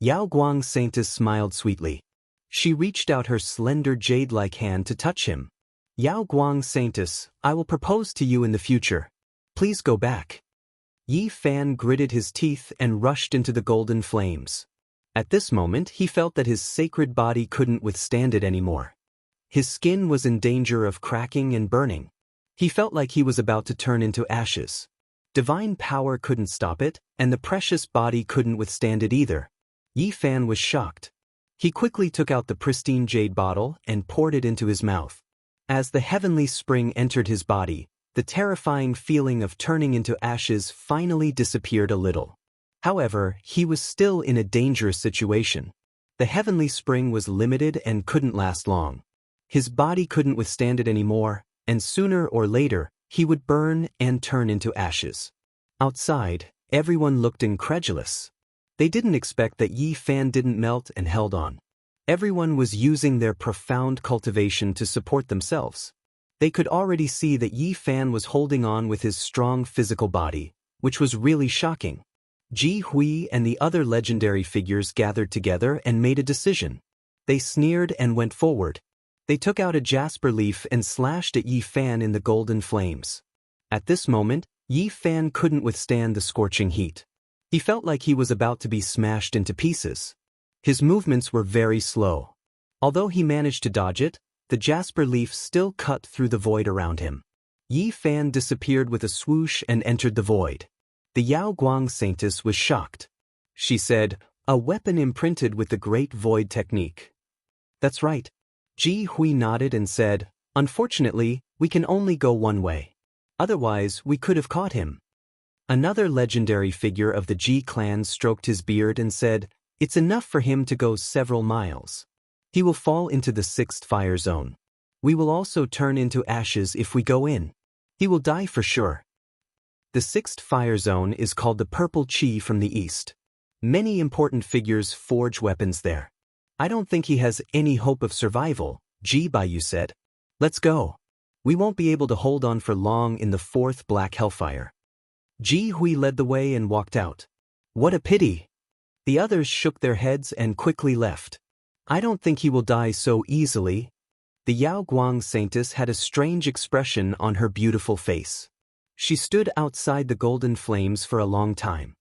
Yao Guang Saintus smiled sweetly. She reached out her slender jade-like hand to touch him. "Yao Guang Saintus, I will propose to you in the future. Please go back." Yi Fan gritted his teeth and rushed into the golden flames. At this moment, he felt that his sacred body couldn't withstand it anymore. His skin was in danger of cracking and burning. He felt like he was about to turn into ashes. Divine power couldn't stop it, and the precious body couldn't withstand it either. Yi Fan was shocked. He quickly took out the pristine jade bottle and poured it into his mouth. As the heavenly spring entered his body, the terrifying feeling of turning into ashes finally disappeared a little. However, he was still in a dangerous situation. The heavenly spring was limited and couldn't last long. His body couldn't withstand it anymore, and sooner or later, he would burn and turn into ashes. Outside, everyone looked incredulous. They didn't expect that Yi Fan didn't melt and held on. Everyone was using their profound cultivation to support themselves. They could already see that Yi Fan was holding on with his strong physical body, which was really shocking. Ji Hui and the other legendary figures gathered together and made a decision. They sneered and went forward. They took out a jasper leaf and slashed at Yi Fan in the golden flames. At this moment, Yi Fan couldn't withstand the scorching heat. He felt like he was about to be smashed into pieces. His movements were very slow. Although he managed to dodge it, the jasper leaf still cut through the void around him. Yi Fan disappeared with a swoosh and entered the void. The Yaoguang saintess was shocked. She said, "A weapon imprinted with the Great Void technique." "That's right." Ji Hui nodded and said, "Unfortunately, we can only go one way. Otherwise, we could have caught him." Another legendary figure of the Ji clan stroked his beard and said, "It's enough for him to go several miles. He will fall into the sixth fire zone. We will also turn into ashes if we go in. He will die for sure." The sixth fire zone is called the Purple Chi from the east. Many important figures forge weapons there. "I don't think he has any hope of survival," Ji Baiyu said. "Let's go. We won't be able to hold on for long in the fourth black hellfire." Ji Hui led the way and walked out. "What a pity." The others shook their heads and quickly left. "I don't think he will die so easily." The Yaoguang saintess had a strange expression on her beautiful face. She stood outside the golden flames for a long time.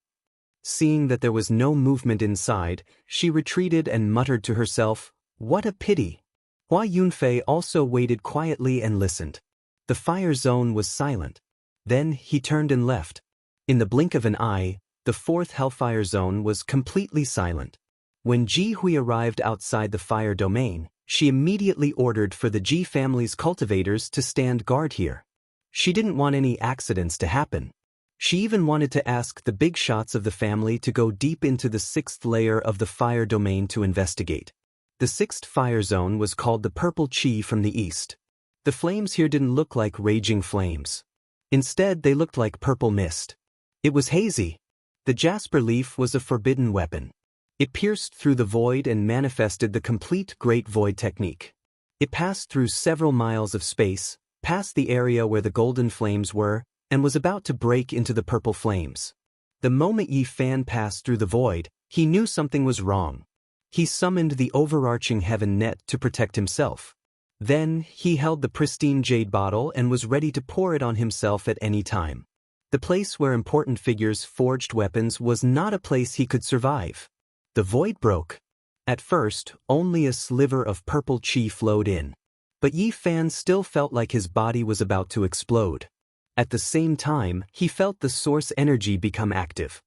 Seeing that there was no movement inside, she retreated and muttered to herself, "What a pity." Hua Yunfei also waited quietly and listened. The fire zone was silent. Then he turned and left. In the blink of an eye, the fourth hellfire zone was completely silent. When Ji Hui arrived outside the fire domain, she immediately ordered for the Ji family's cultivators to stand guard here. She didn't want any accidents to happen. She even wanted to ask the big shots of the family to go deep into the sixth layer of the fire domain to investigate. The sixth fire zone was called the Purple Chi from the east. The flames here didn't look like raging flames. Instead, they looked like purple mist. It was hazy. The jasper leaf was a forbidden weapon. It pierced through the void and manifested the complete Great Void technique. It passed through several miles of space, past the area where the golden flames were, and was about to break into the purple flames. The moment Yi Fan passed through the void, he knew something was wrong. He summoned the overarching heaven net to protect himself. Then, he held the pristine jade bottle and was ready to pour it on himself at any time. The place where important figures forged weapons was not a place he could survive. The void broke. At first, only a sliver of purple chi flowed in. But Yi Fan still felt like his body was about to explode. At the same time, he felt the source energy become active.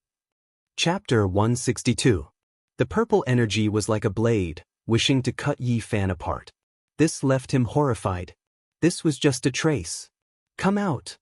Chapter 162. The purple energy was like a blade, wishing to cut Yi Fan apart. This left him horrified. This was just a trace. "Come out."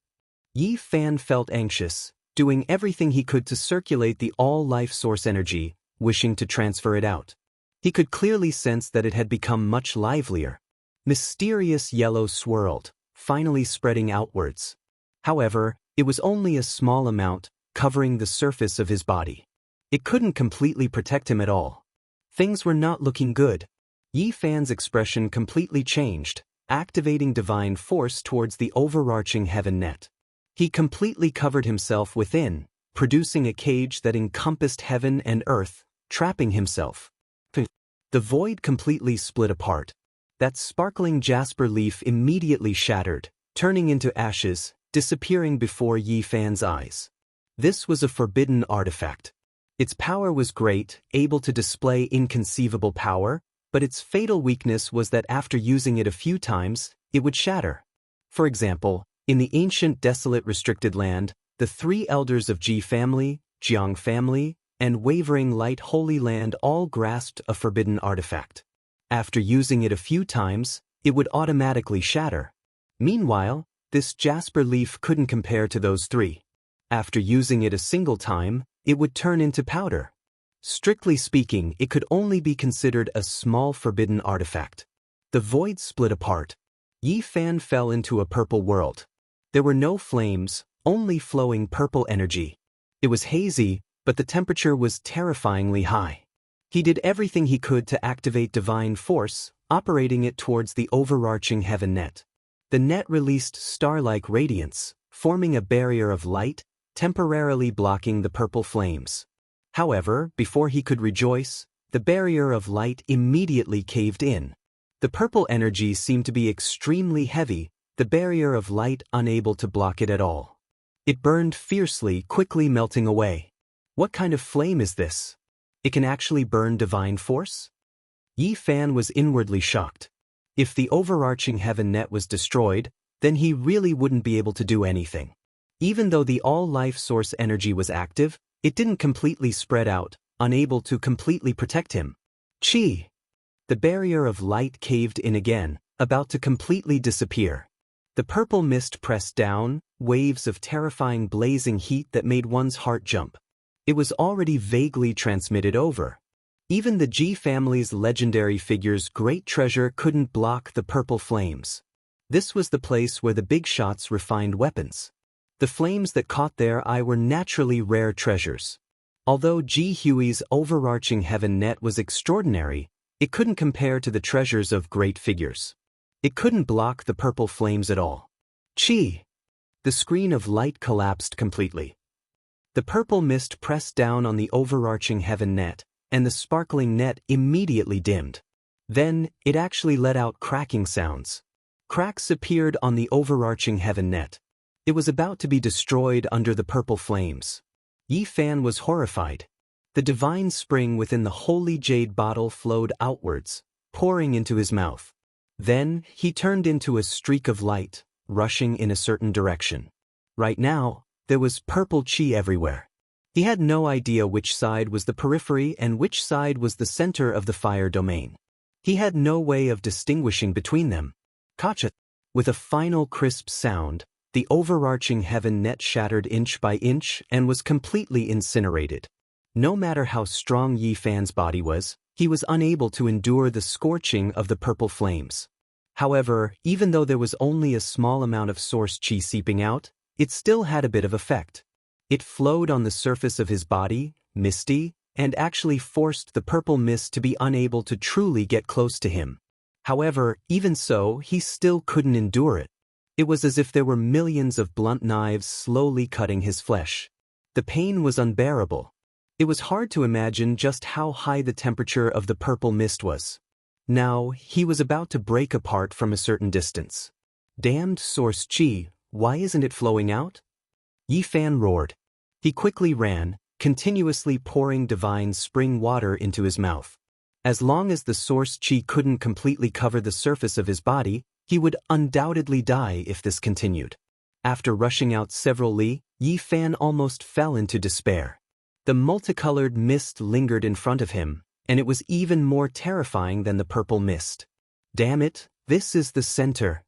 Yi Fan felt anxious, doing everything he could to circulate the all-life source energy, wishing to transfer it out. He could clearly sense that it had become much livelier. Mysterious yellow swirled, finally spreading outwards. However, it was only a small amount, covering the surface of his body. It couldn't completely protect him at all. Things were not looking good. Yi Fan's expression completely changed, activating divine force towards the overarching heaven net. He completely covered himself within, producing a cage that encompassed heaven and earth, trapping himself. The void completely split apart. That sparkling jasper leaf immediately shattered, turning into ashes, disappearing before Yi Fan's eyes. This was a forbidden artifact. Its power was great, able to display inconceivable power, but its fatal weakness was that after using it a few times, it would shatter. For example, in the ancient desolate restricted land, the three elders of Ji family, Jiang family, and Wavering Light Holy Land all grasped a forbidden artifact. After using it a few times, it would automatically shatter. Meanwhile, this jasper leaf couldn't compare to those three. After using it a single time, it would turn into powder. Strictly speaking, it could only be considered a small forbidden artifact. The void split apart. Yi Fan fell into a purple world. There were no flames, only flowing purple energy. It was hazy, but the temperature was terrifyingly high. He did everything he could to activate divine force, operating it towards the overarching heaven net. The net released star-like radiance, forming a barrier of light, temporarily blocking the purple flames. However, before he could rejoice, the barrier of light immediately caved in. The purple energy seemed to be extremely heavy, the barrier of light unable to block it at all. It burned fiercely, quickly melting away. What kind of flame is this? It can actually burn divine force? Yi Fan was inwardly shocked. If the overarching heaven net was destroyed, then he really wouldn't be able to do anything. Even though the all-life source energy was active, it didn't completely spread out, unable to completely protect him. Chi! The barrier of light caved in again, about to completely disappear. The purple mist pressed down, waves of terrifying blazing heat that made one's heart jump. It was already vaguely transmitted over. Even the Ji family's legendary figure's great treasure couldn't block the purple flames. This was the place where the big shots refined weapons. The flames that caught their eye were naturally rare treasures. Although Ji Hui's overarching heaven net was extraordinary, it couldn't compare to the treasures of great figures. It couldn't block the purple flames at all. Chi! The screen of light collapsed completely. The purple mist pressed down on the overarching heaven net, and the sparkling net immediately dimmed. Then, it actually let out cracking sounds. Cracks appeared on the overarching heaven net. It was about to be destroyed under the purple flames. Yi Fan was horrified. The divine spring within the holy jade bottle flowed outwards, pouring into his mouth. Then, he turned into a streak of light, rushing in a certain direction. Right now, there was purple chi everywhere. He had no idea which side was the periphery and which side was the center of the fire domain. He had no way of distinguishing between them. Kacha! With a final crisp sound, the overarching heaven net shattered inch by inch and was completely incinerated. No matter how strong Yi Fan's body was, he was unable to endure the scorching of the purple flames. However, even though there was only a small amount of source chi seeping out, it still had a bit of effect. It flowed on the surface of his body, misty, and actually forced the purple mist to be unable to truly get close to him. However, even so, he still couldn't endure it. It was as if there were millions of blunt knives slowly cutting his flesh. The pain was unbearable. It was hard to imagine just how high the temperature of the purple mist was. Now, he was about to break apart from a certain distance. Damned source chi, why isn't it flowing out? Yi Fan roared. He quickly ran, continuously pouring divine spring water into his mouth. As long as the source chi couldn't completely cover the surface of his body, he would undoubtedly die if this continued. After rushing out several li, Yi Fan almost fell into despair. The multicolored mist lingered in front of him, and it was even more terrifying than the purple mist. Damn it, this is the center.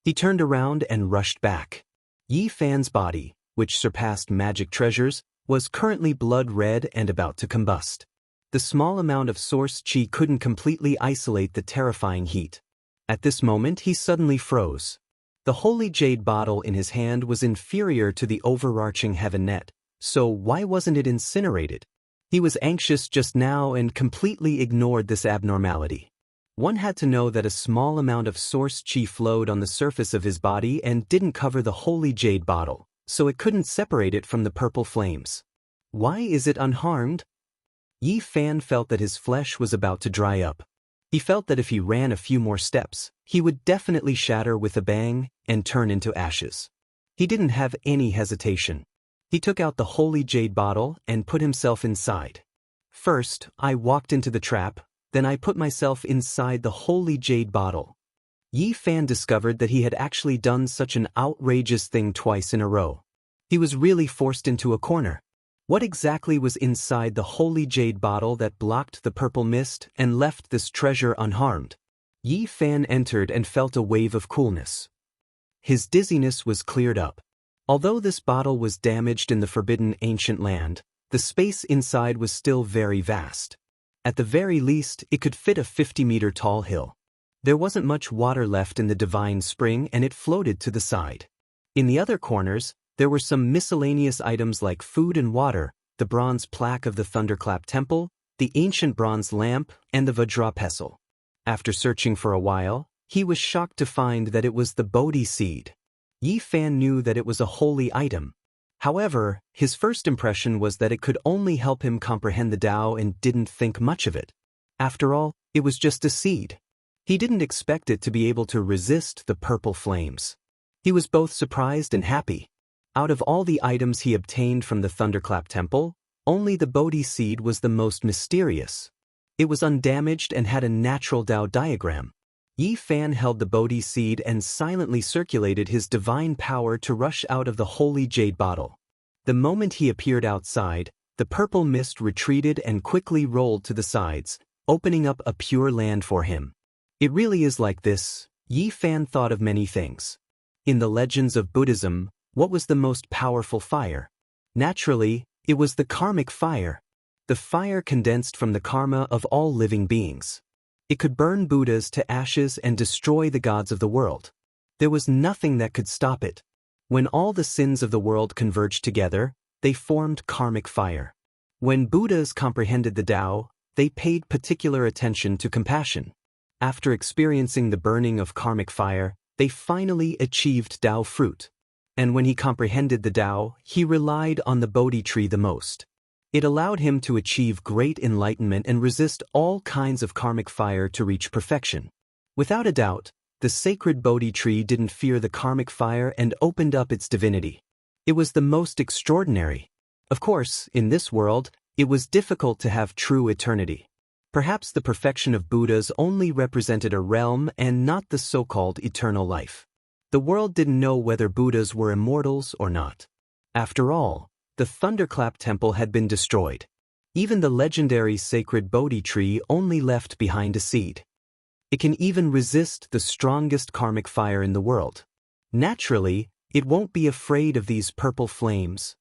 He turned around and rushed back. Yi Fan's body, which surpassed magic treasures, was currently blood red and about to combust. The small amount of source chi couldn't completely isolate the terrifying heat. At this moment he suddenly froze. The holy jade bottle in his hand was inferior to the overarching heaven net, so why wasn't it incinerated? He was anxious just now and completely ignored this abnormality. One had to know that a small amount of source chi flowed on the surface of his body and didn't cover the holy jade bottle, so it couldn't separate it from the purple flames. Why is it unharmed? Yi Fan felt that his flesh was about to dry up. He felt that if he ran a few more steps, he would definitely shatter with a bang and turn into ashes. He didn't have any hesitation. He took out the holy jade bottle and put himself inside. First, I walked into the trap, then I put myself inside the holy jade bottle. Yi Fan discovered that he had actually done such an outrageous thing twice in a row. He was really forced into a corner. What exactly was inside the holy jade bottle that blocked the purple mist and left this treasure unharmed? Yi Fan entered and felt a wave of coolness. His dizziness was cleared up. Although this bottle was damaged in the forbidden ancient land, the space inside was still very vast. At the very least, it could fit a 50-meter tall hill. There wasn't much water left in the divine spring and it floated to the side. In the other corners, there were some miscellaneous items like food and water, the bronze plaque of the Thunderclap Temple, the ancient bronze lamp, and the Vajra pestle. After searching for a while, he was shocked to find that it was the Bodhi seed. Yi Fan knew that it was a holy item. However, his first impression was that it could only help him comprehend the Tao and didn't think much of it. After all, it was just a seed. He didn't expect it to be able to resist the purple flames. He was both surprised and happy. Out of all the items he obtained from the Thunderclap Temple, only the Bodhi seed was the most mysterious. It was undamaged and had a natural Tao diagram. Yi Fan held the Bodhi seed and silently circulated his divine power to rush out of the holy jade bottle. The moment he appeared outside, the purple mist retreated and quickly rolled to the sides, opening up a pure land for him. It really is like this. Yi Fan thought of many things. In the legends of Buddhism, what was the most powerful fire? Naturally, it was the karmic fire. The fire condensed from the karma of all living beings. It could burn Buddhas to ashes and destroy the gods of the world. There was nothing that could stop it. When all the sins of the world converged together, they formed karmic fire. When Buddhas comprehended the Tao, they paid particular attention to compassion. After experiencing the burning of karmic fire, they finally achieved Tao fruit. And when he comprehended the Tao, he relied on the Bodhi tree the most. It allowed him to achieve great enlightenment and resist all kinds of karmic fire to reach perfection. Without a doubt, the sacred Bodhi tree didn't fear the karmic fire and opened up its divinity. It was the most extraordinary. Of course, in this world, it was difficult to have true eternity. Perhaps the perfection of Buddhas only represented a realm and not the so-called eternal life. The world didn't know whether Buddhas were immortals or not. After all, the Thunderclap Temple had been destroyed. Even the legendary sacred Bodhi tree only left behind a seed. It can even resist the strongest karmic fire in the world. Naturally, it won't be afraid of these purple flames.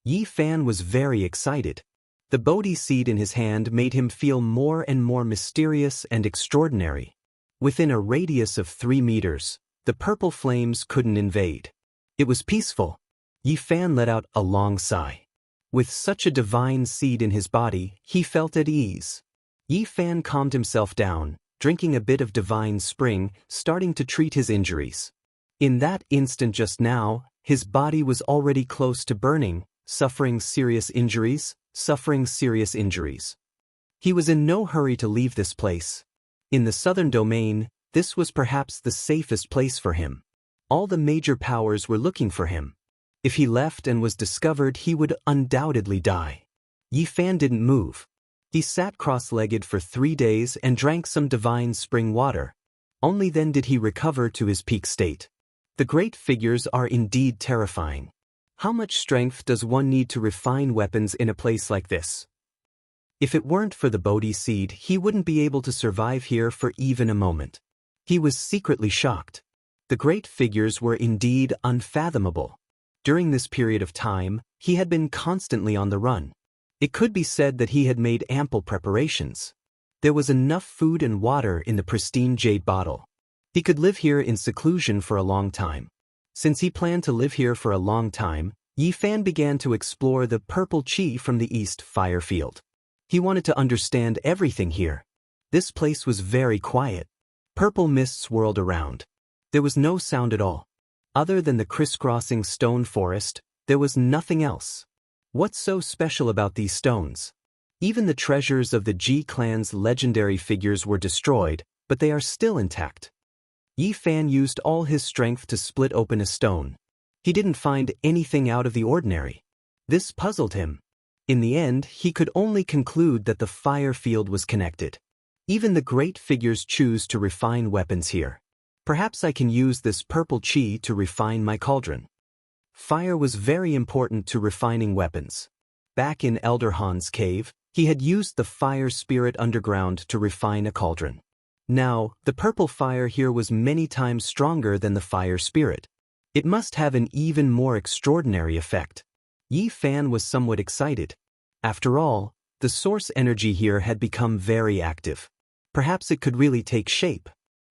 Yi Fan was very excited. The Bodhi seed in his hand made him feel more and more mysterious and extraordinary. Within a radius of 3 meters, the purple flames couldn't invade. It was peaceful. Yi Fan let out a long sigh. With such a divine seed in his body, he felt at ease. Yi Fan calmed himself down, drinking a bit of divine spring, starting to treat his injuries. In that instant just now, his body was already close to burning, suffering serious injuries. He was in no hurry to leave this place. In the southern domain, this was perhaps the safest place for him. All the major powers were looking for him. If he left and was discovered, he would undoubtedly die. Yi Fan didn't move. He sat cross-legged for 3 days and drank some divine spring water. Only then did he recover to his peak state. The great figures are indeed terrifying. How much strength does one need to refine weapons in a place like this? If it weren't for the Bodhi seed, he wouldn't be able to survive here for even a moment. He was secretly shocked. The great figures were indeed unfathomable. During this period of time, he had been constantly on the run. It could be said that he had made ample preparations. There was enough food and water in the pristine jade bottle. He could live here in seclusion for a long time. Since he planned to live here for a long time, Yi Fan began to explore the purple chi from the east fire field. He wanted to understand everything here. This place was very quiet. Purple mists swirled around. There was no sound at all. Other than the crisscrossing stone forest, there was nothing else. What's so special about these stones? Even the treasures of the Ji clan's legendary figures were destroyed, but they are still intact. Yi Fan used all his strength to split open a stone. He didn't find anything out of the ordinary. This puzzled him. In the end, he could only conclude that the fire field was connected. Even the great figures choose to refine weapons here. Perhaps I can use this purple chi to refine my cauldron. Fire was very important to refining weapons. Back in Elder Han's cave, he had used the fire spirit underground to refine a cauldron. Now, the purple fire here was many times stronger than the fire spirit. It must have an even more extraordinary effect. Yi Fan was somewhat excited. After all, the source energy here had become very active. Perhaps it could really take shape.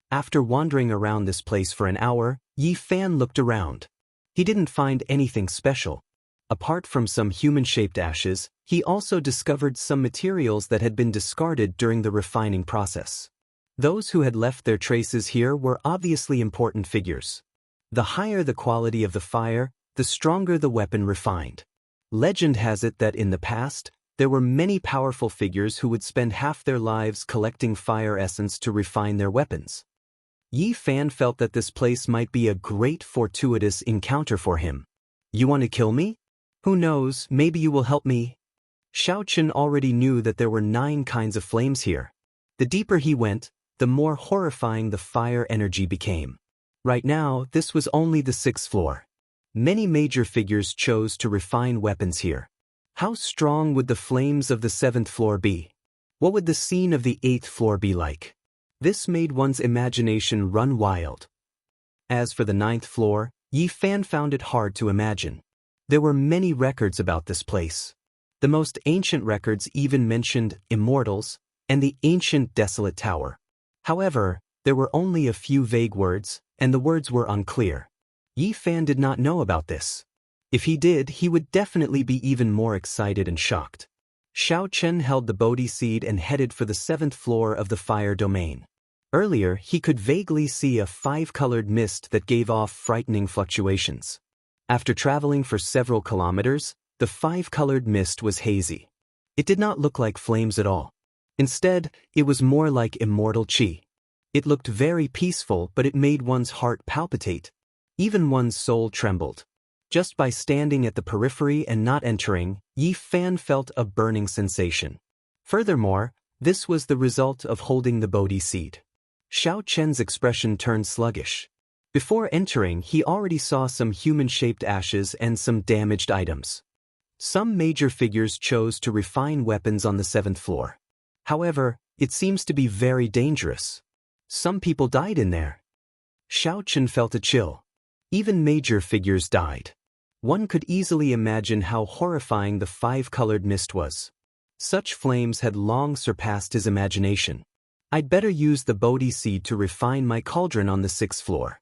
After wandering around this place for an hour, Yi Fan looked around. He didn't find anything special. Apart from some human-shaped ashes, he also discovered some materials that had been discarded during the refining process. Those who had left their traces here were obviously important figures. The higher the quality of the fire, the stronger the weapon refined. Legend has it that in the past, there were many powerful figures who would spend half their lives collecting fire essence to refine their weapons. Yi Fan felt that this place might be a great fortuitous encounter for him. You want to kill me? Who knows, maybe you will help me. Xiao Chen already knew that there were 9 kinds of flames here. The deeper he went, the more horrifying the fire energy became. Right now, this was only the 6th floor. Many major figures chose to refine weapons here. How strong would the flames of the 7th floor be? What would the scene of the 8th floor be like? This made one's imagination run wild. As for the 9th floor, Yi Fan found it hard to imagine. There were many records about this place. The most ancient records even mentioned immortals and the ancient desolate tower. However, there were only a few vague words, and the words were unclear. Yi Fan did not know about this. If he did, he would definitely be even more excited and shocked. Xiao Chen held the Bodhi seed and headed for the 7th floor of the fire domain. Earlier, he could vaguely see a 5-colored mist that gave off frightening fluctuations. After traveling for several kilometers, the 5-colored mist was hazy. It did not look like flames at all. Instead, it was more like immortal qi. It looked very peaceful, but it made one's heart palpitate. Even one's soul trembled. Just by standing at the periphery and not entering, Yi Fan felt a burning sensation. Furthermore, this was the result of holding the Bodhi seed. Xiao Chen's expression turned sluggish. Before entering, he already saw some human-shaped ashes and some damaged items. Some major figures chose to refine weapons on the 7th floor. However, it seems to be very dangerous. Some people died in there. Xiao Chen felt a chill. Even major figures died. One could easily imagine how horrifying the 5-colored mist was. Such flames had long surpassed his imagination. I'd better use the Bodhi seed to refine my cauldron on the 6th floor.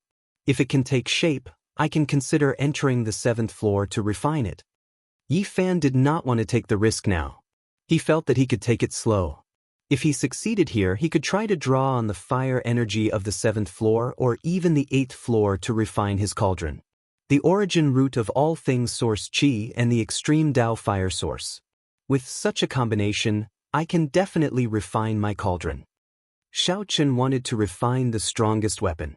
If it can take shape, I can consider entering the 7th floor to refine it. Yi Fan did not want to take the risk now. He felt that he could take it slow. If he succeeded here, he could try to draw on the fire energy of the 7th floor or even the 8th floor to refine his cauldron. The origin root of all things source qi and the extreme Dao fire source. With such a combination, I can definitely refine my cauldron. Xiao Chen wanted to refine the strongest weapon.